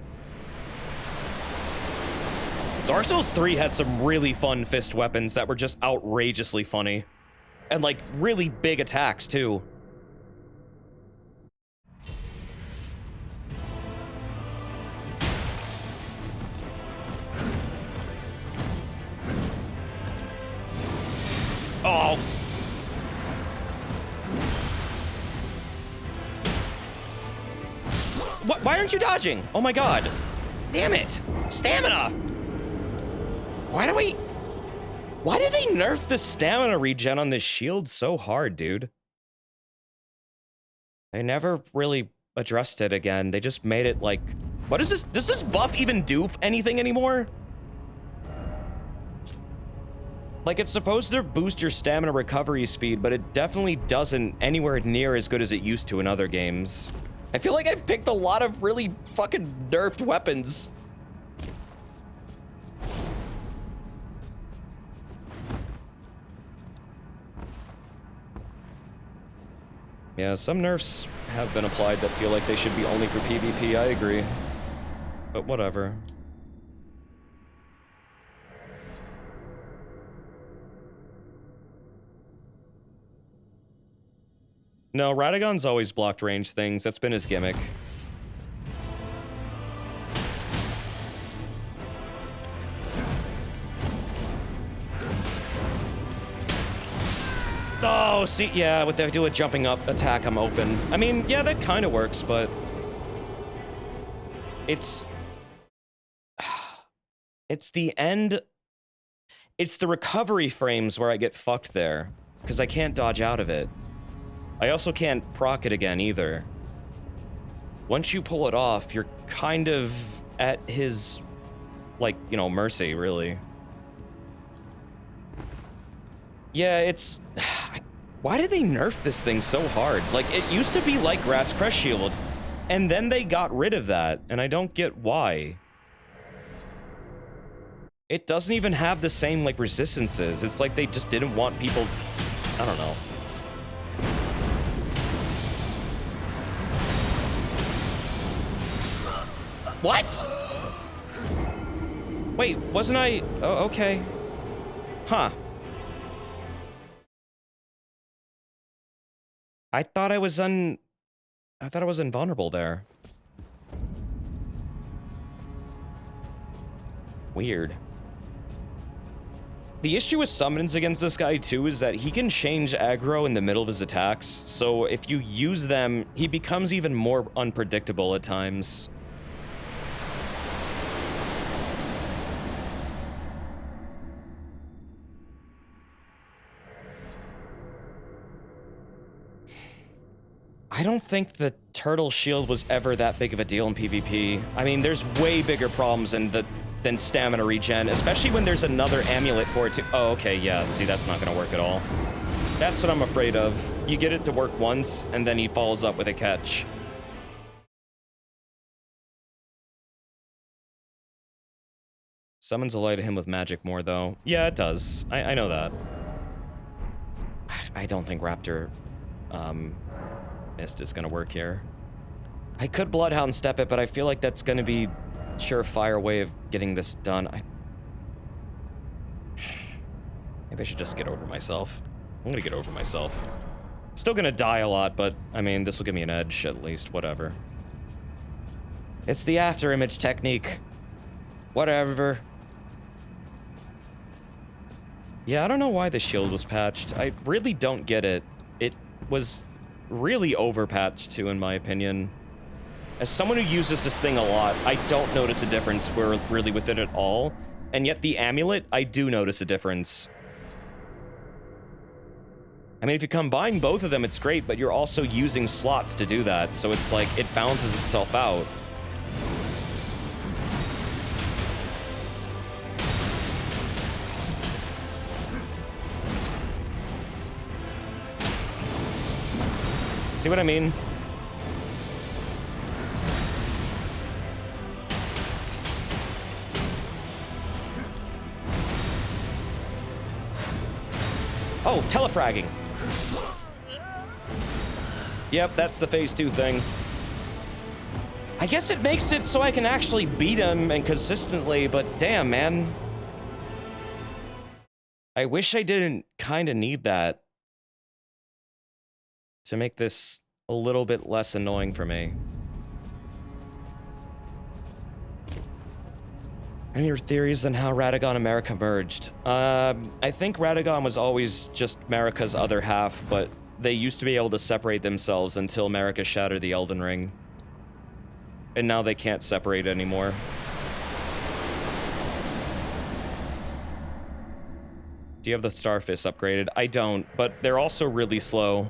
Dark Souls 3 had some really fun fist weapons that were just outrageously funny. And, like, really big attacks, too. Oh! What? Why aren't you dodging? Oh my god. Damn it! Stamina! Why did they nerf the stamina regen on this shield so hard, dude? They never really addressed it again. They just made it like... what is this? Does this buff even do anything anymore? Like, it's supposed to boost your stamina recovery speed, but it definitely doesn't anywhere near as good as it used to in other games. I feel like I've picked a lot of really fucking nerfed weapons. Yeah, some nerfs have been applied that feel like they should be only for PvP, I agree. But whatever. No, Radagon's always blocked range things. That's been his gimmick. Oh, see, yeah, when they do a jumping up attack, I'm open. I mean, yeah, that kind of works, but... it's the end... it's the recovery frames where I get fucked there, because I can't dodge out of it. I also can't proc it again, either. Once you pull it off, you're kind of at his like, you know, mercy, really. Yeah, it's... Why did they nerf this thing so hard? Like, it used to be like Grass Crest Shield, and then they got rid of that, and I don't get why. It doesn't even have the same, like, resistances. It's like they just didn't want people... I don't know. What? Wait, wasn't I... Oh, okay. Huh. I thought I was invulnerable there. Weird. The issue with summons against this guy, too, is that he can change aggro in the middle of his attacks, so if you use them, he becomes even more unpredictable at times. I don't think the turtle shield was ever that big of a deal in PvP. I mean, there's way bigger problems than stamina regen, especially when there's another amulet for it to... Oh, okay, yeah, see, that's not gonna work at all. That's what I'm afraid of. You get it to work once, and then he follows up with a catch. Summons alloy to him with magic more, though. Yeah, it does. I know that. I don't think Raptor, Mist is gonna work here. I could Bloodhound step it, but I feel like that's gonna be surefire way of getting this done. Maybe I should just get over myself. I'm gonna get over myself. Still gonna die a lot, but I mean, this will give me an edge at least, whatever. It's the after image technique. Whatever. Yeah, I don't know why the shield was patched. I really don't get it. It was really overpatched too, in my opinion. As someone who uses this thing a lot, I don't notice a difference really with it at all. And yet the amulet, I do notice a difference. I mean, if you combine both of them, it's great, but you're also using slots to do that. So it's like, it balances itself out. See what I mean? Oh, telefragging. Yep, that's the phase 2 thing. I guess it makes it so I can actually beat him and consistently, but damn, man. I wish I didn't kind of need that to make this a little bit less annoying for me. Any your theories on how Radagon and Marika merged? I think Radagon was always just Marika's other half, but they used to be able to separate themselves until Marika shattered the Elden Ring. And now they can't separate anymore. Do you have the Starfist upgraded? I don't, but they're also really slow.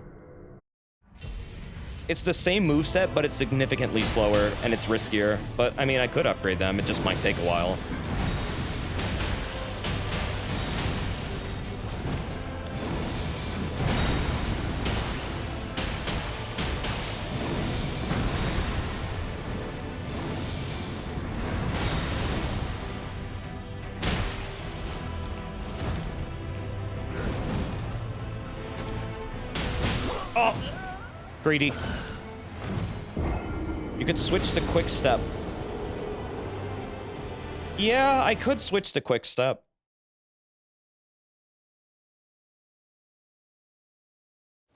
It's the same moveset, but it's significantly slower, and it's riskier. But, I mean, I could upgrade them, it just might take a while. Oh! Greedy. You could switch to quick step. Yeah, I could switch to quick step.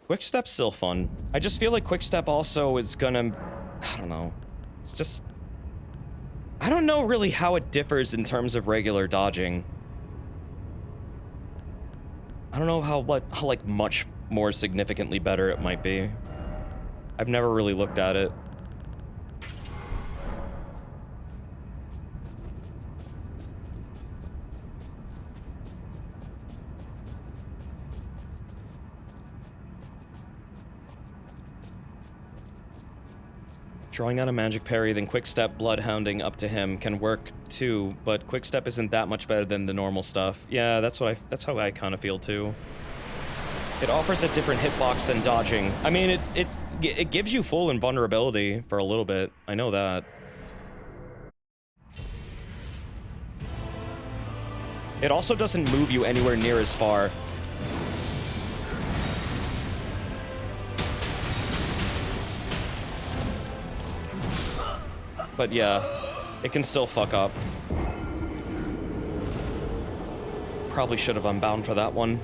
Quick step's still fun. I just feel like quick step also is gonna... I don't know. It's just... I don't know really how it differs in terms of regular dodging. I don't know how like much more significantly better it might be. I've never really looked at it. Drawing out a magic parry, then quickstep bloodhounding up to him can work too, but quickstep isn't that much better than the normal stuff. Yeah, that's how I kind of feel too. It offers a different hitbox than dodging. I mean, it gives you full invulnerability for a little bit. I know that. It also doesn't move you anywhere near as far. But yeah, it can still fuck up. Probably should have unbound for that one.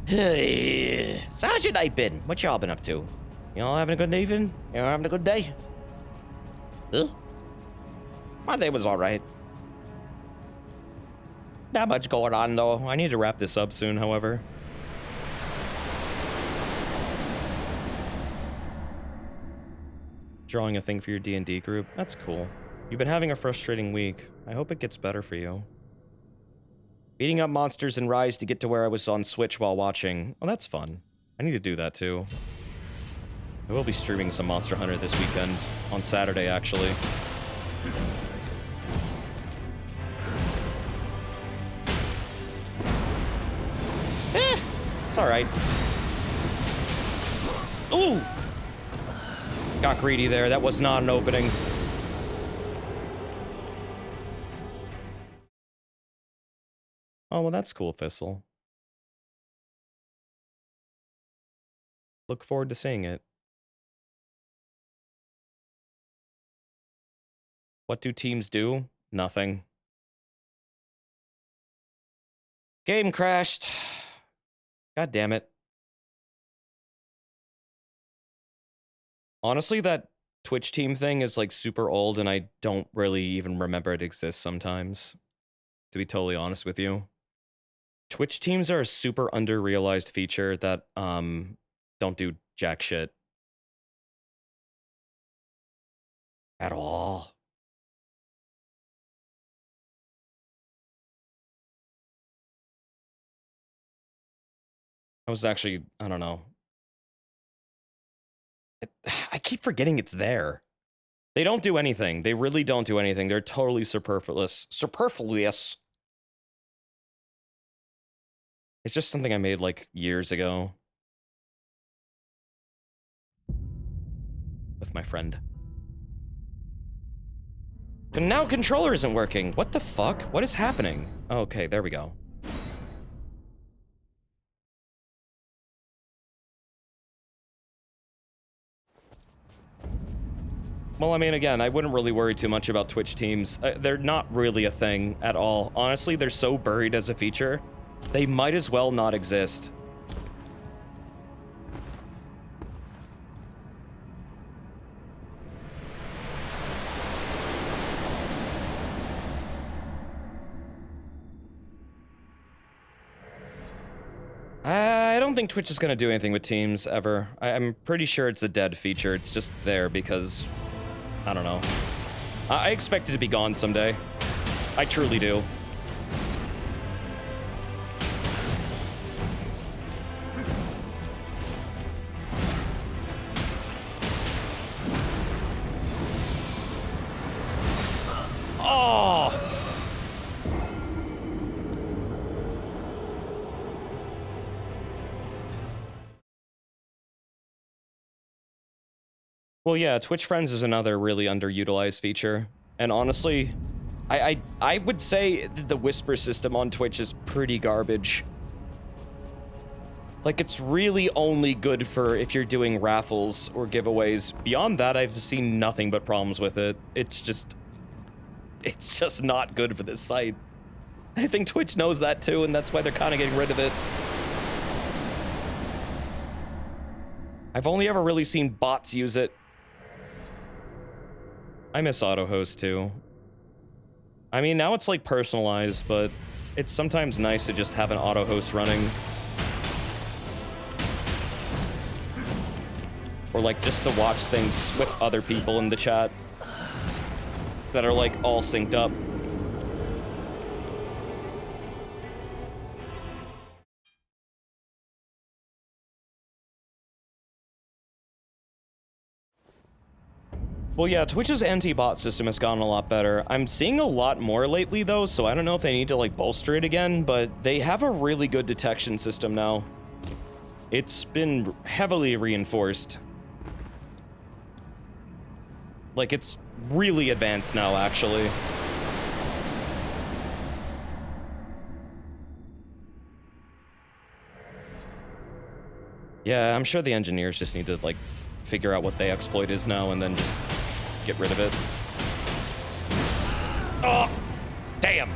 Hey, so how's your night been? What y'all been up to? Y'all having a good evening? Y'all having a good day? Huh? My day was alright. Not much going on, though. I need to wrap this up soon, however. Drawing a thing for your D&D group? That's cool. You've been having a frustrating week. I hope it gets better for you. Beating up monsters in Rise to get to where I was on Switch while watching. Oh, that's fun. I need to do that, too. I will be streaming some Monster Hunter this weekend. On Saturday, actually. It's alright. Ooh! Got greedy there. That was not an opening. Oh, well, that's cool, Thistle. Look forward to seeing it. What do teams do? Nothing. Game crashed. God damn it. Honestly, that Twitch team thing is like super old and I don't really even remember it exists sometimes. To be totally honest with you. Twitch teams are a super under-realized feature that don't do jack shit. At all. I was actually, I don't know. I keep forgetting it's there. They don't do anything. They really don't do anything. They're totally superfluous. Superfluous. It's just something I made like years ago. With my friend. So now controller isn't working. What the fuck? What is happening? Okay, there we go. Well, I mean, again, I wouldn't really worry too much about Twitch teams. They're not really a thing at all. Honestly, they're so buried as a feature, they might as well not exist. I don't think Twitch is going to do anything with teams, ever. I'm pretty sure it's a dead feature. It's just there because... I don't know. I expect it to be gone someday. I truly do. Oh! Well, yeah, Twitch Friends is another really underutilized feature. And honestly, I would say that the whisper system on Twitch is pretty garbage. Like, it's really only good for if you're doing raffles or giveaways. Beyond that, I've seen nothing but problems with it. It's just not good for this site. I think Twitch knows that too, and that's why they're kind of getting rid of it. I've only ever really seen bots use it. I miss AutoHost too. I mean, now it's like personalized, but it's sometimes nice to just have an AutoHost running. Or like just to watch things with other people in the chat that are like all synced up. Well, yeah, Twitch's anti-bot system has gotten a lot better. I'm seeing a lot more lately, though, so I don't know if they need to, like, bolster it again, but they have a really good detection system now. It's been heavily reinforced. Like, it's really advanced now, actually. Yeah, I'm sure the engineers just need to, like, figure out what the exploit is now and then just get rid of it. Oh! Damn!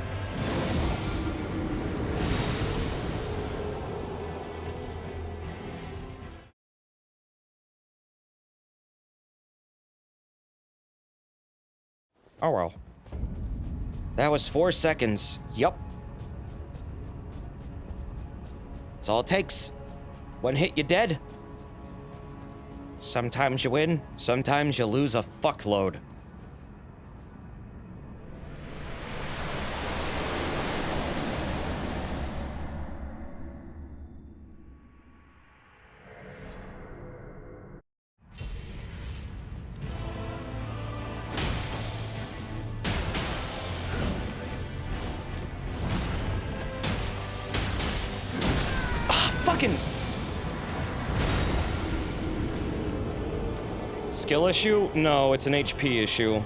Oh well. That was 4 seconds. Yup. That's all it takes. One hit, you're dead. Sometimes you win, sometimes you lose a fuckload. Fucking skill issue? No, it's an HP issue.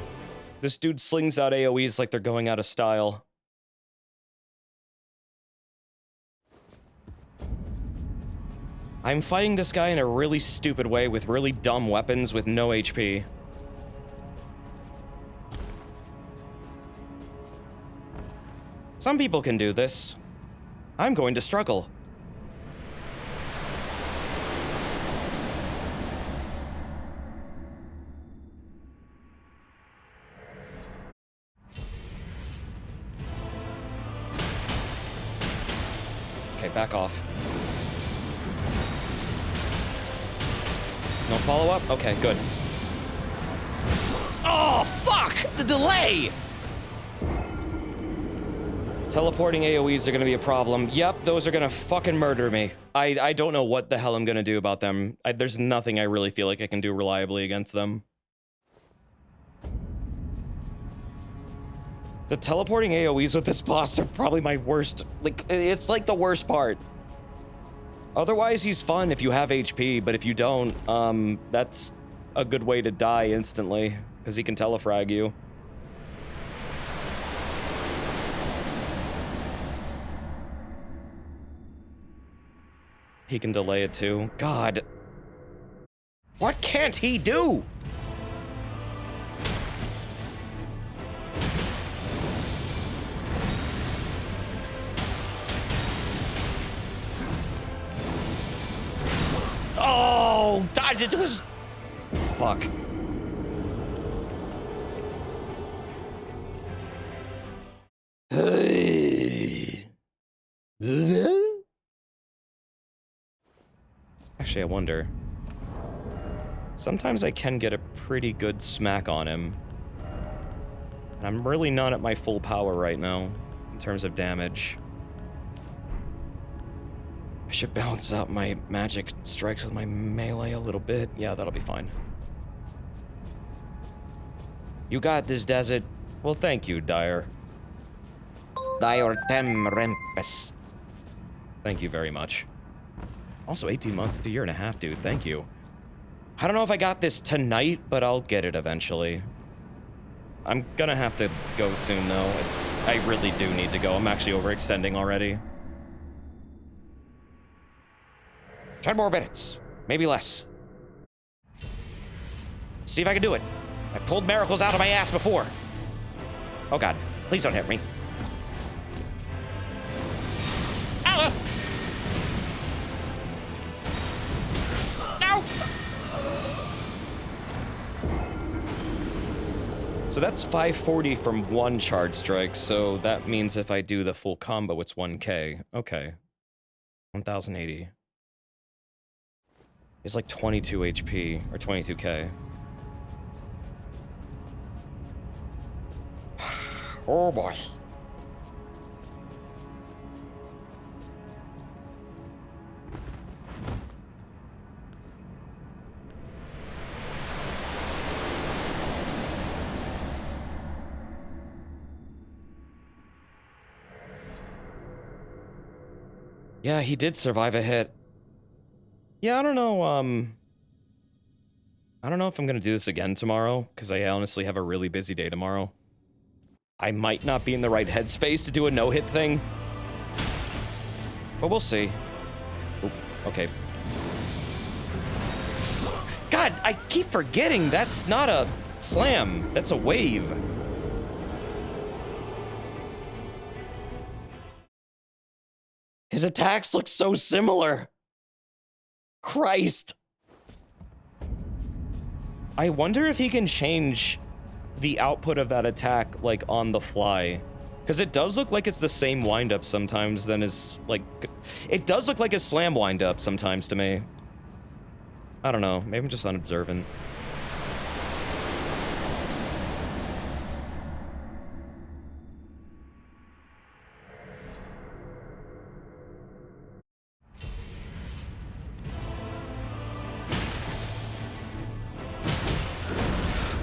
This dude slings out AoEs like they're going out of style. I'm fighting this guy in a really stupid way with really dumb weapons with no HP. Some people can do this. I'm going to struggle. Okay, back off. No follow-up? Okay, good. Oh, fuck! The delay! Teleporting AoEs are gonna be a problem. Yep, those are gonna fucking murder me. I don't know what the hell I'm gonna do about them. There's nothing I really feel like I can do reliably against them. The teleporting AoEs with this boss are probably my worst. Like, it's like the worst part. Otherwise, he's fun if you have HP, but if you don't, that's a good way to die instantly, because he can telefrag you. He can delay it too. God. What can't he do? Oh, dodge it to his... Fuck. Actually, I wonder. Sometimes I can get a pretty good smack on him. I'm really not at my full power right now, in terms of damage. I should balance out my magic strikes with my melee a little bit. Yeah, that'll be fine. You got this, Desert. Well, thank you, Dire. Dire tem rempes. Thank you very much. Also, 18 months, it's a year and a half, dude. Thank you. I don't know if I got this tonight, but I'll get it eventually. I'm gonna have to go soon, though. I really do need to go. I'm actually overextending already. 10 more minutes. Maybe less. See if I can do it. I've pulled miracles out of my ass before. Oh, God. Please don't hit me. Ow! No! So that's 540 from one charge strike, so that means if I do the full combo, it's 1k. Okay. 1080. It's like 22 HP, or 22k. Oh boy. Yeah, he did survive a hit. Yeah, I don't know, I don't know if I'm gonna do this again tomorrow, because I honestly have a really busy day tomorrow. I might not be in the right headspace to do a no-hit thing. But we'll see. Oop, okay. God, I keep forgetting that's not a slam. That's a wave. His attacks look so similar. Christ. I wonder if he can change the output of that attack, like, on the fly. Because it does look like it's the same windup sometimes than his, like... It does look like a slam windup sometimes to me. I don't know. Maybe I'm just unobservant.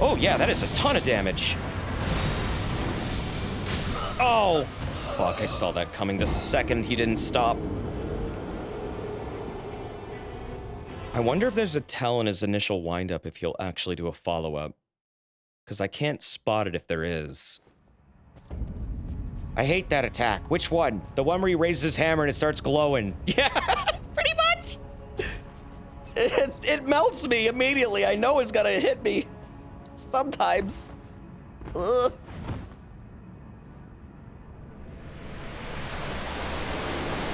Oh, yeah, that is a ton of damage. Oh, fuck, I saw that coming the second he didn't stop. I wonder if there's a tell in his initial windup if he'll actually do a follow-up. Because I can't spot it if there is. I hate that attack. Which one? The one where he raises his hammer and it starts glowing. Yeah, pretty much. It melts me immediately. I know it's gonna hit me. Sometimes. Ugh.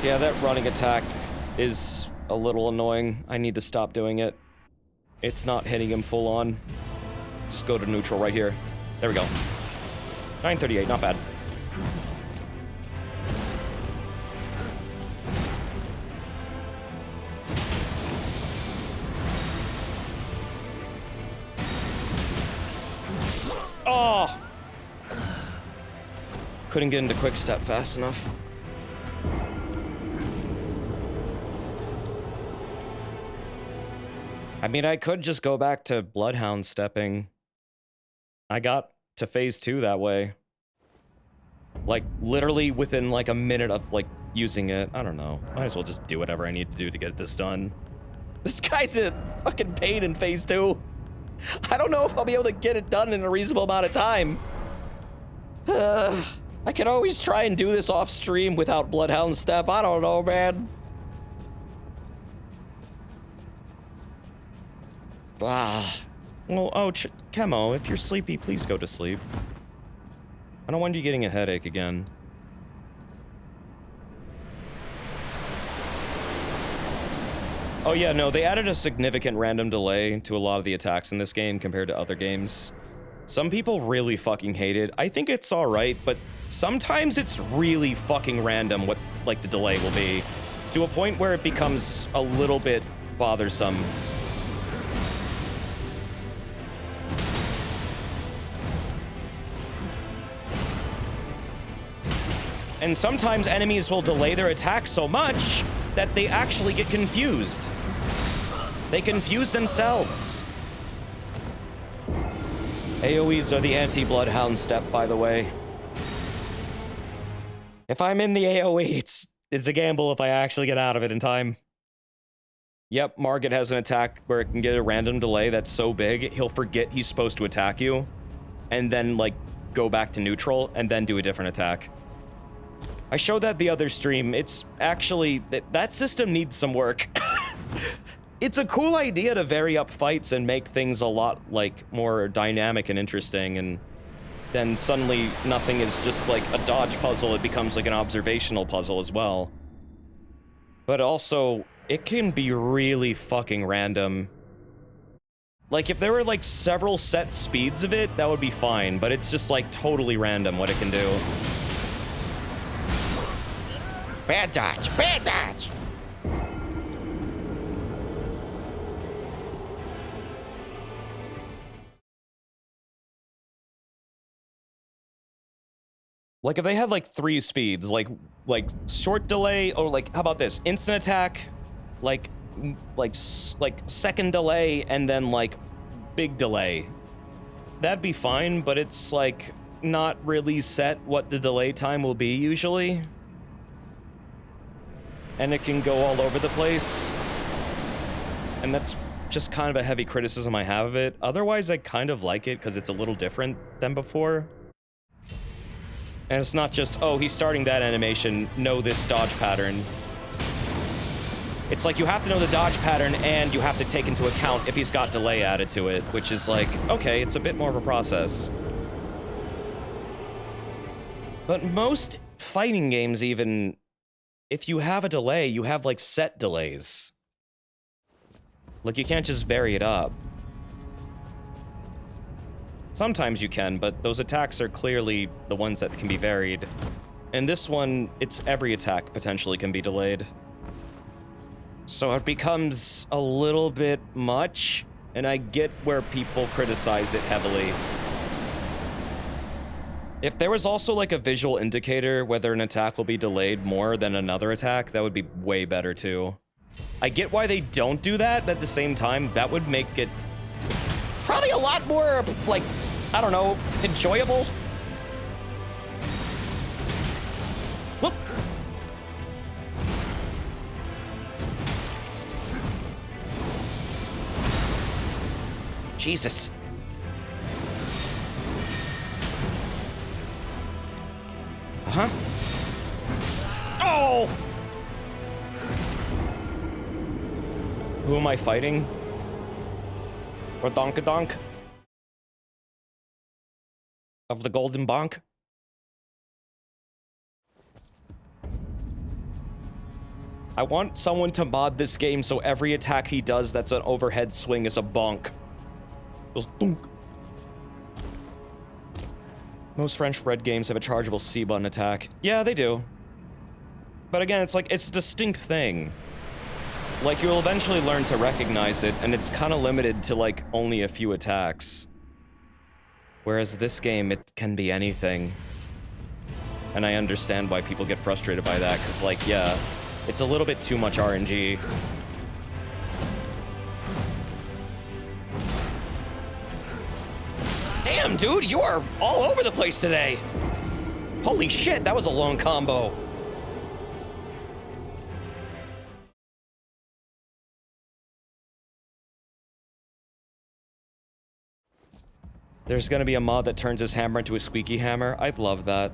Yeah, that running attack is a little annoying. I need to stop doing it. It's not hitting him full on. Just go to neutral right here. There we go. 938, not bad. Oh! Couldn't get into quick step fast enough. I mean, I could just go back to Bloodhound stepping. I got to phase 2 that way. Like, literally within, like, a minute of, like, using it. I don't know. Might as well just do whatever I need to do to get this done. This guy's a fucking pain in phase 2. I don't know if I'll be able to get it done in a reasonable amount of time. I can always try and do this off stream without Bloodhound step. I don't know, man. Ah. Well, oh, Chemo, if you're sleepy, please go to sleep. I don't want you getting a headache again. Oh yeah, no, they added a significant random delay to a lot of the attacks in this game compared to other games. Some people really fucking hate it. I think it's alright, but sometimes it's really fucking random what, like, the delay will be. To a point where it becomes a little bit bothersome. And sometimes enemies will delay their attack so much that they actually get confused. They confuse themselves. AoEs are the anti-Bloodhound step, by the way. If I'm in the AoE, it's a gamble if I actually get out of it in time. Yep, Margit has an attack where it can get a random delay that's so big, he'll forget he's supposed to attack you, and then, like, go back to neutral, and then do a different attack. I showed that the other stream. It's actually... That system needs some work. It's a cool idea to vary up fights and make things a lot, like, more dynamic and interesting, and then suddenly nothing is just, like, a dodge puzzle. It becomes, like, an observational puzzle as well. But also, it can be really fucking random. Like, if there were, like, several set speeds of it, that would be fine, but it's just, like, totally random what it can do. Bad dodge! Bad dodge! Like, if they had, like, 3 speeds, like short delay, or, like, how about this? Instant attack, like second delay, and then, like, big delay. That'd be fine, but it's, like, not really set what the delay time will be, usually. and it can go all over the place. And that's just kind of a heavy criticism I have of it. Otherwise, I kind of like it because it's a little different than before. And it's not just, oh, he's starting that animation, know this dodge pattern. It's like you have to know the dodge pattern and you have to take into account if he's got delay added to it, which is like, okay, it's a bit more of a process. But most fighting games, even if you have a delay, you have like set delays. Like you can't just vary it up. Sometimes you can, but those attacks are clearly the ones that can be varied. And this one, it's every attack potentially can be delayed. So it becomes a little bit much, and I get where people criticize it heavily. If there was also like a visual indicator whether an attack will be delayed more than another attack, that would be way better too. I get why they don't do that, but at the same time, that would make it probably a lot more, like, I don't know, enjoyable. Whoop. Jesus. Uh-huh. Oh! Who am I fighting? Rodonkadonk? Of the Golden Bonk? I want someone to mod this game so every attack he does that's an overhead swing is a bonk. Goes dunk. Most French bred games have a chargeable C button attack. Yeah, they do. But again, it's like, it's a distinct thing. Like, you'll eventually learn to recognize it, and it's kind of limited to, like, only a few attacks. Whereas this game, it can be anything. And I understand why people get frustrated by that, because, like, yeah, it's a little bit too much RNG. Damn, dude, you are all over the place today. Holy shit, that was a long combo. There's gonna be a mod that turns his hammer into a squeaky hammer. I'd love that.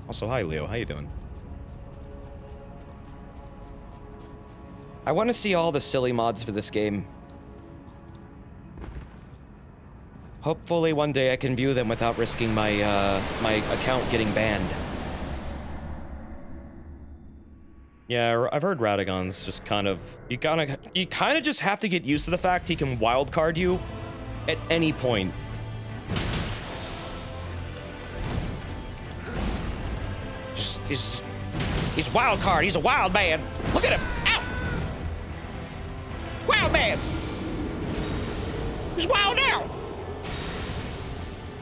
Also, hi, Leo. How you doing? I want to see all the silly mods for this game. Hopefully one day I can view them without risking my my account getting banned. Yeah, I've heard Radagon's just kind of... You kind of just have to get used to the fact he can wildcard you at any point. He's wild card. He's a wild man. Look at him. Ow! Wild man. He's wild now.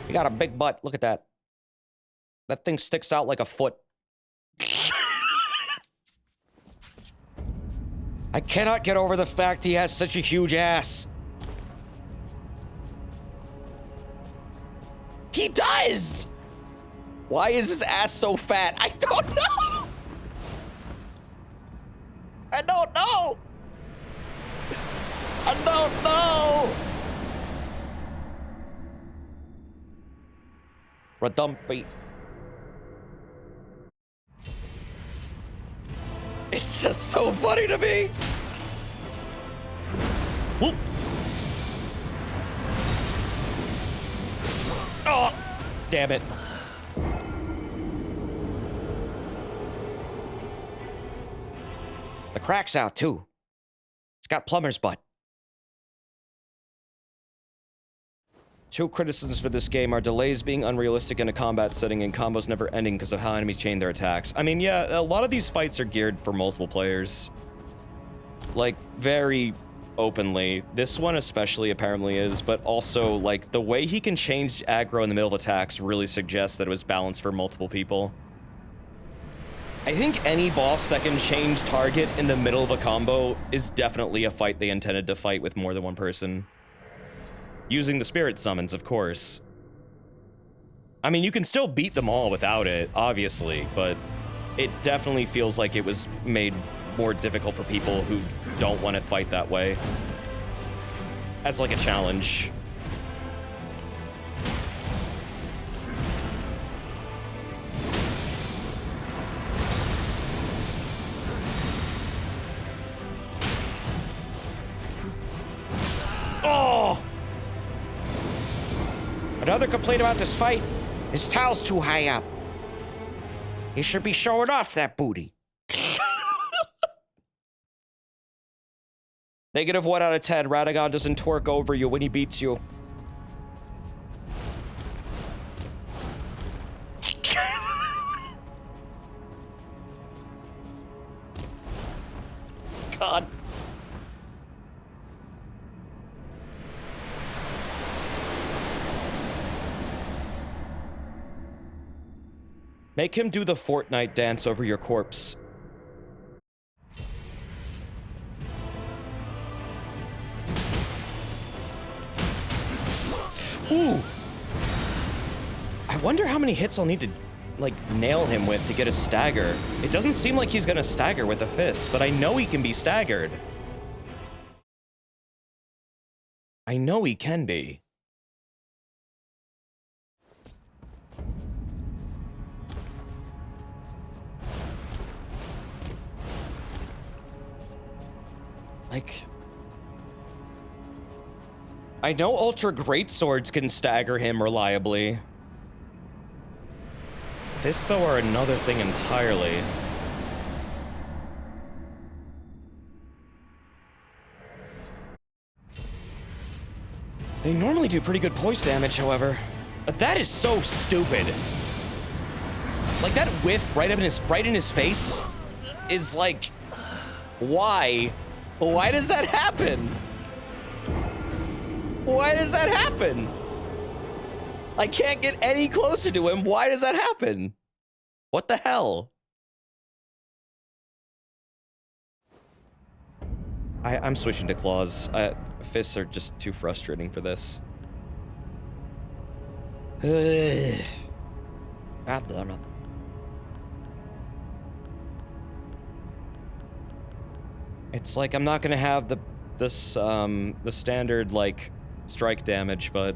He got a big butt. Look at that. That thing sticks out like a foot. I cannot get over the fact he has such a huge ass. He does! Why is his ass so fat? I don't know! I don't know! I don't know! Redumpy. It's just so funny to me! Whoop! Oh! Damn it. The crack's out, too. It's got plumber's butt. Two criticisms for this game are delays being unrealistic in a combat setting and combos never ending because of how enemies chain their attacks. I mean, yeah, a lot of these fights are geared for multiple players. Like, very openly. This one especially apparently is, but also, like, the way he can change aggro in the middle of attacks really suggests that it was balanced for multiple people. I think any boss that can change target in the middle of a combo is definitely a fight they intended to fight with more than one person. Using the spirit summons, of course. I mean, you can still beat them all without it, obviously, but it definitely feels like it was made more difficult for people who don't want to fight that way. As like a challenge. Oh! Another complaint about this fight? His towel's too high up. He should be showing off that booty. -1 out of 10. Radagon doesn't twerk over you when he beats you. God. Make him do the Fortnite dance over your corpse. Ooh! I wonder how many hits I'll need to, like, nail him with to get a stagger. It doesn't seem like he's gonna stagger with a fist, but I know he can be staggered. I know he can be. Like, I know Ultra Greatswords can stagger him reliably. Fists, though, are another thing entirely. They normally do pretty good poise damage, however. But that is so stupid. Like, that whiff right in his face is like, why? Why does that happen? Why does that happen? I can't get any closer to him. Why does that happen? What the hell? I'm switching to claws. Fists are just too frustrating for this. God damn it. It's like I'm not gonna have the standard like strike damage, but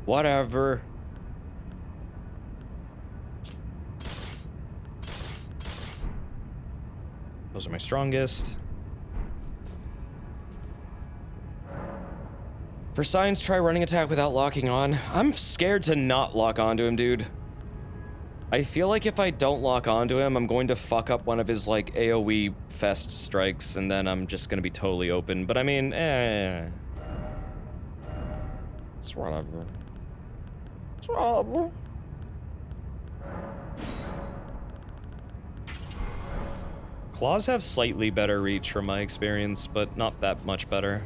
whatever. Those are my strongest. For science, try running attack without locking on. I'm scared to not lock onto him, dude. I feel like if I don't lock onto him, I'm going to fuck up one of his, like, AoE fest strikes, and then I'm just gonna be totally open. But I mean, it's whatever. It's whatever. Claws have slightly better reach from my experience, but not that much better.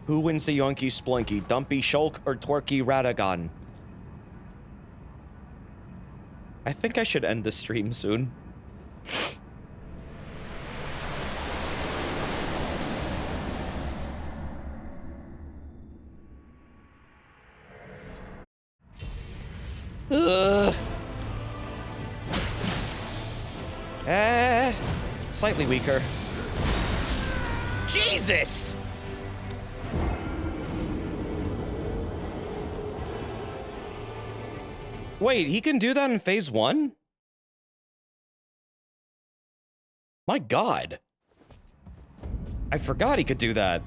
Who wins the Yonky Splunky, Dumpy Shulk or Twerky Radagon? I think I should end the stream soon. Slightly weaker. Jesus! Wait, he can do that in phase 1? My god. I forgot he could do that.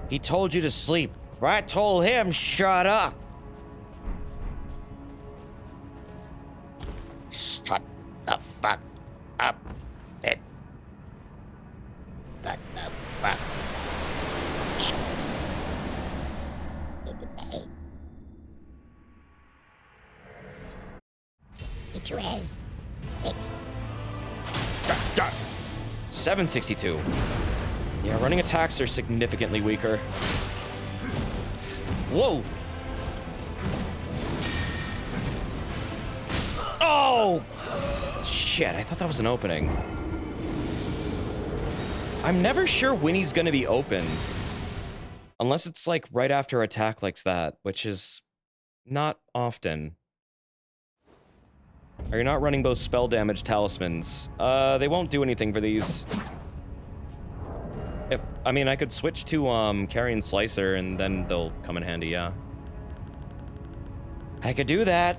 He told you to sleep. I told him, shut up. Shut the fuck up, bitch. Shut the fuck. Get your ass. 762. Yeah, running attacks are significantly weaker. Whoa! Oh! Shit, I thought that was an opening. I'm never sure when he's gonna be open. Unless it's like right after attack like that, which is not often. Are you not running both spell damage talismans? They won't do anything for these. I mean, I could switch to, Carrion Slicer and then they'll come in handy, yeah. I could do that.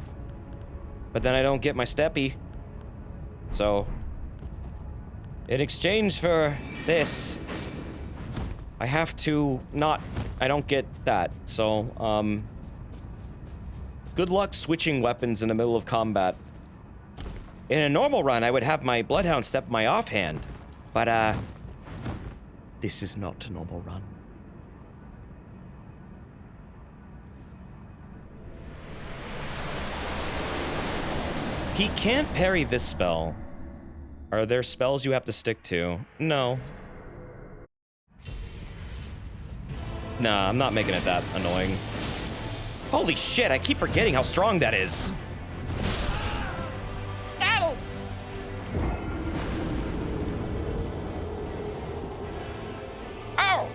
But then I don't get my steppy. So, in exchange for this, I have to I don't get that. So, good luck switching weapons in the middle of combat. In a normal run, I would have my Bloodhound step my offhand. But, this is not a normal run. He can't parry this spell. Are there spells you have to stick to? No. Nah, I'm not making it that annoying. Holy shit, I keep forgetting how strong that is. Ow! Ow!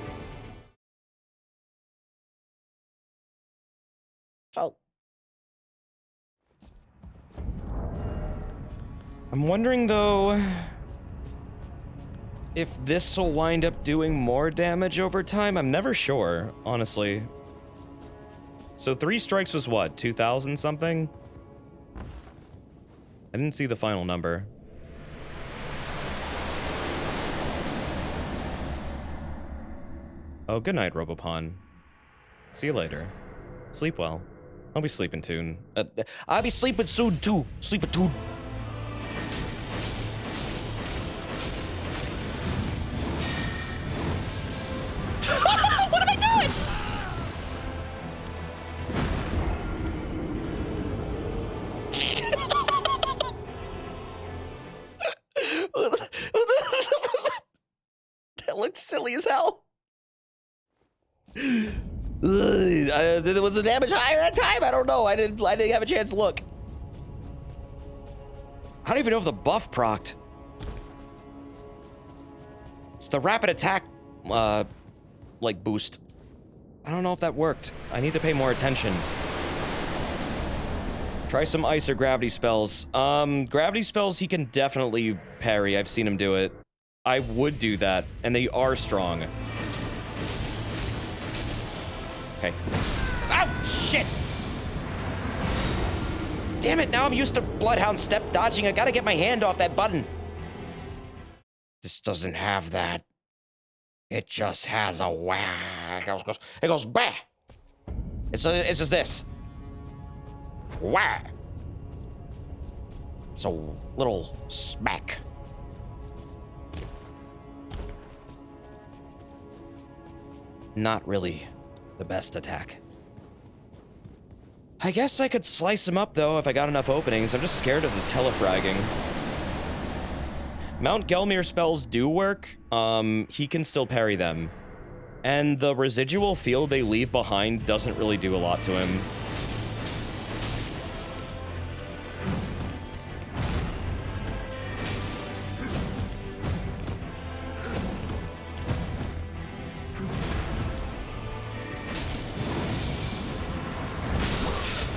Oh. I'm wondering, though, if this will wind up doing more damage over time. I'm never sure, honestly. So 3 strikes was what, 2,000 something? I didn't see the final number. Oh, good night, Robopon. See you later. Sleep well. I'll be sleeping soon. I'll be sleeping soon, too. Sleeping too. What am I doing? That looks silly as hell. Was the damage higher that time? I don't know. I didn't have a chance to look. I don't even know if the buff procced. It's the rapid attack, like, boost. I don't know if that worked. I need to pay more attention. Try some ice or gravity spells. Gravity spells he can definitely parry. I've seen him do it. I would do that, and they are strong. Okay. Oh, shit! Damn it, now I'm used to Bloodhound step dodging. I gotta get my hand off that button. This doesn't have that. It just has a wah. It goes bah. It's just this. Wah. It's a little smack. Not really the best attack. I guess I could slice him up, though, if I got enough openings. I'm just scared of the telefragging. Mount Gelmir spells do work. He can still parry them. And the residual field they leave behind doesn't really do a lot to him.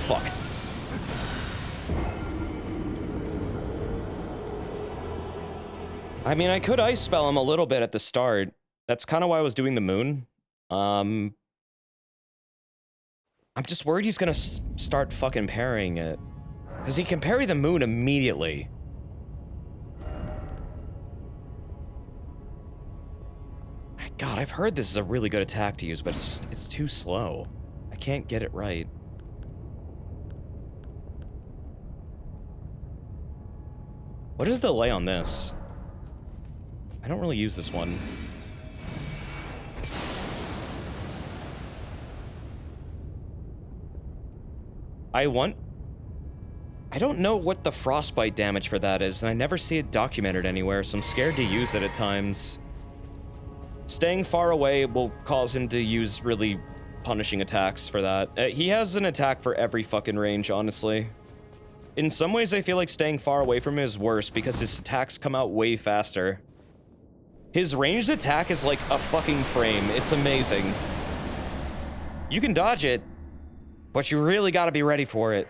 Fuck. I mean, I could ice spell him a little bit at the start. That's kind of why I was doing the moon. I'm just worried he's gonna start fucking parrying it. Because he can parry the moon immediately. God, I've heard this is a really good attack to use, but it's too slow. I can't get it right. What is the delay on this? I don't really use this one. I don't know what the frostbite damage for that is, and I never see it documented anywhere, so I'm scared to use it at times. Staying far away will cause him to use really punishing attacks for that. He has an attack for every fucking range, honestly. In some ways, I feel like staying far away from him is worse because his attacks come out way faster. His ranged attack is like a fucking frame. It's amazing. You can dodge it, but you really gotta be ready for it.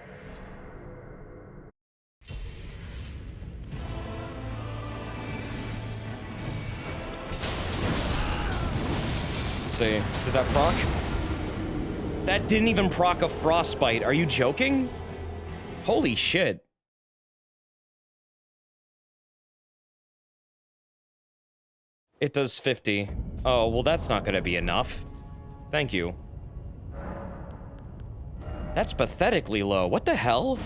Let's see, did that proc? That didn't even proc a frostbite. Are you joking? Holy shit. It does 50. Oh, well, that's not gonna be enough. Thank you. That's pathetically low. What the hell?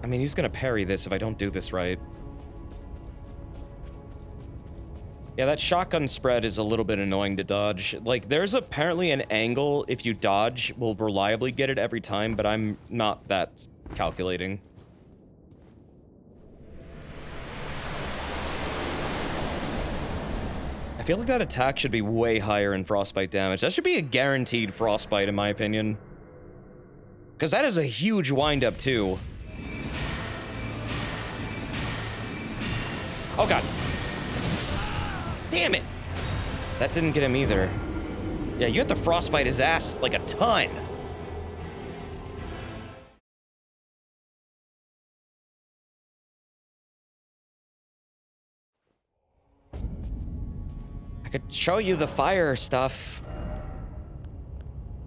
I mean, he's gonna parry this if I don't do this right. Yeah, that shotgun spread is a little bit annoying to dodge. Like, there's apparently an angle if you dodge will reliably get it every time, but I'm not that calculating. I feel like that attack should be way higher in frostbite damage. That should be a guaranteed frostbite, in my opinion. Because that is a huge windup, too. Oh, God. Damn it! That didn't get him either. Yeah, you have to frostbite his ass like a ton. I could show you the fire stuff.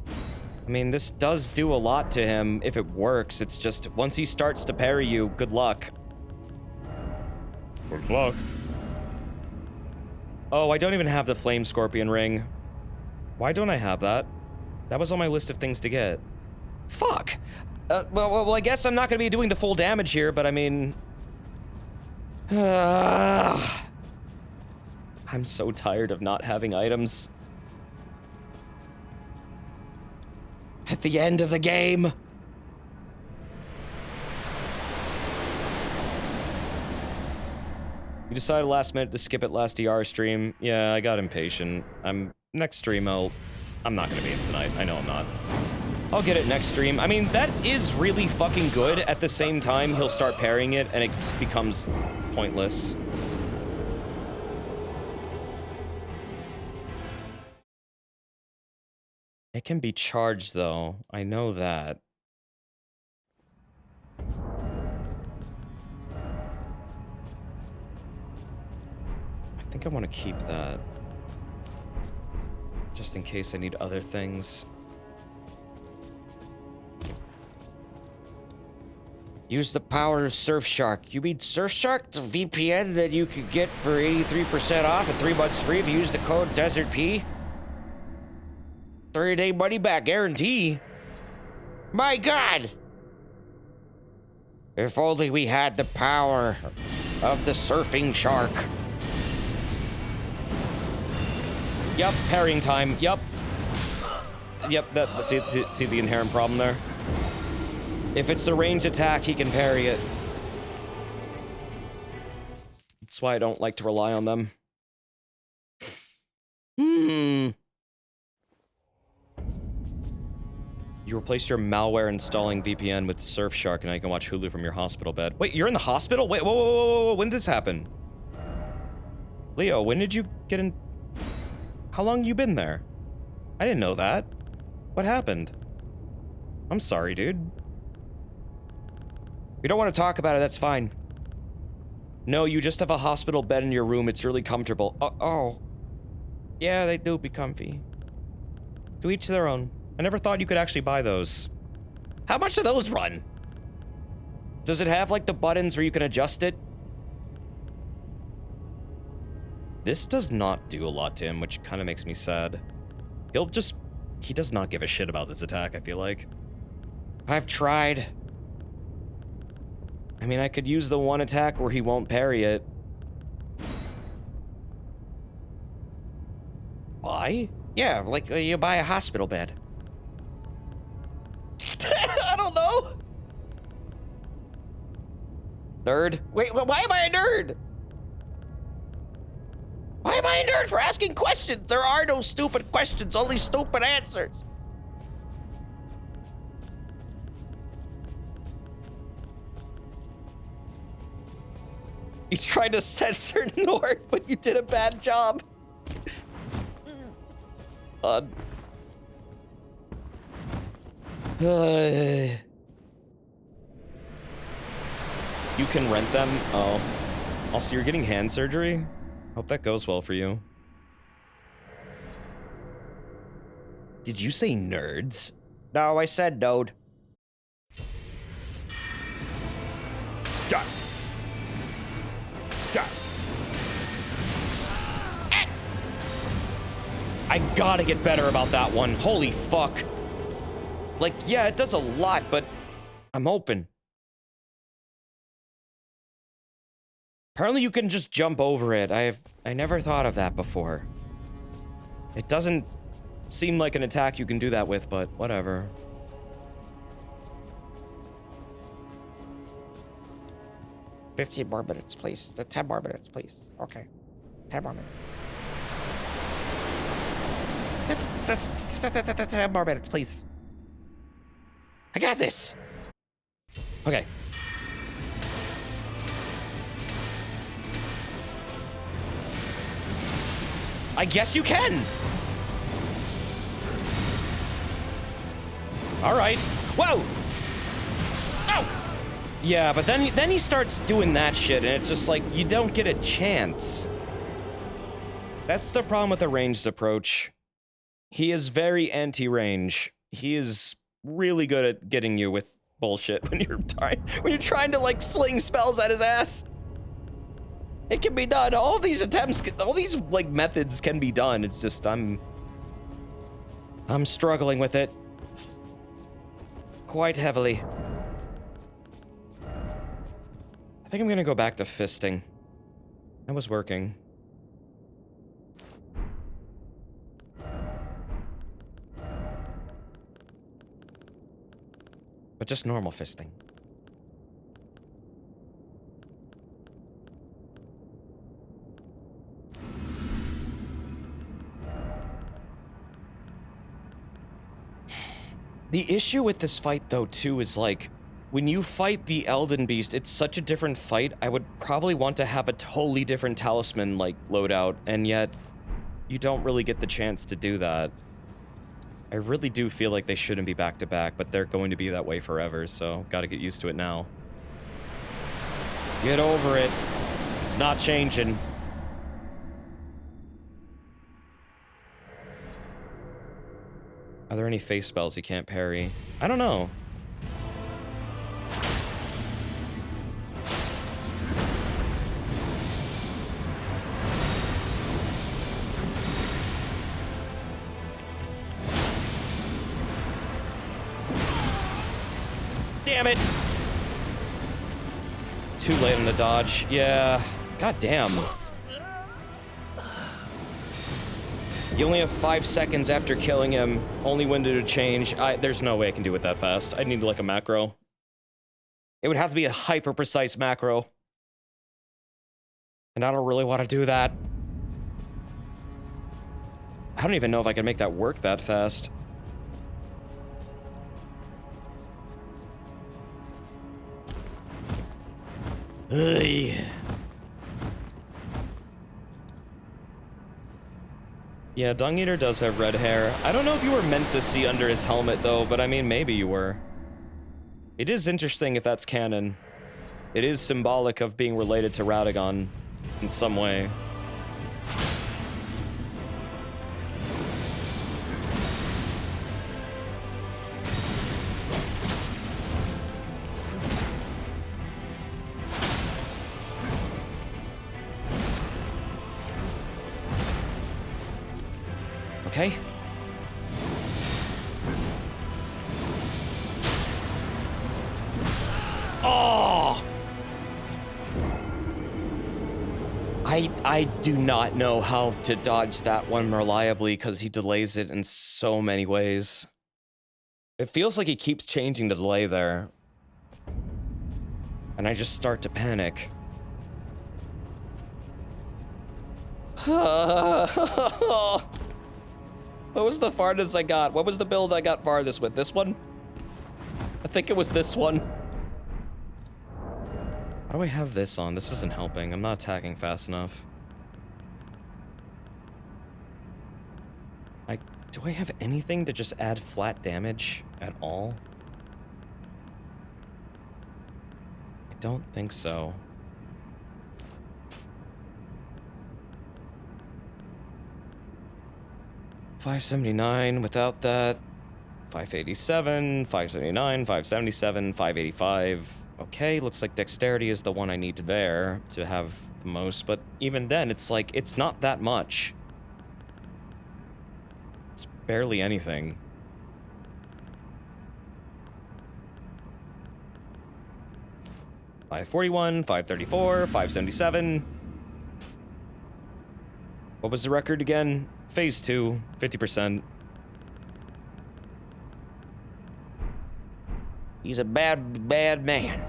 I mean, this does do a lot to him if it works. It's just, once he starts to parry you, good luck. Good luck. Oh, I don't even have the Flame Scorpion ring. Why don't I have that? That was on my list of things to get. Fuck! Well, I guess I'm not gonna be doing the full damage here, but I mean... I'm so tired of not having items. At the end of the game! You decided last minute to skip it last DR stream. Yeah, I got impatient. Next stream, I'm not gonna be in tonight. I know I'm not. I'll get it next stream. I mean, that is really fucking good. At the same time, he'll start parrying it, and it becomes pointless. It can be charged, though. I know that. I think I want to keep that. Just in case I need other things. Use the power of Surfshark. You mean Surfshark? The VPN that you could get for 83% off and 3 months free if you use the code DesertP? 30-day money back guarantee. My God! If only we had the power of the surfing shark. Yup, parrying time. Yup. Yep, see the inherent problem there? If it's a ranged attack, he can parry it. That's why I don't like to rely on them. You replaced your malware installing VPN with Surfshark, and now you can watch Hulu from your hospital bed. Wait, you're in the hospital? Wait, whoa, when did this happen? Leo, when did you get in... How long you been there? I didn't know that. What happened? I'm sorry, dude. You don't want to talk about it, that's fine. No, you just have a hospital bed in your room. It's really comfortable. Oh. Yeah, they do be comfy. To each their own. I never thought you could actually buy those. How much do those run? Does it have, like, the buttons where you can adjust it? This does not do a lot to him, which kind of makes me sad. He does not give a shit about this attack, I feel like. I've tried. I mean, I could use the one attack where he won't parry it. Buy? Yeah, like you buy a hospital bed. I don't know. Nerd? Wait, why am I a nerd? Why am I a nerd for asking questions? There are no stupid questions, only stupid answers. You tried to censor Nord, but you did a bad job. You can rent them? Oh. Also, you're getting hand surgery? Hope that goes well for you. Did you say nerds? No, I said node. Shot. Shot. I gotta get better about that one. Holy fuck. Like, yeah, it does a lot, but I'm hoping. Apparently you can just jump over it. I never thought of that before. It doesn't seem like an attack you can do that with, but whatever. "15 more minutes, please. 10 more minutes, please. Okay. 10 more minutes. 10 more minutes, please. I got this. Okay. I guess you can. All right. Whoa. Ow. Yeah, but then he starts doing that shit, and it's just like you don't get a chance. That's the problem with a ranged approach. He is very anti-range. He is really good at getting you with bullshit when you're trying to like sling spells at his ass. It can be done. All these attempts, all these like methods can be done. It's just I'm struggling with it quite heavily. I think I'm gonna go back to fisting. That was working. But just normal fisting. The issue with this fight, though, too, is like, when you fight the Elden Beast, it's such a different fight. I would probably want to have a totally different talisman, like, loadout, and yet you don't really get the chance to do that. I really do feel like they shouldn't be back-to-back, but they're going to be that way forever, so gotta get used to it now. Get over it. It's not changing. Are there any face spells you can't parry? I don't know. Damn it! Too late on the dodge. Yeah. God damn. You only have 5 seconds after killing him. Only window to change. There's no way I can do it that fast. I need like a macro. It would have to be a hyper precise macro. And I don't really want to do that. I don't even know if I can make that work that fast. Ugh. Yeah, Dung Eater does have red hair. I don't know if you were meant to see under his helmet, though, but I mean, maybe you were. It is interesting if that's canon. It is symbolic of being related to Radagon in some way. Okay. Oh! I do not know how to dodge that one reliably because he delays it in so many ways. It feels like he keeps changing the delay there. And I just start to panic. What was the farthest I got? What was the build I got farthest with? This one? I think it was this one. How do I have this on? This isn't helping. I'm not attacking fast enough. Do I have anything to just add flat damage at all? I don't think so. $579 without that. 587, 579, 577, 585. Okay, looks like dexterity is the one I need there to have the most, but even then, it's like, it's not that much. It's barely anything. $541, $534, $577. What was the record again? Phase 2, 50%. He's a bad, bad man.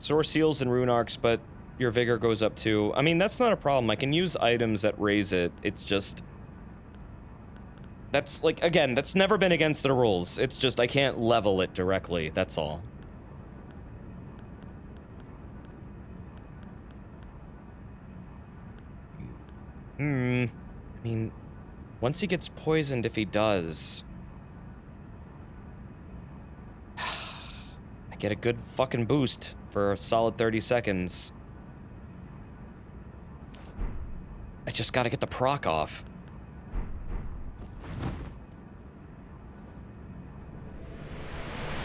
Source seals and rune arcs, but your vigor goes up too. I mean, that's not a problem. I can use items that raise it. It's just... That's, like, again, that's never been against the rules. It's just I can't level it directly. That's all. I mean, once he gets poisoned, if he does... I get a good fucking boost for a solid 30 seconds. I just gotta get the proc off.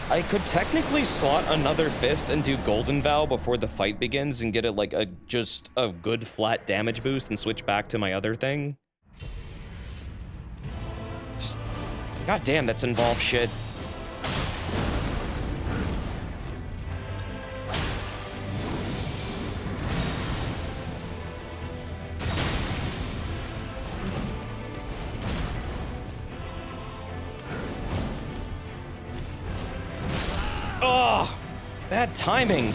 I could technically slot another fist and do Golden Vow before the fight begins and get it like just a good flat damage boost and switch back to my other thing. Just, God damn, that's involved shit. Oh, bad timing.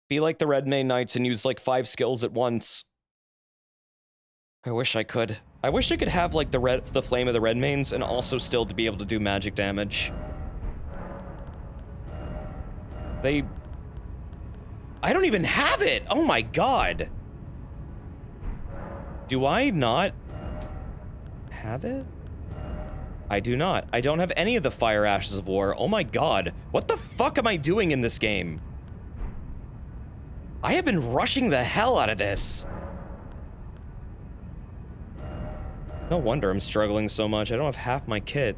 Be like the Red Mane Knights and use like 5 skills at once. I wish I could. I wish I could have like the Flame of the Red Manes and also still to be able to do magic damage. I don't even have it. Oh my god. Do I not have it? I do not. I don't have any of the Fire Ashes of War. Oh my god. What the fuck am I doing in this game? I have been rushing the hell out of this. No wonder I'm struggling so much. I don't have half my kit.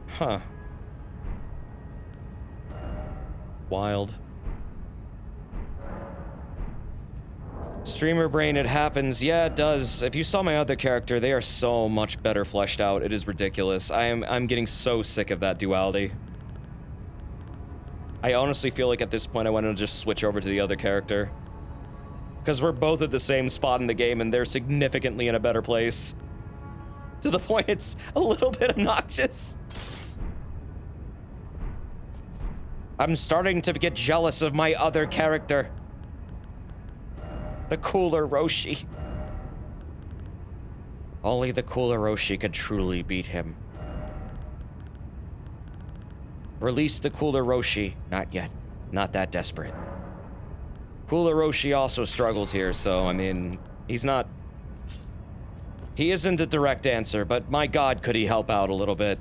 Huh. Wild. Streamer brain, it happens. Yeah, it does. If you saw my other character, they are so much better fleshed out. It is ridiculous. I'm getting so sick of that duality. I honestly feel like at this point I want to just switch over to the other character. Because we're both at the same spot in the game and they're significantly in a better place. To the point it's a little bit obnoxious. I'm starting to get jealous of my other character. The cooler Roshi. Only the cooler Roshi could truly beat him. Release the cooler Roshi. Not yet. Not that desperate. Cooler Roshi also struggles here, so, I mean, he's not... He isn't the direct answer, but my god, could he help out a little bit.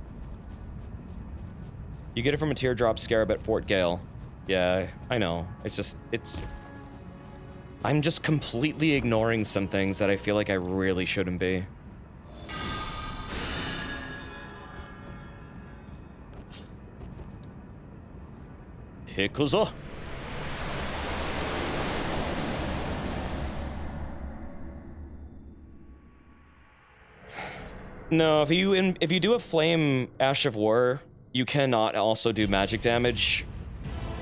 You get it from a teardrop scarab at Fort Gale. Yeah, I know. It's just, I'm just completely ignoring some things that I feel like I really shouldn't be. Hikuzo. No, if you do a Flame Ash of War, you cannot also do magic damage.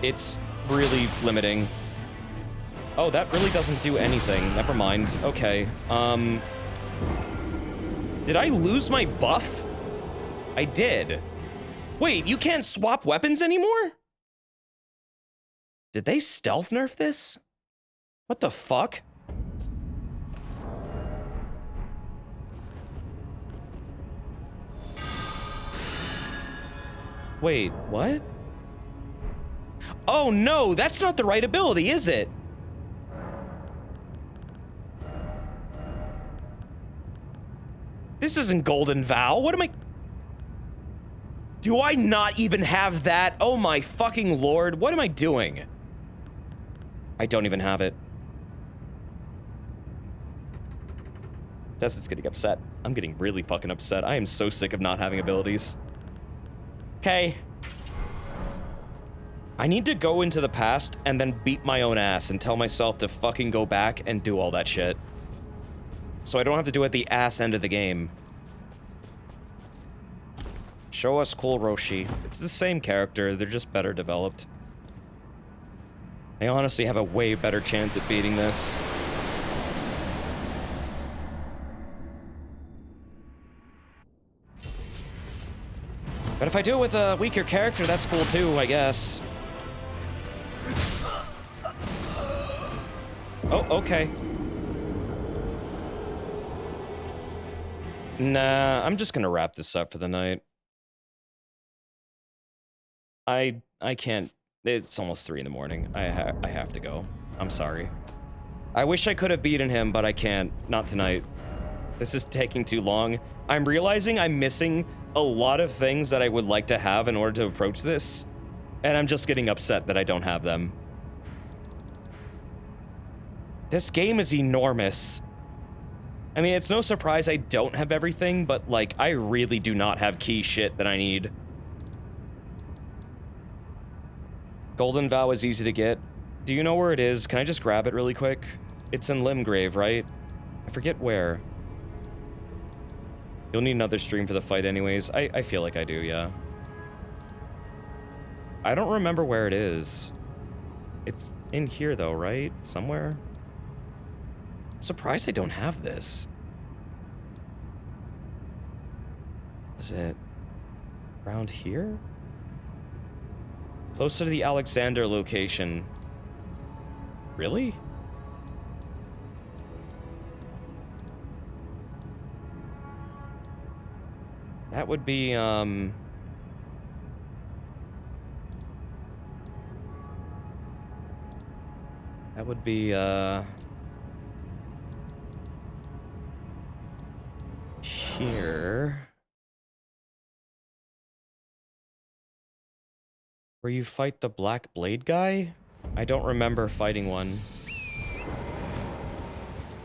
It's really limiting. Oh, that really doesn't do anything. Never mind. Okay. Did I lose my buff? I did. Wait, you can't swap weapons anymore? Did they stealth nerf this? What the fuck? Wait, what? Oh no, that's not the right ability, is it? This isn't Golden Vow. What am I... Do I not even have that? Oh my fucking lord. What am I doing? I don't even have it. Tessa's getting upset. I'm getting really fucking upset. I am so sick of not having abilities. Okay. I need to go into the past and then beat my own ass and tell myself to fucking go back and do all that shit. So I don't have to do it at the ass end of the game. Show us cool Roshi. It's the same character, they're just better developed. I honestly have a way better chance at beating this. But if I do it with a weaker character, that's cool too, I guess. Oh, okay. Nah, I'm just gonna wrap this up for the night. I can't. It's almost 3 in the morning. I have to go. I'm sorry. I wish I could have beaten him, but I can't. Not tonight. This is taking too long. I'm realizing I'm missing a lot of things that I would like to have in order to approach this, and I'm just getting upset that I don't have them. This game is enormous. I mean, it's no surprise I don't have everything, but, like, I really do not have key shit that I need. Golden Vow is easy to get. Do you know where it is? Can I just grab it really quick? It's in Limgrave, right? I forget where. You'll need another stream for the fight anyways. I feel like I do, yeah. I don't remember where it is. It's in here though, right? Somewhere? I'm surprised I don't have this. Is it around here? Closer to the Alexander location. Really? That would be, that would be, here. Where you fight the Black Blade guy? I don't remember fighting one.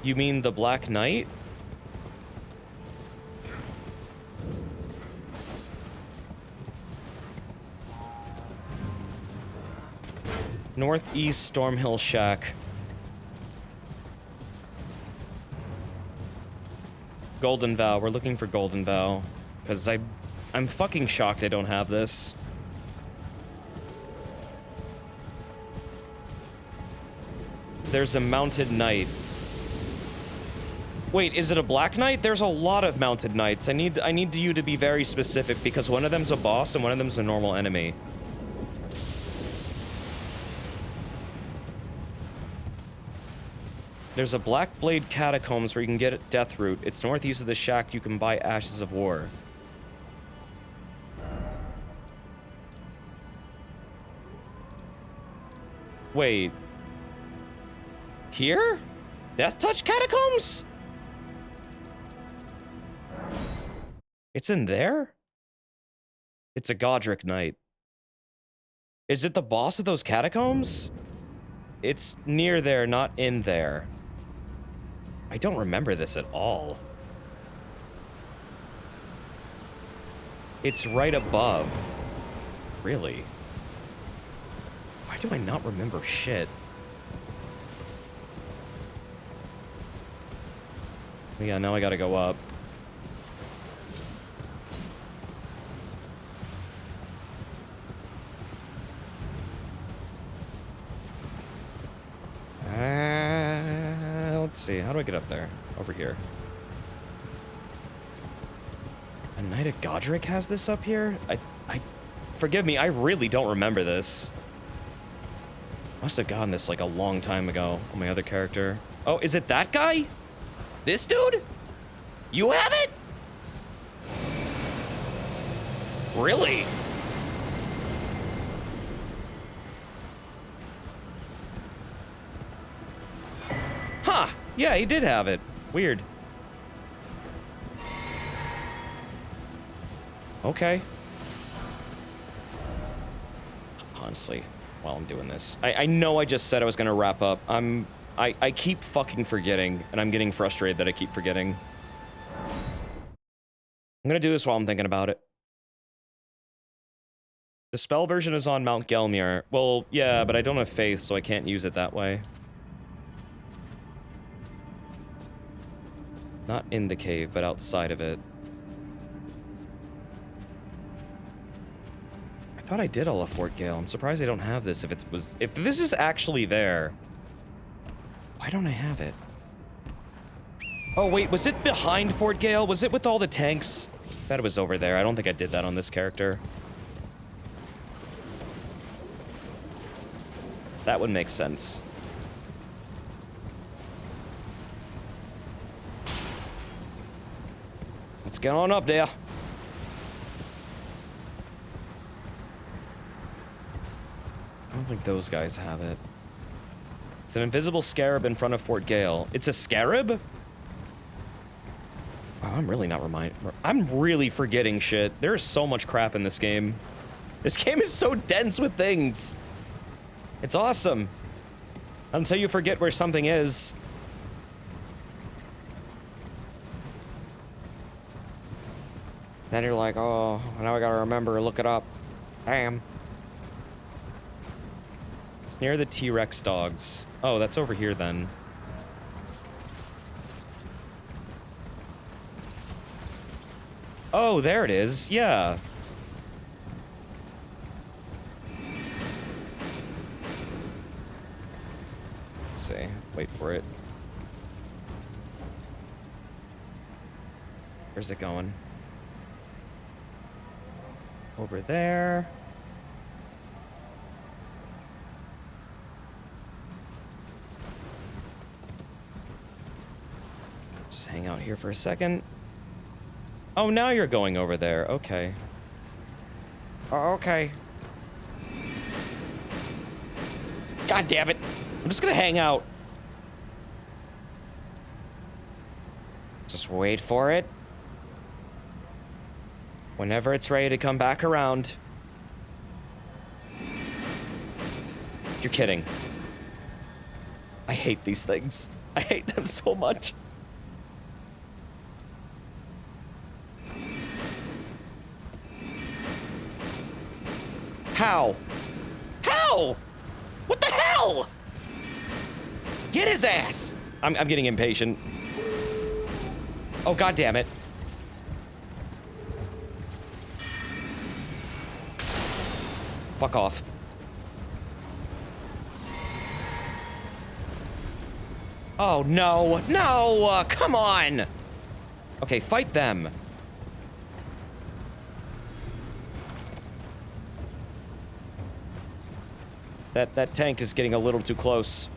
You mean the Black Knight? Northeast Stormhill Shack. Golden Vow. We're looking for Golden Vow. Because I'm fucking shocked I don't have this. There's a mounted knight. Wait, is it a black knight? There's a lot of mounted knights. I need you to be very specific because one of them's a boss and one of them's a normal enemy. There's a Black Blade Catacombs where you can get Death Root. It's northeast of the shack. You can buy Ashes of War. Wait. Here? Death Touch Catacombs? It's in there? It's a Godric Knight. Is it the boss of those catacombs? It's near there, not in there. I don't remember this at all. It's right above. Really? Why do I not remember shit? Yeah, now I gotta go up. Let's see, how do I get up there? Over here. A Knight of Godric has this up here? Forgive me, I really don't remember this. Must have gotten this like a long time ago on my other character. Oh, is it that guy? This dude? You have it? Really? Huh. Yeah, he did have it. Weird. Okay. Honestly, while I'm doing this, I know I just said I was gonna wrap up. I keep fucking forgetting, and I'm getting frustrated that I keep forgetting. I'm gonna do this while I'm thinking about it. The spell version is on Mount Gelmir. Well, yeah, but I don't have faith, so I can't use it that way. Not in the cave, but outside of it. I thought I did all of Fort Gale. I'm surprised I don't have this if this is actually there. Why don't I have it? Oh wait, was it behind Fort Gale? Was it with all the tanks? I bet it was over there. I don't think I did that on this character. That would make sense. Let's get on up there. I don't think those guys have it. It's an invisible scarab in front of Fort Gale. It's a scarab? Wow, I'm really not I'm really forgetting shit. There's so much crap in this game. This game is so dense with things. It's awesome. Until you forget where something is. Then you're like, oh, now I gotta remember, look it up. Damn. It's near the T-Rex dogs. Oh, that's over here then. Oh, there it is. Yeah. Let's see. Wait for it. Where's it going? Over there. Just hang out here for a second. Oh, now you're going over there. Okay. Oh, okay. God damn it. I'm just gonna hang out. Just wait for it. Whenever it's ready to come back around. You're kidding. I hate these things. I hate them so much. How? How? What the hell? Get his ass! I'm getting impatient. Oh, god damn it. Fuck off. Oh, no. No! Come on! Okay, fight them. That tank is getting a little too close.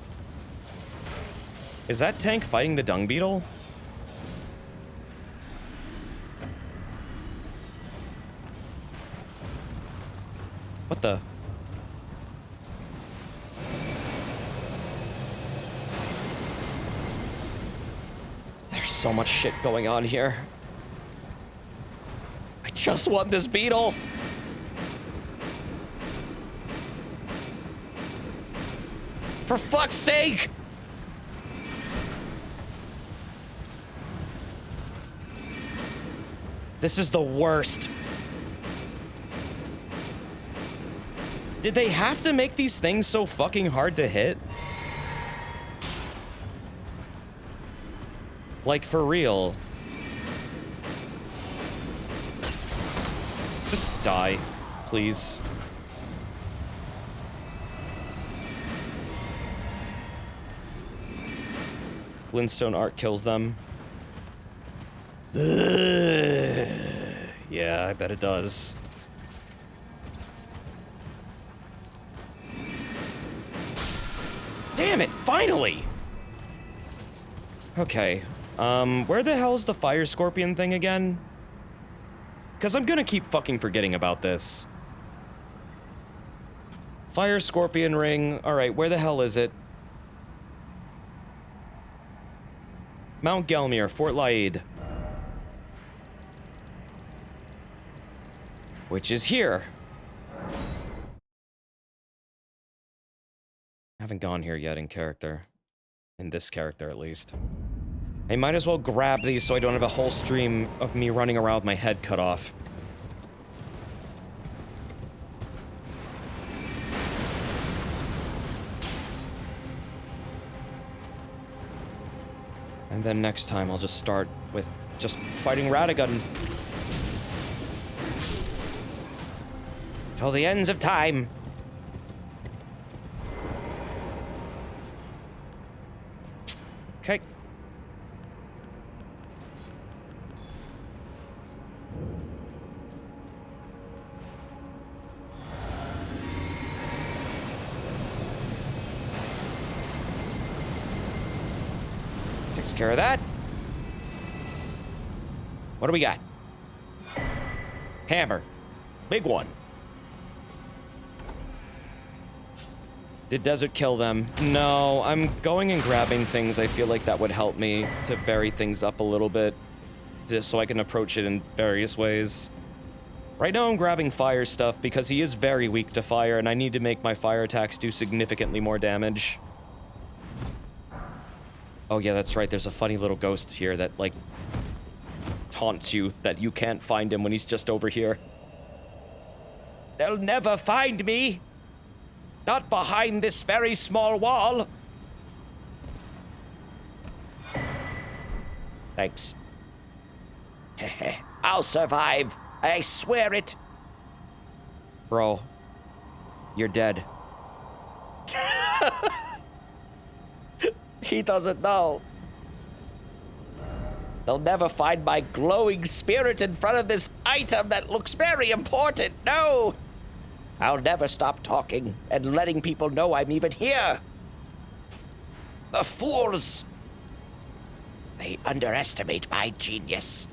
Is that tank fighting the dung beetle? What the? There's so much shit going on here. I just want this beetle. For fuck's sake! This is the worst. Did they have to make these things so fucking hard to hit? Like, for real. Just die, please. Glintstone art kills them. Ugh. Yeah, I bet it does. Damn it, finally! Okay, where the hell is the fire scorpion thing again? Because I'm gonna keep fucking forgetting about this. Fire scorpion ring. Alright, where the hell is it? Mount Gelmir, Fort Laid. Which is here. I haven't gone here yet in character. In this character, at least. I might as well grab these so I don't have a whole stream of me running around with my head cut off. And then next time I'll just start with just fighting Radagun. Till the ends of time. Okay. Takes care of that. What do we got? Hammer. Big one. Did desert kill them? No, I'm going and grabbing things. I feel like that would help me to vary things up a little bit, just so I can approach it in various ways. Right now I'm grabbing fire stuff because he is very weak to fire and I need to make my fire attacks do significantly more damage. Oh yeah, that's right, there's a funny little ghost here that, like, taunts you that you can't find him when he's just over here. They'll never find me! Not behind this very small wall. Thanks. I'll survive. I swear it. Bro, you're dead. He doesn't know. They'll never find my glowing spirit in front of this item that looks very important. No! I'll never stop talking and letting people know I'm even here. The fools! They underestimate my genius.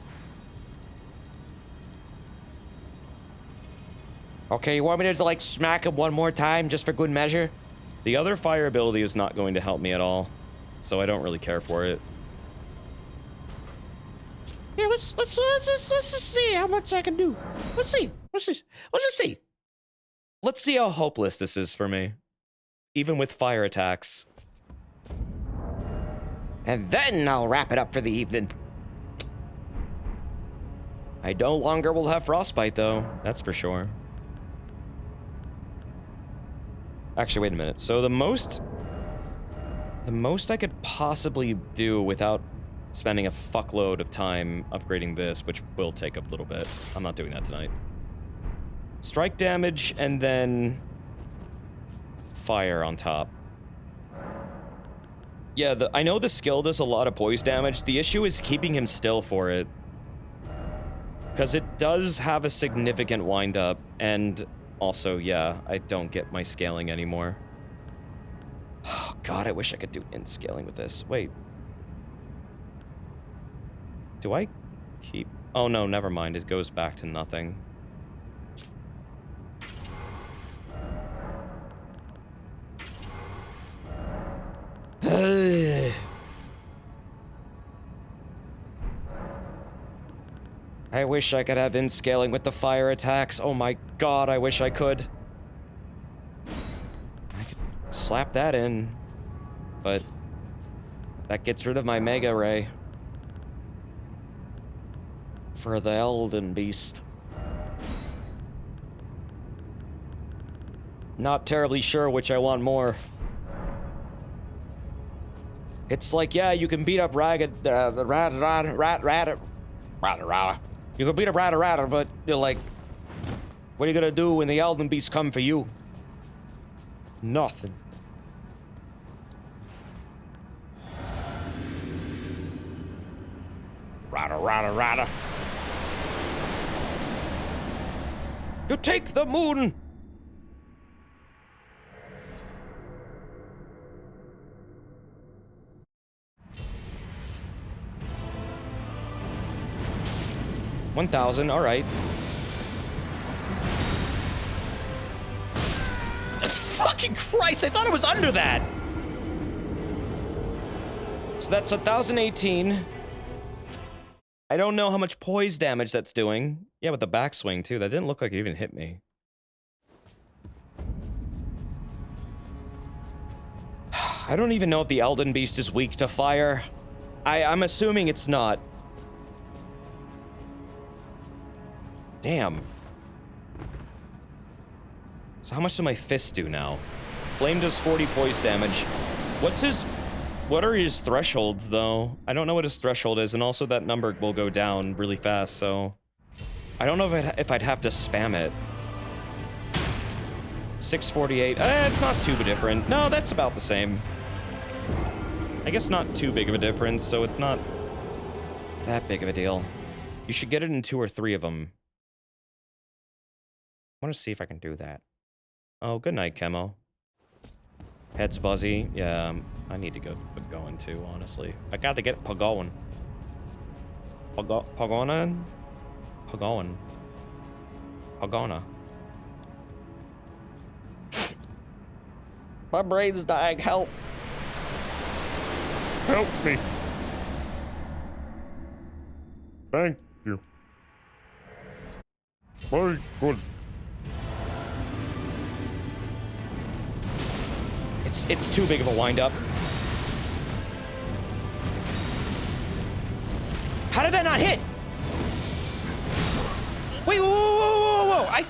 Okay, you want me to, like, smack him one more time just for good measure? The other fire ability is not going to help me at all, so I don't really care for it. Yeah, let's just see how much I can do. Let's see. Let's just see. Let's see how hopeless this is for me. Even with fire attacks. And then I'll wrap it up for the evening. I no longer will have frostbite, though. That's for sure. Actually, wait a minute. So the most I could possibly do without spending a fuckload of time upgrading this, which will take a little bit. I'm not doing that tonight. Strike damage, and then fire on top. Yeah, I know the skill does a lot of poise damage. The issue is keeping him still for it. Because it does have a significant wind-up, and also, yeah, I don't get my scaling anymore. Oh, God, I wish I could do int scaling with this. Wait. Do I keep... Oh, no, never mind. It goes back to nothing. I wish I could have int scaling with the fire attacks. Oh my God, I wish I could. I could slap that in, but that gets rid of my Mega Ray. For the Elden Beast. Not terribly sure which I want more. It's like, yeah, you can beat up you can beat up Rata, but you're like, what are you gonna do when the Elden Beasts come for you? Nothing. Rata. You take the moon! 1,000, all right. Fucking Christ, I thought it was under that. So that's 1,018. I don't know how much poise damage that's doing. Yeah, with the backswing too. That didn't look like it even hit me. I don't even know if the Elden Beast is weak to fire. I'm assuming it's not. Damn. So how much do my fists do now? Flame does 40 poise damage. What are his thresholds, though? I don't know what his threshold is, and also that number will go down really fast, so... I don't know if I'd have to spam it. 648. It's not too different. No, that's about the same. I guess not too big of a difference, so it's not that big of a deal. You should get it in 2 or 3 of them. I want to see if I can do that. Oh, good night, Chemo. Head's buzzy. Yeah, I need to go going too, honestly. I got to get Pogona. Pogona? Pogona. Pogona. My brain's dying. Help. Help me. Thank you. My good. It's too big of a wind-up. How did that not hit? Wait, whoa. I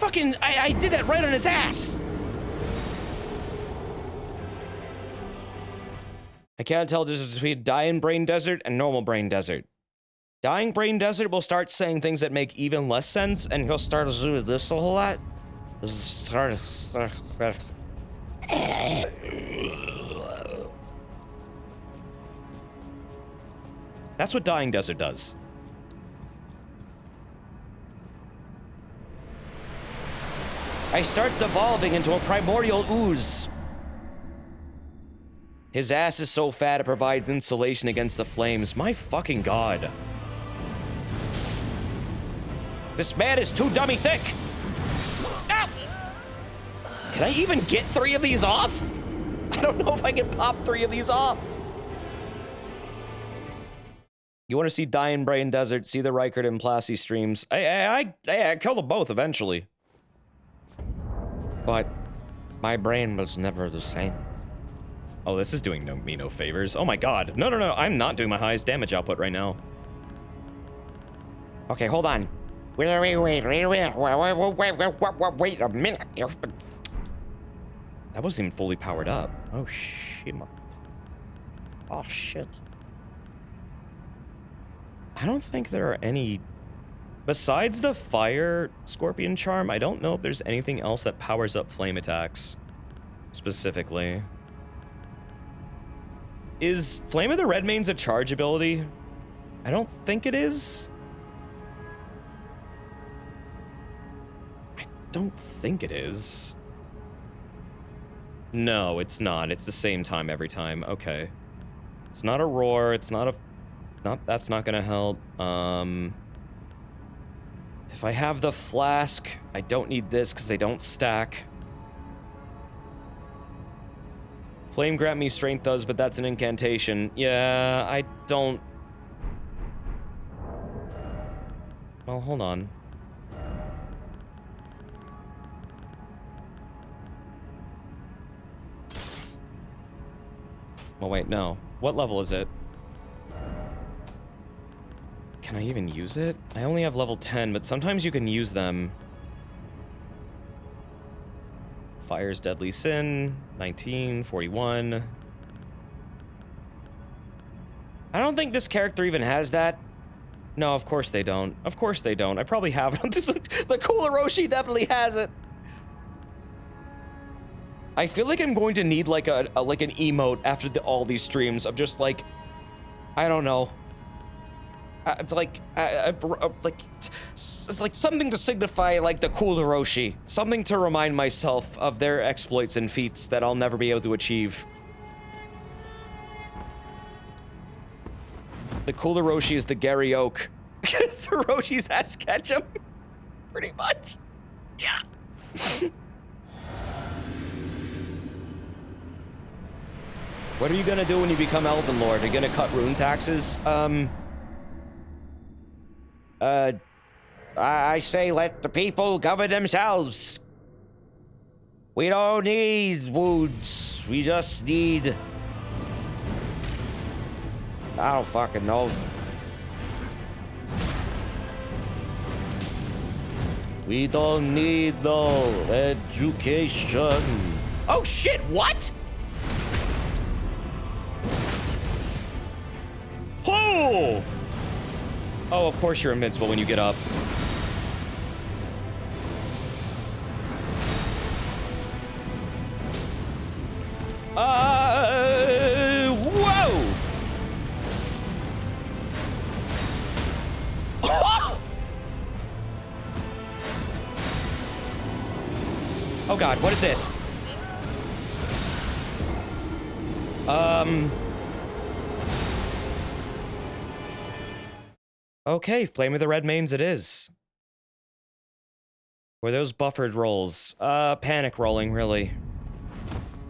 did that right on his ass. I can't tell the difference between Dying Brain Desert and Normal Brain Desert. Dying Brain Desert will start saying things that make even less sense, and he'll start to do this a whole lot. That's what Dying Desert does. I start devolving into a primordial ooze. His ass is so fat it provides insulation against the flames. My fucking god. This man is too dummy thick. Ow! Can I even get 3 of these off? I don't know if I can pop 3 of these off. You want to see Dying Brain Desert, see the Reichert and Plasty streams. I killed them both eventually. But my brain was never the same. Oh, this is doing me no favors. Oh my god. No. I'm not doing my highest damage output right now. Okay, hold on. Wait a minute. That wasn't even fully powered up. Oh, shit. Oh, shit. I don't think there are any... Besides the fire scorpion charm, I don't know if there's anything else that powers up flame attacks. Specifically. Is Flame of the Redmanes a charge ability? I don't think it is. I don't think it is. No, it's not. It's the same time every time. Okay. It's not a roar. It's not a... That's not gonna help. If I have the flask, I don't need this because they don't stack. Flame grant me strength does, but that's an incantation. Yeah, I don't... Well, hold on. Well, wait, no. What level is it? Can I even use it? I only have level 10, but sometimes you can use them. Fire's Deadly Sin, 19, 41. I don't think this character even has that. No, of course they don't. Of course they don't. I probably have it. The Kularoshi definitely has it. I feel like I'm going to need like an emote after all these streams of just like, I don't know. Like something to signify like the Kularoshi. Something to remind myself of their exploits and feats that I'll never be able to achieve. The Kularoshi is the Gary Oak Throw Roshi's ass ketchum. Pretty much. Yeah. What are you gonna do when you become Elden Lord? Are you gonna cut rune taxes? I say let the people govern themselves. We don't need wounds. We just need... I don't fucking know. We don't need no education. Oh shit, what? Oh! Oh, of course you're invincible when you get up. Whoa! Oh god, what is this? Okay, Flame of the Red Mains it is. Were those buffered rolls? Panic rolling, really.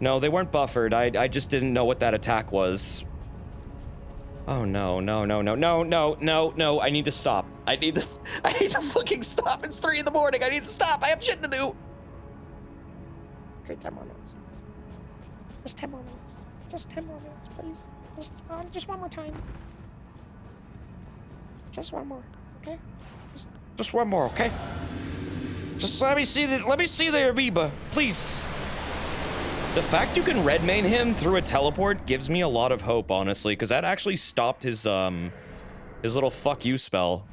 No, they weren't buffered. I just didn't know what that attack was. Oh no, no, no, no, no, no, no, no, I need to stop. I need to fucking stop. It's 3 in the morning. I need to stop. I have shit to do. Okay, 10 more minutes. Just 10 more minutes. Just 10 more minutes, please. Just one more time. Just one more, okay? Just one more, okay? Just let me see the amoeba, please. The fact you can red main him through a teleport gives me a lot of hope, honestly, because that actually stopped his little fuck you spell.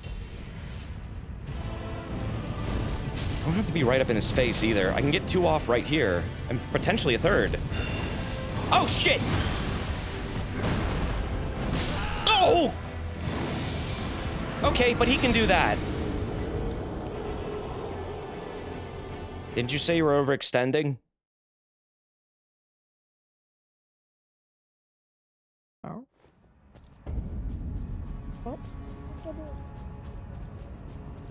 I don't have to be right up in his face either. I can get 2 off right here, and potentially a 3rd. Oh shit! Oh! Okay, but he can do that. Didn't you say you were overextending? Oh. Oh.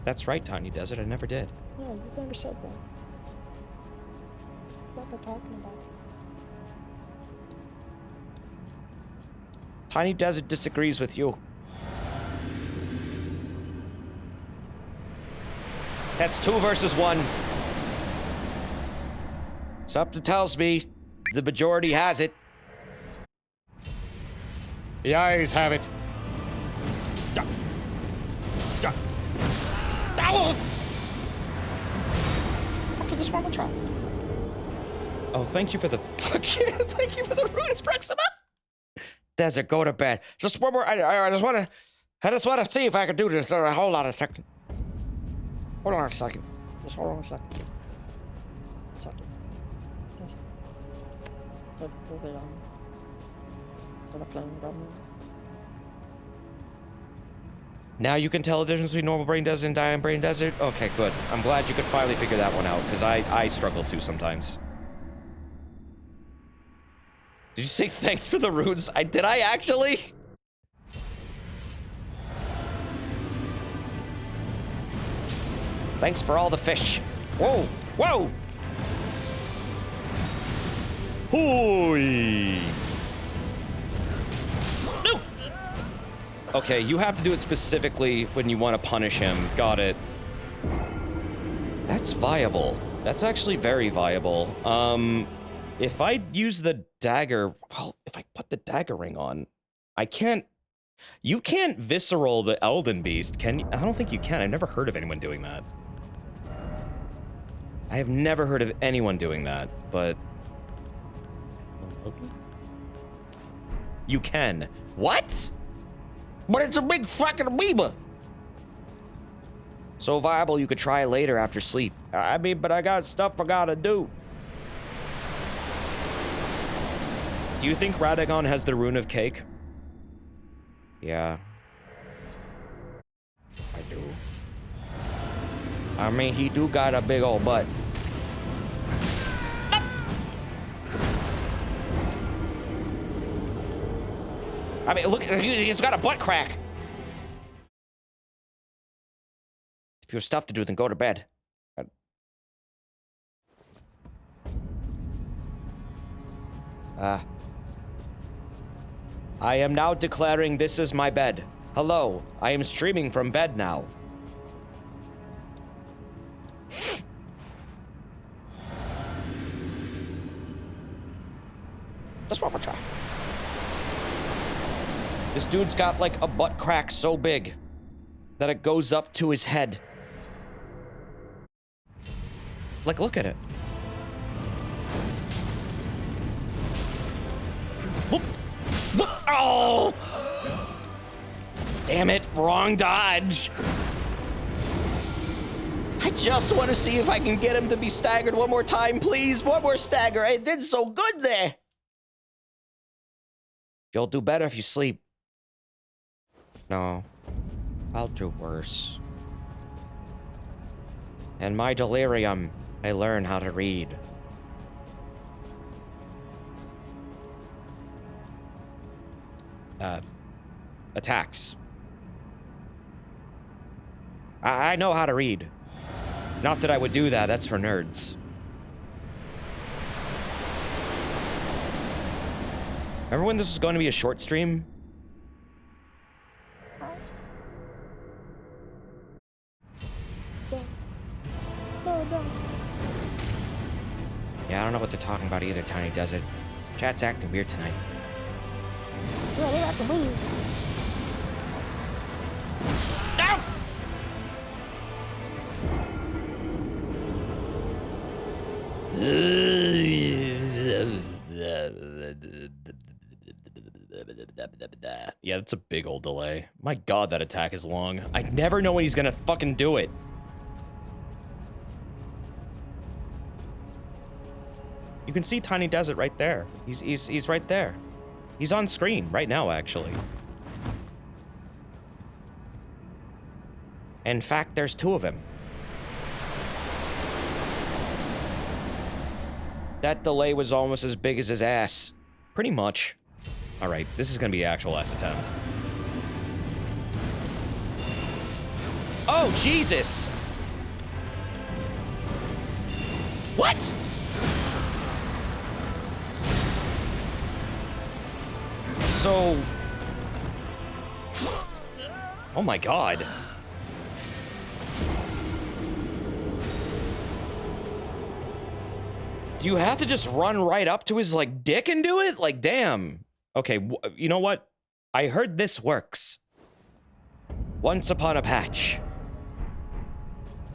That's right, Tiny Desert. I never did. Yeah, you never said that. What they're talking about. Tiny Desert disagrees with you. That's 2 versus 1. Something tells me the majority has it. The eyes have it. Okay, just one more try. Oh, thank you for the thank you for the Rune's Proxima. Desert, go to bed. Just one more. I just wanna see if I can do this. Hold on a second. Hold on a second. Just hold on a second. A second. To the flame government. Now you can tell the difference between normal brain desert and Diamond brain desert? Okay, good. I'm glad you could finally figure that one out, because I struggle too sometimes. Did you say thanks for the runes? Did I actually? Thanks for all the fish. Whoa, whoa! Hoi! No! Okay, you have to do it specifically when you want to punish him. Got it. That's viable. That's actually very viable. If I use the dagger, well, if I put the dagger ring on, I can't. You can't visceral the Elden Beast, can you? I don't think you can. I've never heard of anyone doing that. I have never heard of anyone doing that, but you can. What? But it's a big fucking amoeba. So viable you could try later after sleep. I mean, but I got stuff I gotta do. Do you think Radagon has the rune of cake? Yeah. I do. I mean, he do got a big old butt. I mean, look, he's got a butt crack. If you have stuff to do, then go to bed. I am now declaring this is my bed. Hello, I am streaming from bed now. Just one more try. This dude's got like a butt crack so big that it goes up to his head. Like, look at it. Whoop. Whoop. Oh! Damn it, wrong dodge. I just want to see if I can get him to be staggered one more time, please. One more stagger. I did so good there. You'll do better if you sleep. No, I'll do worse. In my delirium, I learn how to read. Attacks. I know how to read. Not that I would do that, that's for nerds. Remember when this was going to be a short stream? Yeah, I don't know what they're talking about either, Tiny Desert. Chat's acting weird tonight. Yeah, they're acting weird. Ow! Yeah, that's a big old delay. My god, that attack is long. I never know when he's gonna fucking do it. You can see Tiny Desert right there. He's right there. He's on screen right now, actually. In fact, there's two of him. That delay was almost as big as his ass. Pretty much. Alright, this is gonna be actual last attempt. Oh, Jesus! What? So... Oh my god. Do you have to just run right up to his, like, dick and do it? Like, damn. Okay, you know what? I heard this works. Once upon a patch.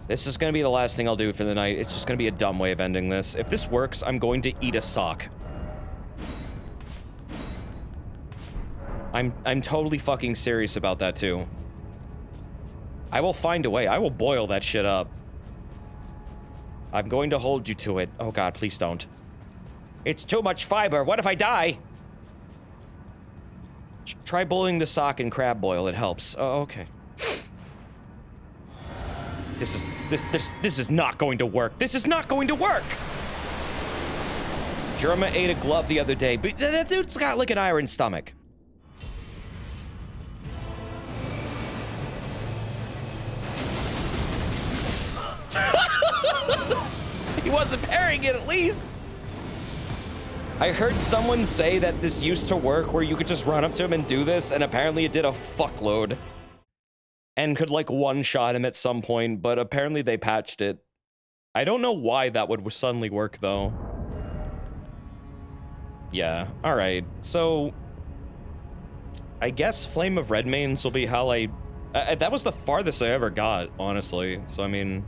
This is gonna be the last thing I'll do for the night. It's just gonna be a dumb way of ending this. If this works, I'm going to eat a sock. I'm totally fucking serious about that, too. I will find a way. I will boil that shit up. I'm going to hold you to it. Oh god, please don't. It's too much fiber. What if I die? Try boiling the sock in crab boil. It helps. Oh, okay. This is not going to work. This is not going to work. Jerma ate a glove the other day, but that dude's got like an iron stomach. He wasn't parrying it, at least. I heard someone say that this used to work where you could just run up to him and do this, and apparently it did a fuckload. And could, like, one-shot him at some point, but apparently they patched it. I don't know why that would suddenly work, though. Yeah, alright. So, I guess Flame of Redmanes will be how I... that was the farthest I ever got, honestly. So, I mean...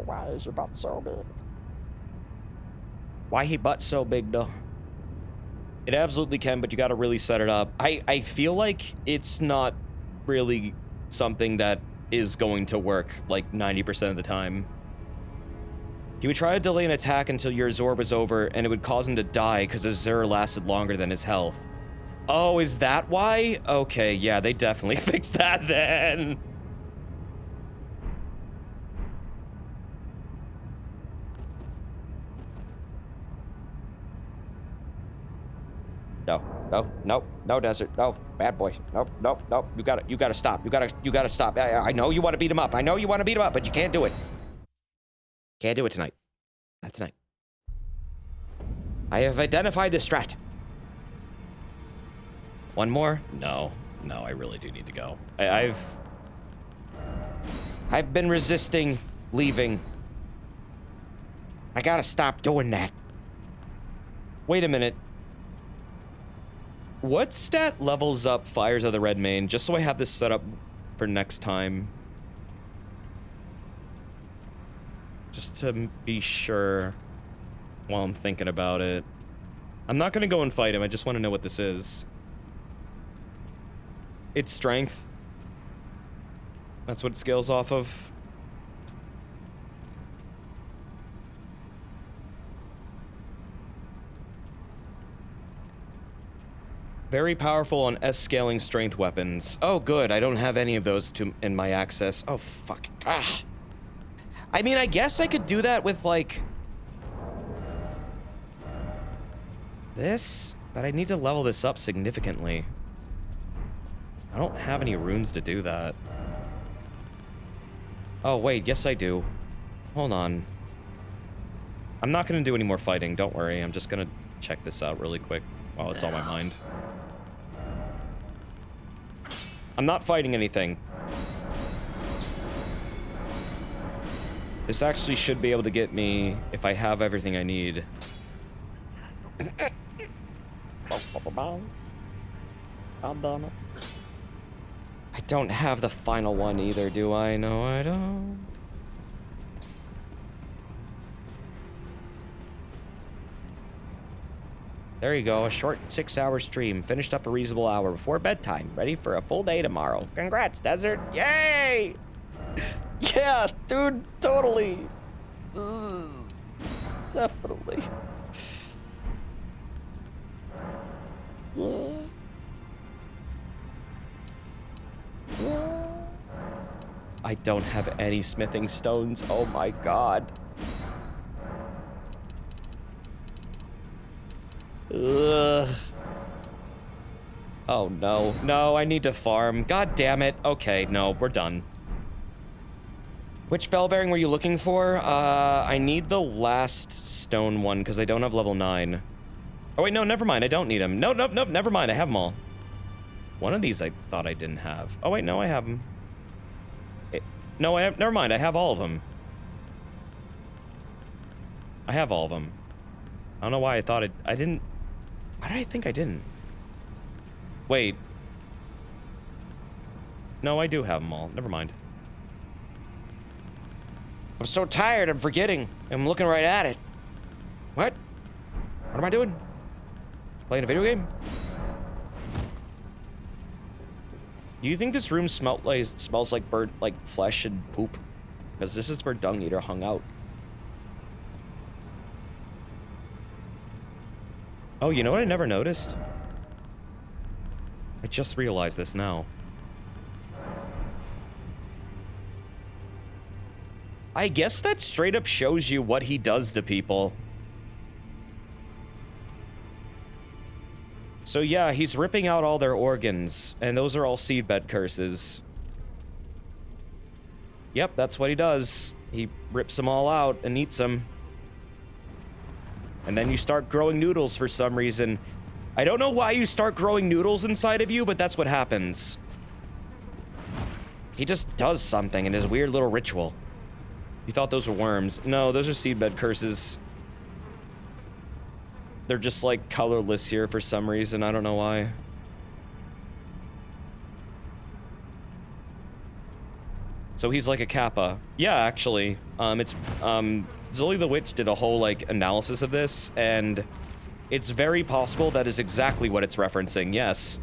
Why is your butt so big? Why he butt so big, though? It absolutely can, but you gotta really set it up. I feel like it's not really something that is going to work, like, 90% of the time. He would try to delay an attack until your Zorb was over, and it would cause him to die because his Zur lasted longer than his health. Oh, is that why? Okay, yeah, they definitely fixed that then. No, Desert. No, bad boy. Nope. You gotta stop. You gotta stop. I know you want to beat him up. But you can't do it. Can't do it tonight. Not tonight. I have identified the strat. One more? No, I really do need to go. I've been resisting leaving. I gotta stop doing that. Wait a minute. What stat levels up Fires of the Red Mane, just so I have this set up for next time? Just to be sure while I'm thinking about it. I'm not gonna go and fight him, I just want to know what this is. It's strength. That's what it scales off of. Very powerful on S-scaling strength weapons. Oh, good. I don't have any of those in my access. Oh, fuck. Ah. I mean, I guess I could do that with, like, this, but I need to level this up significantly. I don't have any runes to do that. Oh, wait. Yes, I do. Hold on. I'm not going to do any more fighting. Don't worry. I'm just going to check this out really quick while it's on my mind. I'm not fighting anything. This actually should be able to get me if I have everything I need. I don't have the final one either, do I? No, I don't. There you go, a short 6-hour stream. Finished up a reasonable hour before bedtime. Ready for a full day tomorrow. Congrats, Desert. Yay! Yeah, dude, totally. Ugh. Definitely. I don't have any smithing stones. Oh my god. Ugh. Oh no. No, I need to farm. God damn it. Okay, no, we're done. Which bell bearing were you looking for? I need the last stone one because I don't have level 9. Oh wait, no, never mind. I don't need them. No, never mind. I have them all. One of these I thought I didn't have. Oh wait, no, I have them. No, never mind. I have all of them. I have all of them. I don't know why I thought I didn't. Why did I think I didn't? Wait. No, I do have them all. Never mind. I'm so tired, I'm forgetting. I'm looking right at it. What? What am I doing? Playing a video game? Do you think this room smells like bird, like flesh and poop? Because this is where Dung Eater hung out. Oh, you know what I never noticed? I just realized this now. I guess that straight up shows you what he does to people. So yeah, he's ripping out all their organs, and those are all seedbed curses. Yep, that's what he does. He rips them all out and eats them. And then you start growing noodles for some reason. I don't know why you start growing noodles inside of you, but that's what happens. He just does something in his weird little ritual. You thought those were worms. No, those are seedbed curses. They're just like colorless here for some reason. I don't know why. So he's like a kappa. Yeah, actually. Zully the Witch did a whole like analysis of this, and it's very possible that is exactly what it's referencing, yes.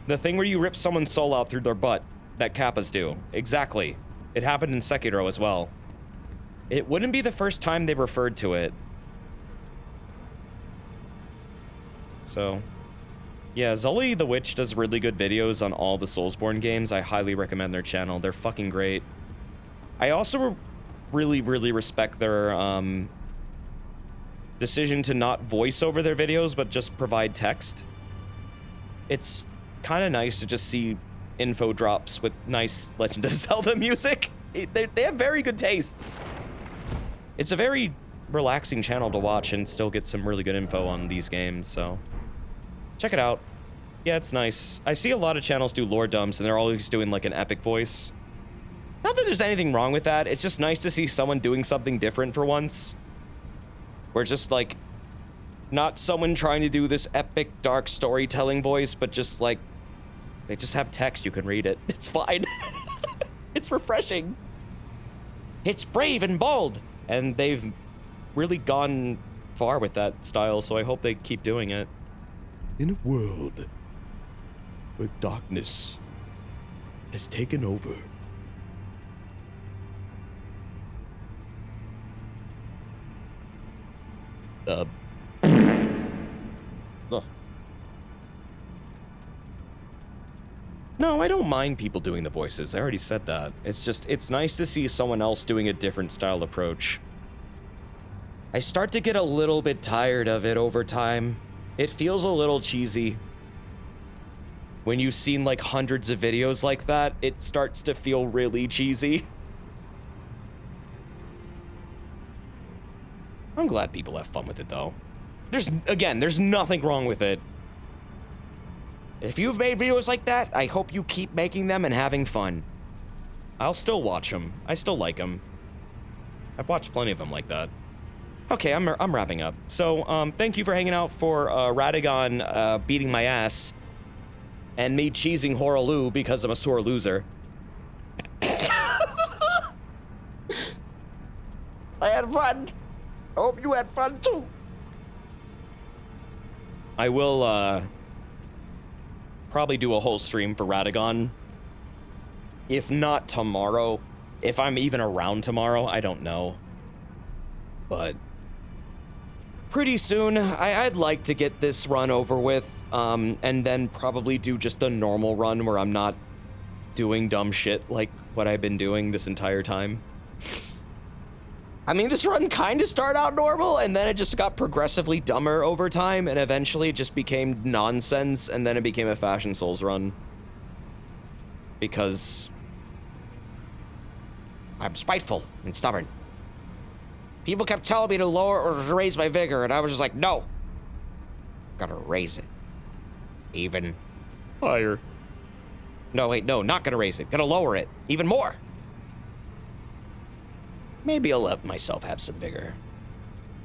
The thing where you rip someone's soul out through their butt, that kappas do. Exactly. It happened in Sekiro as well. It wouldn't be the first time they referred to it. So, yeah, Zully the Witch does really good videos on all the Soulsborne games. I highly recommend their channel. They're fucking great. I also really respect their decision to not voice over their videos, but just provide text. It's kind of nice to just see info drops with nice Legend of Zelda music. They have very good tastes. It's a very relaxing channel to watch and still get some really good info on these games, so check it out. Yeah, it's nice. I see a lot of channels do lore dumps and they're always doing like an epic voice. Not that there's anything wrong with that, it's just nice to see someone doing something different for once. Where just like, not someone trying to do this epic dark storytelling voice, but just like, they just have text, you can read it. It's fine. It's refreshing. It's brave and bold. And they've really gone far with that style, so I hope they keep doing it. In a world where darkness has taken over, Ugh. No, I don't mind people doing the voices. I already said that. It's just, it's nice to see someone else doing a different style approach. I start to get a little bit tired of it over time. It feels a little cheesy. When you've seen like hundreds of videos like that, it starts to feel really cheesy. I'm glad people have fun with it though. There's nothing wrong with it. If you've made videos like that, I hope you keep making them and having fun. I'll still watch them. I still like them. I've watched plenty of them like that. Okay, I'm wrapping up. So, thank you for hanging out for Radagon beating my ass and me cheesing Horaloo because I'm a sore loser. I had fun. I hope you had fun too. I will probably do a whole stream for Radagon. If not tomorrow, if I'm even around tomorrow, I don't know. But pretty soon, I'd like to get this run over with, and then probably do just a normal run where I'm not doing dumb shit like what I've been doing this entire time. I mean, this run kind of started out normal, and then it just got progressively dumber over time, and eventually it just became nonsense, and then it became a Fashion Souls run. Because I'm spiteful and stubborn. People kept telling me to lower or to raise my vigor, and I was just like, no. Gotta raise it. Even higher. No, wait, no, not gonna raise it. Gonna lower it. Even more. Maybe I'll let myself have some vigor.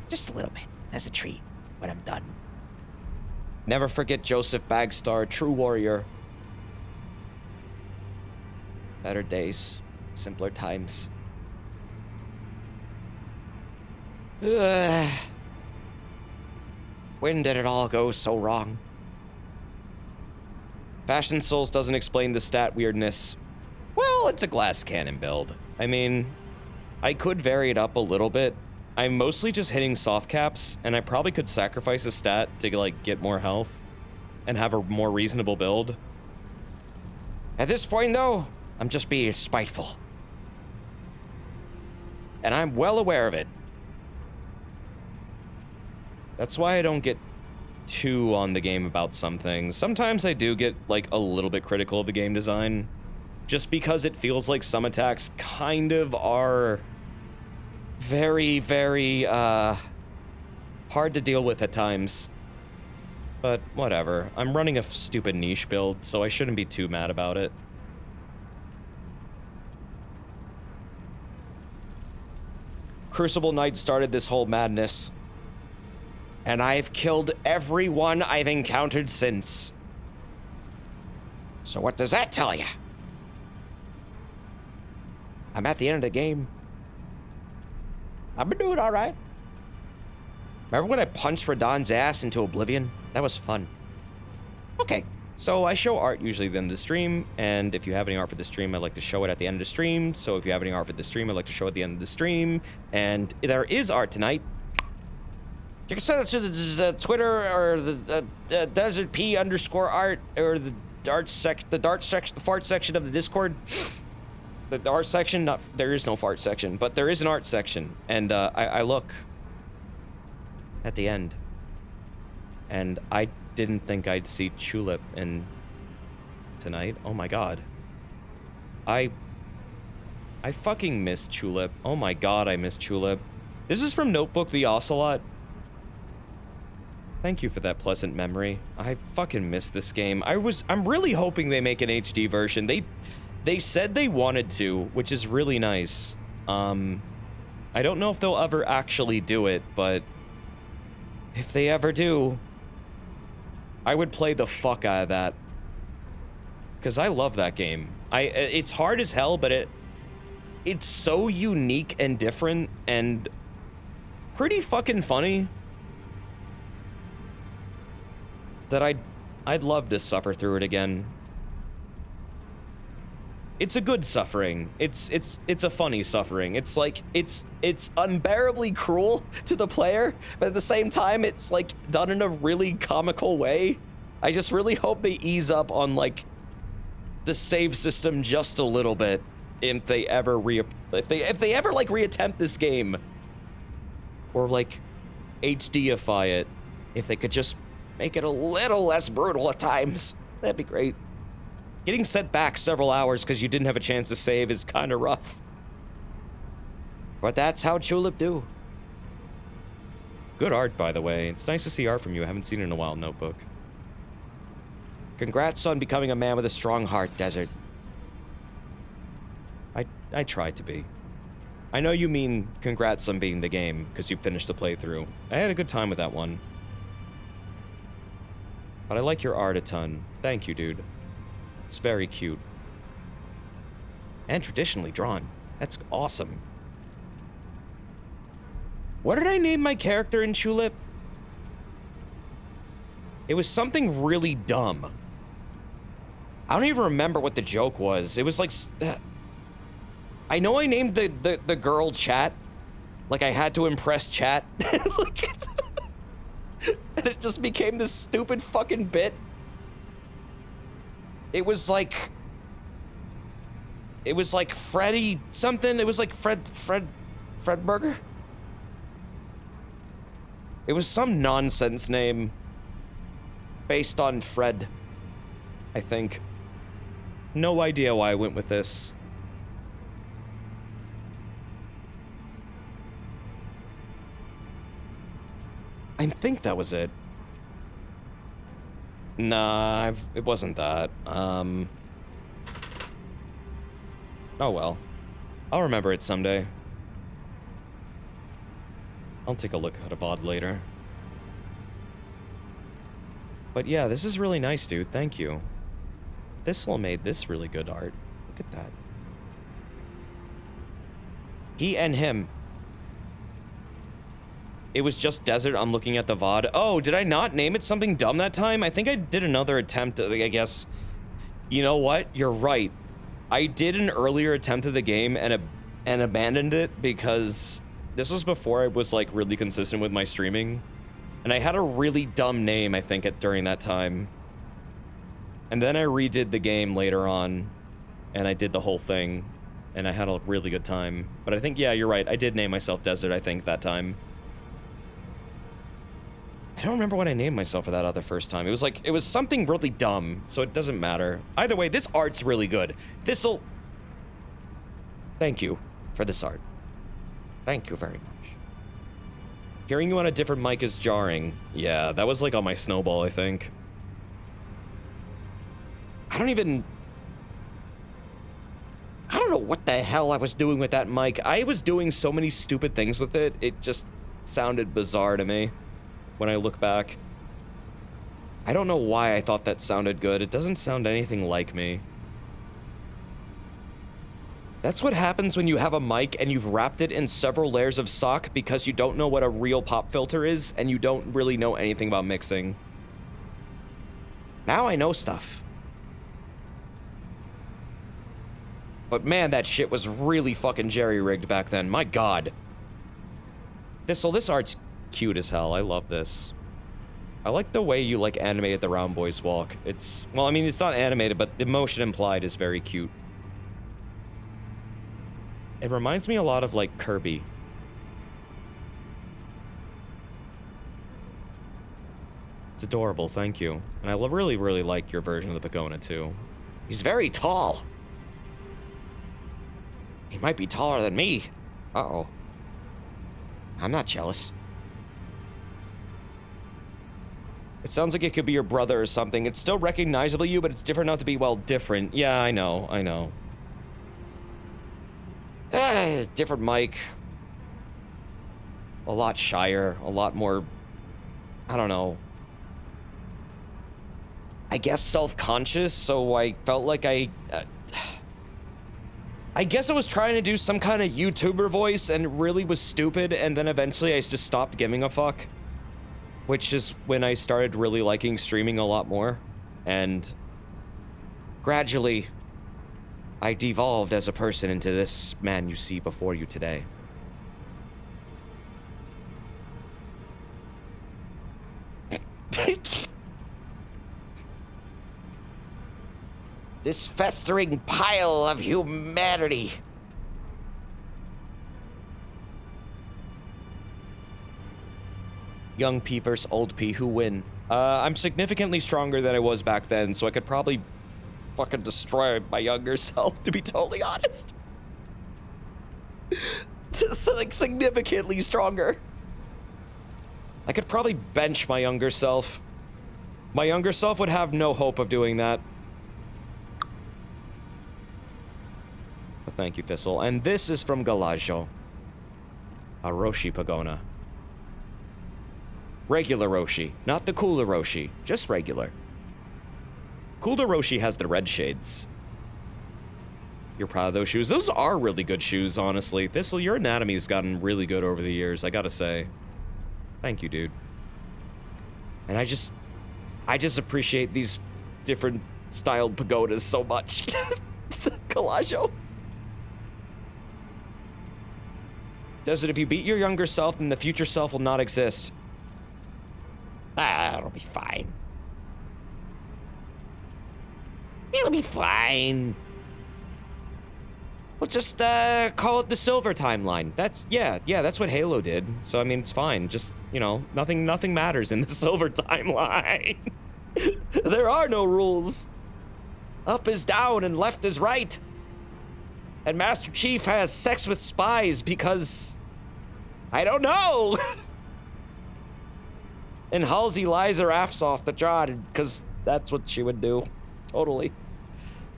Just a little bit, as a treat, when I'm done. Never forget Joseph Bagstar, true warrior. Better days, simpler times. When did it all go so wrong? Fashion Souls doesn't explain the stat weirdness. Well, it's a glass cannon build. I mean, I could vary it up a little bit. I'm mostly just hitting soft caps, and I probably could sacrifice a stat to like get more health and have a more reasonable build. At this point, though, I'm just being spiteful. And I'm well aware of it. That's why I don't get too on the game about some things. Sometimes I do get like a little bit critical of the game design, just because it feels like some attacks kind of are very, very hard to deal with at times. But whatever. I'm running a stupid niche build, so I shouldn't be too mad about it. Crucible Knight started this whole madness, and I've killed everyone I've encountered since. So what does that tell you? I'm at the end of the game. I've been doing all right. Remember when I punched Radagon's ass into oblivion? That was fun. Okay, so I show art usually at the end of the stream, and if you have any art for the stream, I like to show it at the end of the stream. So if you have any art for the stream, I like to show it at the end of the stream. And there is art tonight. You can send it to the Twitter or the Desert P _art or the fart section of the Discord. The art section, there is no fart section, but there is an art section, and I look. at the end. And I didn't think I'd see Tulip in tonight. Oh my god. I fucking miss Tulip. Oh my god, I miss Tulip. This is from Notebook the Ocelot. Thank you for that pleasant memory. I fucking miss this game. I'm really hoping they make an HD version. They said they wanted to, which is really nice. I don't know if they'll ever actually do it, but if they ever do, I would play the fuck out of that. Because I love that game. It's hard as hell, but it's so unique and different and pretty fucking funny that I'd love to suffer through it again. It's a good suffering. It's a funny suffering. It's like it's unbearably cruel to the player, but at the same time it's like done in a really comical way. I just really hope they ease up on like the save system just a little bit if they ever like reattempt this game, or like HDify it. If they could just make it a little less brutal at times, that'd be great. Getting sent back several hours because you didn't have a chance to save is kind of rough. But that's how Tulip do. Good art, by the way. It's nice to see art from you. I haven't seen it in a while, Notebook. Congrats on becoming a man with a strong heart, Desert. I tried to be. I know you mean congrats on beating the game, because you finished the playthrough. I had a good time with that one. But I like your art a ton. Thank you, dude. It's very cute. And traditionally drawn. That's awesome. What did I name my character in Tulip? It was something really dumb. I don't even remember what the joke was. It was like... I know I named the girl Chat. Like I had to impress Chat. And it just became this stupid fucking bit. It was like Freddy something. It was like Fred Burger. It was some nonsense name based on Fred, I think. No idea why I went with this. I think that was it. Nah, it wasn't that. Oh well. I'll remember it someday. I'll take a look at a VOD later. But yeah, this is really nice, dude. Thank you. Thistle made this really good art. Look at that. He and him. It was just Desert. I'm looking at the VOD. Oh, did I not name it something dumb that time? I think I did another attempt, I guess. You know what? You're right. I did an earlier attempt of the game and abandoned it because this was before I was like really consistent with my streaming. And I had a really dumb name, I think, during that time. And then I redid the game later on and I did the whole thing and I had a really good time. But I think, yeah, you're right. I did name myself Desert, I think, that time. I don't remember what I named myself for that other first time. It was something really dumb, so it doesn't matter. Either way, this art's really good. This'll... Thank you for this art. Thank you very much. Hearing you on a different mic is jarring. Yeah, that was like on my snowball, I think. I don't know what the hell I was doing with that mic. I was doing so many stupid things with it, it just sounded bizarre to me. When I look back, I don't know why I thought that sounded good. It doesn't sound anything like me. That's what happens when you have a mic and you've wrapped it in several layers of sock because you don't know what a real pop filter is and you don't really know anything about mixing. Now I know stuff. But man, that shit was really fucking jerry-rigged back then. My god. This art's cute as hell. I love this. I like the way you like animated the round boys walk. It's, well, I mean, it's not animated, but the motion implied is very cute. It reminds me a lot of like Kirby. It's adorable, thank you. And I really, really like your version of the Pogona, too. He's very tall. He might be taller than me. Uh-oh. I'm not jealous. It sounds like it could be your brother or something. It's still recognizable you, but it's different enough to be, well, different. Yeah, I know, I know. Different mic. A lot shyer, a lot more, I don't know. I guess self-conscious, so I felt like I guess I was trying to do some kind of YouTuber voice and really was stupid, and then eventually I just stopped giving a fuck. Which is when I started really liking streaming a lot more, and gradually I devolved as a person into this man you see before you today. This festering pile of humanity. Young P versus old P, who win? I'm significantly stronger than I was back then, so I could probably fucking destroy my younger self, to be totally honest. So, like, significantly stronger. I could probably bench my younger self. My younger self would have no hope of doing that. But thank you, Thistle. And this is from Galajo. A Roshi Pogona. Regular Roshi, not the cooler Roshi, just regular. Cooler Roshi has the red shades. You're proud of those shoes? Those are really good shoes, honestly. Thistle, your anatomy's gotten really good over the years, I gotta say. Thank you, dude. And I just appreciate these different styled pagodas so much. Collaggio. Does it if you beat your younger self, then the future self will not exist? It'll be fine. It'll be fine. We'll just, call it the silver timeline. That's what Halo did. So, I mean, it's fine. Just, you know, nothing matters in the silver timeline. There are no rules. Up is down and left is right. And Master Chief has sex with spies because... I don't know! And Halsey lies her ass off to John because that's what she would do. Totally.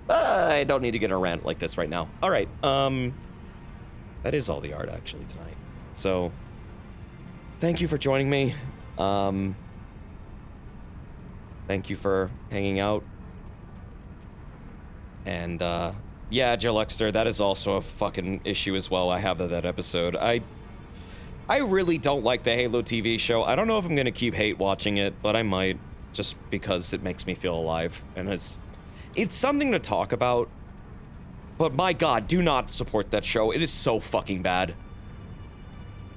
I don't need to get a rant like this right now. All right. That is all the art actually tonight. So, thank you for joining me. Thank you for hanging out. And yeah, Joe Lexter, that is also a fucking issue as well. I have that episode. I really don't like the Halo TV show. I don't know if I'm gonna keep hate watching it, but I might, just because it makes me feel alive, and it's something to talk about. But my god, do not support that show. It is so fucking bad.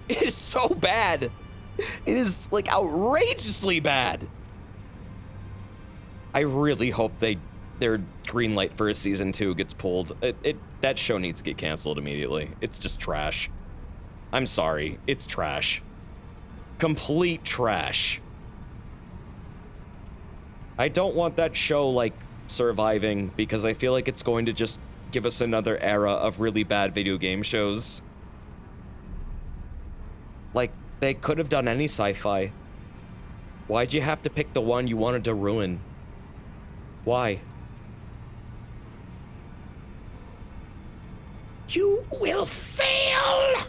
It is so bad. It is, like, outrageously bad. I really hope their green light for a season 2 gets pulled. That show needs to get canceled immediately. It's just trash. I'm sorry, it's trash. Complete trash. I don't want that show, like, surviving, because I feel like it's going to just give us another era of really bad video game shows. Like, they could have done any sci-fi. Why'd you have to pick the one you wanted to ruin? Why? You will fail!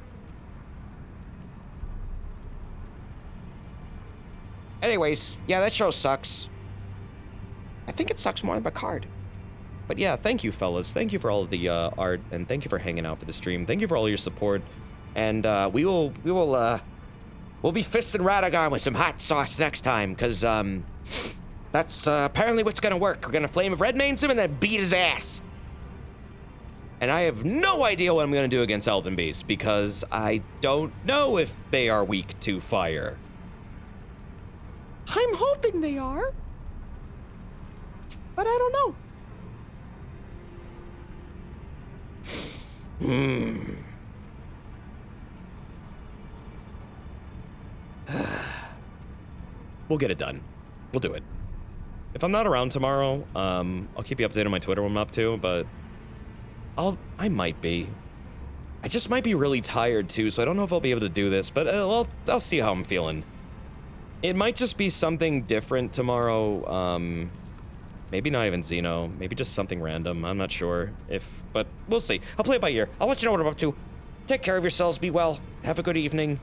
Anyways, yeah, that show sucks. I think it sucks more than Picard. But yeah, thank you, fellas. Thank you for all of the art, and thank you for hanging out for the stream. Thank you for all your support. And we'll be fisting Radagon with some hot sauce next time, because that's apparently what's gonna work. We're gonna flame of red mains him and then beat his ass. And I have no idea what I'm gonna do against Elden Beast, because I don't know if they are weak to fire. I'm hoping they are. But I don't know. We'll get it done. We'll do it. If I'm not around tomorrow, I'll keep you updated on my Twitter when I'm up to, but I might be. I just might be really tired too, so I don't know if I'll be able to do this, but I'll see how I'm feeling. It might just be something different tomorrow, maybe not even Xeno, maybe just something random, I'm not sure but we'll see. I'll play it by ear. I'll let you know what I'm up to. Take care of yourselves, be well, have a good evening,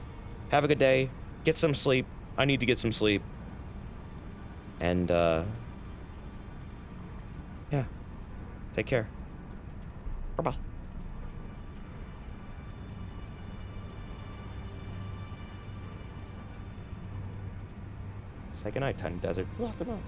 have a good day, get some sleep. I need to get some sleep. And, yeah, take care. Bye-bye. Say goodnight, Tiny Desert. Yeah, good night.